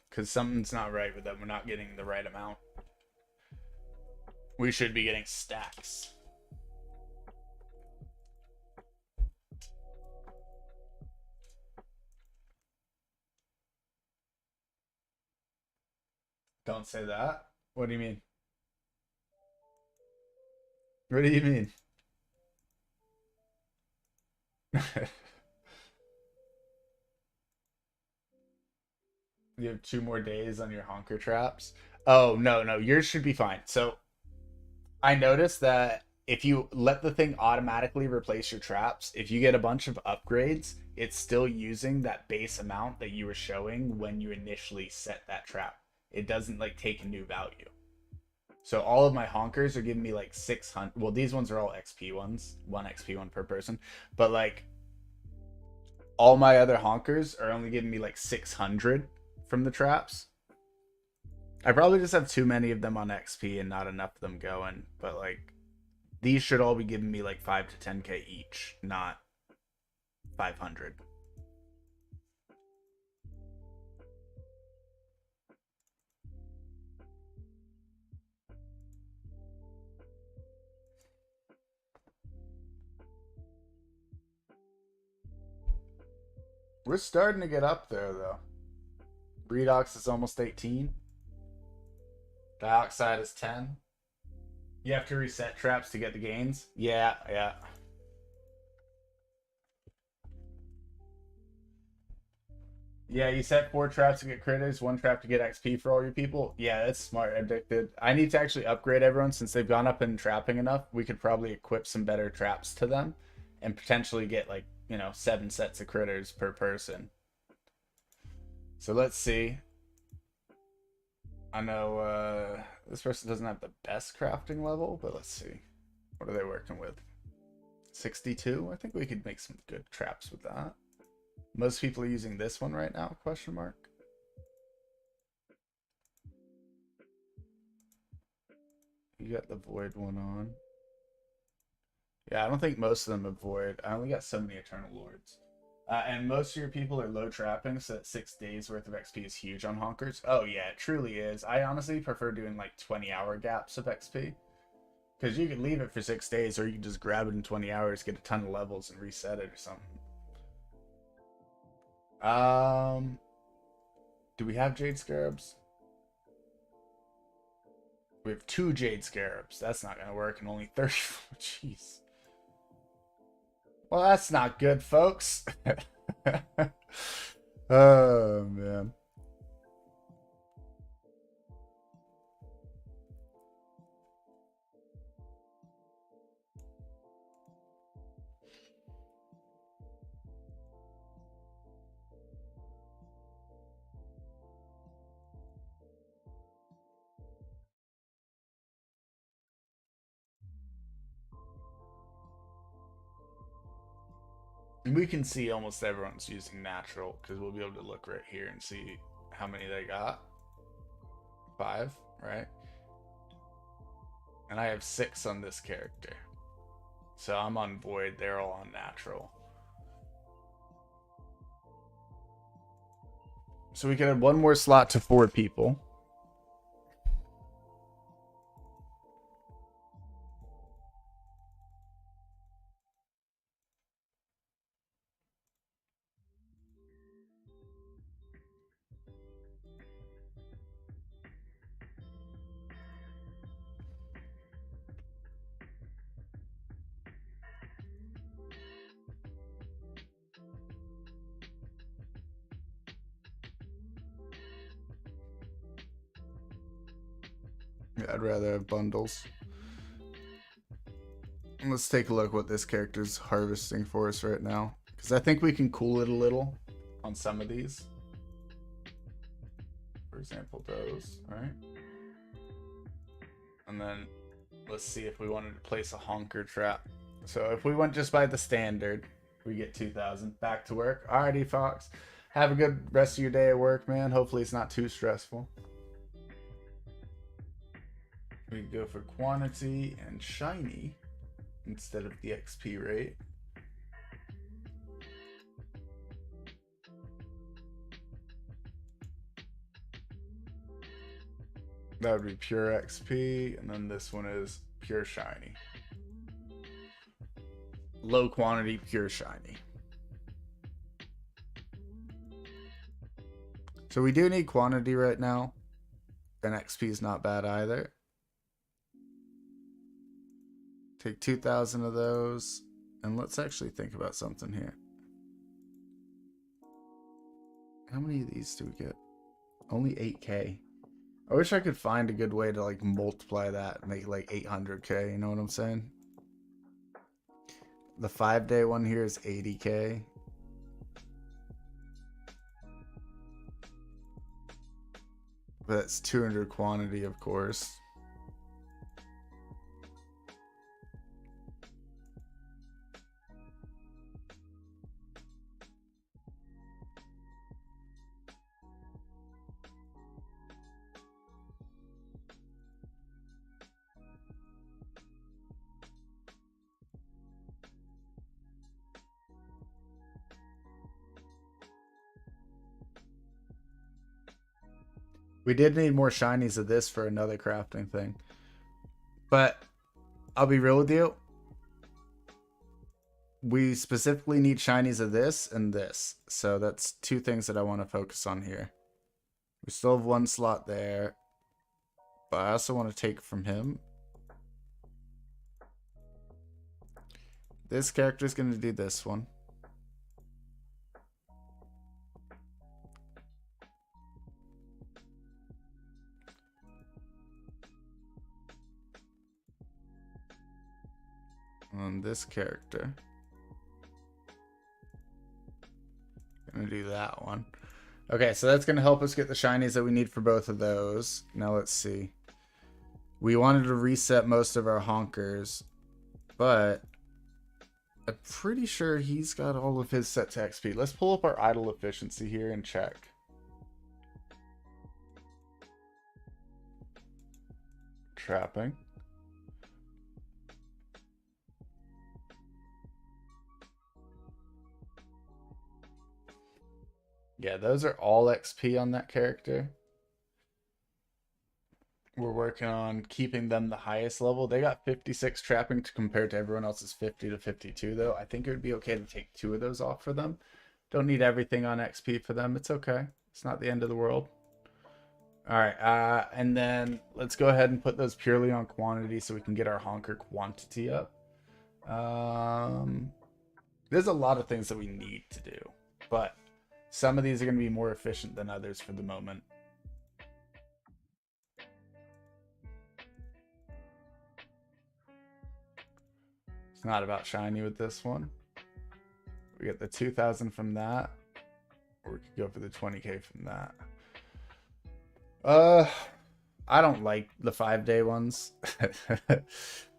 Because something's not right with them. We're not getting the right amount. We should be getting stacks. Don't say that. What do you mean? What do you mean? You have 2 more days on your honker traps. Oh, no, no. Yours should be fine. So I noticed that if you let the thing automatically replace your traps, if you get a bunch of upgrades, it's still using that base amount that you were showing when you initially set that trap. It doesn't like take a new value. So all of my honkers are giving me like 600. Well, these ones are all XP ones, 1 XP one per person. But like all my other honkers are only giving me like 600 from the traps. I probably just have too many of them on XP and not enough of them going. But like these should all be giving me like 5 to 10k each, not 500. We're starting to get up there though. Redox is almost 18. Dioxide is 10. You have to reset traps to get the gains? Yeah, yeah. Yeah, you set 4 traps to get critters, 1 trap to get XP for all your people. Yeah, that's smart, addicted. I need to actually upgrade everyone since they've gone up in trapping enough. We could probably equip some better traps to them and potentially get like, 7 sets of critters per person. So let's see. I know this person doesn't have the best crafting level, but let's see. What are they working with? 62? I think we could make some good traps with that. Most people are using this one right now, question mark. You got the void one on. Yeah, I don't think most of them have void. I only got so many eternal lords. And most of your people are low trapping, so that 6 days worth of XP is huge on honkers. Oh yeah, it truly is. I honestly prefer doing like 20-hour gaps of XP. Because you could leave it for 6 days, or you can just grab it in 20 hours, get a ton of levels, and reset it or something. Do we have Jade Scarabs? We have 2 Jade Scarabs. That's not gonna work, and only 34. Jeez. Well, that's not good, folks. Oh, man. And we can see almost everyone's using natural because we'll be able to look right here and see how many they got. 5, right? And I have 6 on this character. So I'm on void, they're all on natural. So we can add 1 more slot to 4 people. Yeah, I'd rather have bundles. Let's take a look what this character's harvesting for us right now. Because I think we can cool it a little on some of these. For example, those, right? And then let's see if we wanted to place a honker trap. So if we went just by the standard, we get 2,000. Back to work. Alrighty, Fox. Have a good rest of your day at work, man. Hopefully it's not too stressful. We go for quantity and shiny instead of the XP rate. That would be pure XP, and then this one is pure shiny. Low quantity, pure shiny. So we do need quantity right now. And XP is not bad either. Take 2,000 of those. And let's actually think about something here. How many of these do we get? Only 8K. I wish I could find a good way to like multiply that and make like 800K. You know what I'm saying? The 5-day one here is 80K. But that's 200 quantity, of course. We did need more shinies of this for another crafting thing. But I'll be real with you. We specifically need shinies of this and this. So that's two things that I want to focus on here. We still have one slot there. But I also want to take from him. This character is going to do this one. On this character. Gonna do that one. Okay, so that's gonna help us get the shinies that we need for both of those. Now let's see. We wanted to reset most of our honkers, but I'm pretty sure he's got all of his set to XP. Let's pull up our idle efficiency here and check. Trapping. Yeah, those are all XP on that character. We're working on keeping them the highest level. They got 56 trapping to compare to everyone else's 50 to 52, though. I think it would be okay to take 2 of those off for them. Don't need everything on XP for them. It's okay. It's not the end of the world. All right, and then let's go ahead and put those purely on quantity so we can get our honker quantity up. There's a lot of things that we need to do, but some of these are going to be more efficient than others for the moment. It's not about shiny with this one. We get the 2,000 from that, or we could go for the 20K from that. I don't like the 5-day ones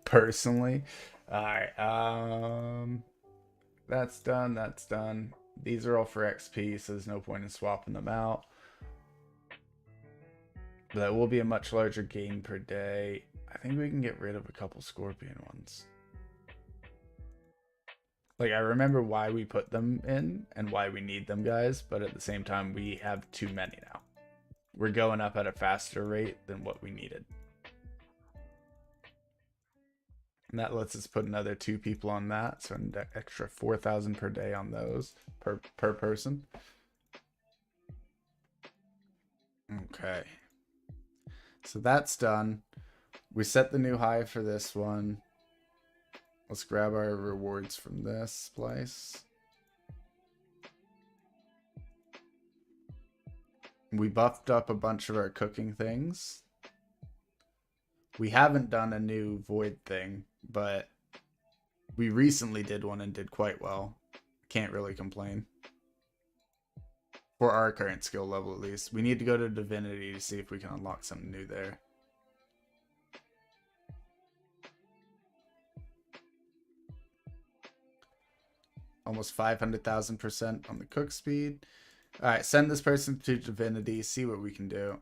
personally. All right, that's done. That's done. These are all for XP, so there's no point in swapping them out. But that will be a much larger gain per day. I think we can get rid of a couple scorpion ones. Like, I remember why we put them in and why we need them, guys, but at the same time, we have too many now. We're going up at a faster rate than what we needed. And that lets us put another 2 people on that, so an extra 4,000 per day on those, per person. Okay. So that's done. We set the new high for this one. Let's grab our rewards from this place. We buffed up a bunch of our cooking things. We haven't done a new void thing, but we recently did one and did quite well. Can't really complain. For our current skill level, at least. We need to go to Divinity to see if we can unlock something new there. Almost 500,000% on the cook speed. All right, send this person to Divinity, see what we can do.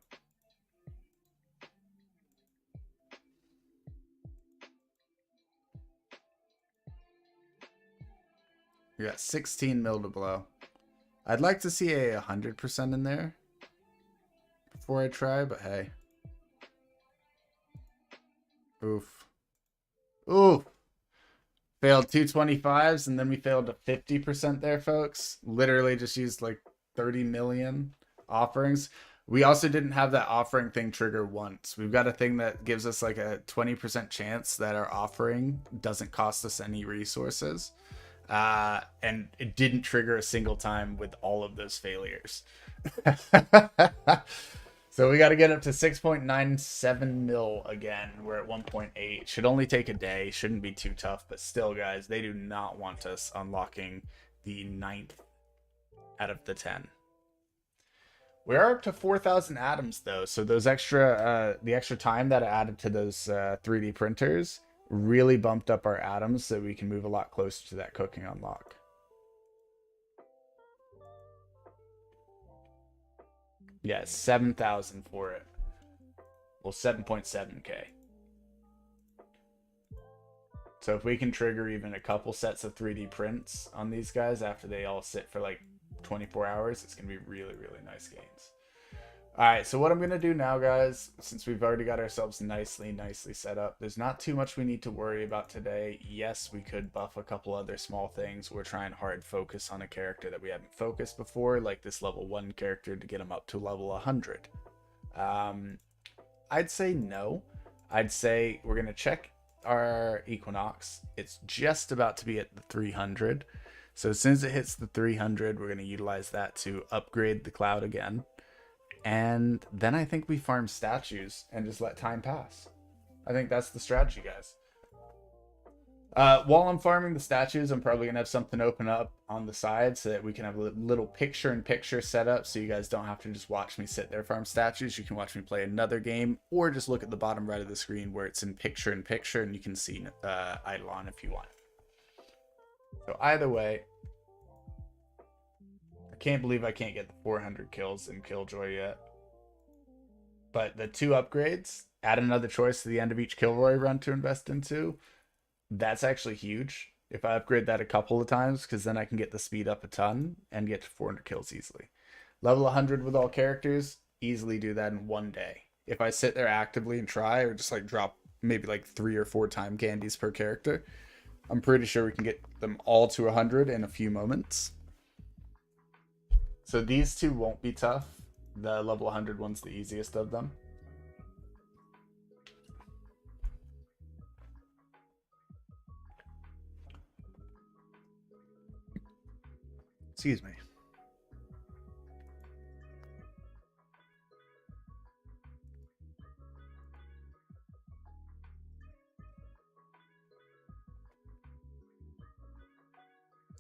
We got 16 mil to blow. I'd like to see a 100% in there before I try, but hey. Oof. Oof. Failed 225s, and then we failed to 50% there, folks. Literally just used like 30 million offerings. We also didn't have that offering thing trigger once. We've got a thing that gives us like a 20% chance that our offering doesn't cost us any resources. And it didn't trigger a single time with all of those failures. So we got to get up to 6.97 mil again. We're at 1.8. Should only take a day. Shouldn't be too tough. But still, guys, they do not want us unlocking the 9th out of the 10. We are up to 4,000 atoms, though. So those the extra time that I added to those 3D printers really bumped up our atoms so we can move a lot closer to that cooking unlock. Yeah, 7,000 for it. Well, 7.7k. So if we can trigger even a couple sets of 3D prints on these guys after they all sit for like 24 hours, it's going to be really, really nice gains. All right, so what I'm going to do now, guys, since we've already got ourselves nicely set up, there's not too much we need to worry about today. Yes, we could buff a couple other small things. We're trying hard focus on a character that we haven't focused before, like this level 1 character to get him up to level 100. I'd say no. I'd say we're going to check our Equinox. It's just about to be at the 300. So as soon as it hits the 300, we're going to utilize that to upgrade the cloud again. And then I think we farm statues and just let time pass. I think that's the strategy, guys. While I'm farming the statues, I'm probably going to have something open up on the side so that we can have a little picture-in-picture setup so you guys don't have to just watch me sit there farm statues. You can watch me play another game or just look at the bottom right of the screen where it's in picture-in-picture and you can see Idleon if you want. So either way, I can't believe I can't get the 400 kills in Killjoy yet. But the 2 upgrades, add another choice to the end of each Kilroy run to invest into. That's actually huge if I upgrade that a couple of times, because then I can get the speed up a ton and get to 400 kills easily. Level 100 with all characters, easily do that in 1 day. If I sit there actively and try, or just like drop maybe like 3 or 4 time candies per character, I'm pretty sure we can get them all to 100 in a few moments. So these 2 won't be tough. The level 100 one's the easiest of them. Excuse me.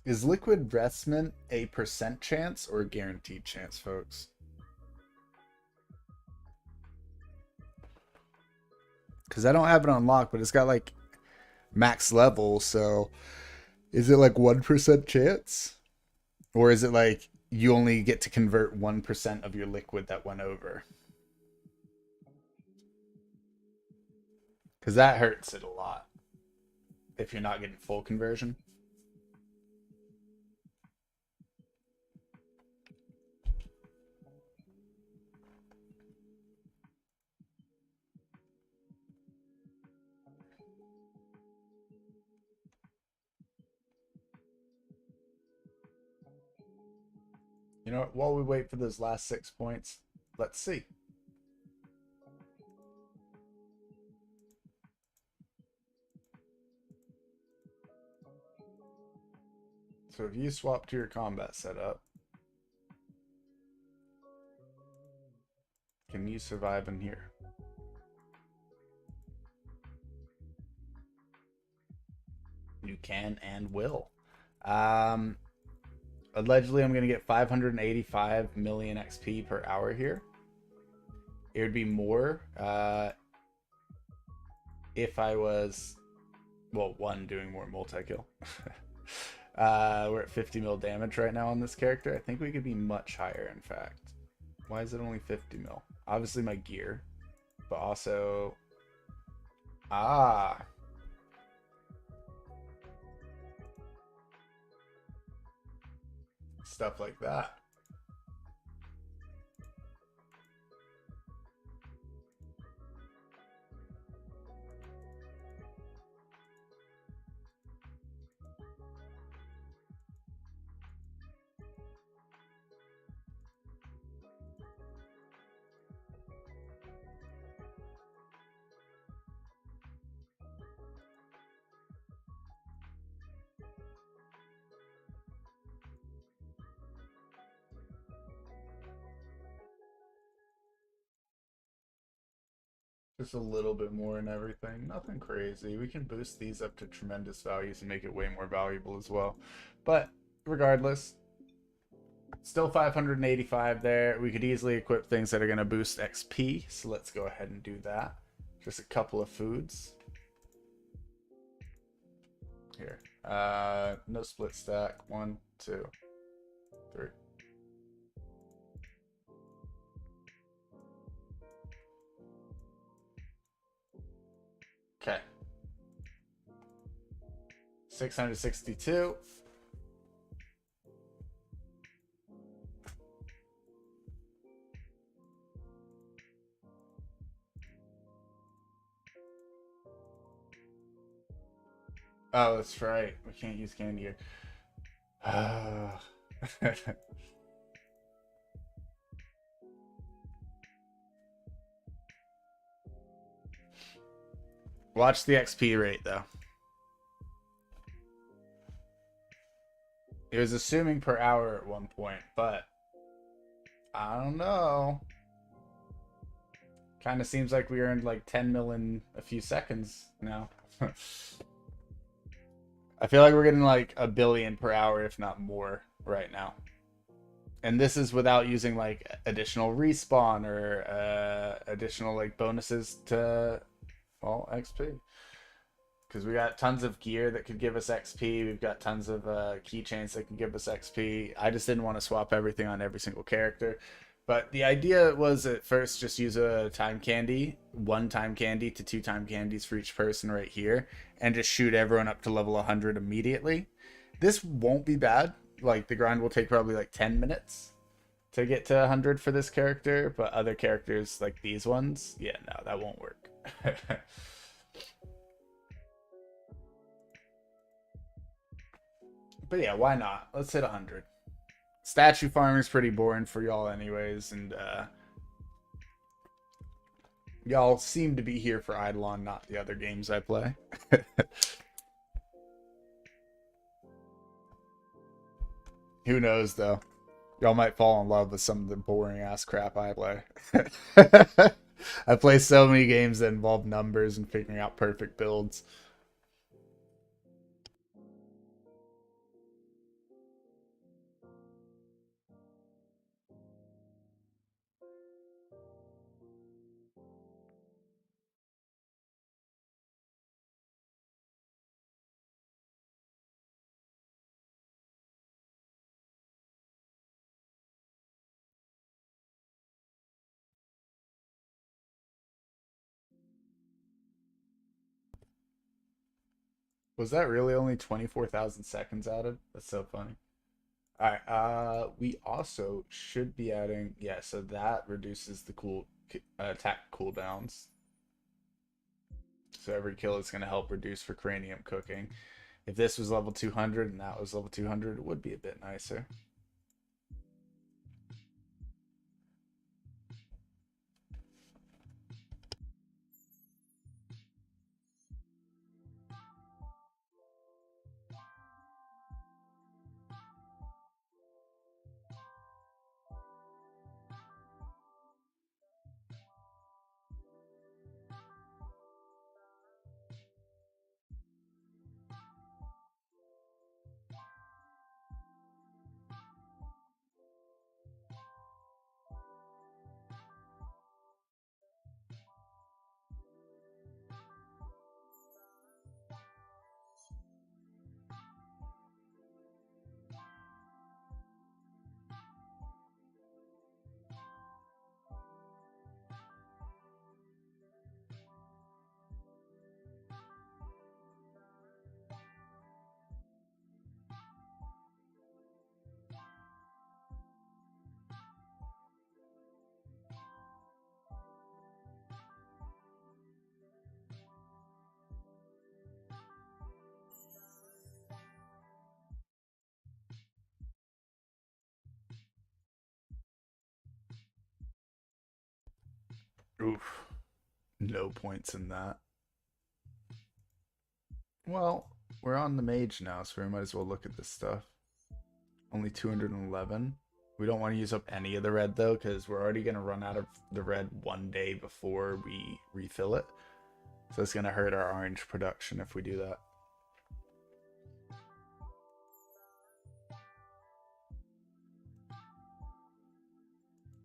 Is liquid breath mint a % chance or a guaranteed chance, folks? Because I don't have it unlocked, but it's got like max level, so is it like 1% chance? Or is it like you only get to convert 1% of your liquid that went over? Because that hurts it a lot if you're not getting full conversion. You know what? While we wait for those last 6 points, let's see. So if you swap to your combat setup, can you survive in here? You can and will. Allegedly, I'm going to get 585 million XP per hour here. It would be more if I was, well, one, doing more multi-kill. We're at 50 mil damage right now on this character. I think we could be much higher, in fact. Why is it only 50 mil? Obviously my gear, but also... Ah! Stuff like that. Just a little bit more and everything. Nothing crazy. We can boost these up to tremendous values and make it way more valuable as well. But regardless, still 585 there. We could easily equip things that are going to boost XP. So let's go ahead and do that. Just a couple of foods. Here. No split stack. 1, 2, 3. Okay. 662. Oh, that's right. We can't use candy here. Watch the XP rate, though. It was assuming per hour at one point, but I don't know. Kind of seems like we earned like 10 mil in a few seconds now. I feel like we're getting like a billion per hour, if not more, right now. And this is without using like additional respawn or additional like bonuses to, well, XP. Because we got tons of gear that could give us XP. We've got tons of keychains that can give us XP. I just didn't want to swap everything on every single character. But the idea was at first just use a time candy, 1 time candy to 2 time candies for each person right here, and just shoot everyone up to level 100 immediately. This won't be bad. Like, the grind will take probably like 10 minutes to get to 100 for this character, but other characters like these ones, yeah, no, that won't work. But yeah, why not? Let's hit 100. Statue farming is pretty boring for y'all anyways, and y'all seem to be here for Idleon, not the other games I play. Who knows, though? Y'all might fall in love with some of the boring ass crap I play. I play so many games that involve numbers and figuring out perfect builds. Was that really only 24,000 seconds added? That's so funny. All right. We also should be adding, yeah. So that reduces the attack cooldowns. So every kill is going to help reduce for cranium cooking. If this was level 200 and that was level 200, it would be a bit nicer. Oof. No points in that. Well, we're on the mage now, so we might as well look at this stuff. Only 211. We don't want to use up any of the red though, because we're already going to run out of the red one day before we refill it. So it's going to hurt our orange production if we do that.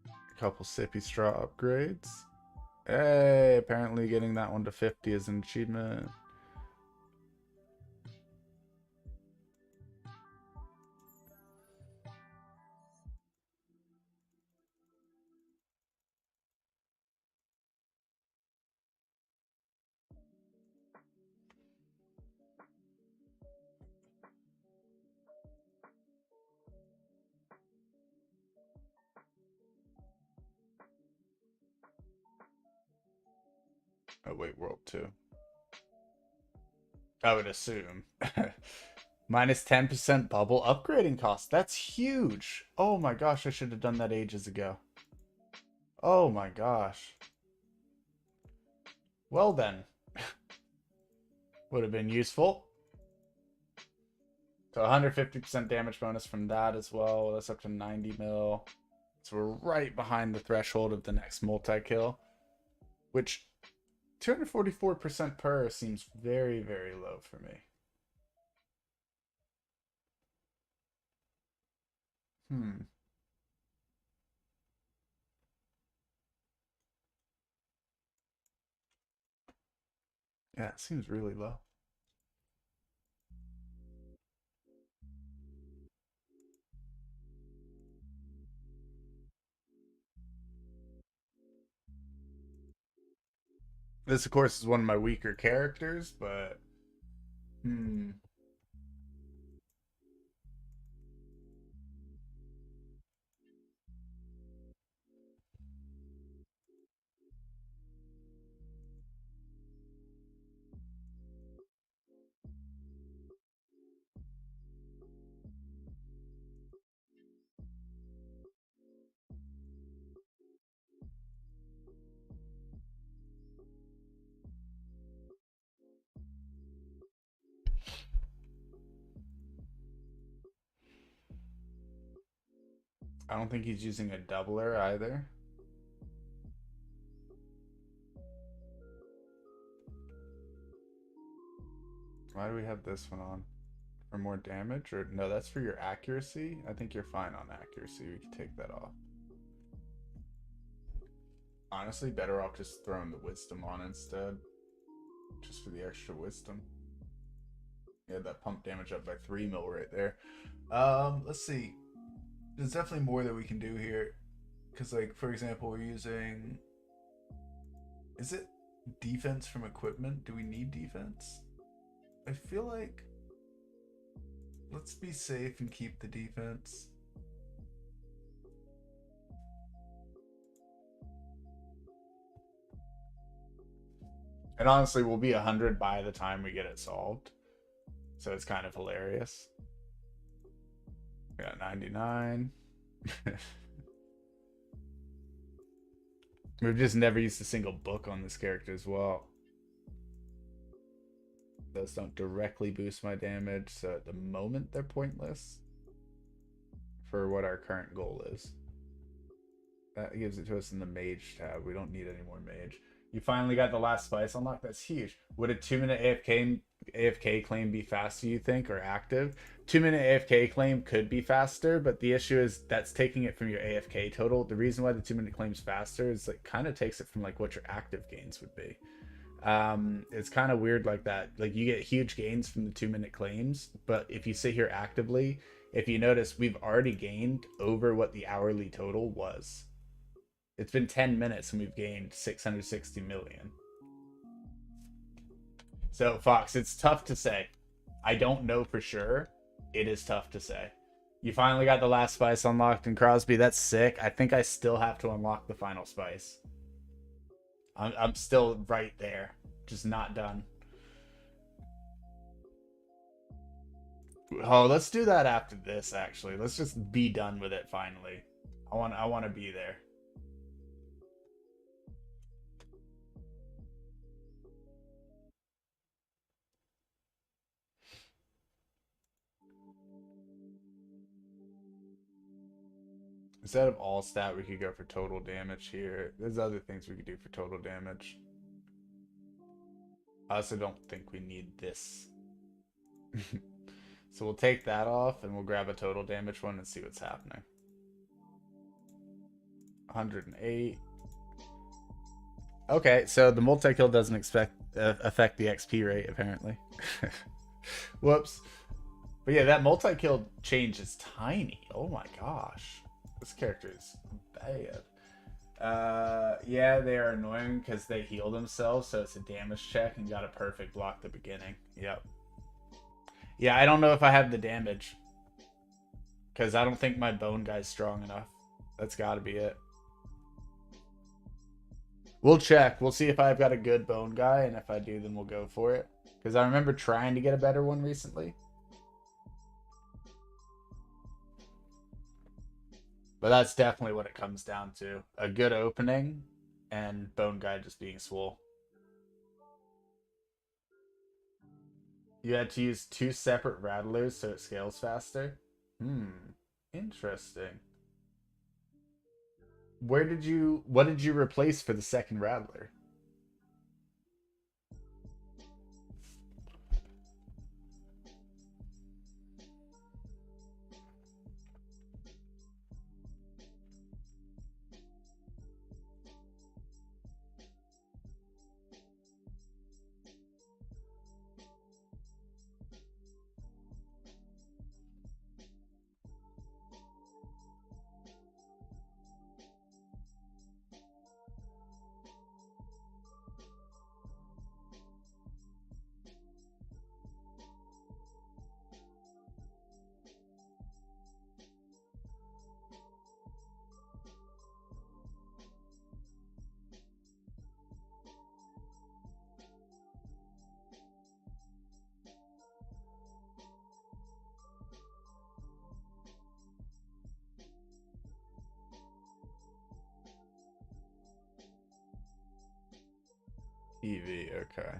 A couple sippy straw upgrades. Hey, apparently getting that one to 50 is an achievement. Oh wait, World 2. I would assume. Minus 10% bubble upgrading cost. That's huge. Oh my gosh, I should have done that ages ago. Oh my gosh. Well then. Would have been useful. So 150% damage bonus from that as well. That's up to 90 mil. So we're right behind the threshold of the next multi-kill. Which 244% per seems very, very low for me. Yeah, it seems really low. This, of course, is one of my weaker characters, but I don't think he's using a doubler either. Why do we have this one on? For more damage? Or no, that's for your accuracy. I think you're fine on accuracy. We can take that off. Honestly, better off just throwing the wisdom on instead. Just for the extra wisdom. Yeah, that pump damage up by 3 mil right there. Let's see. There's definitely more that we can do here. Because, like, for example, we're using... Is it defense from equipment? Do we need defense? I feel like... Let's be safe and keep the defense. And honestly, we'll be 100 by the time we get it solved. So it's kind of hilarious. We got 99. We've just never used a single book on this character as well. Those don't directly boost my damage, so at the moment they're pointless for what our current goal is. That gives it to us in the mage tab. We don't need any more mage. You finally got the last spice unlocked. That's huge. Would a 2-minute AFK claim be faster, you think, or active? 2-minute AFK claim could be faster, but the issue is that's taking it from your AFK total. The reason why the 2-minute claim's faster is like kind of takes it from like what your active gains would be. It's kind of weird like that. Like you get huge gains from the 2-minute claims, but if you sit here actively, if you notice, we've already gained over what the hourly total was. It's been 10 minutes and we've gained 660 million. So, Fox, it's tough to say. I don't know for sure. It is tough to say. You finally got the last spice unlocked in Crosby. That's sick. I think I still have to unlock the final spice. I'm still right there. Just not done. Oh, let's do that after this, actually. Let's just be done with it finally. I want to be there. Instead of all stat, we could go for total damage here. There's other things we could do for total damage. I also don't think we need this. So we'll take that off and we'll grab a total damage one and see what's happening. 108. Okay, so the multi-kill doesn't affect the XP rate, apparently. Whoops. But yeah, that multi-kill change is tiny. Oh my gosh. This character is bad. Yeah, they are annoying because they heal themselves, so it's a damage check and got a perfect block at the beginning. Yep. Yeah, I don't know if I have the damage. Because I don't think my bone guy's strong enough. That's got to be it. We'll check. We'll see if I've got a good bone guy, and if I do, then we'll go for it. Because I remember trying to get a better one recently. But that's definitely what it comes down to. A good opening and bone guy just being swole. You had to use 2 separate rattlers so it scales faster? Interesting. What did you replace for the second rattler? EV, okay.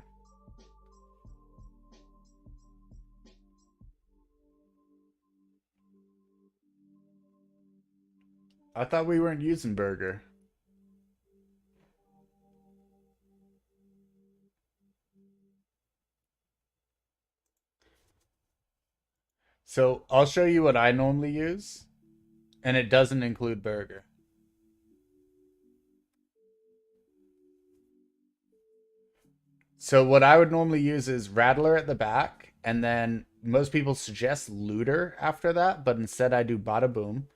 I thought we weren't using burger. So I'll show you what I normally use, and it doesn't include burger. So what I would normally use is Rattler at the back, and then most people suggest Looter after that, but instead I do Bada Boom,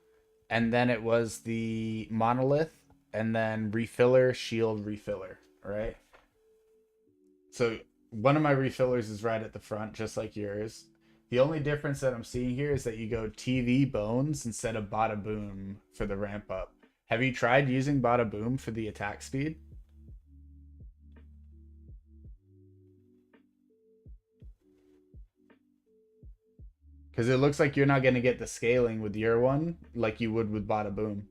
and then it was the Monolith, and then Refiller, Shield, Refiller, right? So one of my refillers is right at the front, just like yours. The only difference that I'm seeing here is that you go TV Bones instead of Bada Boom for the ramp up. Have you tried using Bada Boom for the attack speed? Because it looks like you're not going to get the scaling with your one like you would with Bada Boom.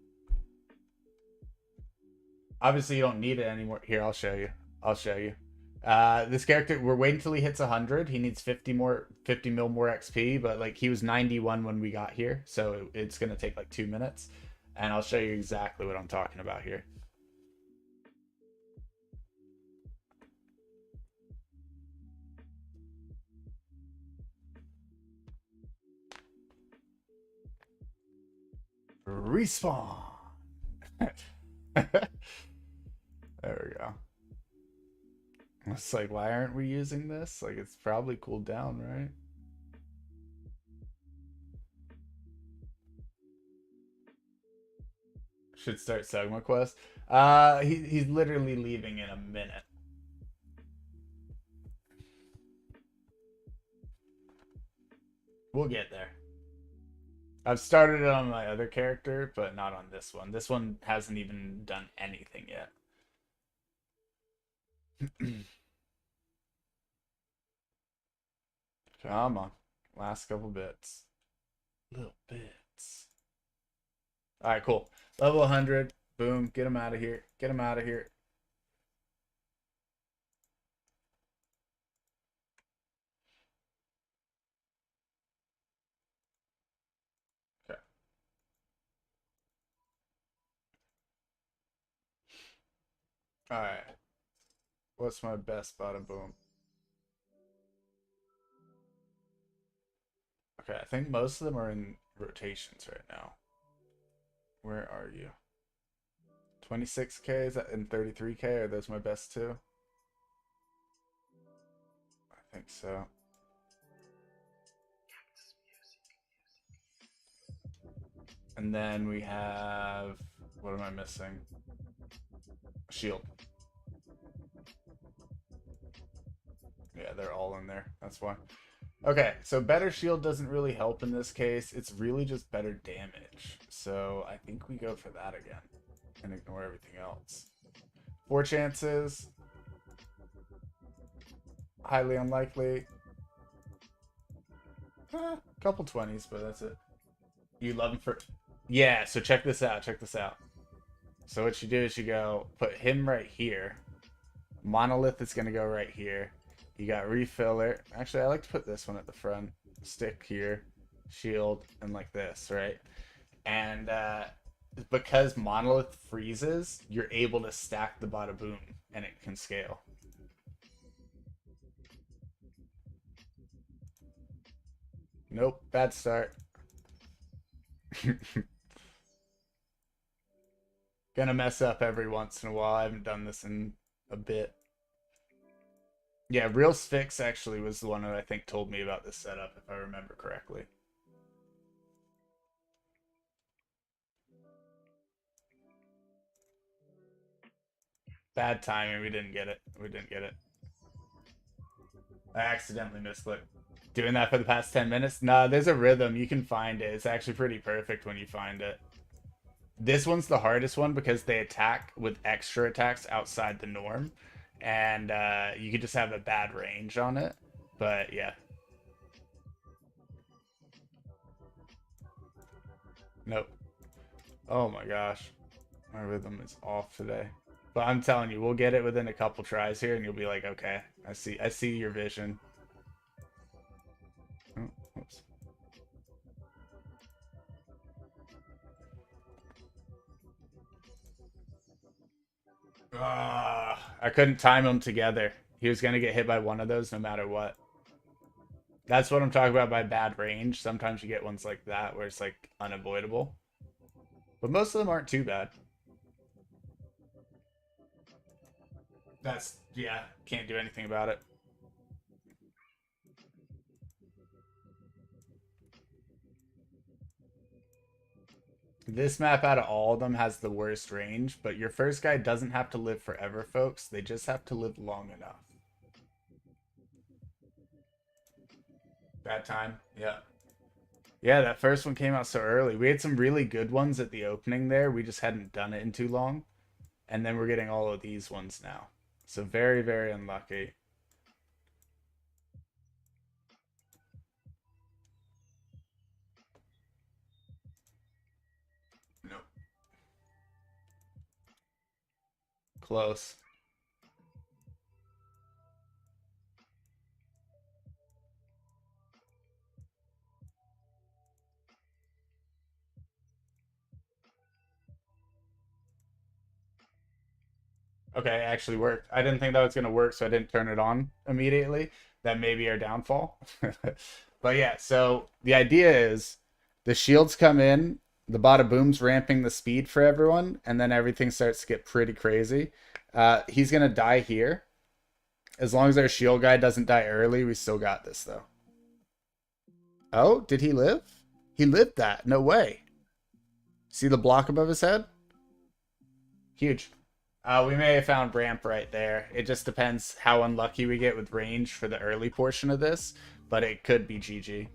Obviously, you don't need it anymore. Here, I'll show you. I'll show you. This character, we're waiting till he hits 100. He needs 50 mil more XP, but like he was 91 when we got here, so it's gonna take like 2 minutes, and I'll show you exactly what I'm talking about here. Respawn. There we go. It's like, why aren't we using this? Like, it's probably cooled down, right? Should start Sigma Quest. He's literally leaving in a minute. We'll get there. I've started it on my other character, but not on this one. This one hasn't even done anything yet. Come on. Last couple bits. Little bits. Alright, cool. Level 100. Boom. Get him out of here. Get him out of here. Okay. Alright. What's my best bada boom? Okay, I think most of them are in rotations right now. Where are you? 26K is that in 33K? Are those my best two? I think so. And then we have, what am I missing? Shield. Yeah, they're all in there. That's why. Okay, so better shield doesn't really help in this case. It's really just better damage. So I think we go for that again and ignore everything else. 4 chances. Highly unlikely. Couple 20s, but that's it. You love him for... Yeah, so check this out. Check this out. So what you do is you go put him right here. Monolith is going to go right here. You got refiller. Actually, I like to put this one at the front. Stick here. Shield. And like this, right? And because Monolith freezes, you're able to stack the bada boom. And it can scale. Nope. Bad start. Gonna mess up every once in a while. I haven't done this in a bit. Yeah, Real Sphinx actually was the one who I think told me about this setup, if I remember correctly. Bad timing. We didn't get it. We didn't get it. I accidentally misclicked. Doing that for the past 10 minutes? Nah, there's a rhythm. You can find it. It's actually pretty perfect when you find it. This one's the hardest one because they attack with extra attacks outside the norm. And you could just have a bad range on it. But yeah. Nope. Oh my gosh. My rhythm is off today. But I'm telling you, we'll get it within a couple tries here and you'll be like, okay, I see your vision. Oh, whoops. I couldn't time them together. He was gonna get hit by one of those no matter what. That's what I'm talking about by bad range. Sometimes you get ones like that where it's like unavoidable. But most of them aren't too bad. That's, yeah, can't do anything about it. This map out of all of them has the worst range, but your first guy doesn't have to live forever, folks. They just have to live long enough. Bad time. Yeah. Yeah, that first one came out so early. We had some really good ones at the opening there. We just hadn't done it in too long. And then we're getting all of these ones now. So very, very unlucky. Nope. Close. Okay, it actually worked. I didn't think that was going to work, so I didn't turn it on immediately. That may be our downfall. But yeah, so the idea is the shields come in, the bada boom's ramping the speed for everyone, and then everything starts to get pretty crazy. He's going to die here. As long as our shield guy doesn't die early, we still got this, though. Oh, did he live? He lived that. No way. See the block above his head? Huge. We may have found ramp right there. It just depends how unlucky we get with range for the early portion of this, but it could be GG.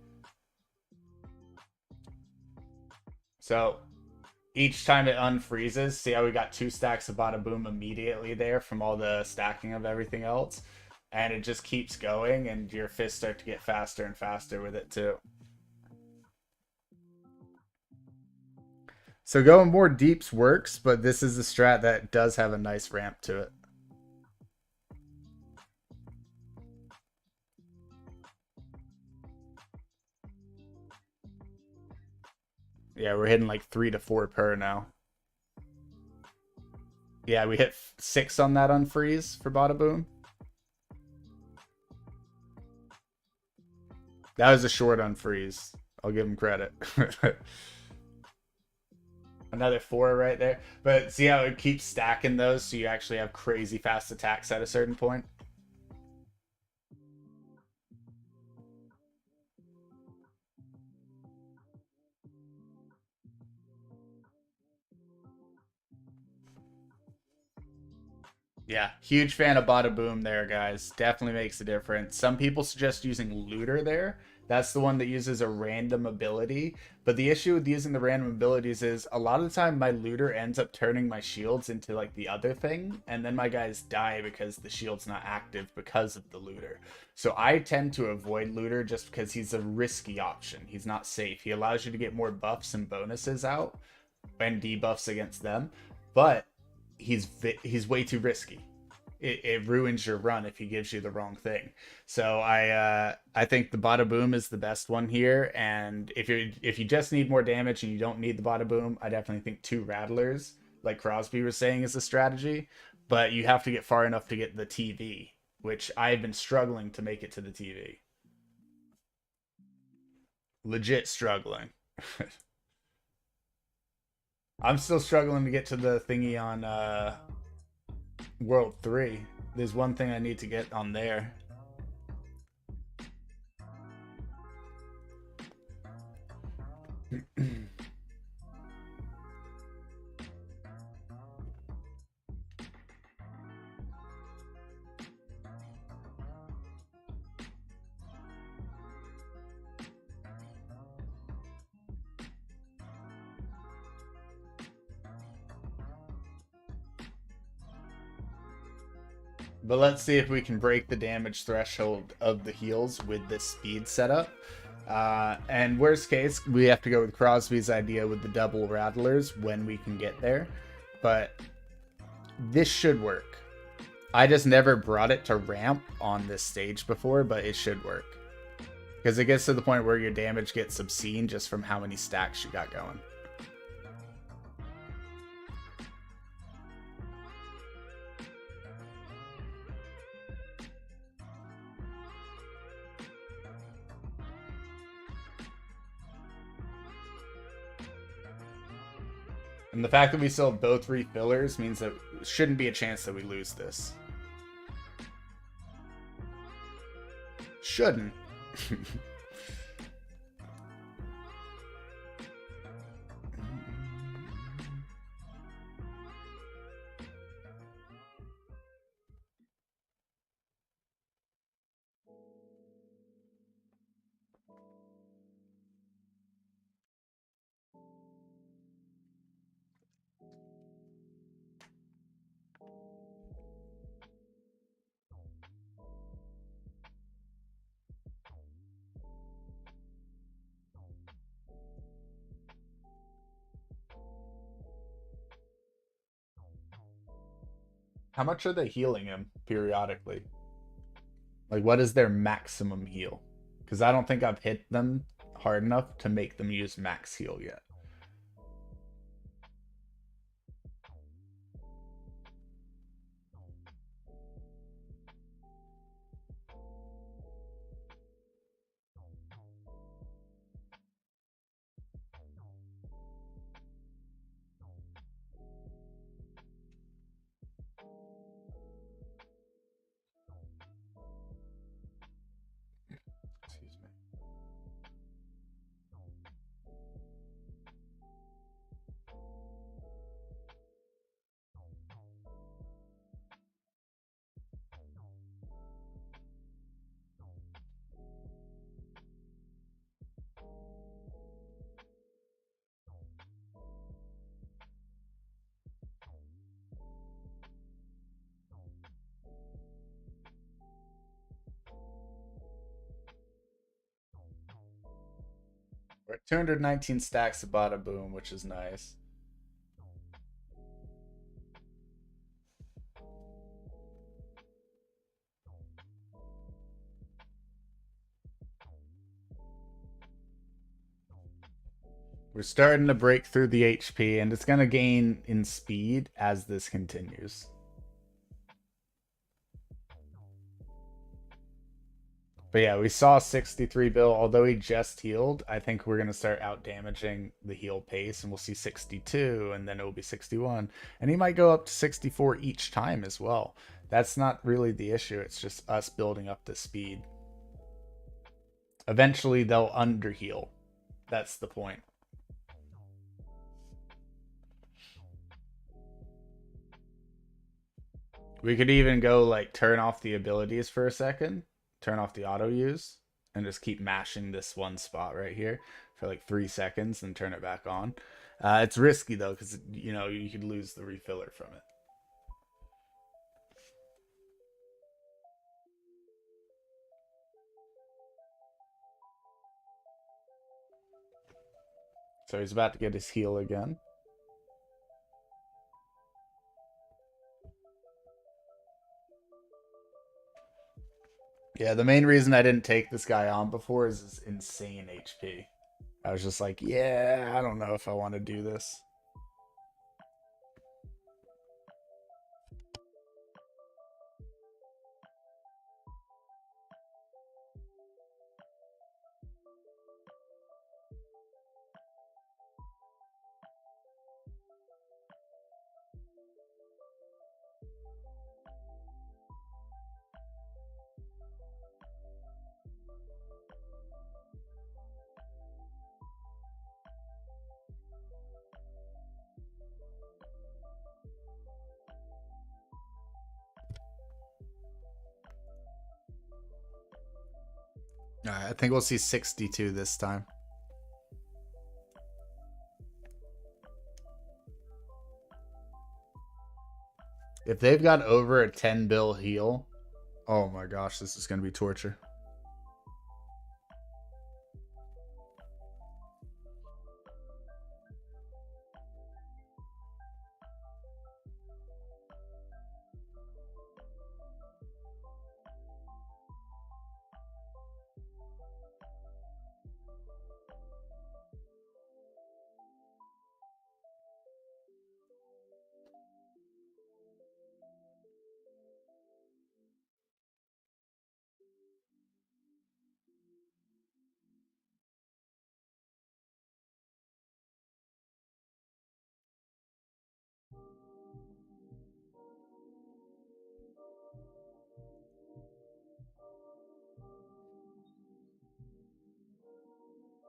So each time it unfreezes, see how we got 2 stacks of bada boom immediately there from all the stacking of everything else? And it just keeps going, and your fists start to get faster and faster with it too. So going more deeps works, but this is a strat that does have a nice ramp to it. Yeah, we're hitting like 3 to 4 per now. Yeah, we hit 6 on that unfreeze for Bada Boom. That was a short unfreeze. I'll give him credit. Another 4 right there. But see how it keeps stacking those so you actually have crazy fast attacks at a certain point? Yeah, huge fan of Bada Boom there, guys. Definitely makes a difference. Some people suggest using Looter there. That's the one that uses a random ability. But the issue with using the random abilities is a lot of the time my Looter ends up turning my shields into like the other thing. And then my guys die because the shield's not active because of the Looter. So I tend to avoid Looter just because he's a risky option. He's not safe. He allows you to get more buffs and bonuses out and debuffs against them. But he's way too risky. It ruins your run if he gives you the wrong thing. So I think the Bada Boom is the best one here. And if you just need more damage and you don't need the Bada Boom, I definitely think 2 Rattlers, like Crosby was saying, is a strategy. But you have to get far enough to get the TV, which I've been struggling to make it to the TV. Legit struggling. I'm still struggling to get to the thingy on World 3. There's one thing I need to get on there. But let's see if we can break the damage threshold of the heals with this speed setup. And worst case, we have to go with Crosby's idea with the double Rattlers when we can get there. But this should work. I just never brought it to ramp on this stage before, but it should work. Because it gets to the point where your damage gets obscene just from how many stacks you got going. And the fact that we still have both refillers means that shouldn't be a chance that we lose this. Shouldn't. How much are they healing him periodically? Like, what is their maximum heal? Because I don't think I've hit them hard enough to make them use max heal yet. Excuse me. We're at 219 stacks of Bada Boom, which is nice. We're starting to break through the HP, and it's going to gain in speed as this continues. But yeah, we saw 63 bill. Although he just healed, I think we're going to start out damaging the heal pace, and we'll see 62, and then it will be 61. And he might go up to 64 each time as well. That's not really the issue. It's just us building up the speed. Eventually, they'll underheal. That's the point. We could even go like turn off the abilities for a second, turn off the auto use, and just keep mashing this one spot right here for like 3 seconds and turn it back on. It's risky though, because you know you could lose the refiller from it. So he's about to get his heal again. Yeah, the main reason I didn't take this guy on before is his insane HP. I was just like, yeah, I don't know if I want to do this. All right, I think we'll see 62 this time. If they've got over a 10 bill heal, oh my gosh, this is going to be torture.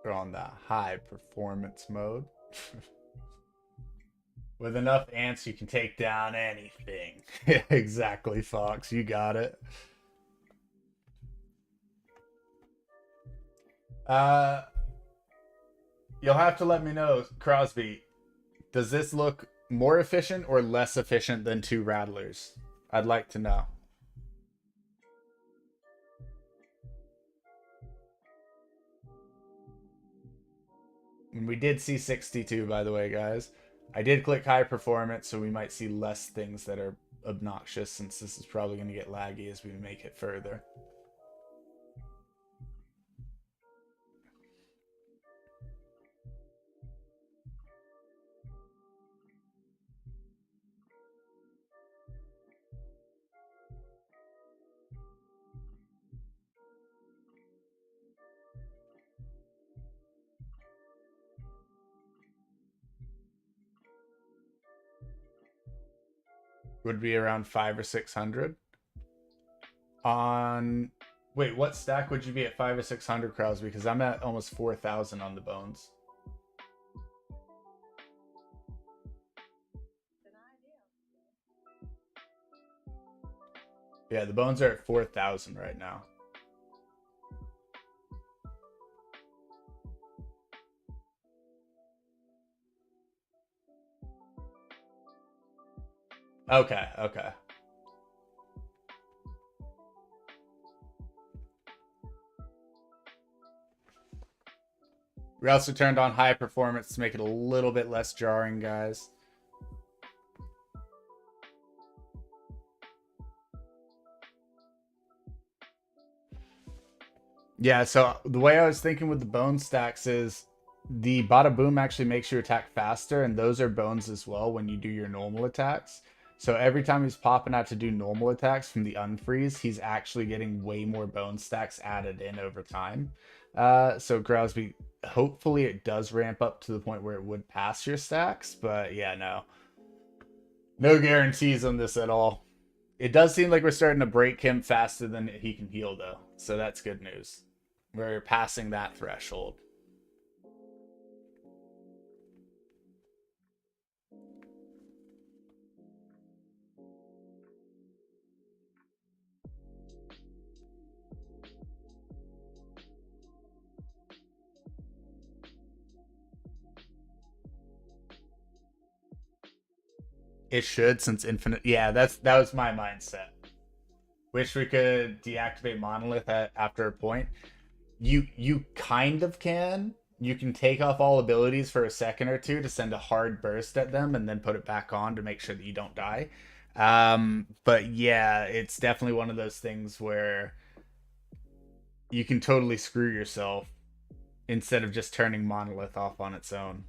We're on the high performance mode. With enough ants, you can take down anything. Exactly, Fox. You got it. You'll have to let me know, Crosby. Does this look more efficient or less efficient than 2 rattlers? I'd like to know. And we did see 62, by the way, guys. I did click high performance, so we might see less things that are obnoxious, since this is probably going to get laggy as we make it further. Would be around 5 or 600. On wait, what stack would you be at 5 or 600, Crosby? Because I'm at almost 4,000 on the bones. Yeah, the bones are at 4,000 right now. Okay, okay. We also turned on high performance to make it a little bit less jarring, guys. Yeah, so the way I was thinking with the bone stacks is the Bada Boom actually makes you attack faster, and those are bones as well when you do your normal attacks. So every time he's popping out to do normal attacks from the unfreeze, he's actually getting way more bone stacks added in over time. So Growsby, hopefully it does ramp up to the point where it would pass your stacks, but yeah, no guarantees on this at all. It does seem like we're starting to break him faster than he can heal, though, so that's good news. We're passing that threshold. It should, since infinite. Yeah, that was my mindset. Wish we could deactivate Monolith after a point. You kind of can. You can take off all abilities for a second or two to send a hard burst at them and then put it back on to make sure that you don't die. But yeah, it's definitely one of those things where you can totally screw yourself instead of just turning Monolith off on its own.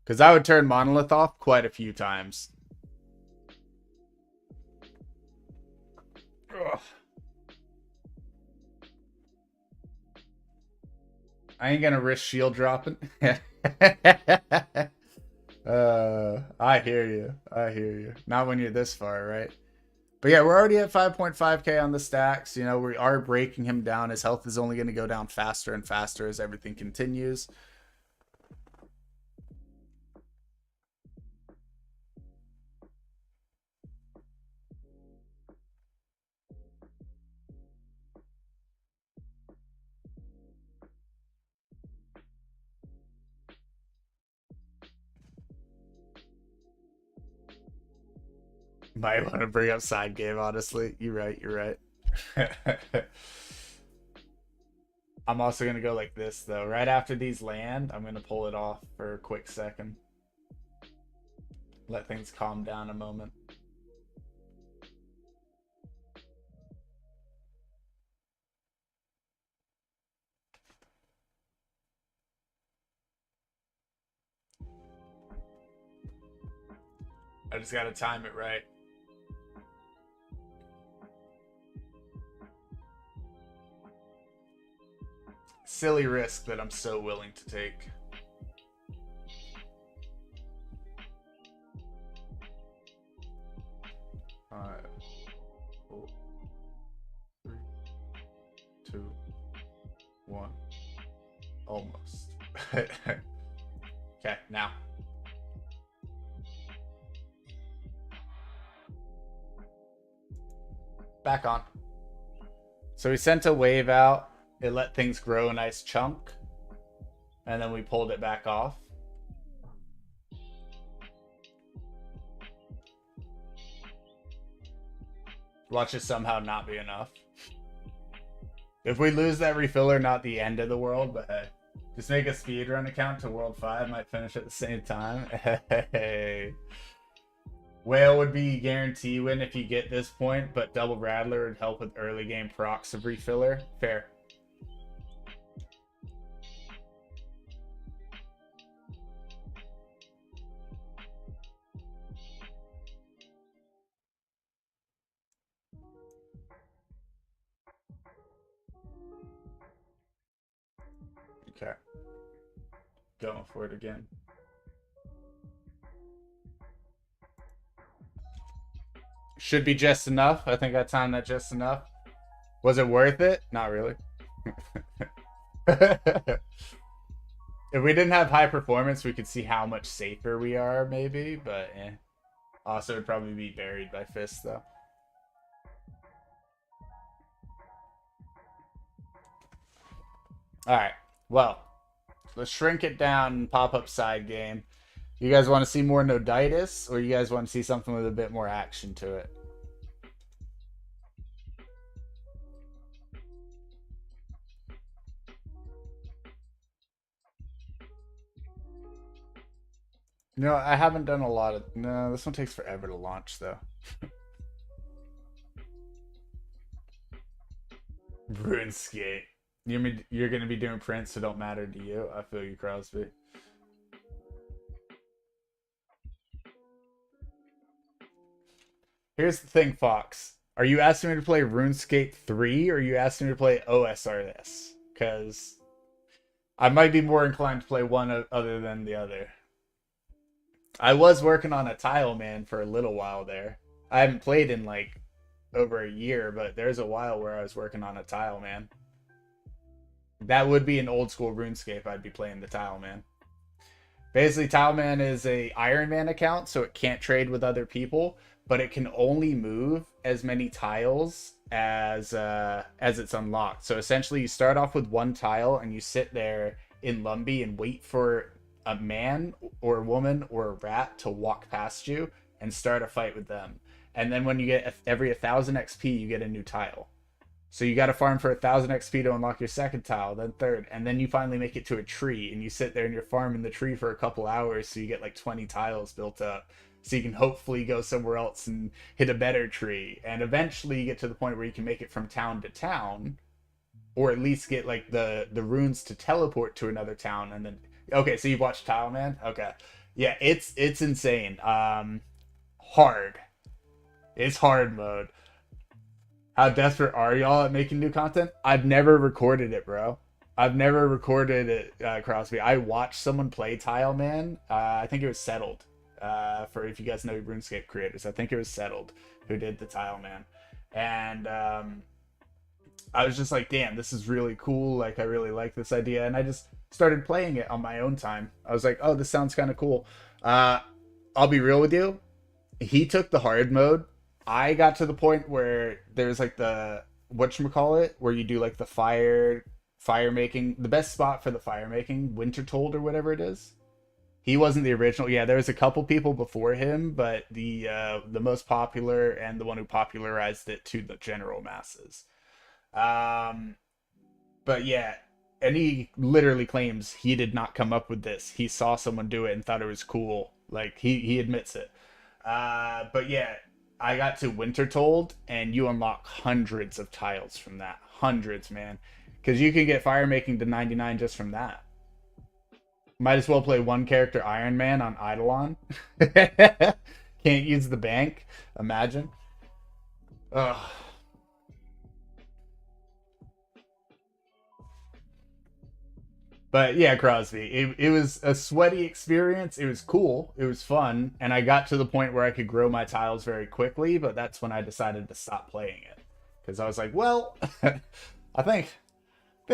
Because I would turn Monolith off quite a few times. Ugh. I ain't gonna risk shield dropping. I hear you. I hear you. Not when you're this far, right? But yeah, we're already at 5.5k on the stacks. You know, we are breaking him down. His health is only going to go down faster and faster as everything continues. Might want to bring up side game, honestly. You're right. You're right. I'm also going to go like this, though. Right after these land, I'm going to pull it off for a quick second. Let things calm down a moment. I just got to time it right. Silly risk that I'm so willing to take. Five, 4, 3, 2, 1. Almost. Okay, now. Back on. So we sent a wave out. It let things grow a nice chunk. And then we pulled it back off. Watch it somehow not be enough. If we lose that refiller, not the end of the world, but hey. Just make a speedrun account to World 5. Might finish at the same time. Hey. Whale would be guarantee win if you get this point, but Double Rattler would help with early game procs of refiller. Fair. Okay. Going for it again. Should be just enough. I think I timed that just enough. Was it worth it? Not really. If we didn't have high performance, we could see how much safer we are, maybe, but eh. Also, it'd probably be buried by Fist, though. Alright, well, let's shrink it down and pop up side game. You guys want to see more Noditis, or you guys want to see something with a bit more action to it? No, I haven't done a lot of... No, this one takes forever to launch, though. RuneScape. You're gonna be doing prints that don't matter to you. I feel you, Crosby. Here's the thing, Fox. Are you asking me to play RuneScape 3 or are you asking me to play OSRS? Because I might be more inclined to play one other than the other. I was working on a Tile Man for a little while there. I haven't played in like over a year, but there's a while where I was working on a Tile Man. That would be an old school RuneScape. I'd be playing the Tile Man. Basically, Tile Man is a Iron Man account, so it can't trade with other people, but it can only move as many tiles as it's unlocked. So essentially, you start off with one tile and you sit there in Lumbee and wait for a man or a woman or a rat to walk past you and start a fight with them. And then when you get every 1,000 XP, you get a new tile. So you got to farm for 1,000 XP to unlock your second tile, then third, and then you finally make it to a tree, and you sit there and you're farming the tree for a couple hours, so you get like 20 tiles built up, so you can hopefully go somewhere else and hit a better tree, and eventually you get to the point where you can make it from town to town, or at least get like the runes to teleport to another town, and then okay, so you've watched Tile Man, okay, yeah, it's insane, hard, it's hard mode. How desperate are y'all at making new content? I've never recorded it, bro. I've never recorded it, Crosby. I watched someone play Tile Man. I think it was Settled. For if you guys know RuneScape creators, I think it was Settled who did the Tile Man. And I was just like, damn, this is really cool. Like, I really like this idea. And I just started playing it on my own time. I was like, oh, this sounds kind of cool. I'll be real with you. He took the hard mode. I got to the point where there's like the whatchamacallit, where you do like the fire making, the best spot for the fire making, Wintertold or whatever it is. He wasn't the original. Yeah, there was a couple people before him, but the most popular and the one who popularized it to the general masses. But yeah, and he literally claims he did not come up with this. He saw someone do it and thought it was cool. Like he admits it. But yeah, I got to Wintertold, and you unlock hundreds of tiles from that. Hundreds, man. Because you can get fire making to 99 just from that. Might as well play one character Iron Man on Idleon. Can't use the bank. Imagine. Ugh. But yeah, Crosby, it was a sweaty experience. It was cool. It was fun. And I got to the point where I could grow my tiles very quickly, but that's when I decided to stop playing it. Because I was like, well, I think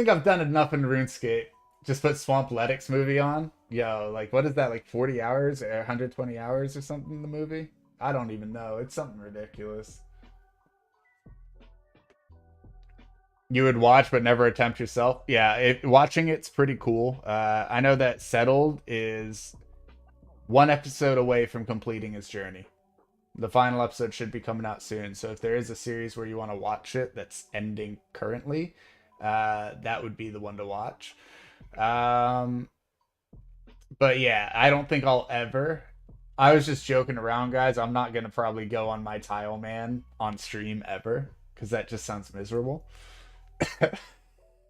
I've done enough in RuneScape. Just put Swampledic's movie on. Yo, like, what is that, like 40 hours or 120 hours or something in the movie? I don't even know. It's something ridiculous. You would watch but never attempt yourself. Yeah, watching it's pretty cool. I know that Settled is one episode away from completing his journey. The final episode should be coming out soon. So if there is a series where you want to watch it that's ending currently, that would be the one to watch. But yeah, I don't think I'll ever. I was just joking around, guys. I'm not going to probably go on my Tile Man on stream ever, because that just sounds miserable.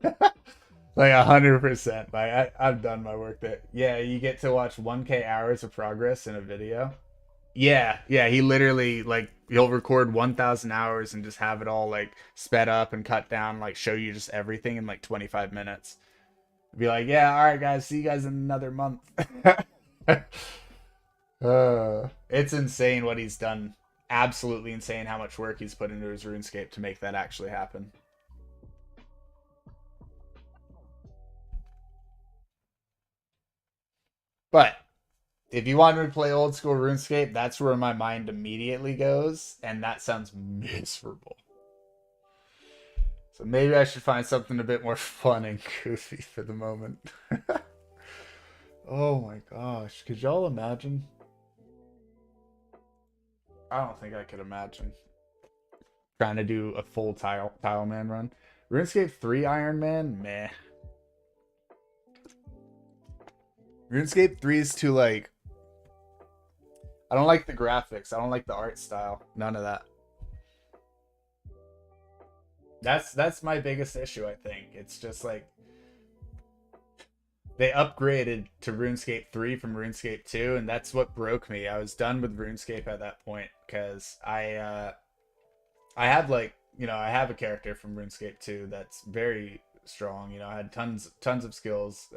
Like 100%. Like I've done my work there. Yeah, you get to watch 1K hours of progress in a video. Yeah, yeah. He literally like he'll record 1,000 hours and just have it all like sped up and cut down, like show you just everything in like 25 minutes. Be like, yeah, all right, guys, see you guys in another month. It's insane what he's done. Absolutely insane how much work he's put into his RuneScape to make that actually happen. But if you want me to play old school RuneScape, that's where my mind immediately goes, and that sounds miserable. So maybe I should find something a bit more fun and goofy for the moment. Oh my gosh, could y'all imagine? I don't think I could imagine trying to do a full Tile Man run. RuneScape 3 Iron Man, meh. RuneScape 3 is too like, I don't like the graphics. I don't like the art style. None of that. That's my biggest issue, I think. It's just like they upgraded to RuneScape 3 from RuneScape 2, and that's what broke me. I was done with RuneScape at that point because I have like, I have a character from RuneScape 2 that's very strong. I had tons of skills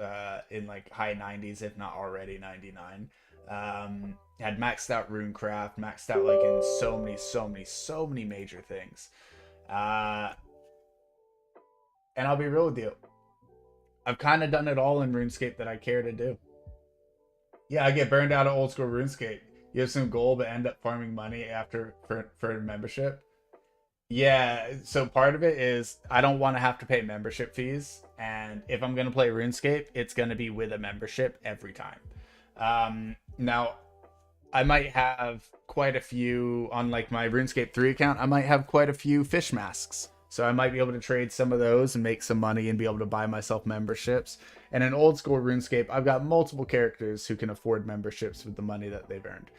in like high 90s, if not already 99. Had maxed out runecraft, maxed out like in so many major things. And I'll be real with you, I've kind of done it all in RuneScape that I care to do. Yeah, I get burned out of old school RuneScape. You have some goal but end up farming money after for membership. Yeah, so part of it is I don't want to have to pay membership fees, and if I'm going to play RuneScape, it's going to be with a membership every time. Now, I might have quite a few on like my RuneScape 3 account. I might have quite a few fish masks. So I might be able to trade some of those and make some money and be able to buy myself memberships. And in old school RuneScape, I've got multiple characters who can afford memberships with the money that they've earned.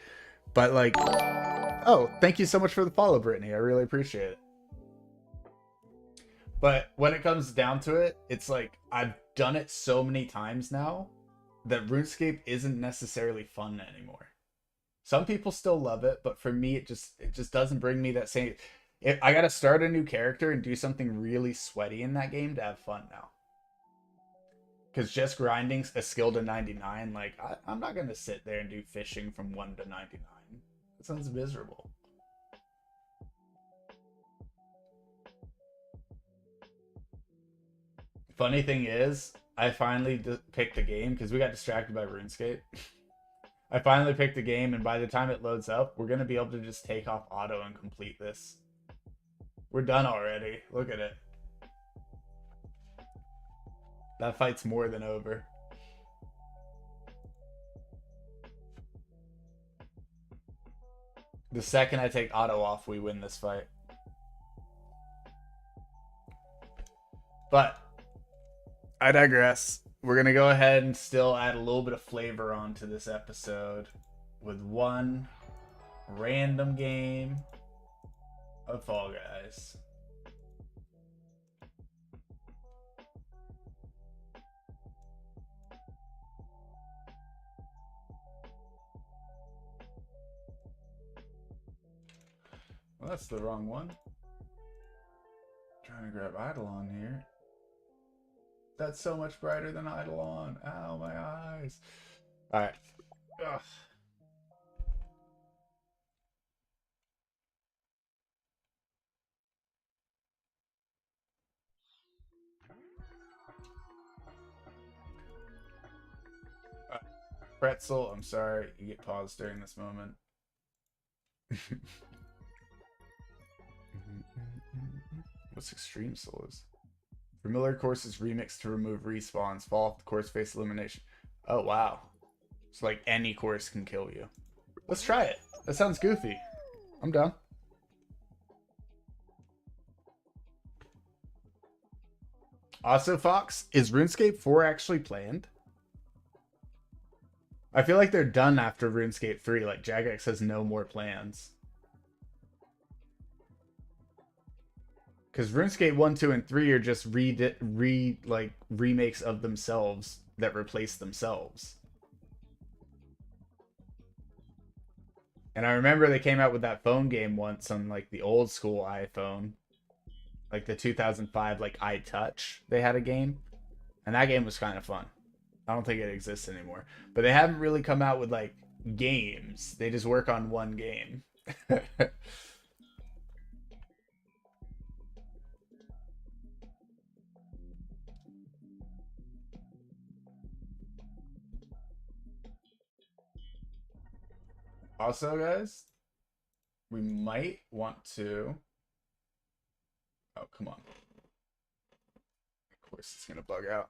But like, oh, thank you so much for the follow, Brittany. I really appreciate it. But when it comes down to it, it's like I've done it so many times now that RuneScape isn't necessarily fun anymore. Some people still love it, but for me, it just doesn't bring me that same. I gotta start a new character and do something really sweaty in that game to have fun now. Because just grinding a skill to 99, like, I'm not gonna sit there and do fishing from 1 to 99. That sounds miserable. Funny thing is, I finally picked a game because we got distracted by RuneScape. I finally picked a game, and by the time it loads up, we're gonna be able to just take off auto and complete this. We're done already. Look at it. That fight's more than over. The second I take auto off, we win this fight. But I digress. We're going to go ahead and still add a little bit of flavor onto this episode with one random game of Fall Guys. Well, that's the wrong one. Trying to grab Idleon here. That's so much brighter than Idleon. Ow, my eyes. Alright. Ugh. Pretzel, I'm sorry. You get paused during this moment. What's Extreme Souls? Familiar courses remixed to remove respawns. Fall off the course, face elimination. Oh, wow. It's like any course can kill you. Let's try it. That sounds goofy. I'm down. Also, Fox, is RuneScape 4 actually planned? I feel like they're done after RuneScape 3. Like, Jagex has no more plans. Because RuneScape 1, 2, and 3 are just remakes of themselves that replace themselves. And I remember they came out with that phone game once on like the old school iPhone. Like the 2005 like iTouch. They had a game. And that game was kind of fun. I don't think it exists anymore. But they haven't really come out with like games. They just work on one game. Also, guys, we might want to... Oh, come on. Of course, it's going to bug out.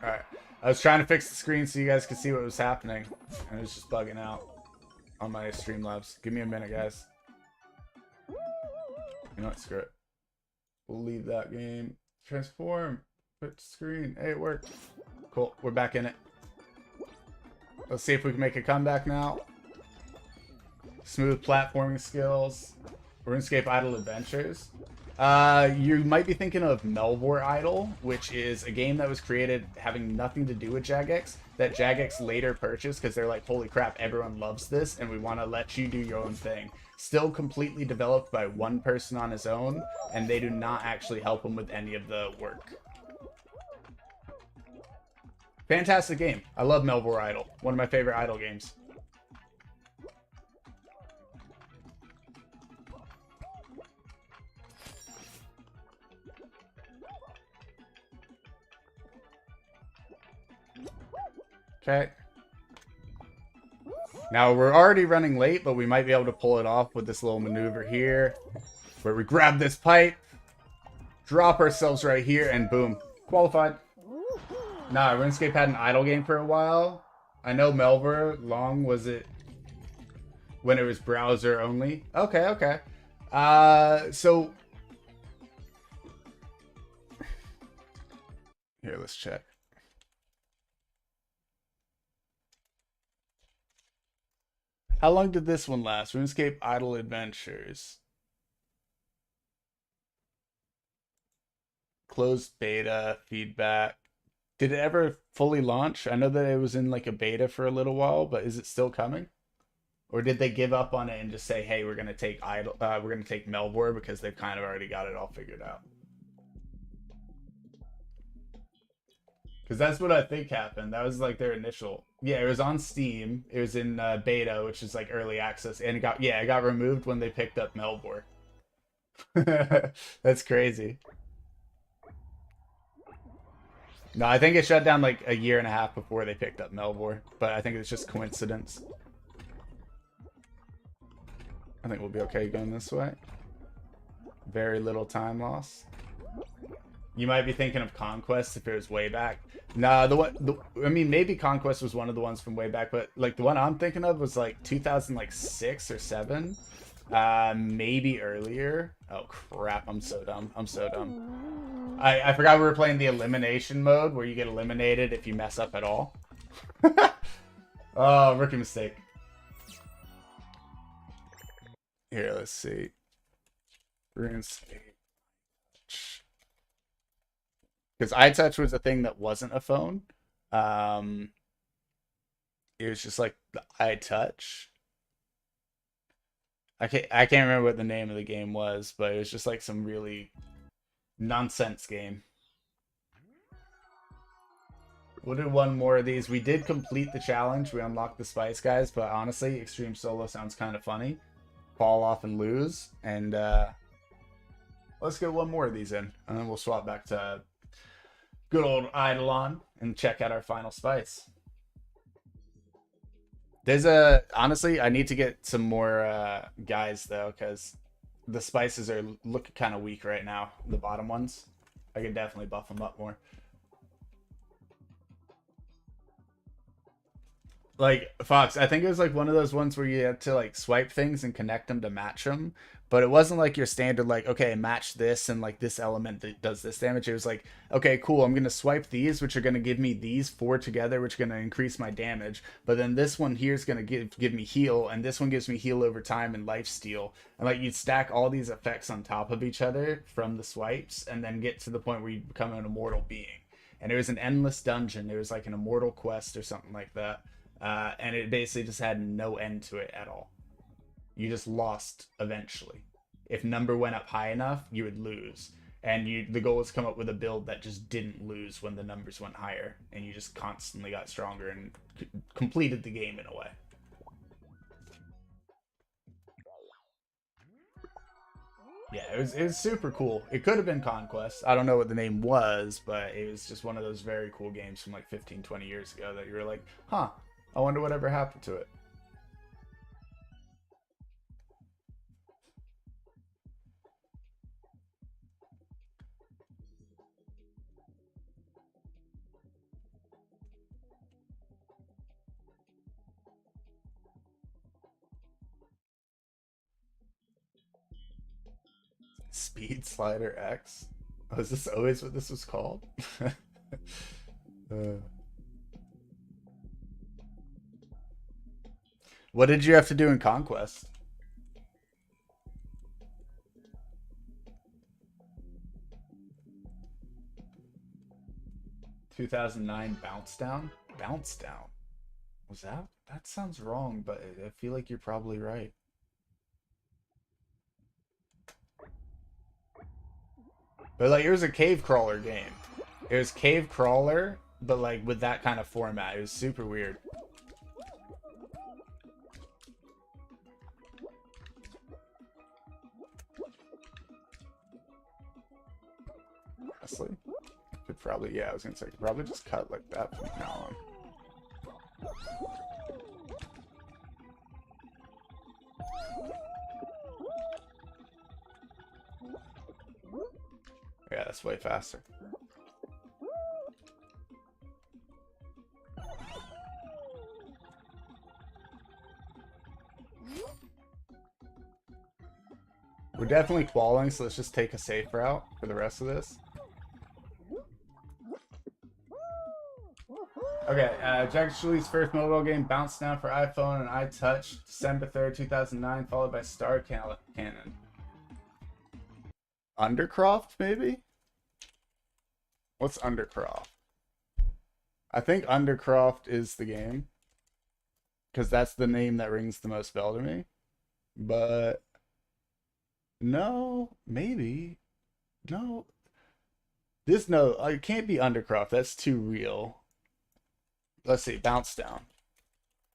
Alright. I was trying to fix the screen so you guys could see what was happening. And it was just bugging out on my Streamlabs. Give me a minute, guys. You know what? Screw it. We'll leave that game. Transform. Put screen. Hey, it worked. Cool. We're back in it. Let's see if we can make a comeback now. Smooth platforming skills. RuneScape Idle Adventures. You might be thinking of Melvor Idol, which is a game that was created having nothing to do with Jagex, that Jagex later purchased because they're like, holy crap, everyone loves this, and we want to let you do your own thing. Still completely developed by one person on his own, and they do not actually help him with any of the work. Fantastic game. I love Melvor Idol. One of my favorite Idol games. Okay. Now, we're already running late, but we might be able to pull it off with this little maneuver here, where we grab this pipe, drop ourselves right here, and boom. Qualified. Nah, RuneScape had an idle game for a while. I know Melvor, long was it when it was browser only? Okay, okay. So... Here, let's check. How long did this one last? RuneScape Idle Adventures. Closed beta, feedback. Did it ever fully launch? I know that it was in like a beta for a little while, but is it still coming? Or did they give up on it and just say, "Hey, we're gonna take we're gonna take Melvor because they've kind of already got it all figured out"? Because that's what I think happened. That was like their initial. Yeah, it was on Steam. It was in beta, which is like early access, and it got removed when they picked up Melvor. That's crazy. No, I think it shut down like a year and a half before they picked up Melvor, but I think it's just coincidence. I think we'll be okay going this way. Very little time loss. You might be thinking of Conquest if it was way back. Nah, I mean, maybe Conquest was one of the ones from way back, but like the one I'm thinking of was like 2006 or 7. Maybe earlier. Oh crap, I'm so dumb. I'm so dumb. I forgot we were playing the elimination mode where you get eliminated if you mess up at all. Oh, rookie mistake. Here, let's see. RuneScape. Because iTouch was a thing that wasn't a phone. It was just like the iTouch. I can't remember what the name of the game was, but it was just like some really nonsense game. We'll do one more of these. We did complete the challenge. We unlocked the Spice Guys, but honestly, Extreme Solo sounds kind of funny. Fall off and lose. And let's get one more of these in. And then we'll swap back to good old Idleon and check out our final Spice. Honestly, I need to get some more guys though, because the spices are looking kind of weak right now. The bottom ones, I can definitely buff them up more. Like Fox, I think it was like one of those ones where you had to like swipe things and connect them to match them, but it wasn't like your standard like, okay, match this and like this element that does this damage. It was like, okay, cool, I'm gonna swipe these, which are gonna give me these 4 together, which are gonna increase my damage, but then this one here is gonna give me heal, and this one gives me heal over time and life steal, and like you'd stack all these effects on top of each other from the swipes, and then get to the point where you become an immortal being. And it was an endless dungeon. It was like an immortal quest or something like that. And it basically just had no end to it at all. You just lost eventually. If number went up high enough, you would lose. And the goal was to come up with a build that just didn't lose when the numbers went higher. And you just constantly got stronger and completed the game in a way. Yeah, it was super cool. It could have been Conquest. I don't know what the name was, but it was just one of those very cool games from like 15, 20 years ago that you were like, huh, I wonder whatever happened to it. Speed Slider X? Oh, is this always what this was called? What did you have to do in Conquest? 2009 Bounce Down? Bounce Down? Was that? That sounds wrong, but I feel like you're probably right. But like, it was a cave crawler game. It was cave crawler, but like with that kind of format. It was super weird. Honestly, could probably, yeah, I was gonna say, could probably just cut like that from now on. Yeah, that's way faster. We're definitely qualing, so let's just take a safe route for the rest of this. Okay, Jack Shuli's first mobile game, Bounce Down for iPhone and iTouch, December 3rd, 2009, followed by Star Cannon. Undercroft, maybe? What's Undercroft? I think Undercroft is the game. Because that's the name that rings the most bell to me. But... no, maybe. No. No, it can't be Undercroft. That's too real. Let's see, Bounce Down.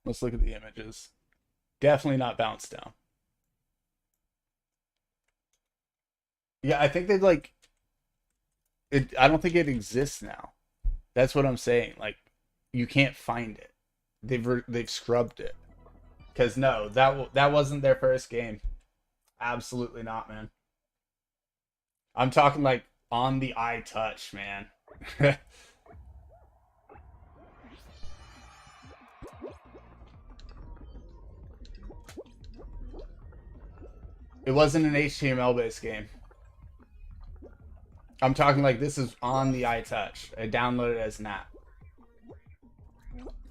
Let's look at the images. Definitely not Bounce Down. Yeah, I think they'd like it. I don't think it exists now. That's what I'm saying. Like, you can't find it. They've scrubbed it. Cause no, that wasn't their first game. Absolutely not, man. I'm talking like on the iTouch, man. It wasn't an HTML-based game. I'm talking like this is on the iTouch. I downloaded it as an app.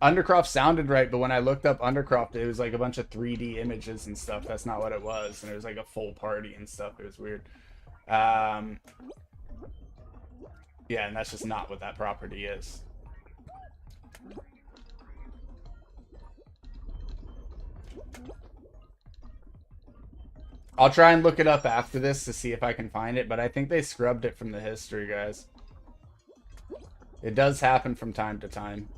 Undercroft sounded right, but when I looked up Undercroft, it was like a bunch of 3D images and stuff. That's not what it was. And it was like a full party and stuff. It was weird. Yeah, and that's just not what that property is. I'll try and look it up after this to see if I can find it, but I think they scrubbed it from the history, guys. It does happen from time to time.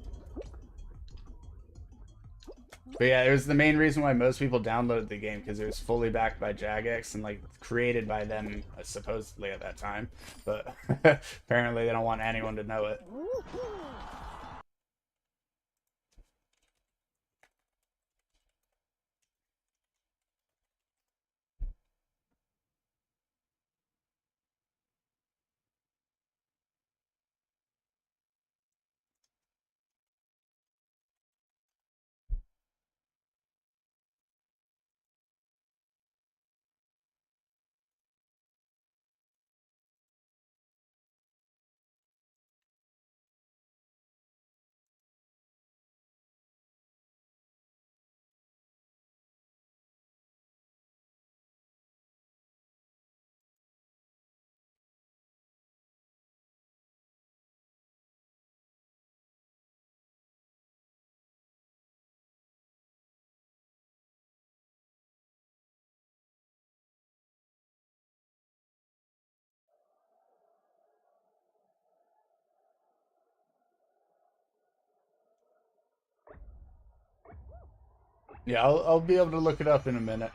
But yeah, it was the main reason why most people downloaded the game, because it was fully backed by Jagex and like created by them supposedly at that time. But apparently they don't want anyone to know it. Yeah, I'll be able to look it up in a minute.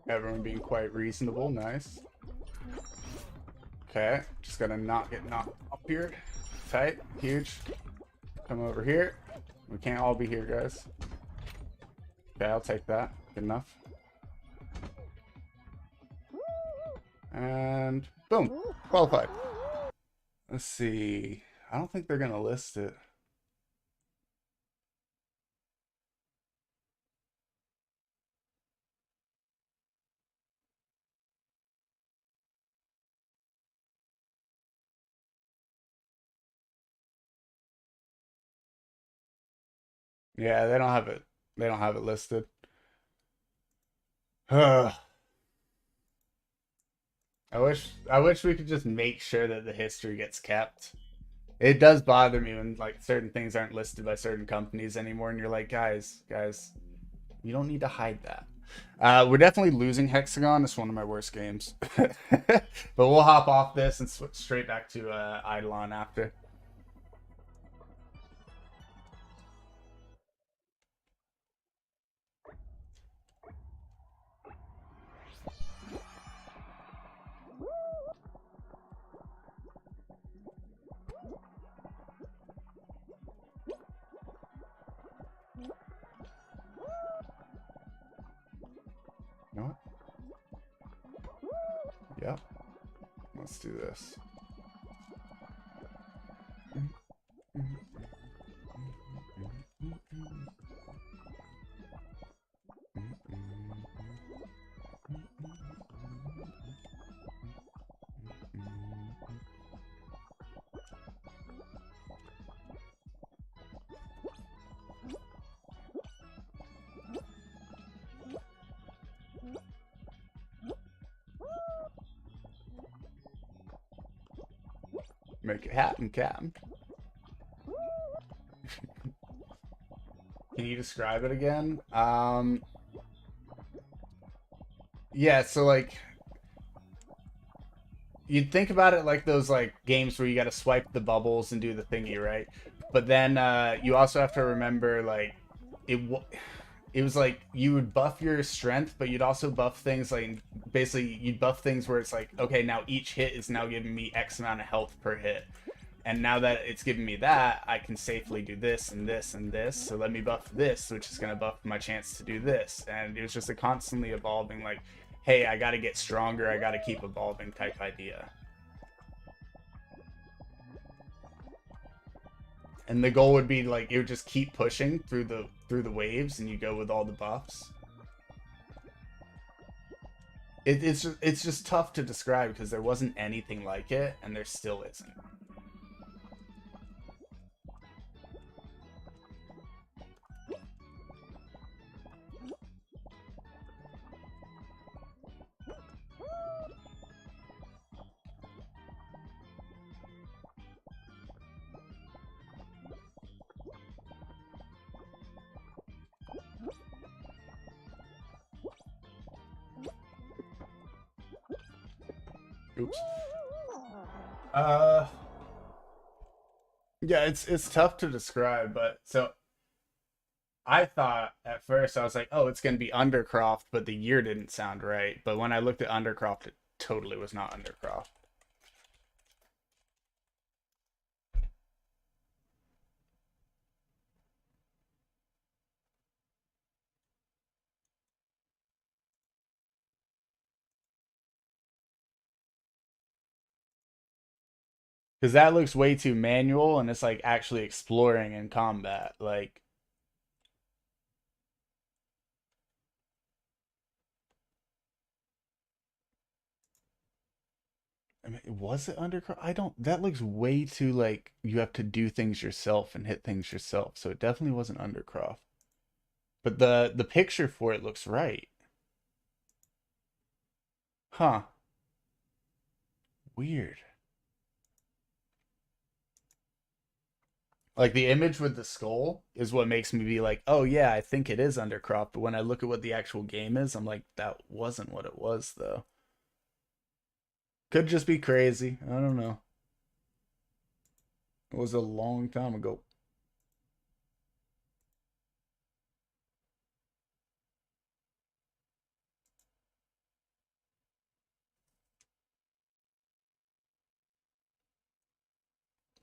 Everyone being quite reasonable, nice. Okay, just gotta not get knocked up here. Tight, huge. Come over here. We can't all be here, guys. Okay, I'll take that. Good enough. And boom, qualified. Let's see. I don't think they're going to list it. Yeah, they don't have it. They don't have it listed. I wish we could just make sure that the history gets kept. It does bother me when like certain things aren't listed by certain companies anymore, and you're like, guys, you don't need to hide that. We're definitely losing Hexagon. It's one of my worst games, but we'll hop off this and switch straight back to Idleon after. You know what? Yep. Let's do this. Make it happen, Captain. Can you describe it again? Yeah, so like you'd think about it like those like games where you got to swipe the bubbles and do the thingy, right? But then you also have to remember like it it was like you would buff your strength, but you'd also buff things like basically you'd buff things where it's like, okay, now each hit is now giving me X amount of health per hit. And now that it's giving me that, I can safely do this and this and this. So let me buff this, which is going to buff my chance to do this. And it was just a constantly evolving, like, hey, I got to get stronger. I got to keep evolving type idea. And the goal would be like, it would just keep pushing through the waves, and you go with all the buffs. It's just tough to describe because there wasn't anything like it, and there still isn't. Oops. Uh, yeah, it's tough to describe, but so I thought at first I was like, oh, it's gonna be Undercroft, but the year didn't sound right. But when I looked at Undercroft, it totally was not Undercroft. Because that looks way too manual, and it's like actually exploring in combat. Like, I mean, was it Undercroft? I don't. That looks way too like you have to do things yourself and hit things yourself. So it definitely wasn't Undercroft. But the picture for it looks right. Huh. Weird. Like the image with the skull is what makes me be like, oh yeah, I think it is Undercroft. But when I look at what the actual game is, I'm like, that wasn't what it was though. Could just be crazy. I don't know. It was a long time ago.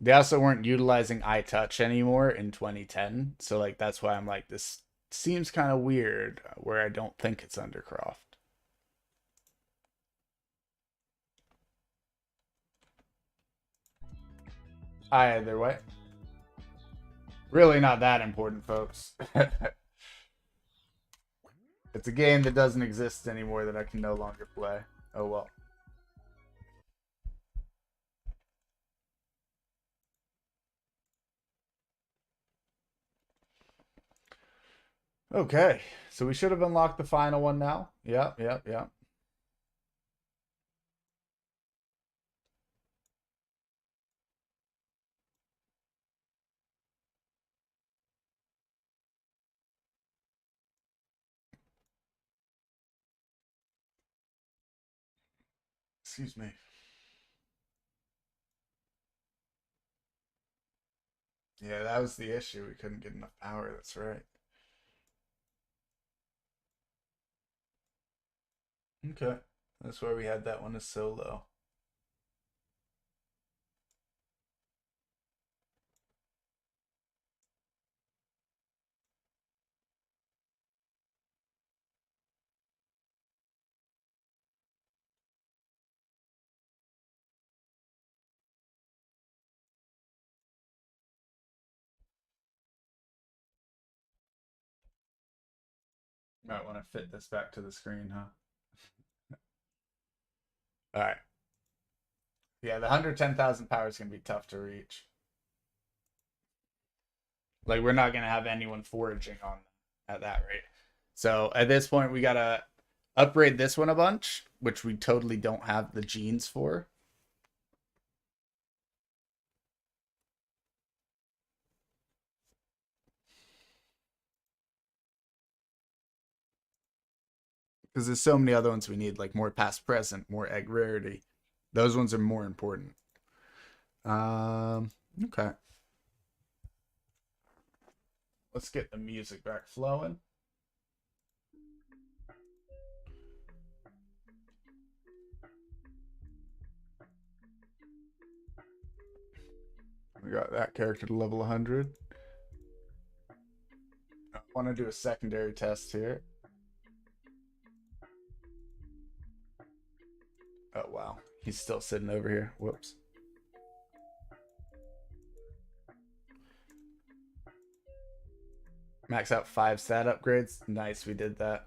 They also weren't utilizing iTouch anymore in 2010, so like that's why I'm like this seems kind of weird where I don't think it's Undercroft. Either way. Really not that important, folks. It's a game that doesn't exist anymore that I can no longer play. Oh well. Okay, so we should have unlocked the final one now. Yep, yep, yep. Excuse me. Yeah, that was the issue. We couldn't get enough power. That's right. Okay. That's why we had that one as so low. Might want to fit this back to the screen, huh? All right. Yeah, the 110,000 power is going to be tough to reach. Like, we're not going to have anyone foraging on at that rate. So at this point, we got to upgrade this one a bunch, which we totally don't have the genes for. Because there's so many other ones we need, like more past present, more egg rarity. Those ones are more important. Okay. Let's get the music back flowing. We got that character to level 100. I want to do a secondary test here. Oh, wow. He's still sitting over here. Whoops. Max out 5 stat upgrades. Nice, we did that.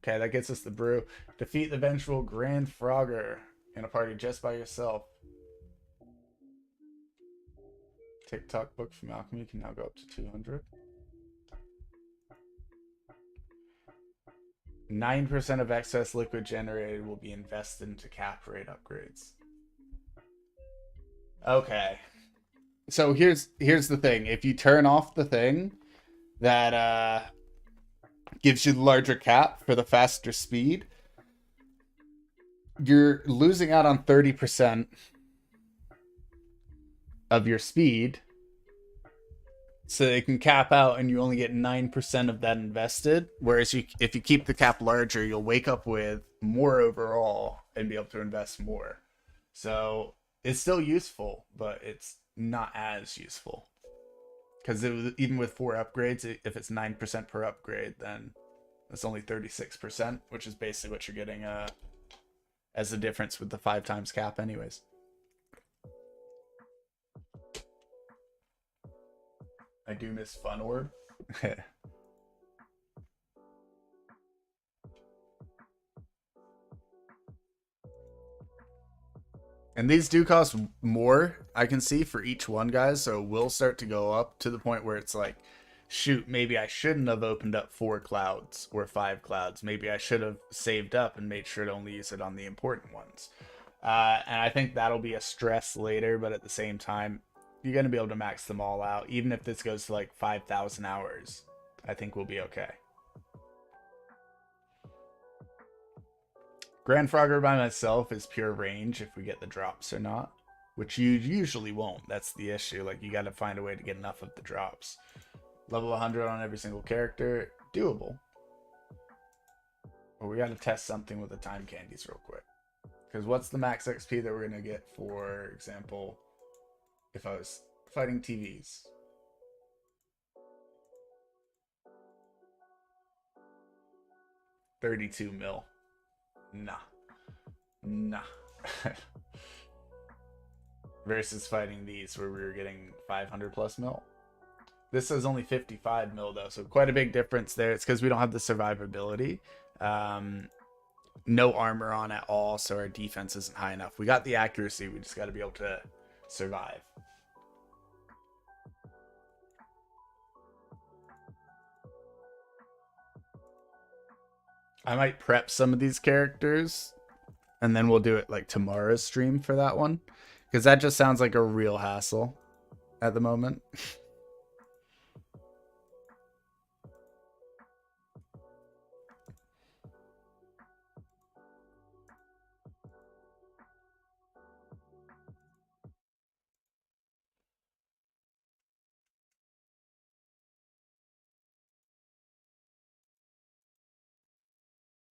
Okay, that gets us the brew. Defeat the vengeful Grand Frogger in a party just by yourself. TikTok book from Alchemy can now go up to 200. 9% of excess liquid generated will be invested into cap rate upgrades. Okay. So here's the thing. If you turn off the thing that gives you the larger cap for the faster speed, you're losing out on 30% of your speed. So it can cap out and you only get 9% of that invested. Whereas if you keep the cap larger, you'll wake up with more overall and be able to invest more. So it's still useful, but it's not as useful. Because even with 4 upgrades, if it's 9% per upgrade, then that's only 36%, which is basically what you're getting as a difference with the 5 times cap anyways. I do miss Fun Orb. And these do cost more, I can see, for each one, guys. So it will start to go up to the point where it's like, shoot, maybe I shouldn't have opened up 4 clouds or 5 clouds. Maybe I should have saved up and made sure to only use it on the important ones. And I think that'll be a stress later, but at the same time, you're going to be able to max them all out. Even if this goes to like 5,000 hours, I think we'll be okay. Grand Frogger by myself is pure range if we get the drops or not, which you usually won't. That's the issue. Like, you got to find a way to get enough of the drops. Level 100 on every single character, doable. But we got to test something with the time candies real quick. Because what's the max XP that we're going to get, for example, if I was fighting TVs? 32 mil. Nah. Nah. versus fighting these where we were getting 500 plus mil. This is only 55 mil though, so quite a big difference there. It's because we don't have the survivability. No armor on at all, so our defense isn't high enough. We got the accuracy, we just got to be able to survive. I might prep some of these characters and then we'll do it like tomorrow's stream for that one, because that just sounds like a real hassle at the moment.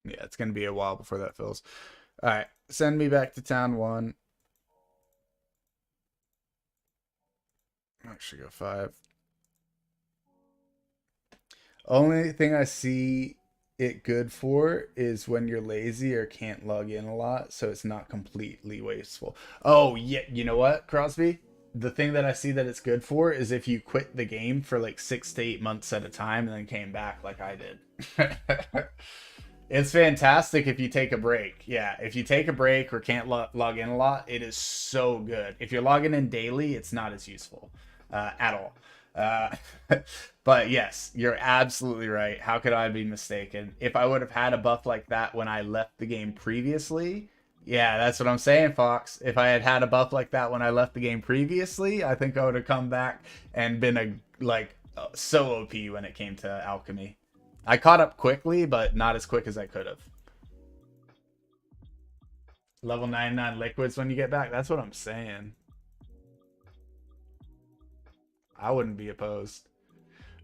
Yeah, it's gonna be a while before that fills. All right, send me back to town 1. I should go 5. Only thing I see it good for is when you're lazy or can't log in a lot, so it's not completely wasteful. Oh, yeah, you know what, Crosby? The thing that I see that it's good for is if you quit the game for like 6 to 8 months at a time and then came back like I did. It's fantastic if you take a break. Yeah, if you take a break or can't log in a lot, it is so good. If you're logging in daily, it's not as useful at all. Uh, but yes, you're absolutely right. How could I be mistaken? If I would have had a buff like that when I left the game previously, yeah, that's what I'm saying, Fox. If I had had a buff like that when I left the game previously, I think I would have come back and been so OP when it came to alchemy. I caught up quickly, but not as quick as I could have. Level 99 liquids when you get back. That's what I'm saying. I wouldn't be opposed.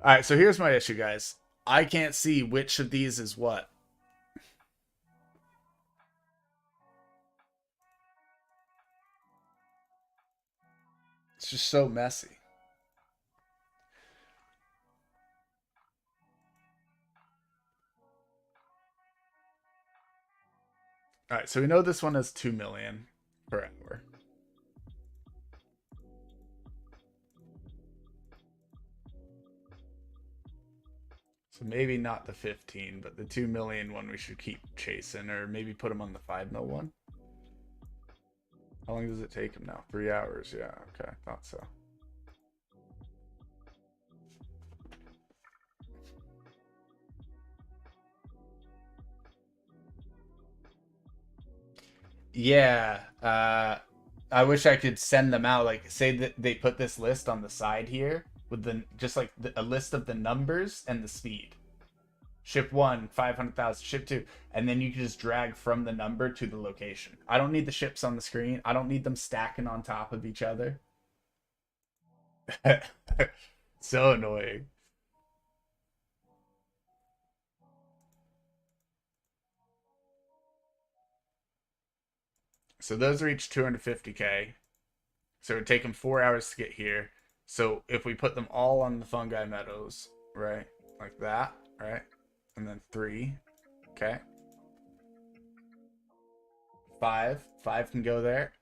All right, so here's my issue, guys. I can't see which of these is what. It's just so messy. All right, so we know this one has 2 million per hour. So maybe not the 15, but the 2 million one we should keep chasing, or maybe put him on the 5 mil one. How long does it take him now? 3 hours. Yeah, okay, thought so. Yeah, I wish I could send them out. Like, say that they put this list on the side here with a list of the numbers and the speed. Ship 1, 500,000. Ship 2, and then you can just drag from the number to the location. I don't need the ships on the screen. I don't need them stacking on top of each other. So annoying. So those are each 250k. So it would take them 4 hours to get here. So if we put them all on the fungi meadows, right, like that, right, and then 3, okay, 5 can go there,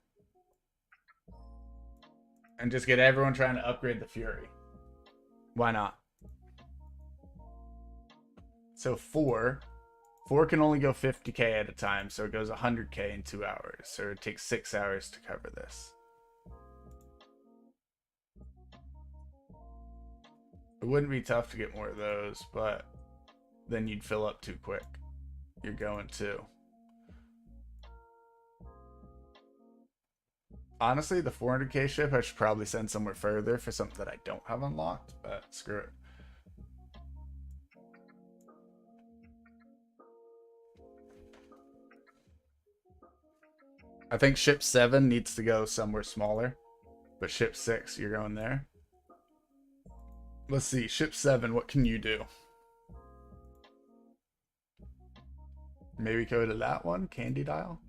and just get everyone trying to upgrade the Fury. Why not? So 4 can only go 50k at a time, so it goes 100k in 2 hours. So it takes 6 hours to cover this. It wouldn't be tough to get more of those, but then you'd fill up too quick. You're going to. Honestly, the 400k ship I should probably send somewhere further for something that I don't have unlocked, but screw it. I think ship 7 needs to go somewhere smaller, but ship 6, you're going there. Let's see, ship 7, what can you do? Maybe go to that one, Candy Dial.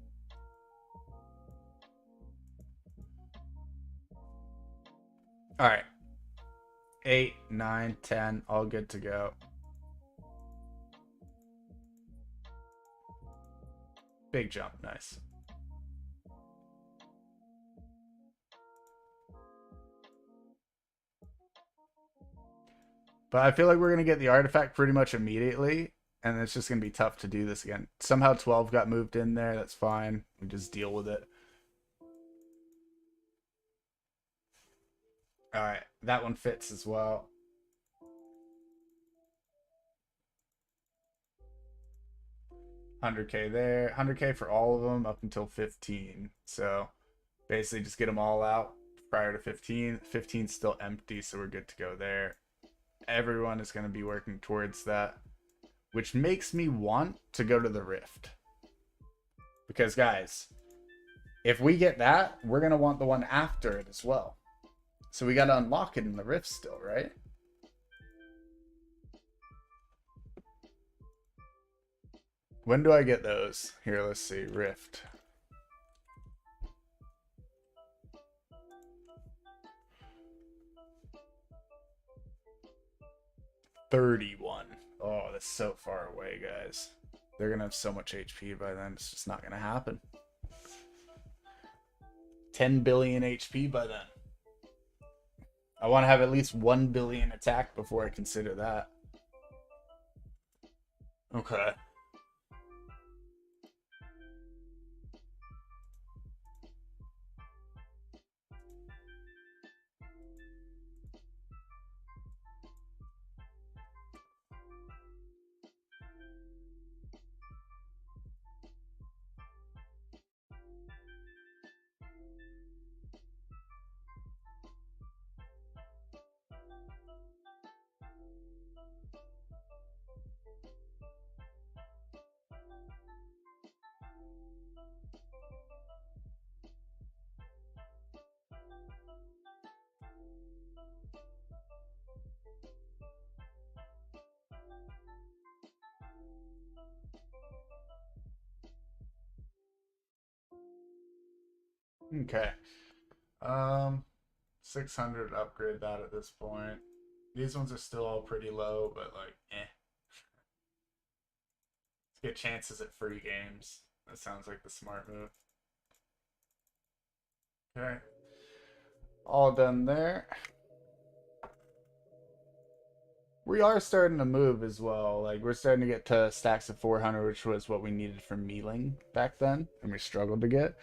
All right. 8, 9, 10, all good to go. Big jump, nice. But I feel like we're going to get the artifact pretty much immediately, and it's just going to be tough to do this again. Somehow 12 got moved in there. That's fine. We just deal with it. All right. That one fits as well. $100K there. $100K for all of them up until 15. So basically just get them all out prior to 15. 15's still empty, so we're good to go there. Everyone is going to be working towards that, which makes me want to go to the Rift. Because, guys, if we get that, we're going to want the one after it as well. So we got to unlock it in the Rift still, right? When do I get those? Here, let's see. Rift. $31. Oh, that's so far away, guys. They're going to have so much HP by then. It's just not going to happen. 10 billion HP by then. I want to have at least 1 billion attack before I consider that. Okay. Okay. 600 upgrade that at this point. These ones are still all pretty low, but like, eh. Let's get chances at free games. That sounds like the smart move. Okay. All done there. We are starting to move as well. Like, we're starting to get to stacks of 400, which was what we needed for mealing back then, and we struggled to get.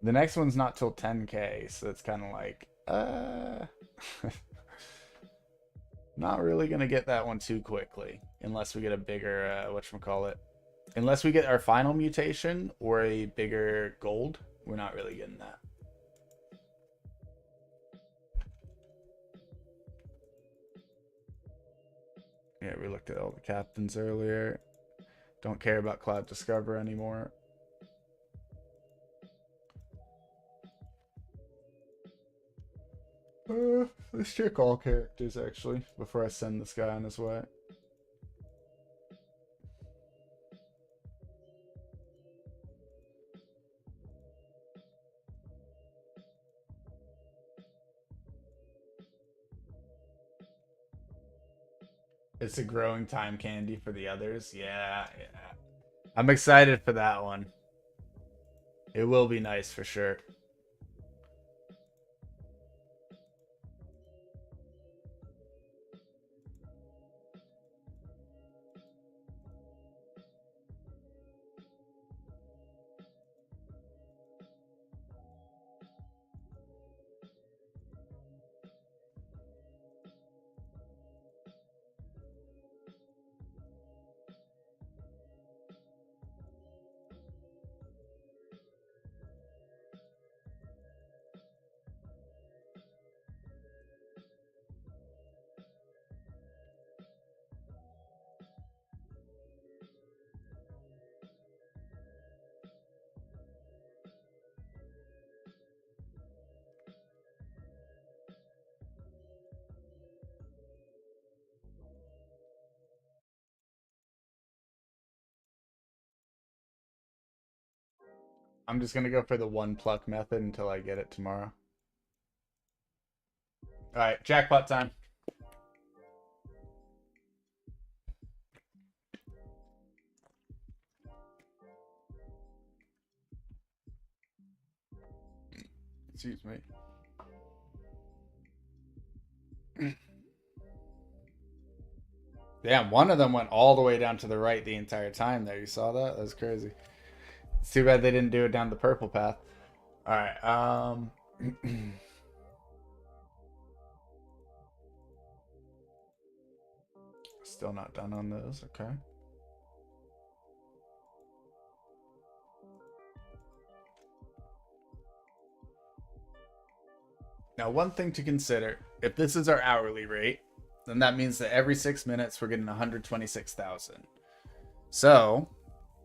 The next one's not till 10K, so it's kind of like, not really going to get that one too quickly, unless we get a bigger, whatchamacallit. Unless we get our final mutation or a bigger gold, we're not really getting that. Yeah, we looked at all the captains earlier. Don't care about Cloud Discover anymore. Let's check all characters, actually, before I send this guy on his way. It's a growing time candy for the others. Yeah, yeah. I'm excited for that one. It will be nice for sure. I'm just gonna go for the one pluck method until I get it tomorrow. Alright, jackpot time. Excuse me. Damn, one of them went all the way down to the right the entire time there. You saw that? That's crazy. It's too bad they didn't do it down the purple path. All right. Still not done on those. Okay. Now, one thing to consider, if this is our hourly rate, then that means that every 6 minutes we're getting 126,000. So,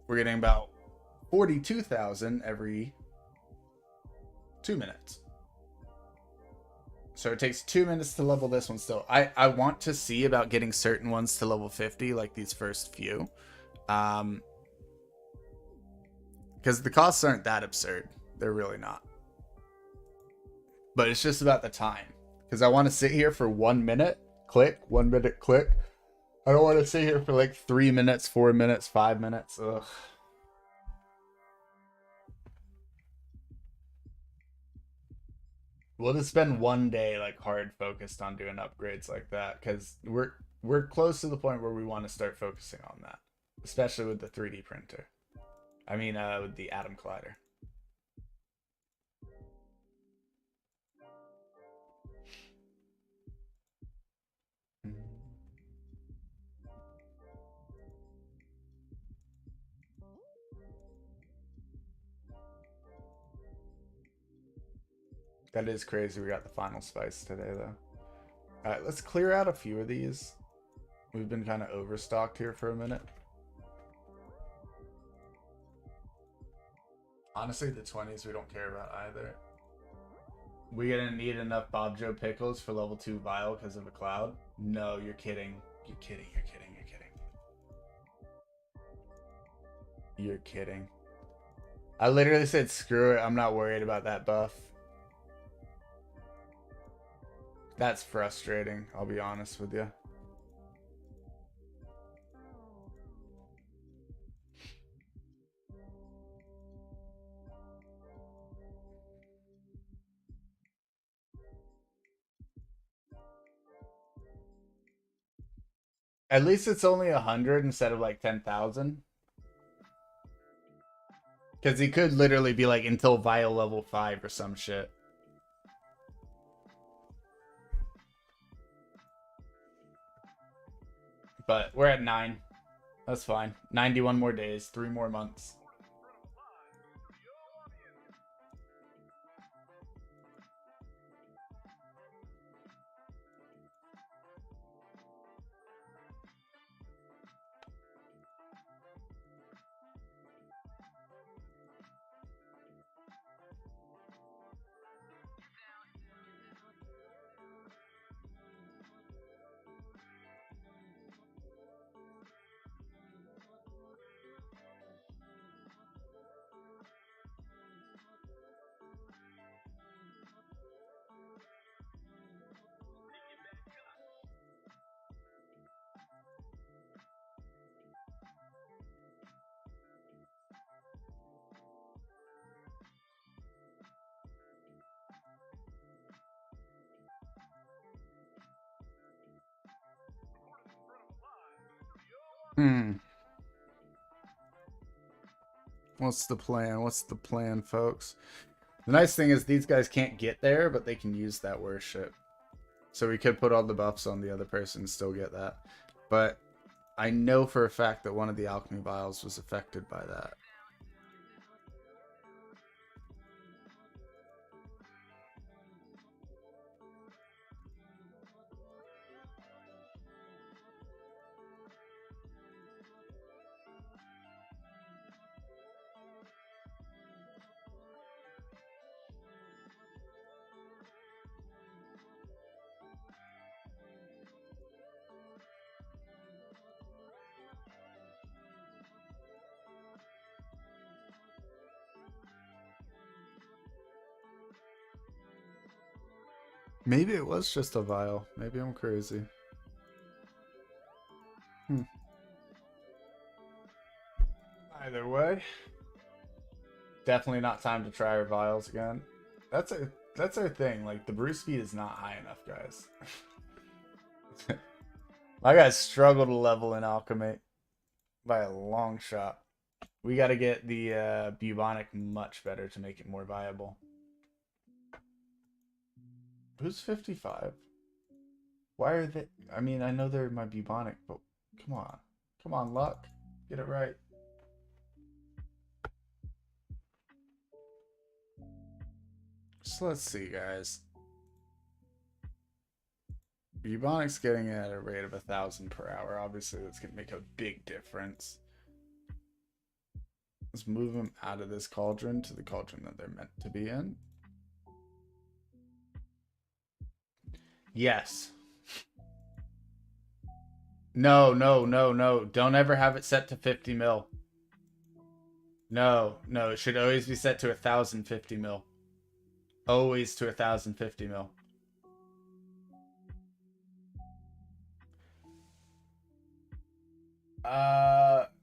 we're getting about 42,000 every 2 minutes. So it takes 2 minutes to level this one still. I want to see about getting certain ones to level 50, like these first few. Because the costs aren't that absurd. They're really not. But it's just about the time. Because I want to sit here for 1 minute, click, 1 minute, click. I don't want to sit here for like 3 minutes, 4 minutes, 5 minutes. Ugh. We'll just spend 1 day like hard focused on doing upgrades like that, because we're close to the point where we want to start focusing on that, especially with the 3D printer. I mean, with the atom collider. That is crazy. We got the final spice today, though. All right, let's clear out a few of these. We've been kind of overstocked here for a minute. Honestly, the 20s we don't care about either. We gonna need enough Bob Joe Pickles for level 2 Vial because of a cloud? No, you're kidding. You're kidding. You're kidding. You're kidding. You're kidding. I literally said, screw it. I'm not worried about that buff. That's frustrating, I'll be honest with you. At least it's only 100 instead of like 10,000. Because he could literally be like until Vial level 5 or some shit. But we're at 9. That's fine. 91 more days, 3 more months. What's the plan? What's the plan, folks? The nice thing is these guys can't get there, but they can use that worship. So we could put all the buffs on the other person and still get that. But I know for a fact that one of the alchemy vials was affected by that. Maybe it was just a vial. Maybe I'm crazy. Either way, definitely not time to try our vials again. That's our thing. Like, the brew speed is not high enough, guys. My guys struggle to level in alchemy by a long shot. We got to get the bubonic much better to make it more viable. Who's 55? Why are they? I mean, I know they're my bubonic, but come on. Come on, luck. Get it right. So let's see, guys. Bubonic's getting it at a rate of 1,000 per hour. Obviously, that's going to make a big difference. Let's move them out of this cauldron to the cauldron that they're meant to be in. Yes. No, no, no, no. Don't ever have it set to 50 mil. No, no. It should always be set to 1,050 mil. Always to 1,050 mil.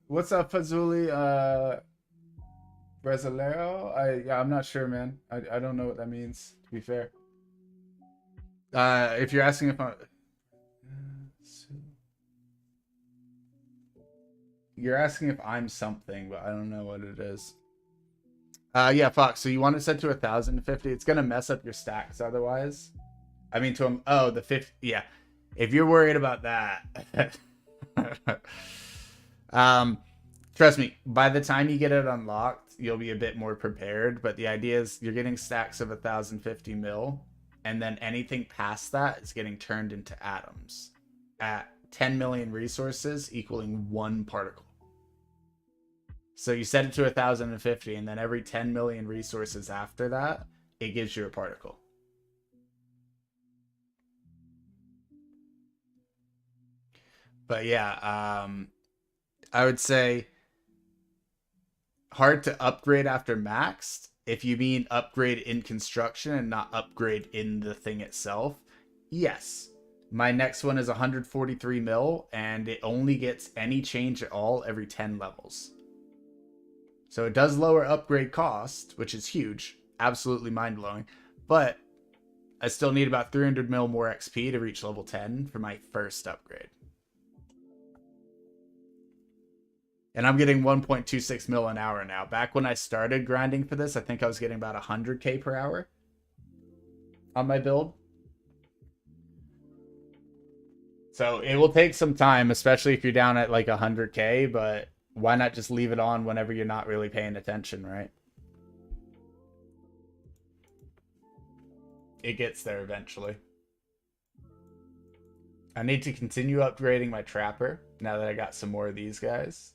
What's up, Fazuli? Brasileiro? I'm not sure, man. I don't know what that means, to be fair. If you're asking if I'm... You're asking if I'm something, but I don't know what it is. Yeah, Fox. So you want it set to 1,050? It's gonna mess up your stacks otherwise. I mean, the 50. Yeah, if you're worried about that, trust me. By the time you get it unlocked, you'll be a bit more prepared. But the idea is you're getting stacks of 1,050 mil, and then anything past that is getting turned into atoms at 10 million resources, equaling 1 particle. So you set it to 1,050, and then every 10 million resources after that, it gives you a particle. But yeah, I would say hard to upgrade after maxed. If you mean upgrade in construction and not upgrade in the thing itself, yes. My next one is 143 mil, and it only gets any change at all every 10 levels. So it does lower upgrade cost, which is huge. Absolutely mind-blowing. But I still need about 300 mil more XP to reach level 10 for my first upgrade. And I'm getting 1.26 mil an hour now. Back when I started grinding for this, I think I was getting about 100k per hour on my build. So it will take some time, especially if you're down at like 100k, but why not just leave it on whenever you're not really paying attention, right? It gets there eventually. I need to continue upgrading my trapper now that I got some more of these guys.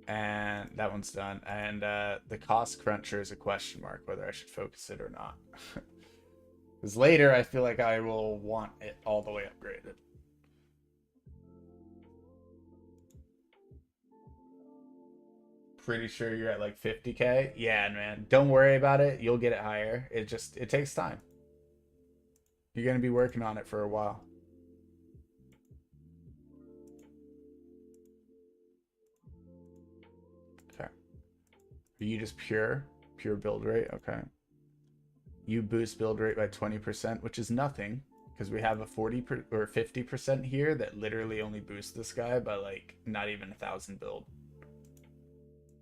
And that one's done. And the cost cruncher is a question mark whether I should focus it or not. Because later I feel like I will want it all the way upgraded. Pretty sure you're at like 50k. Yeah, man. Don't worry about it. You'll get it higher. It takes time. You're going to be working on it for a while. Okay. Are you just pure build rate? Okay. You boost build rate by 20%, which is nothing because we have a 40 or 50% here that literally only boosts this guy by like not even 1,000 build.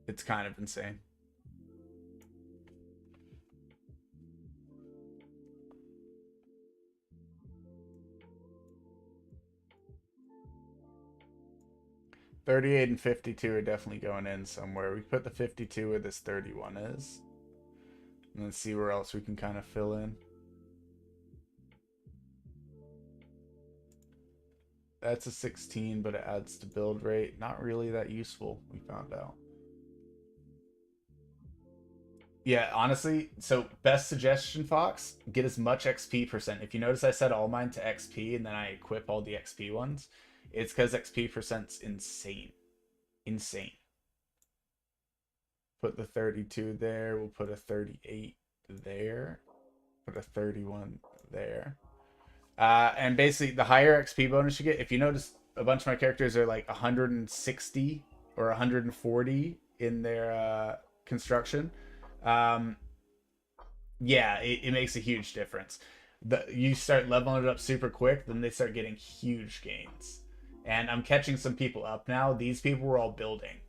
It's kind of insane. $38 and 52 are definitely going in somewhere. We put the 52 where this 31 is. And then see where else we can kind of fill in. That's a 16, but it adds to build rate. Not really that useful, we found out. Yeah, honestly, so best suggestion, Fox, get as much XP percent. If you notice I set all mine to XP and then I equip all the XP ones, it's because XP percent's insane. Insane. Put the 32 there. We'll put a 38 there. Put a 31 there. And basically, the higher XP bonus you get, if you notice, a bunch of my characters are like 160 or 140 in their construction. Yeah, it makes a huge difference. You start leveling it up super quick, then they start getting huge gains. And I'm catching some people up now. These people were all building.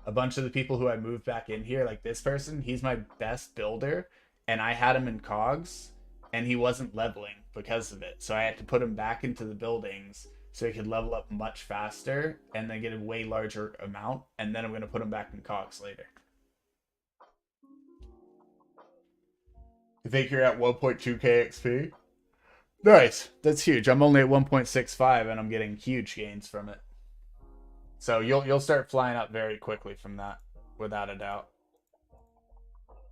A bunch of the people who I moved back in here, like this person, he's my best builder, and I had him in cogs, and he wasn't leveling because of it. So I had to put him back into the buildings so he could level up much faster and then get a way larger amount, and then I'm going to put him back in cogs later. You think you're at 1.2k XP? Nice. That's huge. I'm only at 1.65 and I'm getting huge gains from it. So you'll start flying up very quickly from that, without a doubt.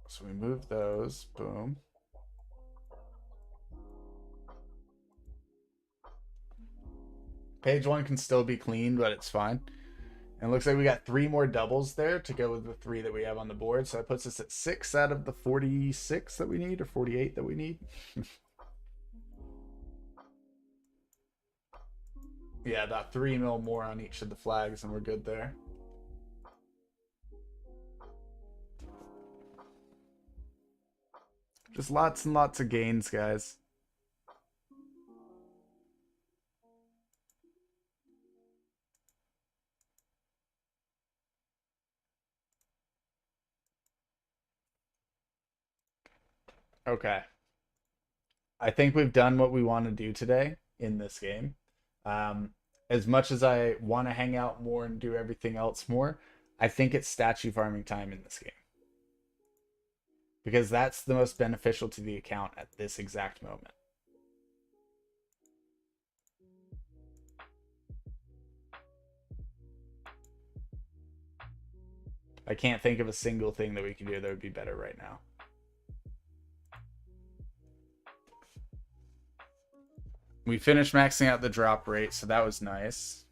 So we move those. Boom. Page 1 can still be cleaned, but it's fine. And it looks like we got 3 more doubles there to go with the 3 that we have on the board. So that puts us at 6 out of the 46 that we need, or 48 that we need. Yeah, about 3 mil more on each of the flags, and we're good there. Just lots and lots of gains, guys. Okay. I think we've done what we want to do today in this game. As much as I want to hang out more and do everything else more, I think it's statue farming time in this game. Because that's the most beneficial to the account at this exact moment. I can't think of a single thing that we can do that would be better right now. We finished maxing out the drop rate, so that was nice.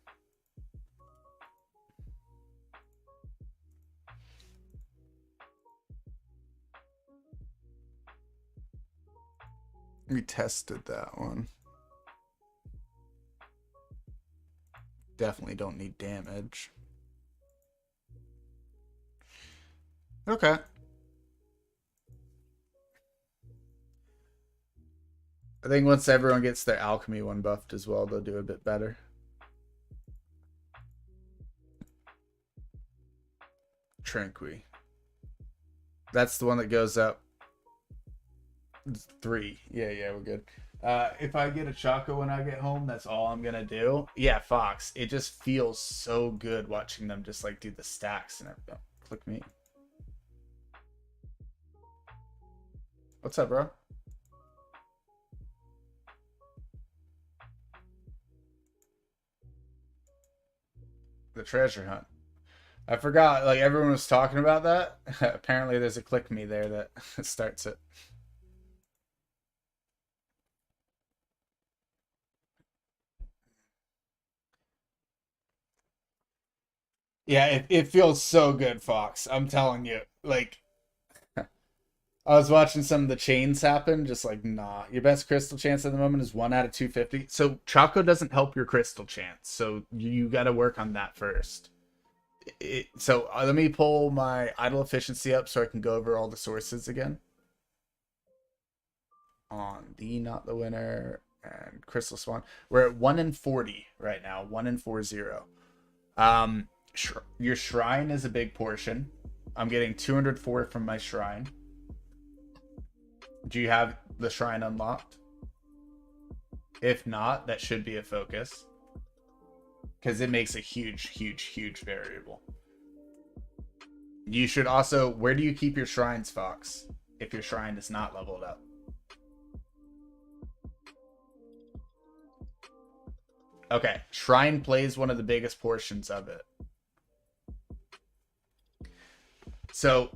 We tested that one. Definitely don't need damage. Okay. I think once everyone gets their alchemy one buffed as well, they'll do a bit better. Tranqui. That's the one that goes up 3. Yeah, we're good. If I get a Choco when I get home, that's all I'm gonna do. Yeah, Fox. It just feels so good watching them just like do the stacks and everything. Click me. What's up, bro? The treasure hunt. I forgot, like everyone was talking about that. Apparently there's a click me there that starts it. Yeah, it feels so good, Fox. I'm telling you. Like, I was watching some of the chains happen, just like, nah. Your best crystal chance at the moment is 1 out of 250. So Choco doesn't help your crystal chance. So you got to work on that first. So let me pull my idle efficiency up so I can go over all the sources again. On the not the winner and crystal spawn. We're at 1 in 40 right now. 1 in 40. Your shrine is a big portion. I'm getting 204 from my shrine. Do you have the shrine unlocked? If not, that should be a focus. Because it makes a huge variable. You should also... Where do you keep your shrines, Fox? If your shrine is not leveled up. Okay. Shrine plays one of the biggest portions of it. So...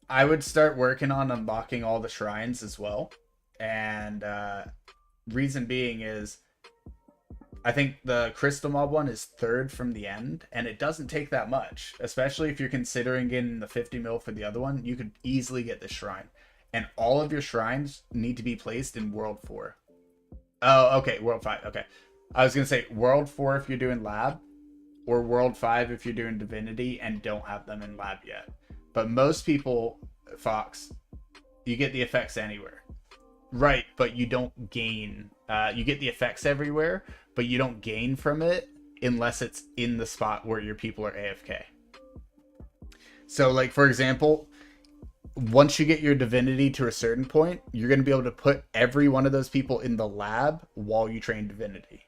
I would start working on unlocking all the shrines as well. And reason being is I think the crystal mob one is 3rd from the end, and it doesn't take that much, especially if you're considering getting the 50 mil for the other one. You could easily get the shrine, and all of your shrines need to be placed in World 4. Oh, okay, World 5. Okay, I was gonna say World 4 if you're doing lab, or World 5 if you're doing divinity and don't have them in lab yet. But most people, Fox, you get the effects anywhere. Right, but you don't gain. You get the effects everywhere, but you don't gain from it unless it's in the spot where your people are AFK. So, like, for example, once you get your divinity to a certain point, you're going to be able to put every one of those people in the lab while you train divinity.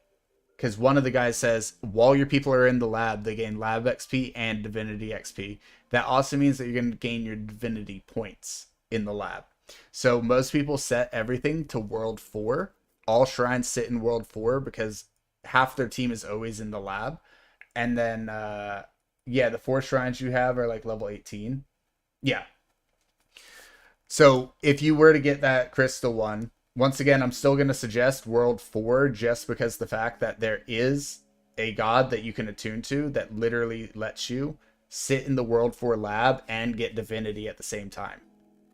Because one of the guys says, while your people are in the lab, they gain lab XP and divinity XP. That also means that you're going to gain your divinity points in the lab. So most people set everything to World 4. All shrines sit in World 4 because half their team is always in the lab. And then, yeah, the 4 shrines you have are like level 18. Yeah. So if you were to get that crystal one, once again, I'm still going to suggest World 4 just because the fact that there is a god that you can attune to that literally lets you sit in the World 4 lab and get divinity at the same time.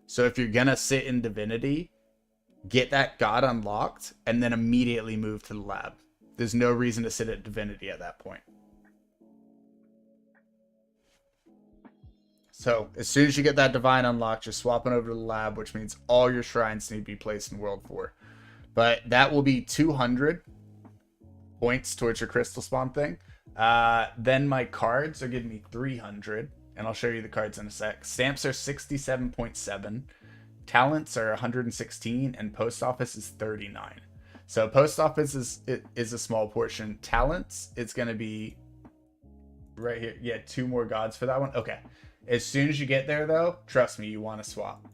So if you're going to sit in divinity, get that god unlocked and then immediately move to the lab. There's no reason to sit at divinity at that point. So as soon as you get that divine unlocked, you're swapping over to the lab, which means all your shrines need to be placed in World 4. But that will be 200 points towards your crystal spawn thing. Then my cards are giving me 300, and I'll show you the cards in a sec. Stamps are 67.7, talents are 116, and post office is 39. So post office is a small portion. Talents, it's going to be right here. Yeah, 2 more gods for that one. Okay. As soon as you get there, though, trust me, you want to swap.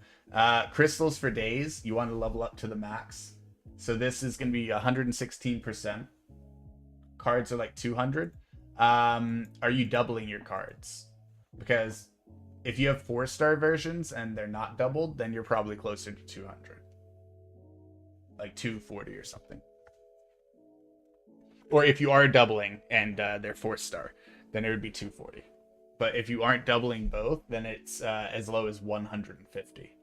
Crystals for days, you want to level up to the max. So this is going to be 116%. Cards are like 200. Are you doubling your cards? Because if you have 4-star versions and they're not doubled, then you're probably closer to 200. Like 240 or something. Or if you are doubling and they're 4-star, then it would be 240. But if you aren't doubling both, then it's as low as 150.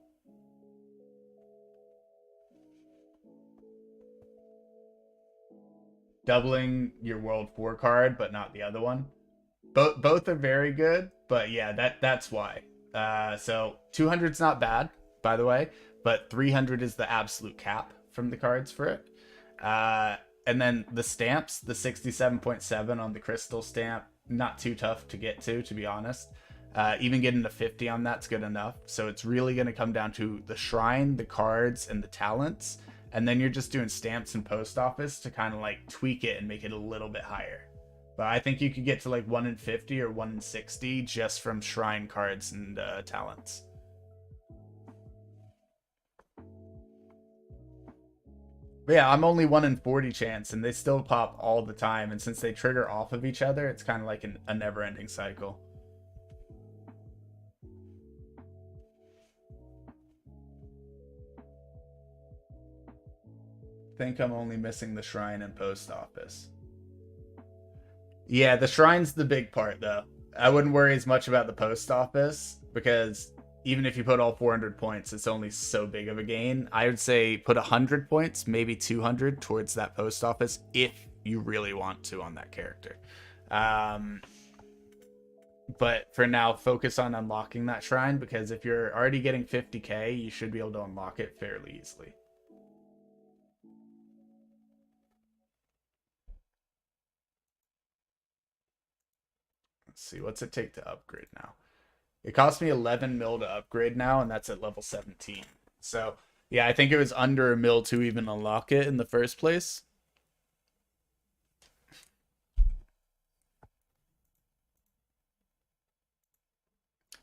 Doubling your World 4 card, but not the other one. Both are very good, but yeah, that's why. So 200's not bad, by the way, but 300 is the absolute cap from the cards for it. And then the stamps, the 67.7 on the crystal stamp, not too tough to get to be honest. Even getting to 50 on that's good enough. So it's really going to come down to the shrine, the cards, and the talents. And then you're just doing stamps and post office to kind of like tweak it and make it a little bit higher. But I think you could get to like 1 in 50 or 1 in 60 just from shrine, cards, and talents. But yeah, I'm only 1 in 40 chance, and they still pop all the time. And since they trigger off of each other, it's kind of like a never-ending cycle. I think I'm only missing the shrine and post office. Yeah, the shrine's the big part, though. I wouldn't worry as much about the post office, because even if you put all 400 points, it's only so big of a gain. I would say put 100 points, maybe 200 towards that post office if you really want to on that character. But for now, focus on unlocking that shrine, because if you're already getting 50k, you should be able to unlock it fairly easily. Let's see, what's it take to upgrade now? It cost me 11 mil to upgrade now, and that's at level 17. So, yeah, I think it was under a mil to even unlock it in the first place.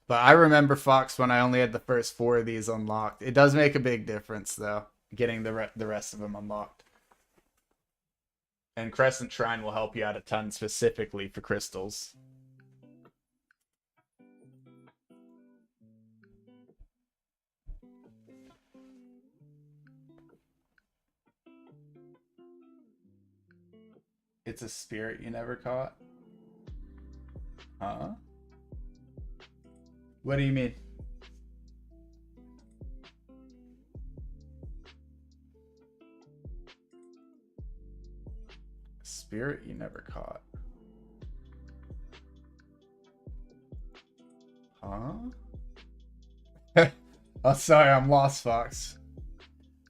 But I remember, Fox, when I only had the first 4 of these unlocked. It does make a big difference, though, getting the rest of them unlocked. And Crescent Shrine will help you out a ton specifically for crystals. It's a spirit you never caught? Huh? What do you mean? Spirit you never caught. Huh? Oh, sorry, I'm lost, Fox.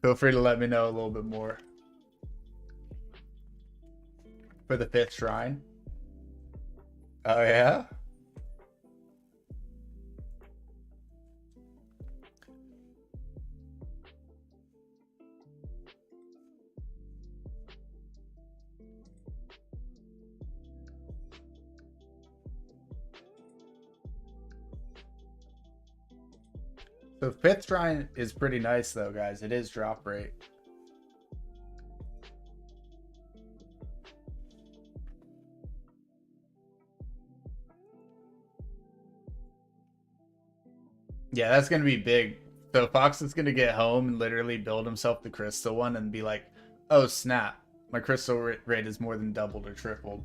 Feel free to let me know a little bit more. For the 5th shrine. Oh, yeah? The 5th shrine is pretty nice, though, guys. It is drop rate. Yeah, that's going to be big. So Fox is going to get home and literally build himself the crystal one and be like, oh, snap. My crystal rate is more than doubled or tripled.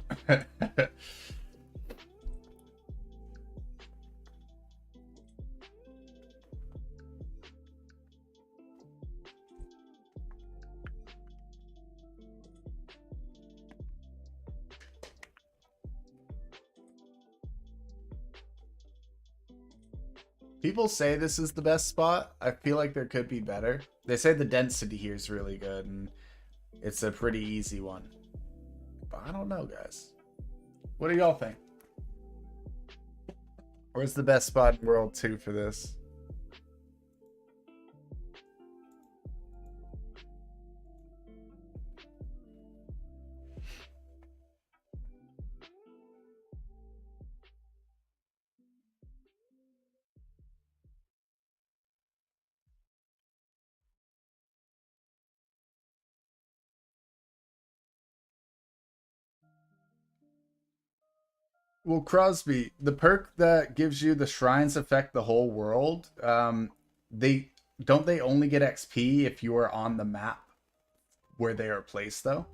People say this is the best spot. I feel like there could be better. They say the density here is really good and it's a pretty easy one. But I don't know, guys. What do y'all think? Where's the best spot in World 2 for this? Well, Crosby, the perk that gives you the shrines affect the whole world. They don't they only get XP if you are on the map where they are placed, though?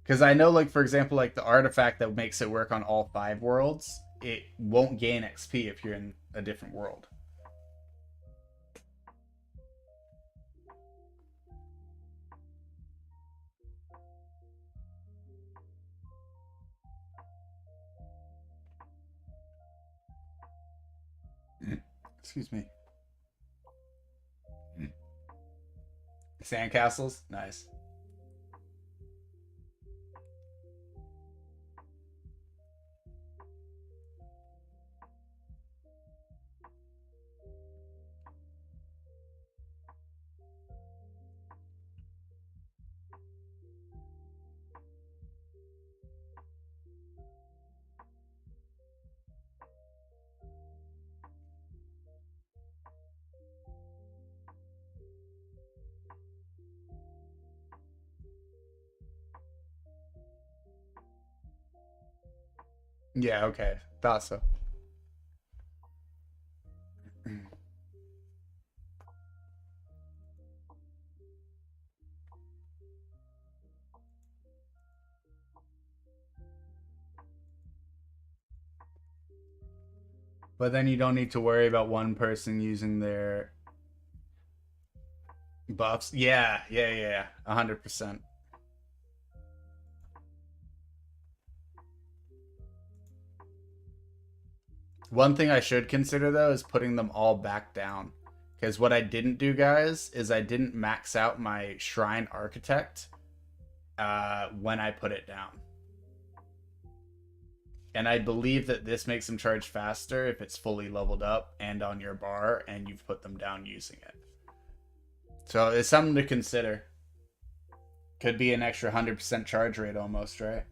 Because I know, like, for example, like the artifact that makes it work on all 5 worlds, it won't gain XP if you're in a different world. Excuse me. Sandcastles? Nice. Yeah, okay. Thought so. But then you don't need to worry about one person using their buffs. Yeah. 100%. One thing I should consider, though, is putting them all back down. Because what I didn't do, guys, is I didn't max out my Shrine Architect when I put it down. And I believe that this makes them charge faster if it's fully leveled up and on your bar and you've put them down using it. So it's something to consider. Could be an extra 100% charge rate almost, right?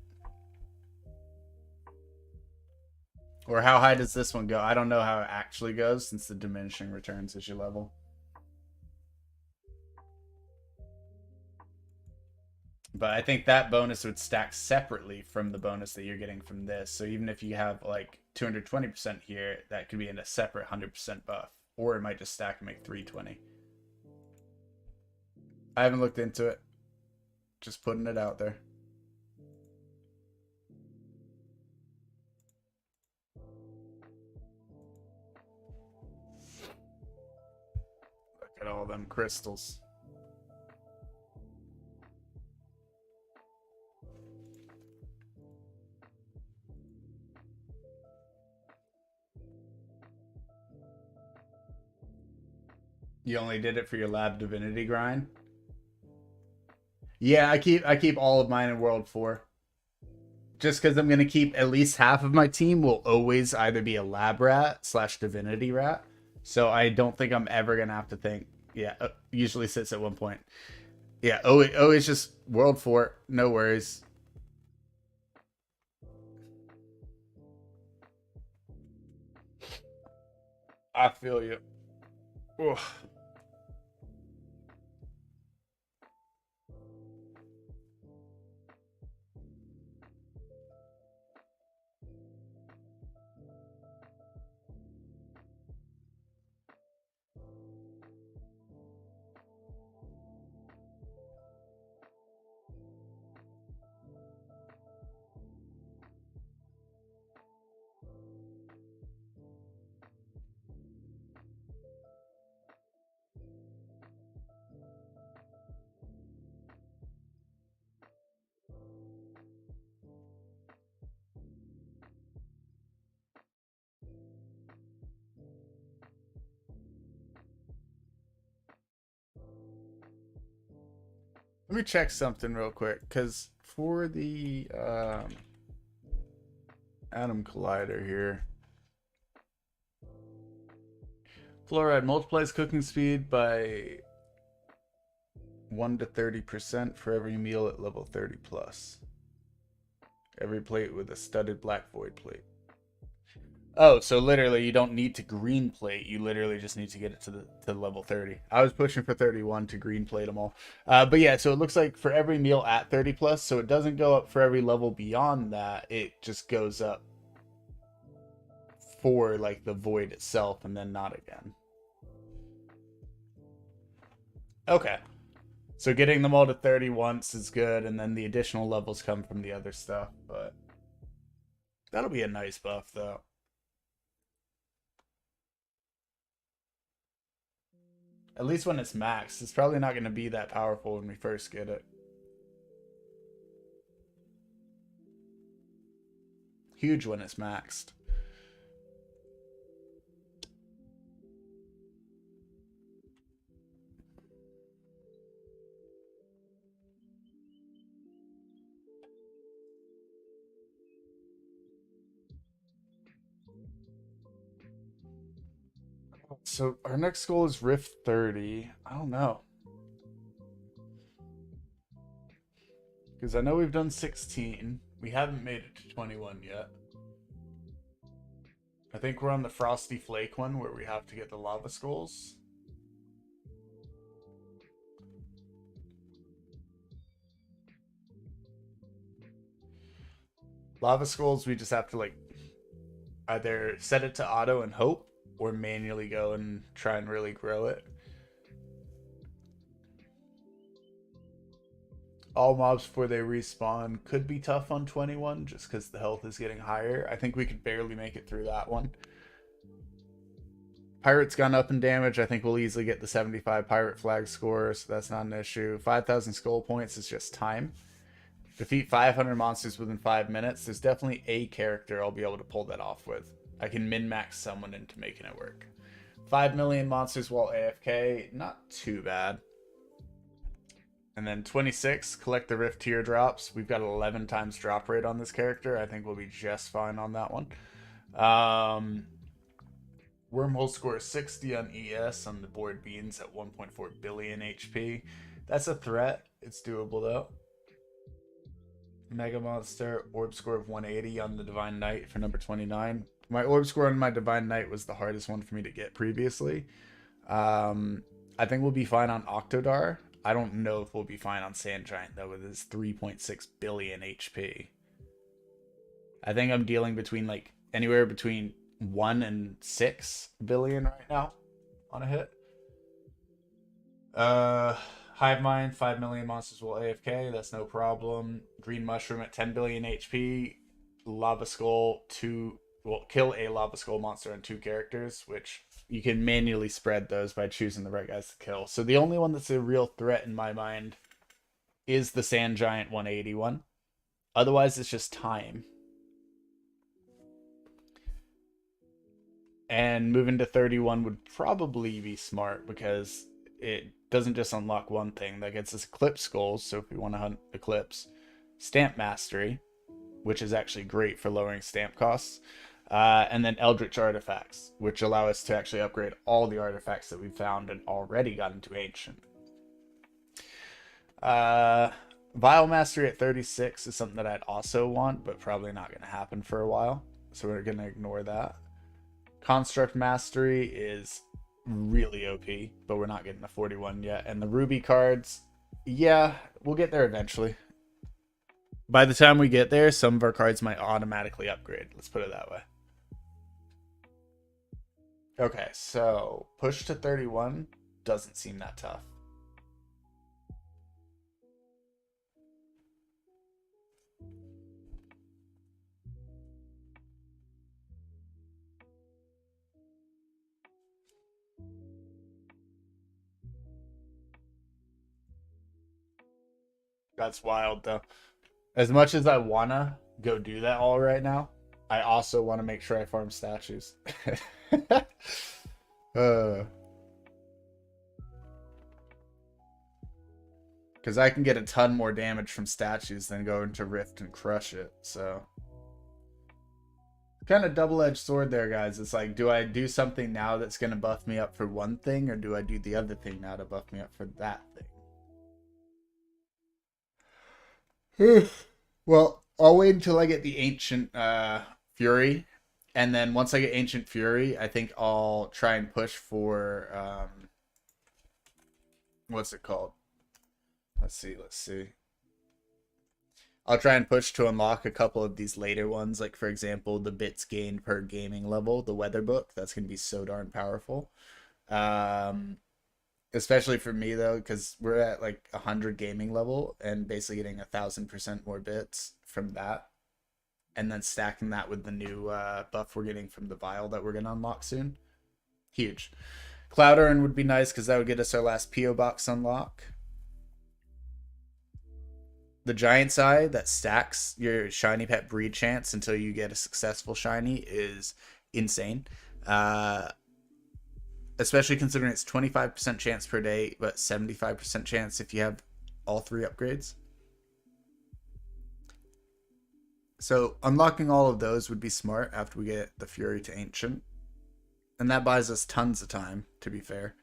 Or how high does this one go? I don't know how it actually goes since the diminishing returns as you level. But I think that bonus would stack separately from the bonus that you're getting from this. So even if you have like 220% here, that could be in a separate 100% buff. Or it might just stack and make 320. I haven't looked into it. Just putting it out there. Look at all them crystals. You only did it for your lab divinity grind? Yeah, I keep all of mine in World 4. Just because I'm gonna keep at least half of my team will always either be a lab rat / divinity rat. So I don't think I'm ever gonna have to think. Yeah, usually sits at 1 point. Yeah, always just World 4. No worries. I feel you. Ugh. Let me check something real quick, because for the atom collider here, fluoride multiplies cooking speed by 1 to 30% for every meal at level 30 plus. Every plate with a studded black void plate. Oh, so literally you don't need to green plate. You literally just need to get it to level 30. I was pushing for 31 to green plate them all. But yeah, so it looks like for every meal at 30 plus, so it doesn't go up for every level beyond that. It just goes up for like the void itself and then not again. Okay. So getting them all to 30 once is good, and then the additional levels come from the other stuff, but that'll be a nice buff though. At least when it's maxed. It's probably not going to be that powerful when we first get it. Huge when it's maxed. So our next goal is Rift 30. I don't know. Because I know we've done 16. We haven't made it to 21 yet. I think we're on the Frosty Flake one where we have to get the lava skulls. Lava skulls, we just have to like either set it to auto and hope, or manually go and try and really grow it. All mobs before they respawn could be tough on 21 just because the health is getting higher. I think we could barely make it through that one. Pirate's gone up in damage. I think we'll easily get the 75 pirate flag score, so that's not an issue. 5,000 skull points is just time. Defeat 500 monsters within 5 minutes. There's definitely a character I'll be able to pull that off with. I can min-max someone into making it work. 5 million monsters while AFK, not too bad. And then 26, collect the Rift Teardrops. We've got 11 times drop rate on this character. I think we'll be just fine on that one. Wormhole score 60 on ES on the board beans at 1.4 billion HP. That's a threat. It's doable though. Mega Monster, orb score of 180 on the Divine Knight for number 29. My orb score on my Divine Knight was the hardest one for me to get previously. I think we'll be fine on Octodar. I don't know if we'll be fine on Sand Giant though with his 3.6 billion HP. I think I'm dealing between like anywhere between 1 and 6 billion right now on a hit. Hive Mind, 5 million monsters will AFK, that's no problem. Green Mushroom at 10 billion HP. Lava Skull, kill a Lava Skull monster on 2 characters, which you can manually spread those by choosing the right guys to kill. So the only one that's a real threat in my mind is the Sand Giant 181. Otherwise, it's just time. And moving to 31 would probably be smart because it doesn't just unlock one thing. That gets us Eclipse Skulls, so if we want to hunt Eclipse, Stamp Mastery, which is actually great for lowering stamp costs, and then Eldritch Artifacts, which allow us to actually upgrade all the artifacts that we found and already got into Ancient. Vial Mastery at 36 is something that I'd also want, but probably not going to happen for a while, so we're going to ignore that. Construct Mastery is really OP, but we're not getting the 41 yet. And the Ruby cards, yeah, we'll get there eventually. By the time we get there, some of our cards might automatically upgrade. Let's put it that way. Okay, so push to 31 doesn't seem that tough. That's wild, though. As much as I wanna go do that all right now, I also want to make sure I farm statues. Because I can get a ton more damage from statues than go into Rift and crush it. So, kind of double-edged sword there, guys. It's like, do I do something now that's going to buff me up for one thing, or do I do the other thing now to buff me up for that thing? Well, I'll wait until I get the Ancient Fury. And then once I get Ancient Fury, I think I'll try and push for... what's it called? Let's see. I'll try and push to unlock a couple of these later ones. Like, for example, the bits gained per gaming level, the Weather Book. That's going to be so darn powerful. Especially for me, though, because we're at like 100 gaming level and basically getting 1,000% more bits from that. And then stacking that with the new buff we're getting from the vial that we're going to unlock soon. Huge. Cloud Urn would be nice because that would get us our last P.O. Box unlock. The Giant's Eye that stacks your shiny pet breed chance until you get a successful shiny is insane. Especially considering it's 25% chance per day, but 75% chance if you have all 3 upgrades. So unlocking all of those would be smart after we get the Fury to Ancient. And that buys us tons of time, to be fair.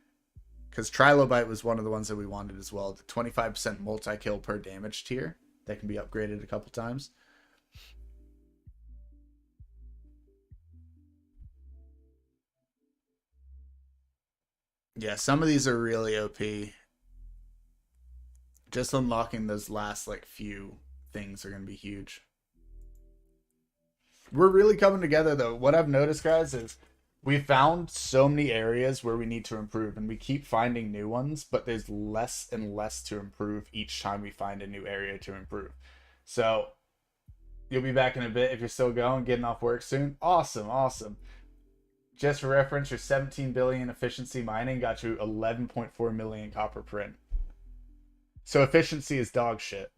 Because Trilobite was one of the ones that we wanted as well. The 25% multi-kill per damage tier that can be upgraded a couple times. Yeah, some of these are really OP. Just unlocking those last like few things are going to be huge. We're really coming together though. What I've noticed, guys, is we found so many areas where we need to improve, and we keep finding new ones, but there's less and less to improve each time we find a new area to improve. So you'll be back in a bit if you're still going, getting off work soon. Awesome, awesome. Just for reference, your 17 billion efficiency mining got you 11.4 million copper print. So efficiency is dog shit.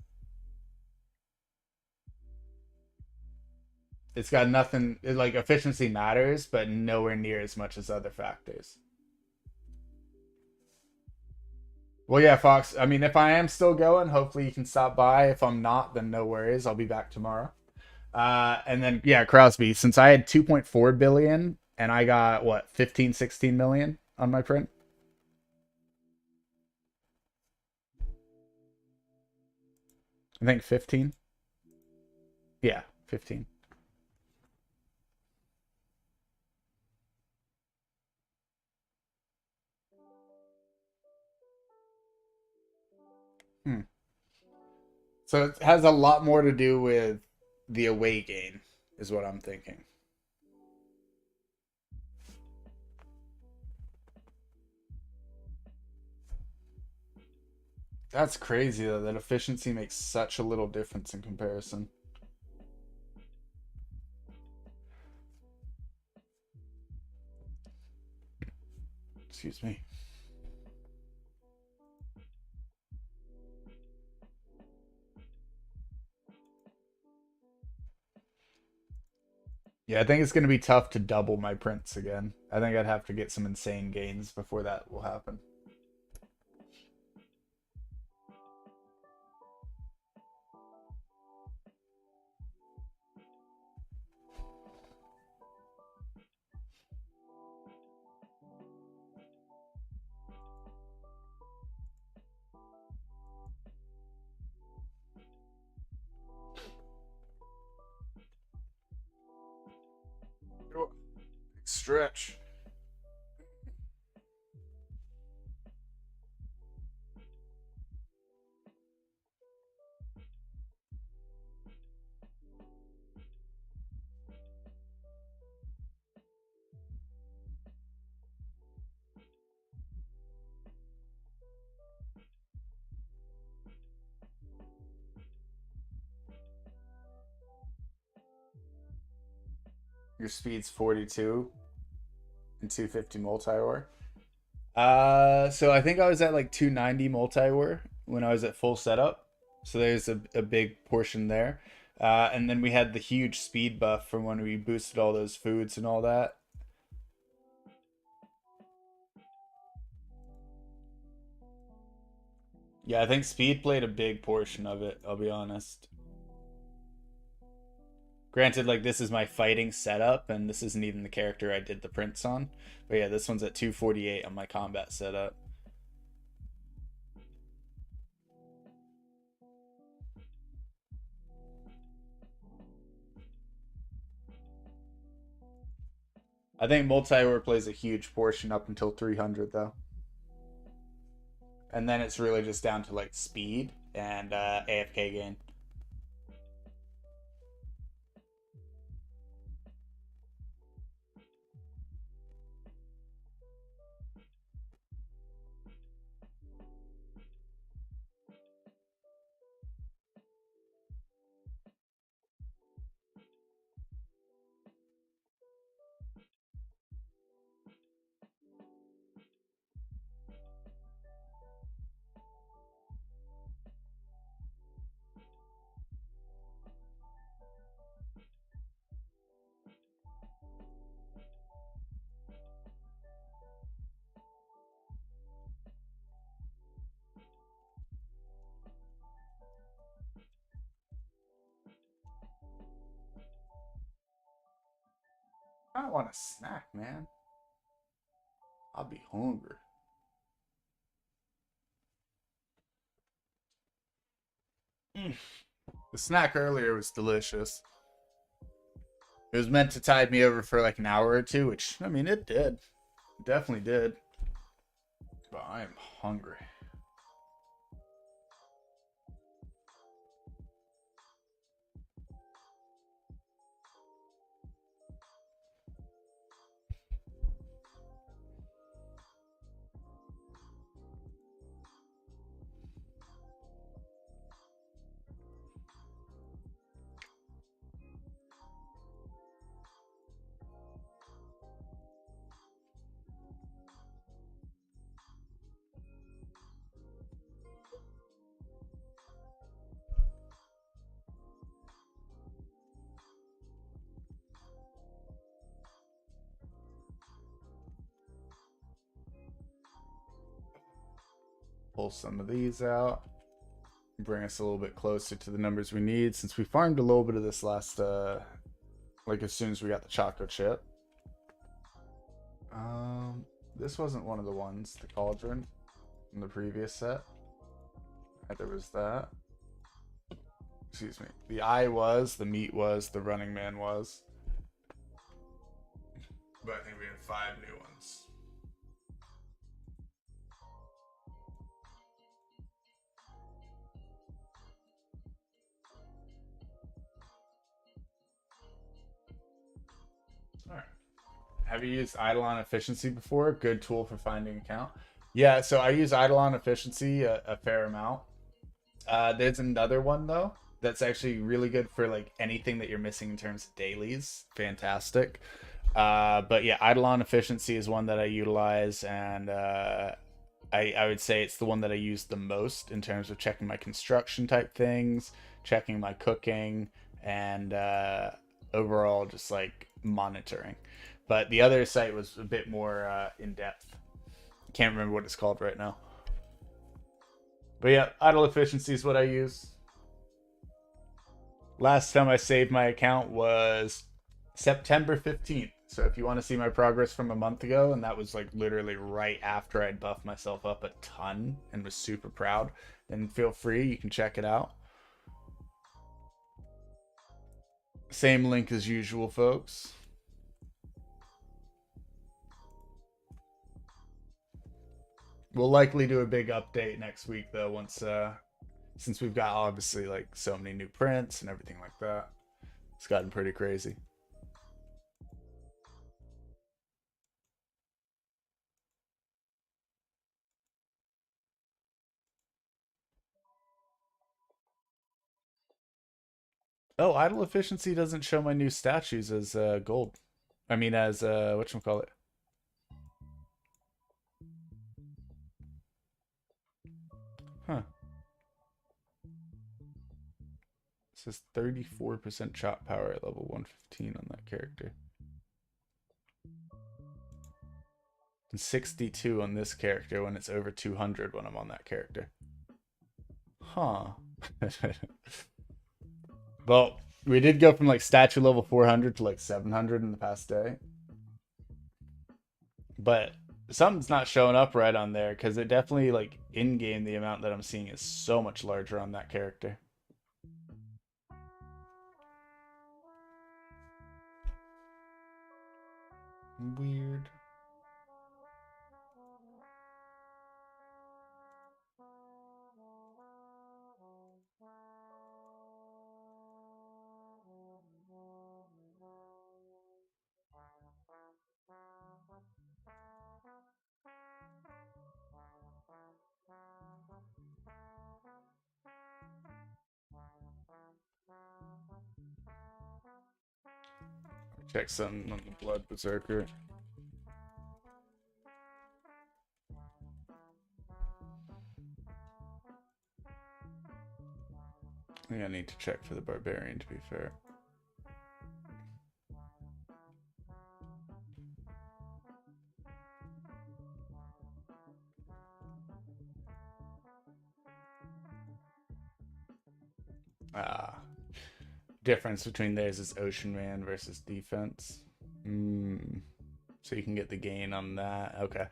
It's got nothing, like efficiency matters, but nowhere near as much as other factors. Well, yeah, Fox. I mean, if I am still going, hopefully you can stop by. If I'm not, then no worries. I'll be back tomorrow. And then, yeah, Crosby, since I had 2.4 billion and I got, what, 15, 16 million on my print? I think 15. Yeah, 15. Hmm. So it has a lot more to do with the away gain, is what I'm thinking. That's crazy, though, that efficiency makes such a little difference in comparison. Excuse me. Yeah, I think it's going to be tough to double my prints again. I think I'd have to get some insane gains before that will happen. Stretch. Your speed's 42 and 250 multi-ore. So I think I was at like 290 multi-ore when I was at full setup. So there's a big portion there. And then we had the huge speed buff from when we boosted all those foods and all that. Yeah, I think speed played a big portion of it, I'll be honest. Granted, like this is my fighting setup, and this isn't even the character I did the prints on. But yeah, this one's at 248 on my combat setup. I think multi-ore plays a huge portion up until 300 though. And then it's really just down to like speed and AFK gain. I don't want a snack, man. I'll be hungry. Mm. The snack earlier was delicious. It was meant to tide me over for like an hour or two, which, I mean, it did. It definitely did. But I'm hungry. Pull some of these out. Bring us a little bit closer to the numbers we need since we farmed a little bit of this last like as soon as we got the choco chip. This wasn't one of the ones, the cauldron in the previous set. There was that. Excuse me. The eye was, the meat was, the running man was. But I think we had 5 new ones. Alright. Have you used Idleon efficiency before? Good tool for finding account. Yeah, so I use Idleon efficiency a fair amount. There's another one though that's actually really good for like anything that you're missing in terms of dailies. Fantastic. But yeah, Idleon efficiency is one that I utilize, and I would say it's the one that I use the most in terms of checking my construction type things, checking my cooking, and overall just like monitoring. But the other site was a bit more in depth. Can't remember what it's called right now. But yeah, idle efficiency is what I use. Last time I saved my account was September 15th. So if you want to see my progress from a month ago, and that was like literally right after I'd buffed myself up a ton and was super proud, then feel free. You can check it out. Same link as usual, folks. We'll likely do a big update next week though, once since we've got obviously like so many new prints and everything like that. It's gotten pretty crazy. Oh, idle efficiency doesn't show my new statues as gold. I mean, as whatchamacallit. Huh. It says 34% chop power at level 115 on that character. And 62 on this character when it's over 200 when I'm on that character. Huh. Well, we did go from like statue level 400 to like 700 in the past day. But something's not showing up right on there because it definitely, like, in game, the amount that I'm seeing is so much larger on that character. Weird. Check something on the Blood Berserker. I think I need to check for the Barbarian, to be fair. Difference between theirs is Ocean Man versus defense. So you can get the gain on that. Okay.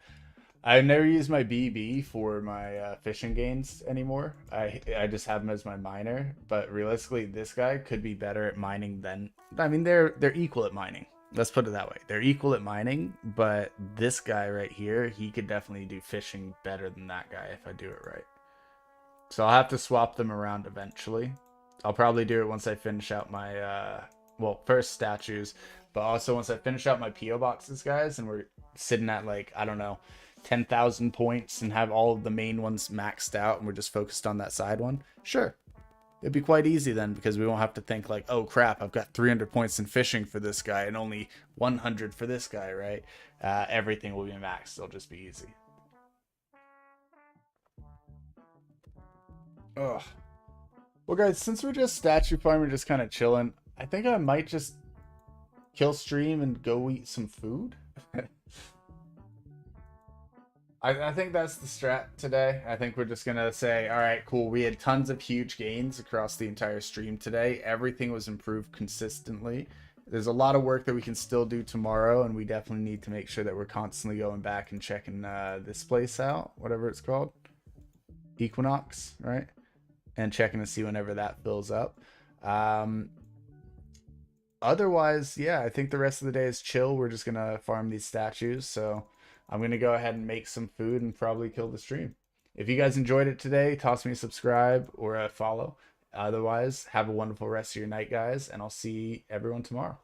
I've never used my BB for my fishing gains anymore. I just have him as my miner. But realistically, this guy could be better at mining than... I mean, they're equal at mining. Let's put it that way. They're equal at mining, but this guy right here, he could definitely do fishing better than that guy if I do it right. So I'll have to swap them around eventually. I'll probably do it once I finish out my, well, first statues, but also once I finish out my P.O. boxes, guys, and we're sitting at, like, I don't know, 10,000 points and have all of the main ones maxed out and we're just focused on that side one. Sure. It'd be quite easy then because we won't have to think like, oh crap, I've got 300 points in fishing for this guy and only 100 for this guy, right? Everything will be maxed. It'll just be easy. Ugh. Well, guys, since we're just statue farming, just kind of chilling, I think I might just kill stream and go eat some food. I think that's the strat today. I think we're just going to say, all right, cool. We had tons of huge gains across the entire stream today. Everything was improved consistently. There's a lot of work that we can still do tomorrow, and we definitely need to make sure that we're constantly going back and checking this place out, whatever it's called. Equinox, right? And checking to see whenever that fills up. Otherwise, yeah, I think the rest of the day is chill. We're just going to farm these statues, so... I'm going to go ahead and make some food and probably kill the stream. If you guys enjoyed it today, toss me a subscribe or a follow. Otherwise, have a wonderful rest of your night, guys, and I'll see everyone tomorrow.